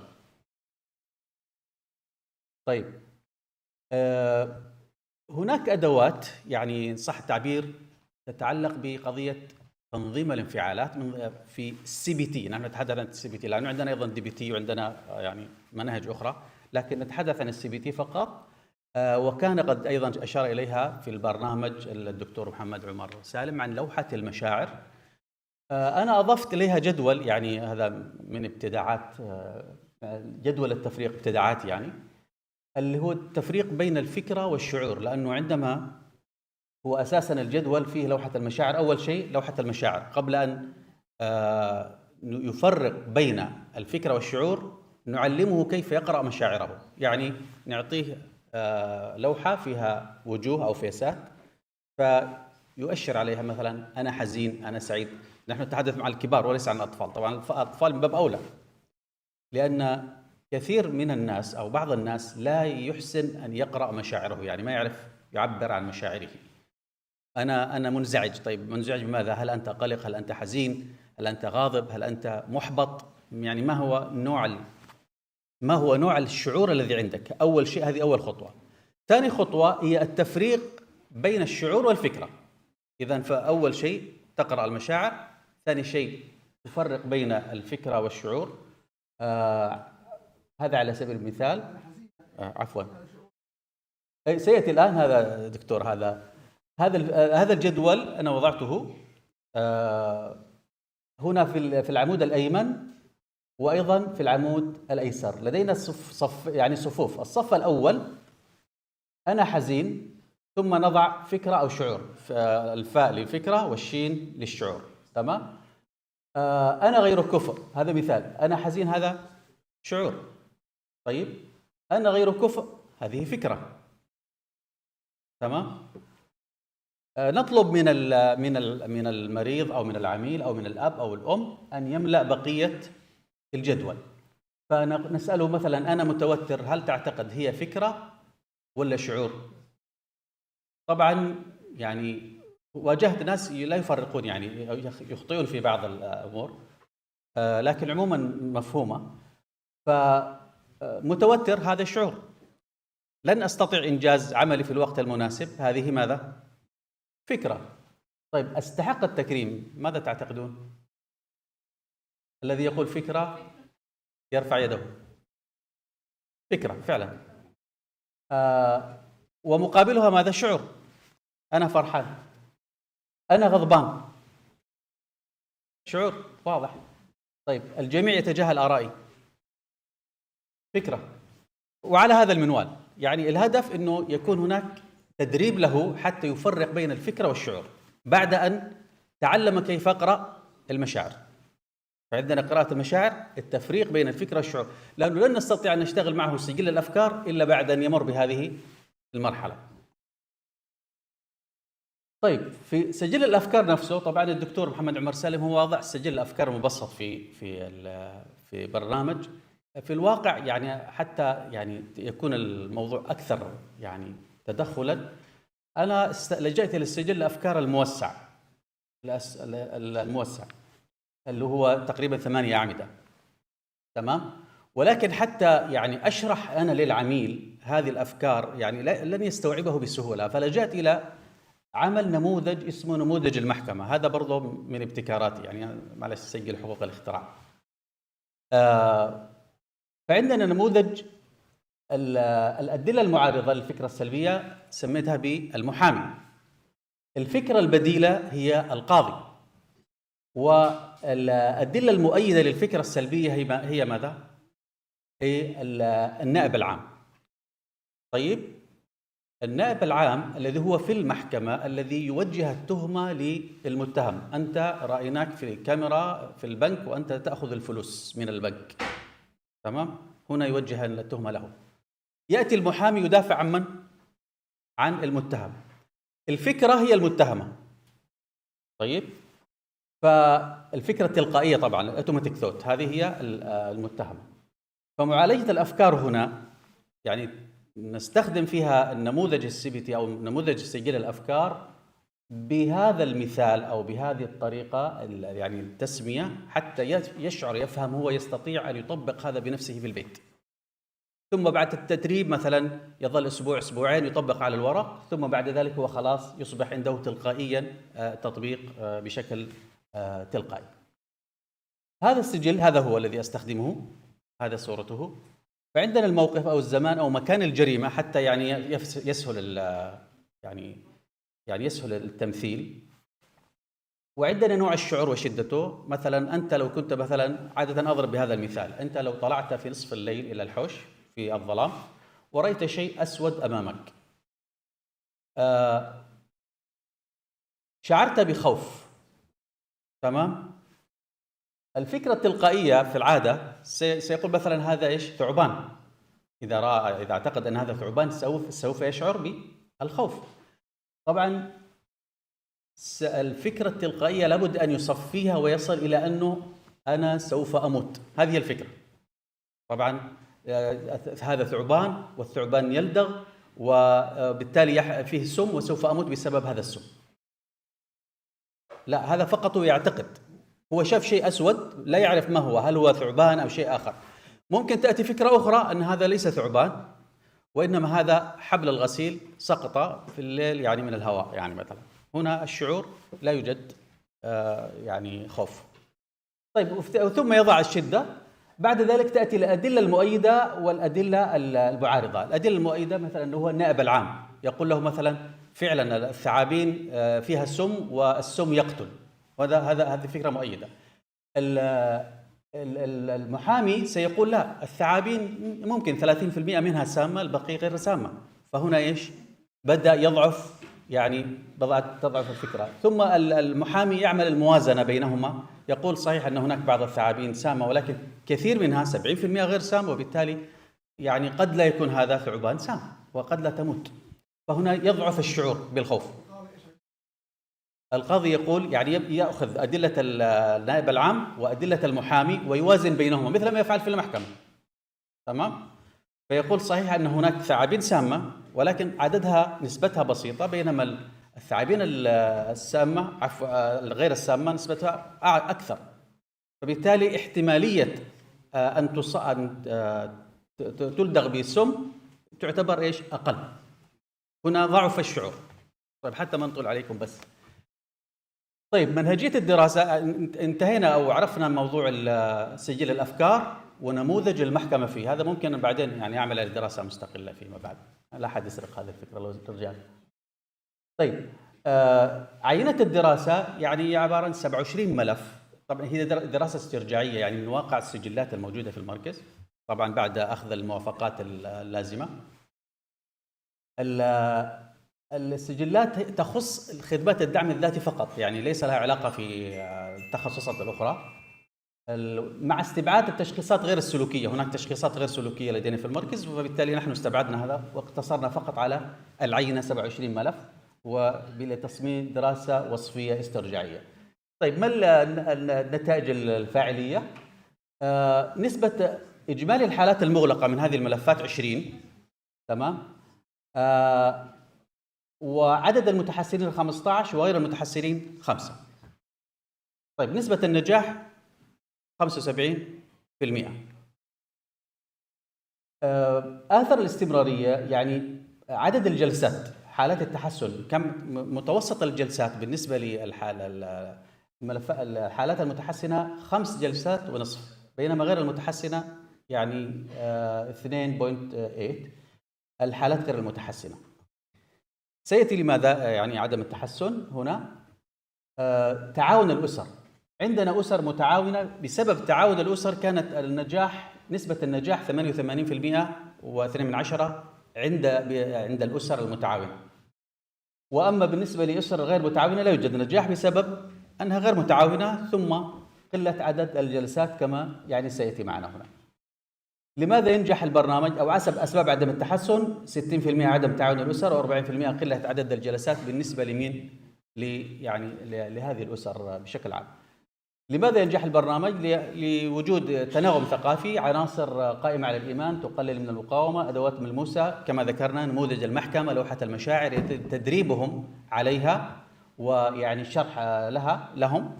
طيب هناك أدوات يعني صح التعبير تتعلق بقضية تنظيم الانفعالات في CBT. نحن نتحدث عن CBT لأنه عندنا أيضا DBT وعندنا يعني مناهج أخرى، لكن نتحدث عن CBT فقط. وكان قد أيضا أشار إليها في البرنامج الدكتور محمد عمر سالم عن لوحة المشاعر. أنا أضفت إليها جدول، يعني هذا من ابتداعات جدول التفريق ابتداعات، يعني اللي هو التفريق بين الفكرة والشعور، لأنه عندما هو أساساً الجدول فيه لوحة المشاعر. أول شيء لوحة المشاعر قبل أن يفرق بين الفكرة والشعور نعلمه كيف يقرأ مشاعره، يعني نعطيه لوحة فيها وجوه أو فيسات فيؤشر عليها، مثلاً أنا حزين، أنا سعيد. نحن نتحدث مع الكبار وليس عن الأطفال، طبعاً الأطفال من باب أولى، لأن كثير من الناس أو بعض الناس لا يحسن أن يقرأ مشاعره، يعني ما يعرف يعبر عن مشاعره. أنا منزعج. طيب منزعج بماذا؟ هل أنت قلق؟ هل أنت حزين؟ هل أنت غاضب؟ هل أنت محبط؟ يعني ما هو نوع الشعور الذي عندك؟ أول شيء هذه أول خطوة. ثاني خطوة هي التفريق بين الشعور والفكرة. إذن فأول شيء تقرأ المشاعر، ثاني شيء تفرق بين الفكرة والشعور. هذا على سبيل المثال. عفوا سيأتي الآن هذا دكتور، هذا الجدول أنا وضعته هنا في العمود الأيمن وأيضا في العمود الأيسر. لدينا يعني صفوف. الصف الأول أنا حزين، ثم نضع فكرة أو شعور، الفاء للفكرة والشين للشعور. تمام. أنا غير كفء، هذا مثال. أنا حزين، هذا شعور. طيب أنا غير كفء، هذه فكرة. تمام. نطلب من المريض أو من العميل أو من الأب أو الأم أن يملأ بقية الجدول. فنسأله مثلا أنا متوتر، هل تعتقد هي فكرة ولا شعور؟ طبعا يعني واجهت ناس لا يفرقون، يعني يخطئون في بعض الأمور، لكن عموما مفهومة. فمتوتر هذا الشعور، لن أستطيع إنجاز عملي في الوقت المناسب، هذه ماذا؟ فكرة. طيب أستحق التكريم، ماذا تعتقدون؟ الذي يقول فكرة يرفع يده. فكرة فعلا. ومقابلها ماذا؟ شعور. أنا فرحان، أنا غضبان، شعور واضح. طيب الجميع يتجاهل آرائي، فكرة. وعلى هذا المنوال يعني الهدف أنه يكون هناك تدريب له حتى يفرق بين الفكرة والشعور بعد أن تعلم كيف يقرأ المشاعر. فعندنا قراءة المشاعر، التفريق بين الفكرة والشعور، لأنه لن نستطيع أن نشتغل معه سجل الأفكار إلا بعد أن يمر بهذه المرحلة. طيب في سجل الأفكار نفسه، طبعا الدكتور محمد عمر سالم هو واضع سجل الأفكار مبسط في برنامج. في الواقع يعني حتى يعني يكون الموضوع أكثر يعني تدخلا، أنا لجأت للسجل الأفكار الموسع، الموسع اللي هو تقريبا 8 أعمدة، تمام. ولكن حتى يعني أشرح أنا للعميل هذه الأفكار يعني لن يستوعبه بسهولة، فلجأت إلى عمل نموذج اسمه نموذج المحكمة. هذا برضه من ابتكاراتي، يعني معلش سجل حقوق الاختراع. فعندنا نموذج الأدلة المعارضة للفكرة السلبية سميتها بالمحامي. الفكرة البديلة هي القاضي. والأدلة المؤيدة للفكرة السلبية هي ماذا؟ هي النائب العام. طيب النائب العام الذي هو في المحكمة الذي يوجه التهمة للمتهم. أنت رأيناك في الكاميرا في البنك وأنت تأخذ الفلوس من البنك، تمام؟ هنا يوجه التهمة له. يأتي المحامي يدافع عن من؟ عن المتهم. الفكرة هي المتهمة. طيب فالفكرة التلقائية طبعا الأوتوماتيك ثوت هذه هي المتهمة. فمعالجة الأفكار هنا يعني نستخدم فيها النموذج CBT أو نموذج سجل الأفكار بهذا المثال أو بهذه الطريقة يعني التسمية، حتى يشعر يفهم هو يستطيع أن يطبق هذا بنفسه في البيت. ثم بعد التدريب مثلا يظل أسبوع أسبوعين يطبق على الورق، ثم بعد ذلك هو خلاص يصبح عنده تلقائيا تطبيق بشكل تلقائي. هذا السجل هذا هو الذي أستخدمه، هذا صورته. فعندنا الموقف أو الزمان أو مكان الجريمة حتى يعني يسهل يعني يسهل التمثيل. وعندنا نوع الشعور وشدته. مثلا أنت لو كنت مثلا عادة أضرب بهذا المثال، أنت لو طلعت في نصف الليل إلى الحوش في الظلام ورأيت شيء أسود أمامك، شعرت بخوف، تمام؟ الفكرة التلقائية في العادة سيقول مثلا هذا إيش؟ ثعبان. إذا اعتقد أن هذا ثعبان سوف يشعر بالخوف. طبعا الفكرة التلقائية لابد أن يصفيها ويصل إلى أنه أنا سوف أموت. هذه الفكرة. طبعا هذا ثعبان والثعبان يلدغ وبالتالي فيه سم وسوف أموت بسبب هذا السم. لا، هذا فقط هو يعتقد، هو شاف شيء أسود لا يعرف ما هو، هل هو ثعبان أو شيء آخر. ممكن تأتي فكرة أخرى أن هذا ليس ثعبان وإنما هذا حبل الغسيل سقط في الليل يعني من الهواء يعني مثلا. هنا الشعور لا يوجد يعني خوف. طيب ثم يضع الشدة. بعد ذلك تأتي الأدلة المؤيدة والأدلة المعارضة. الأدلة المؤيدة مثلا هو النائب العام، يقول له مثلا فعلا الثعابين فيها سم والسم يقتل، هذه فكرة مؤيدة. المحامي سيقول لا، الثعابين ممكن 30% منها سامة، البقية غير سامة. فهنا إيش؟ بدأ يضعف يعني تضعف الفكرة. ثم المحامي يعمل الموازنة بينهما، يقول صحيح أن هناك بعض الثعابين سامة ولكن كثير منها 70% غير سامة، وبالتالي يعني قد لا يكون هذا ثعبان سام وقد لا تموت. فهنا يضعف الشعور بالخوف. القاضي يقول يعني يأخذ أدلة النائب العام وأدلة المحامي ويوازن بينهما مثل ما يفعل في المحكمة، تمام؟ فيقول صحيح أن هناك ثعابين سامة ولكن عددها نسبتها بسيطة، بينما الثعابين السامة غير السامة نسبتها أكثر، فبالتالي احتمالية أن تلدغ بسم تعتبر إيش؟ أقل. هنا ضعف الشعور. طيب حتى ما نطول عليكم بس. طيب منهجية الدراسة انتهينا أو عرفنا موضوع سجل الأفكار ونموذج المحكمة فيه. هذا ممكن بعدين يعني أعمل دراسة مستقلة فيما بعد، لا أحد يسرق هذه الفكرة لو الرجال. طيب عينة الدراسة يعني عبارة عن 27 ملف. طبعا هي دراسة استرجاعية يعني من واقع السجلات الموجودة في المركز، طبعا بعد أخذ الموافقات اللازمة. السجلات تخص خدمات الدعم الذاتي فقط، يعني ليس لها علاقة في التخصصات الأخرى. مع استبعاد التشخيصات غير السلوكية. هناك تشخيصات غير سلوكية لدينا في المركز، وبالتالي نحن استبعدنا هذا واقتصرنا فقط على العينة 27 ملف وبتصميم دراسة وصفية استرجاعية. طيب ما النتائج الفاعلية؟ نسبة إجمالي الحالات المغلقة من هذه الملفات 20، تمام؟ وعدد المتحسنين 15 وغير المتحسنين 5. طيب نسبة النجاح 75%. آثر الاستمرارية يعني عدد الجلسات، حالات التحسن، كم متوسط الجلسات بالنسبة للحالات المتحسنة 5 جلسات ونصف، بينما غير المتحسنة يعني 2.8 الحالات غير المتحسنة. سيأتي لماذا يعني عدم التحسن هنا؟ تعاون الأسر. عندنا أسر متعاونة، بسبب تعاون الأسر كانت نسبة النجاح 88% و2 عند الأسر المتعاونة. وأما بالنسبة لأسر غير متعاونة لا يوجد نجاح بسبب أنها غير متعاونة، ثم قلة عدد الجلسات كما يعني سيأتي معنا هنا. لماذا ينجح البرنامج أو أسباب عدم التحسن؟ 60% عدم تعاون الأسر، و40% قلة عدد الجلسات بالنسبة لمين؟ لهذه الأسر بشكل عام. لماذا ينجح البرنامج؟ لوجود تناغم ثقافي، عناصر قائمة على الإيمان تقلل من المقاومة، أدوات ملموسة كما ذكرنا، نموذج المحكمة، لوحة المشاعر، تدريبهم عليها ويعني الشرح لهم.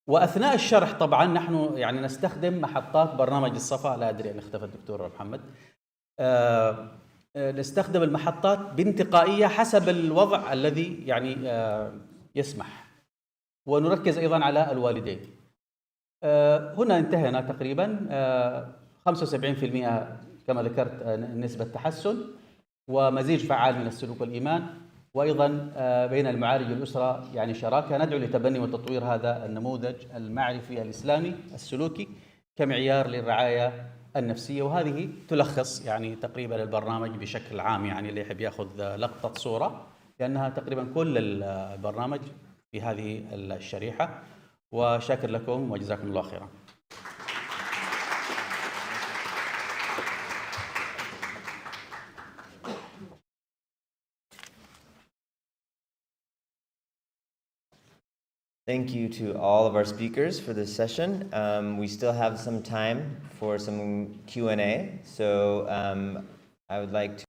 وأثناء الشرح طبعا نحن يعني نستخدم محطات برنامج الصفا، لا أدري أن اختفى الدكتور محمد. نستخدم المحطات بانتقائية حسب الوضع الذي يعني يسمح، ونركز أيضا على الوالدين. هنا انتهينا تقريبا. 75% كما ذكرت نسبة تحسن، ومزيج فعال من السلوك والإيمان، وأيضا بين المعالج والأسرة يعني شراكة. ندعو لتبني وتطوير هذا النموذج المعرفي الإسلامي السلوكي كمعيار للرعاية النفسية. وهذه تلخص يعني تقريبا البرنامج بشكل عام، يعني اللي يحب ياخذ لقطة صورة، لأنها تقريبا كل البرنامج في هذه الشريحة. وشاكر لكم وجزاكم الله خيرا. Thank you to all of our speakers for this session. We still have some time for some Q&A, so I would like to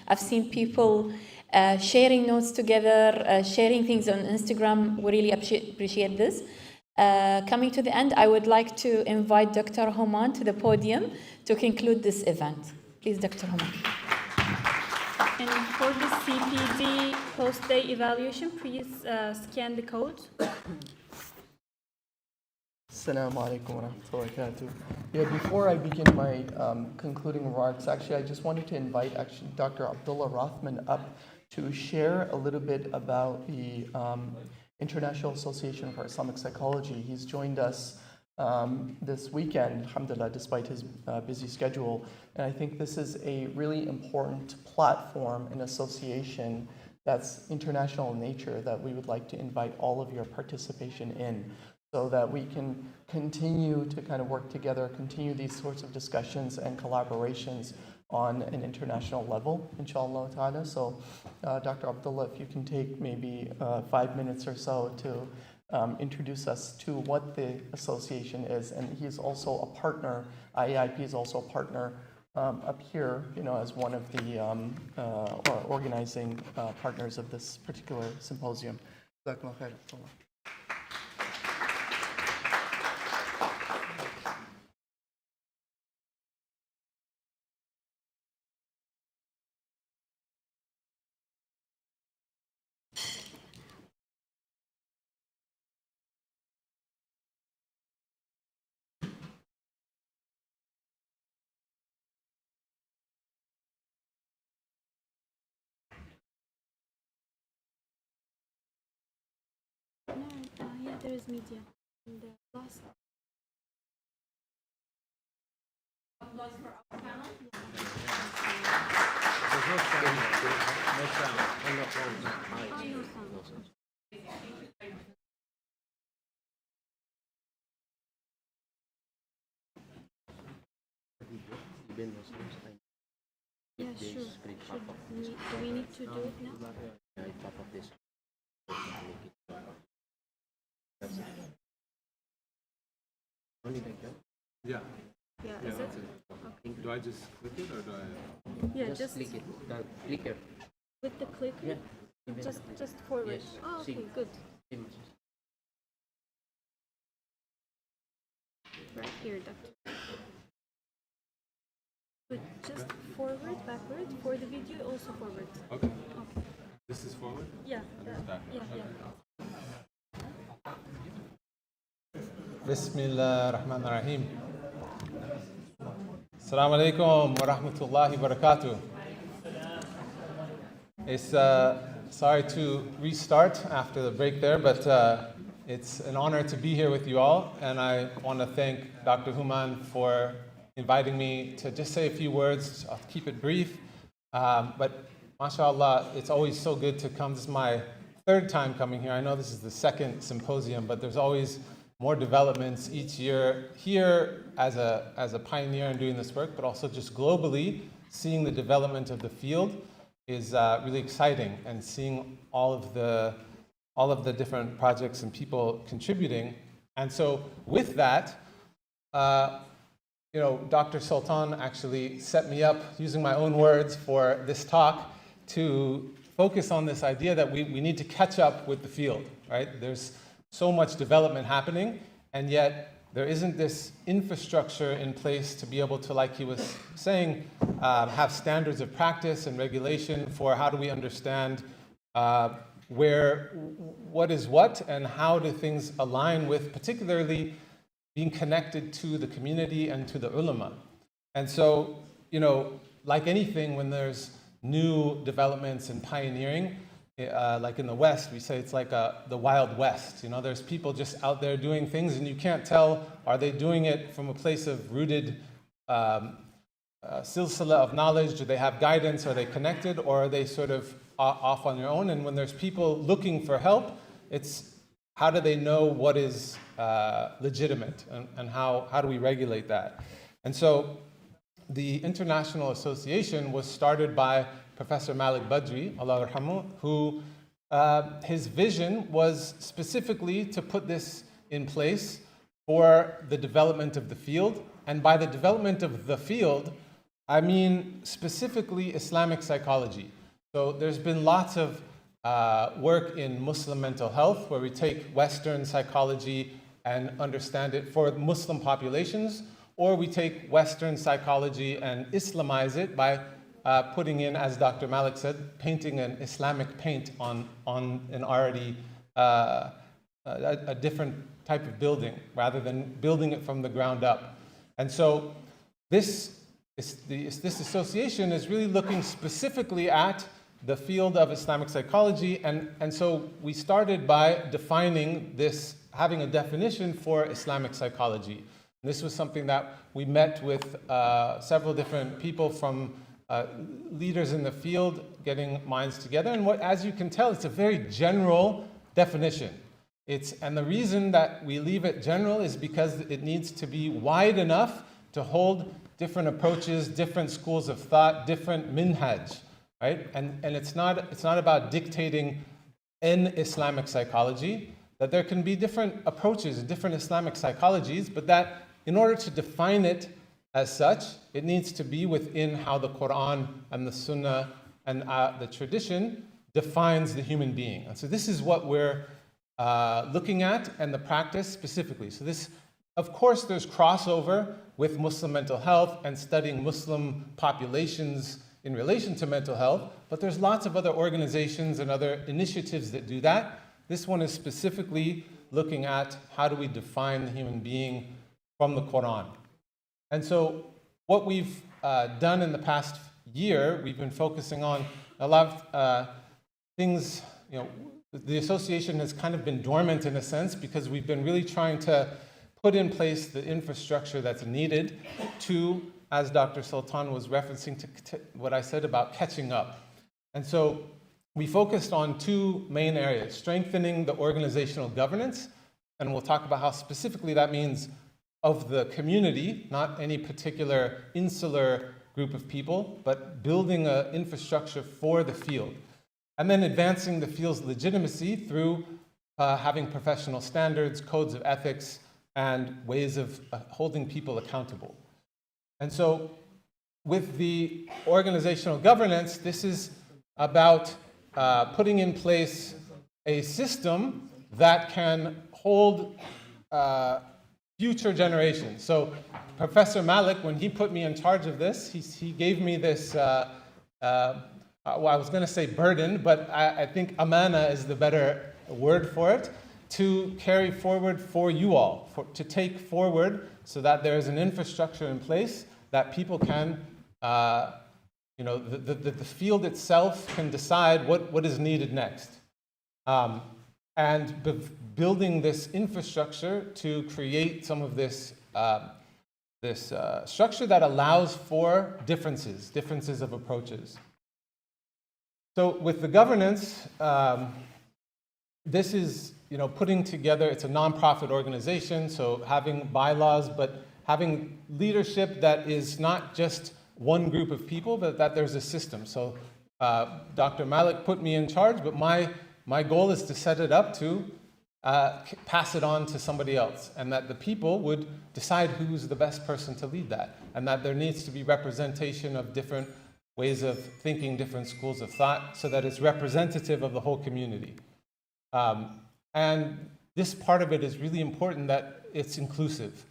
I've seen people sharing notes together, sharing things on Instagram. We really appreciate this. Coming to the end, I would like to invite Dr. Homan to the podium to conclude this event. Please, Dr. Homan. And for the CPD post-day evaluation, please scan the code. Assalamu alaikum wa rahmatullahi wa barakatuh. Yeah, before I begin my concluding remarks, actually, I just wanted to invite Dr. Abdullah Rothman up to share a little bit about the International Association for Islamic Psychology. He's joined us this weekend, alhamdulillah, despite his busy schedule. And I think this is a really important platform and association that's international in nature that we would like to invite all of your participation in, so that we can continue to kind of work together, continue these sorts of discussions and collaborations on an international level, inshallah ta'ala. So Dr. Abdullah, if you can take maybe 5 minutes or so to introduce us to what the association is. And he is also a partner, IAIP is also a partner up here, as one of the organizing partners of this particular symposium. Jazakallah khair, Abdullah. Yeah, there is media. And the last. Applause for our panel. Yeah, sure. Do we need to do it now? Only like that? Yeah. Yeah, is it? Okay. Do I just click it or do I? Yeah, just click it. Click it. With the clicker? Yeah. Just forward. Yes. Oh, okay, See. good. Right here, Doctor. Good. Just forward, backward. For the video, also forward. Okay. Okay. This is forward? Yeah. And this is backward. Yeah, Okay. yeah. Bismillah ar-Rahman ar-Rahim. Assalamu alaikum wa rahmatullahi wa barakatuh. It's sorry to restart after the break there, but it's an honor to be here with you all, and I want to thank Dr. Human for inviting me to just say a few words. I'll keep it brief, but mashallah, it's always so good to come. This is my third time coming here. I know this is the second symposium, but there's always more developments each year here as a pioneer in doing this work, but also just globally, seeing the development of the field is really exciting, and seeing all of the different projects and people contributing. And so with that, Dr. Sultan actually set me up, using my own words for this talk, to focus on this idea that we need to catch up with the field, right? There's so much development happening, and yet there isn't this infrastructure in place to be able to, like he was saying, have standards of practice and regulation for how do we understand what is what, and how do things align with particularly being connected to the community and to the ulama. And so, like anything, when there's new developments and pioneering, like in the West, we say it's like the Wild West. There's people just out there doing things, and you can't tell, are they doing it from a place of rooted silsila of knowledge? Do they have guidance? Are they connected? Or are they sort of off on their own? And when there's people looking for help, it's how do they know what is legitimate, and how do we regulate that? And so the International Association was started by Professor Malik Badri, Allah yarhamu, who his vision was specifically to put this in place for the development of the field. And by the development of the field, I mean specifically Islamic psychology. So there's been lots of work in Muslim mental health where we take Western psychology and understand it for Muslim populations, or we take Western psychology and Islamize it by putting in, as Dr. Malik said, painting an Islamic paint on an already a different type of building rather than building it from the ground up. And so this association is really looking specifically at the field of Islamic psychology, and so we started by defining this, having a definition for Islamic psychology. And this was something that we met with several different people from leaders in the field, getting minds together. And as you can tell, it's a very general definition. And the reason that we leave it general is because it needs to be wide enough to hold different approaches, different schools of thought, different minhaj, right? And it's not about dictating an Islamic psychology, that there can be different approaches, different Islamic psychologies, but that in order to define it as such, it needs to be within how the Quran and the Sunnah and the tradition defines the human being. And so this is what we're looking at, and the practice specifically. So this, of course, there's crossover with Muslim mental health and studying Muslim populations in relation to mental health, but there's lots of other organizations and other initiatives that do that. This one is specifically looking at how do we define the human being from the Quran. And so what we've done in the past year, we've been focusing on a lot of things. The association has kind of been dormant in a sense because we've been really trying to put in place the infrastructure that's needed to, as Dr. Sultan was referencing to what I said about catching up. And so we focused on two main areas: strengthening the organizational governance, and we'll talk about how specifically that means of the community, not any particular insular group of people, but building an infrastructure for the field. And then advancing the field's legitimacy through having professional standards, codes of ethics, and ways of holding people accountable. And so with the organizational governance, this is about putting in place a system that can hold future generations. So Professor Malik, when he put me in charge of this, he gave me this, well, I was going to say burden, but I think amana is the better word for it, to carry forward for you all, to take forward so that there is an infrastructure in place that people can, the field itself can decide what is needed next. And building this infrastructure to create some of this structure that allows for differences of approaches. So with the governance, this is putting together, it's a nonprofit organization, so having bylaws, but having leadership that is not just one group of people, but that there's a system. So Dr. Malik put me in charge, but my goal is to set it up to pass it on to somebody else, and that the people would decide who's the best person to lead that, and that there needs to be representation of different ways of thinking, different schools of thought, so that it's representative of the whole community. And this part of it is really important, that it's inclusive.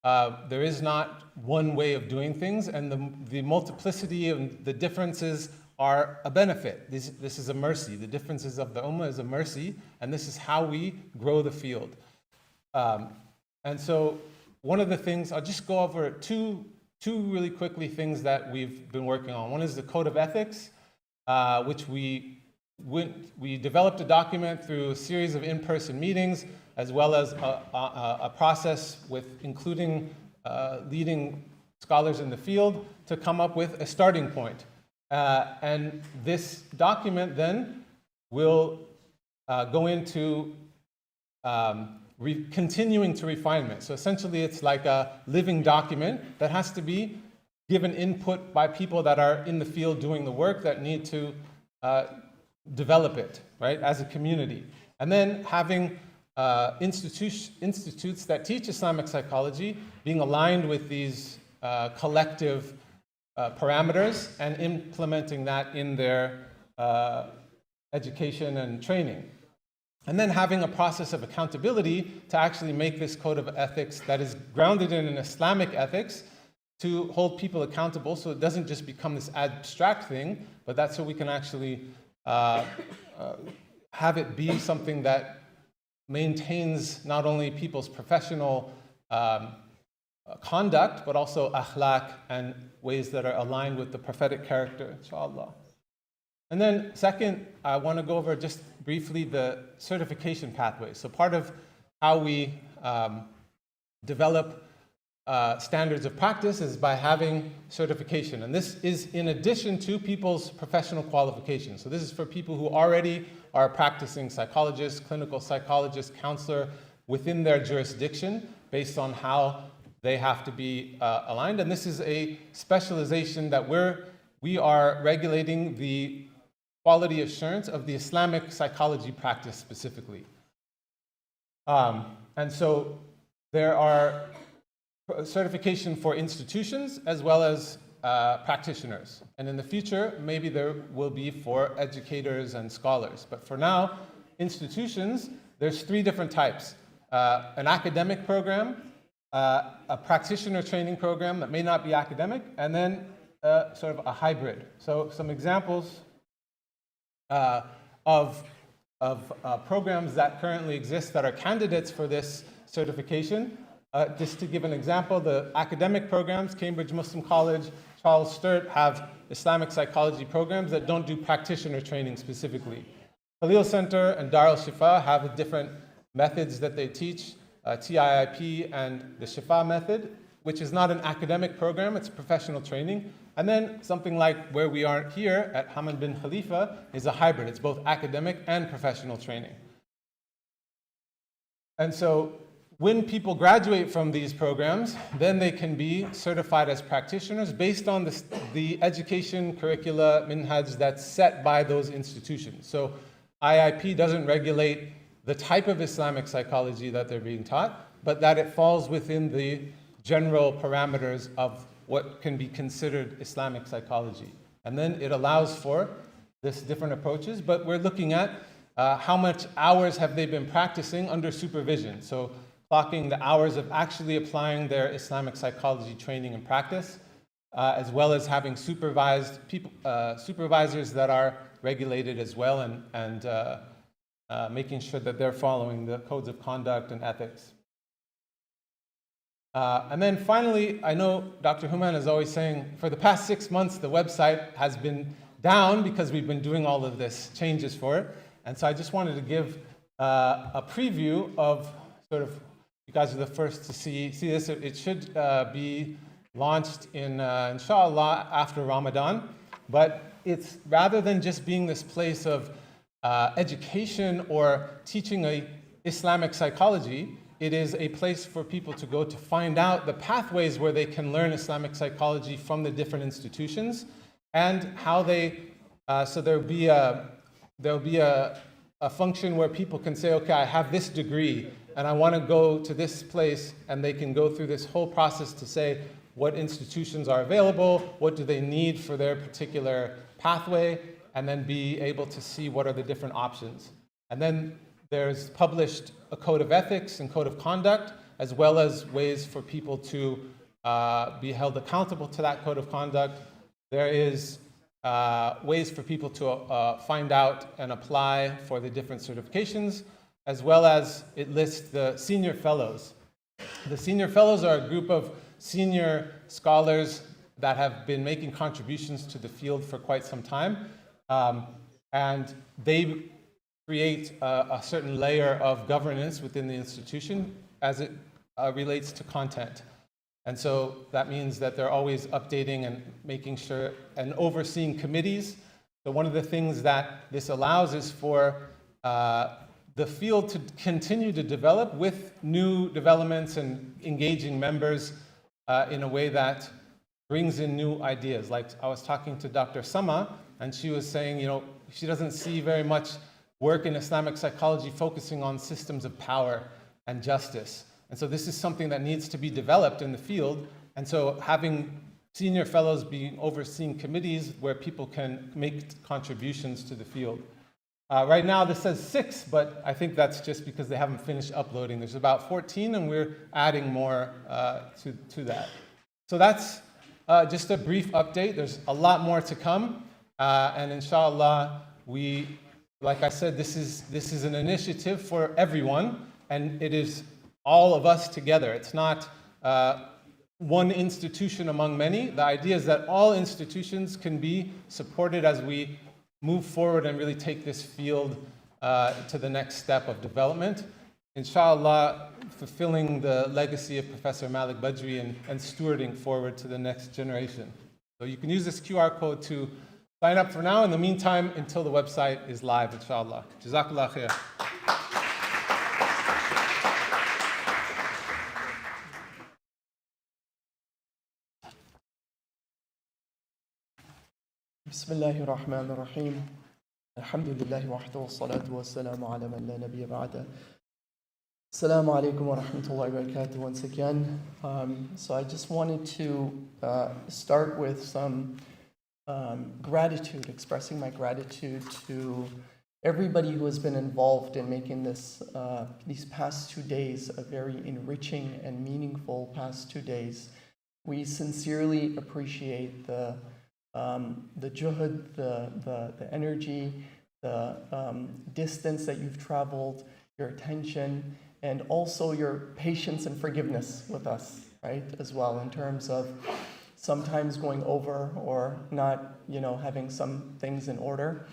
There is not one way of doing things, and the multiplicity and the differences are a benefit. This is a mercy. The differences of the Ummah is a mercy, and this is how we grow the field. And so one of the things, I'll just go over two really quickly things that we've been working on. One is the Code of Ethics, which we developed a document through a series of in-person meetings, as well as a process with including leading scholars in the field to come up with a starting point. And this document then will go into continuing to refinement. So essentially it's like a living document that has to be given input by people that are in the field doing the work, that need to develop it, right, as a community. And then having institutes that teach Islamic psychology being aligned with these collective parameters and implementing that in their education and training. And then having a process of accountability to actually make this code of ethics that is grounded in an Islamic ethics to hold people accountable, so it doesn't just become this abstract thing, but that's so we can actually have it be something that maintains not only people's professional conduct, but also akhlaq and ways that are aligned with the prophetic character, inshallah. And then second, I want to go over just briefly the certification pathway. So part of how we develop standards of practice is by having certification. And this is in addition to people's professional qualifications. So this is for people who already are practicing psychologists, clinical psychologists, counselor within their jurisdiction based on how they have to be aligned. And this is a specialization that we are regulating the quality assurance of the Islamic psychology practice specifically. And so there are certification for institutions as well as practitioners. And in the future, maybe there will be for educators and scholars. But for now, institutions, there's 3 different types. An academic program, a practitioner training program that may not be academic, and then sort of a hybrid. So some examples of programs that currently exist that are candidates for this certification. Just to give an example, the academic programs, Cambridge Muslim College, Charles Sturt, have Islamic psychology programs that don't do practitioner training specifically. Khalil Center and Dar al-Shifa have different methods that they teach, TIIP and the Shifa method, which is not an academic program, it's professional training. And then something like where we are here at Hamad bin Khalifa is a hybrid. It's both academic and professional training. And so when people graduate from these programs, then they can be certified as practitioners based on the education curricula minhaj that's set by those institutions. So IIP doesn't regulate the type of Islamic psychology that they're being taught, but that it falls within the general parameters of what can be considered Islamic psychology. And then it allows for this different approaches, but we're looking at how much hours have they been practicing under supervision. So clocking the hours of actually applying their Islamic psychology training and practice, as well as having supervisors that are regulated as well, and making sure that they're following the codes of conduct and ethics. And then finally, I know Dr. Human is always saying, for the past 6 months, the website has been down because we've been doing all of this changes for it. And so I just wanted to give a preview of sort of, you guys are the first to see this. It should be launched in, inshallah, after Ramadan. But it's rather than just being this place of education or teaching a Islamic psychology, it is a place for people to go to find out the pathways where they can learn Islamic psychology from the different institutions and how they, so there'll be a function where people can say, okay, I have this degree and I want to go to this place, and they can go through this whole process to say what institutions are available, what do they need for their particular pathway, and then be able to see what are the different options. And then there's published a code of ethics and code of conduct, as well as ways for people to be held accountable to that code of conduct. There is ways for people to find out and apply for the different certifications, as well as it lists the senior fellows. The senior fellows are a group of senior scholars that have been making contributions to the field for quite some time, and they create a certain layer of governance within the institution as it relates to content. And so that means that they're always updating and making sure and overseeing committees. So one of the things that this allows is for the field to continue to develop with new developments and engaging members in a way that brings in new ideas. Like I was talking to Dr. Sama, and she was saying, you know, she doesn't see very much work in Islamic psychology focusing on systems of power and justice. And so this is something that needs to be developed in the field. And so having senior fellows being overseeing committees where people can make contributions to the field. Right now this says 6, but I think that's just because they haven't finished uploading. There's about 14 and we're adding more to that. So that's just a brief update. There's a lot more to come, and inshallah, like I said, this is an initiative for everyone, and it is all of us together. It's not one institution among many. The idea is that all institutions can be supported as we move forward and really take this field to the next step of development. Inshallah, fulfilling the legacy of Professor Malik Badri and stewarding forward to the next generation. So you can use this QR code to sign up for now. In the meantime, until the website is live, inshallah. Jazakallah khair. بسم الله الرحمن الرحيم الحمد لله وحده والصلاة والسلام على من لا نبي بعده. Assalamu alaikum wa rahmatullahi wa barakatuh once again. So I just wanted to start with some gratitude, expressing my gratitude to everybody who has been involved in making this these past 2 days a very enriching and meaningful past 2 days. We sincerely appreciate the juhud, the energy, the distance that you've traveled, your attention, and also your patience and forgiveness with us, right, as well, in terms of sometimes going over or not, having some things in order.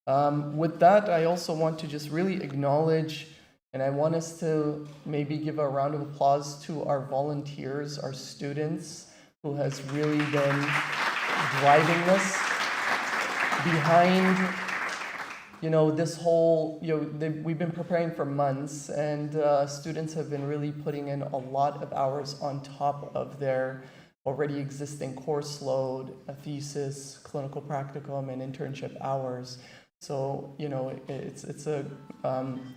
With that, I also want to just really acknowledge, and I want us to maybe give a round of applause to our volunteers, our students, who has really been driving this behind, this whole, we've been preparing for months, and students have been really putting in a lot of hours on top of their already existing course load, a thesis, clinical practicum, and internship hours. So,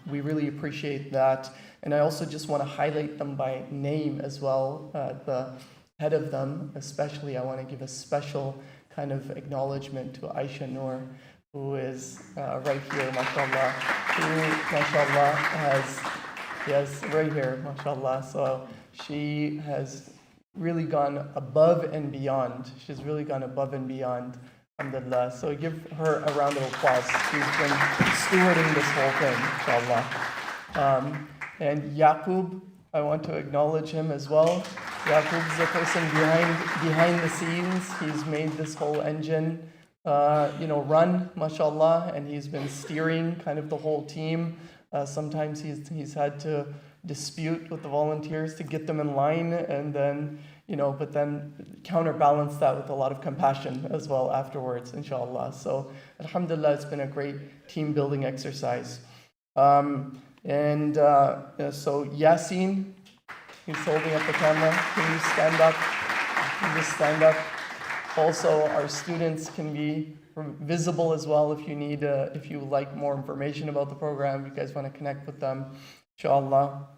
we really appreciate that. And I also just want to highlight them by name as well. The head of them, especially, I want to give a special kind of acknowledgement to Aisha Noor, who is right here, mashallah, who, mashallah, yes, right here, mashallah. So she has really gone above and beyond. She's really gone above and beyond, alhamdulillah. So give her a round of applause. She's been stewarding this whole thing, inshallah. And Yaqub, I want to acknowledge him as well. Yaqub's the person behind the scenes. He's made this whole engine run, mashallah, and he's been steering kind of the whole team. Sometimes he's had to dispute with the volunteers to get them in line, and then, but then counterbalance that with a lot of compassion as well afterwards, inshallah. So, alhamdulillah, it's been a great team building exercise. So Yasin, he's holding up the camera. Can you stand up? Can you just stand up? Also, our students can be visible as well if you need, if you like more information about the program, you guys want to connect with them, inshallah.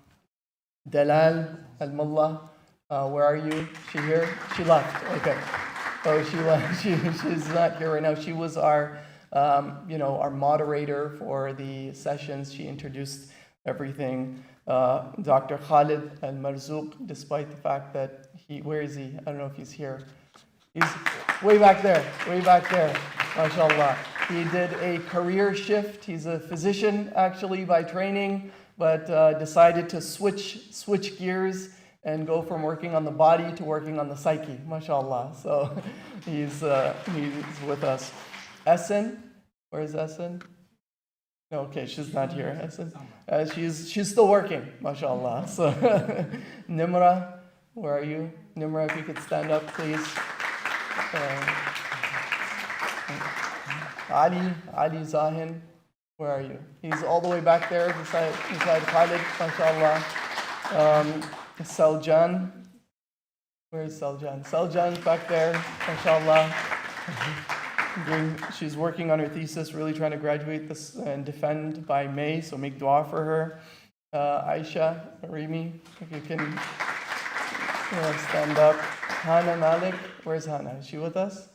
Dalal Al-Mullah, where are you? She here? She left, okay. Oh, she left, she's not here right now. She was our, our moderator for the sessions. She introduced everything. Dr. Khalid Al-Marzouk, despite the fact that where is he? I don't know if he's here. He's way back there, mashallah. He did a career shift. He's a physician actually by training, but decided to switch gears and go from working on the body to working on the psyche, mashallah. So he's with us. Essen, where's Essen? No, okay, she's not here. Essen, she's still working, mashallah. So Nimra, where are you? Nimra, if you could stand up, please. Ali Zahin, where are you? He's all the way back there beside Khalid, mashallah. Seljan, where is Seljan? Seljan's back there, mashallah. She's working on her thesis, really trying to graduate this and defend by May, so make dua for her. Aisha, Rimi, if you can stand up. Hannah Malik, where's Hannah? Is she with us?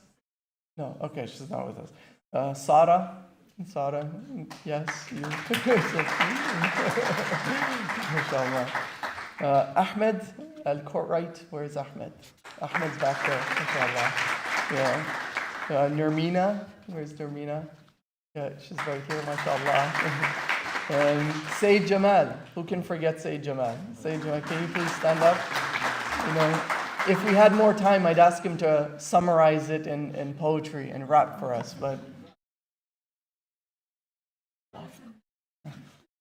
No, okay, she's not with us. Sarah, yes, you. MashaAllah. Ahmed Al-Courtright, where's Ahmed? Ahmed's back there, MashaAllah. Yeah. Nurmina, where's Nurmina? Yeah, she's right here, MashaAllah. And Sayyid Jamal, who can forget Sayyid Jamal? Sayyid Jamal, can you please stand up? You know, if we had more time, I'd ask him to summarize it in poetry and rap for us, but.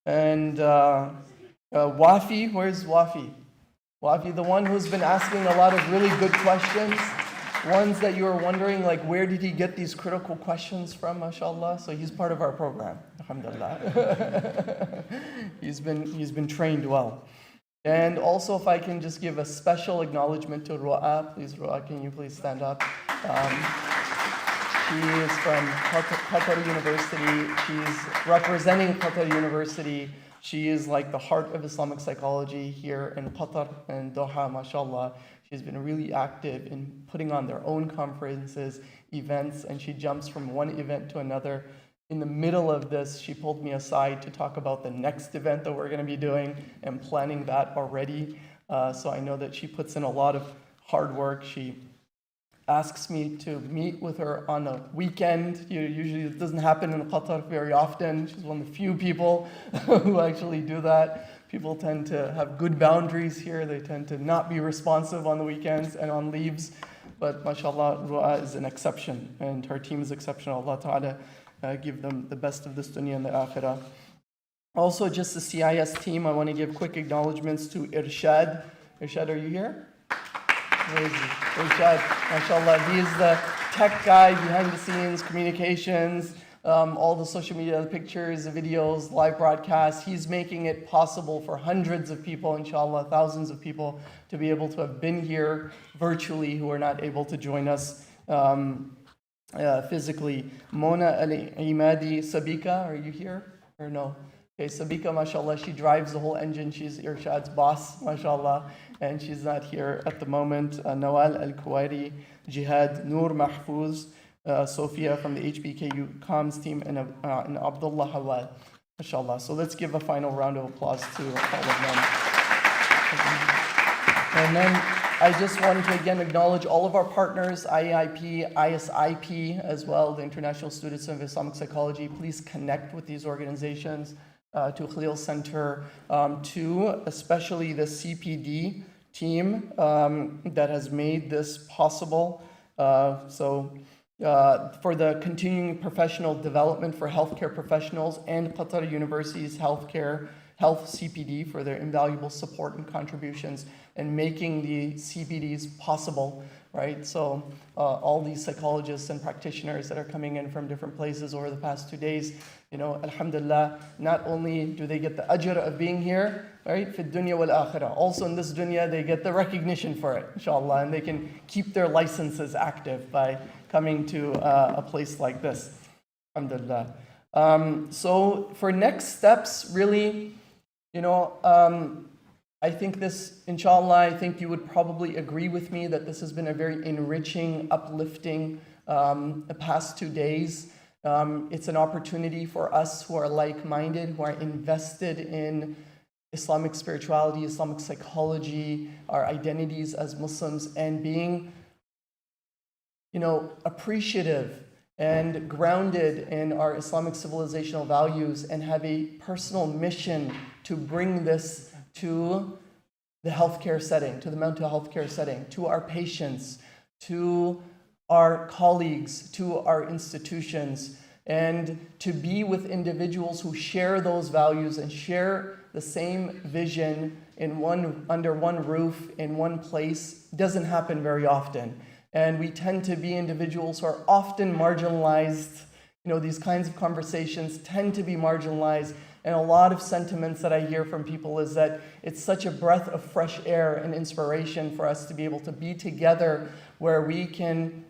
And Wafi, where's Wafi? Wafi, the one who's been asking a lot of really good questions, ones that you were wondering, like, where did he get these critical questions from, mashallah? So he's part of our program, alhamdulillah. He's been trained well. And also, if I can just give a special acknowledgement to Ru'a. Please, Ru'a, can you please stand up? She is from Qatar University. She's representing Qatar University. She is like the heart of Islamic psychology here in Qatar and Doha, mashallah. She's been really active in putting on their own conferences, events, and she jumps from one event to another. In the middle of this, she pulled me aside to talk about the next event that we're going to be doing and planning that already. So I know that she puts in a lot of hard work. She asks me to meet with her on a weekend. Usually it doesn't happen in Qatar very often. She's one of the few people who actually do that. People tend to have good boundaries here. They tend to not be responsive on the weekends and on leaves. But mashallah, Ru'a is an exception, and her team is exceptional. Allah Ta'ala give them the best of this dunya and the akhirah. Also, just the CIS team, I want to give quick acknowledgements to Irshad. Irshad, are you here? Where is he? Irshad, mashallah. He is the tech guy behind the scenes, communications, all the social media, the pictures, the videos, live broadcasts. He's making it possible for hundreds of people, inshallah, thousands of people, to be able to have been here virtually who are not able to join us physically. Mona Al-Imadi Sabika, are you here or no? Okay, Sabika, mashallah, she drives the whole engine. She's Irshad's boss, mashallah, and she's not here at the moment. Nawal Al-Kuwairi, Jihad, Noor Mahfouz, Sophia from the HBKU comms team, and Abdullah Hawal, mashallah. So let's give a final round of applause to all of them. And then I just wanted to again acknowledge all of our partners, IAIP, ISIP as well, the International Students of Islamic Psychology. Please connect with these organizations, to Khalil Center, to especially the CPD team that has made this possible. For the continuing professional development for healthcare professionals, and Qatar University's health CPD for their invaluable support and contributions and making the CPDs possible, right? So all these psychologists and practitioners that are coming in from different places over the past 2 days, you know, alhamdulillah, not only do they get the ajr of being here, right, fi dunya wal akhirah, also in this dunya they get the recognition for it, inshallah, and they can keep their licenses active by coming to a place like this, alhamdulillah. So for next steps, really, you know, I think this, inshallah, I think you would probably agree with me that this has been a very enriching, uplifting the past 2 days. It's an opportunity for us who are like-minded, who are invested in Islamic spirituality, Islamic psychology, our identities as Muslims, and being, you know, appreciative and grounded in our Islamic civilizational values, and have a personal mission to bring this to the healthcare setting, to the mental health care setting, to our patients, to our colleagues, to our institutions, and to be with individuals who share those values and share the same vision under one roof, in one place, doesn't happen very often. And we tend to be individuals who are often marginalized. You know, these kinds of conversations tend to be marginalized. And a lot of sentiments that I hear from people is that it's such a breath of fresh air and inspiration for us to be able to be together where we can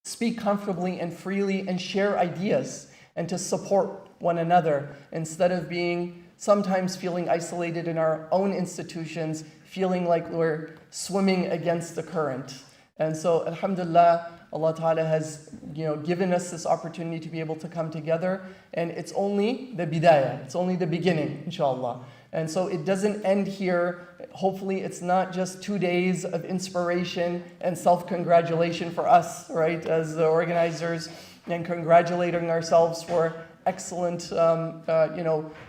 speak comfortably and freely and share ideas and to support one another, instead of being sometimes feeling isolated in our own institutions, feeling like we're swimming against the current. And so, alhamdulillah, Allah Ta'ala has given us this opportunity to be able to come together, and it's only the bidayah, it's only the beginning, inshallah. And so it doesn't end here. Hopefully it's not just 2 days of inspiration and self-congratulation for us, right, as the organizers, and congratulating ourselves for excellent,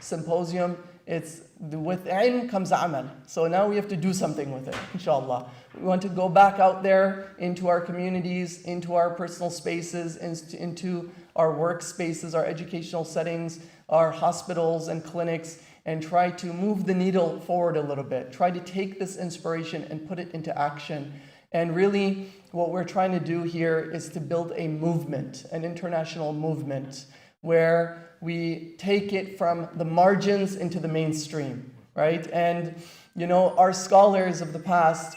symposium. It's with ilm comes amal. So now we have to do something with it, inshallah. We want to go back out there into our communities, into our personal spaces, into our workspaces, our educational settings, our hospitals and clinics, and try to move the needle forward a little bit. Try to take this inspiration and put it into action. And really, what we're trying to do here is to build a movement, an international movement, where we take it from the margins into the mainstream, right? And, our scholars of the past,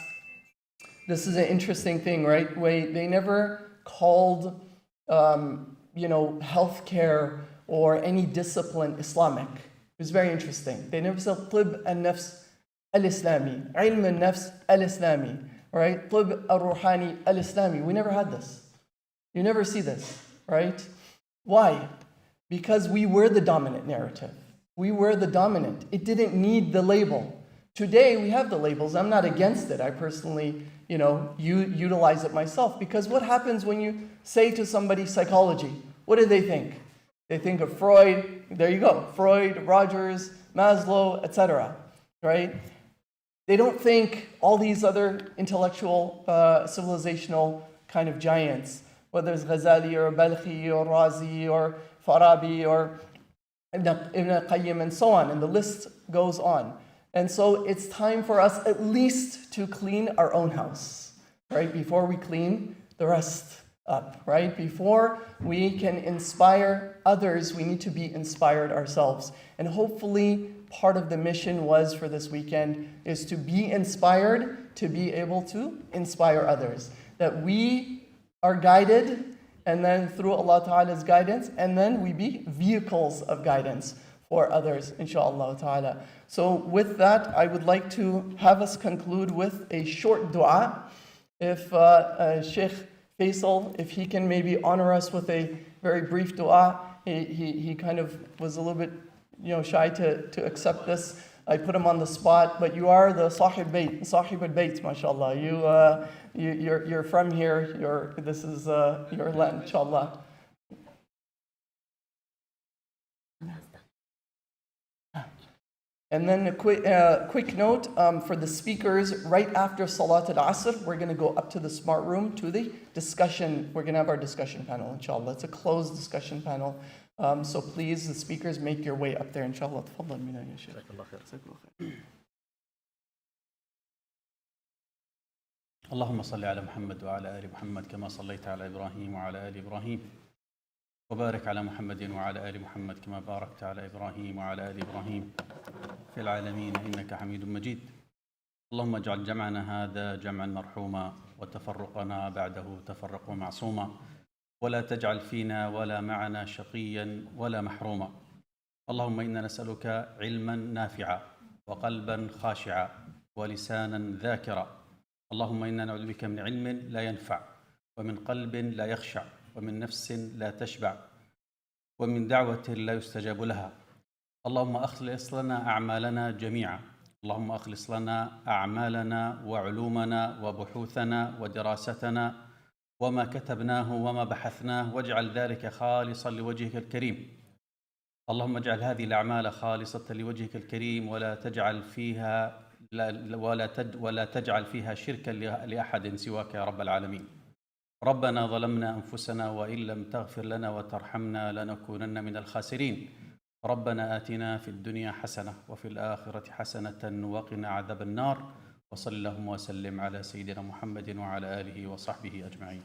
this is an interesting thing, right? They never called, healthcare or any discipline Islamic. It was very interesting. They never said طب النفس الإسلامي, علم النفس الإسلامي, right? طب الروحاني الإسلامي. We never had this. You never see this, right? Why? Because we were the dominant narrative. We were the dominant. It didn't need the label. Today we have the labels. I'm not against it. I personally, utilize it myself, because what happens when you say to somebody psychology? What do they think? They think of Freud, there you go, Freud, Rogers, Maslow, etc., right? They don't think all these other intellectual, civilizational kind of giants, whether it's Ghazali or Balkhi or Razi or Farabi or Ibn al-Qayyim and so on, and the list goes on. And so it's time for us at least to clean our own house, right? Before we clean the rest up, right? Before we can inspire others, we need to be inspired ourselves. And hopefully part of the mission was for this weekend is to be inspired, to be able to inspire others. That we are guided, and then through Allah Ta'ala's guidance, and then we be vehicles of guidance for others, inshaAllah Ta'ala. So with that, I would like to have us conclude with a short dua. If Sheikh Faisal, if he can maybe honor us with a very brief dua. He kind of was a little bit shy to accept this. I put him on the spot, but you are the Sahib al-Bayt, mashallah. You're from here. This is your land, inshallah. And then a quick note for the speakers, right after Salat al-Asr, we're going to go up to the smart room to the discussion. We're going to have our discussion panel, inshallah. It's a closed discussion panel. So please, the speakers, make your way up there, inshallah. تفضل منا يا شيخ. اللهم صل على محمد وعلى آل محمد كما صليت على إبراهيم وعلى آل إبراهيم وبارك على محمد وعلى آل محمد كما باركت على إبراهيم وعلى آل إبراهيم في العالمين إنك حميد مجيد. اللهم اجعل جمعنا هذا جمعا مرحوما وتفرقنا بعده تفرقا معصوما ولا تجعل فينا ولا معنا شقيا ولا محروما. اللهم إنا نسألك علما نافعا وقلبا خاشعا ولسانا ذاكرا. اللهم إنا نعوذ بك من علم لا ينفع ومن قلب لا يخشع ومن نفس لا تشبع ومن دعوة لا يستجاب لها. اللهم أخلص لنا أعمالنا جميعا. اللهم أخلص لنا أعمالنا وعلومنا وبحوثنا ودراستنا وما كتبناه وما بحثناه واجعل ذلك خالصا لوجهك الكريم. اللهم اجعل هذه الأعمال خالصة لوجهك الكريم ولا تجعل فيها شركا لأحد سواك يا رب العالمين. ربنا ظلمنا أنفسنا وإن لم تغفر لنا وترحمنا لنكونن من الخاسرين. ربنا آتنا في الدنيا حسنة وفي الآخرة حسنة وقنا عذاب النار. وصلى اللهم وسلم على سيدنا محمد وعلى آله وصحبه أجمعين.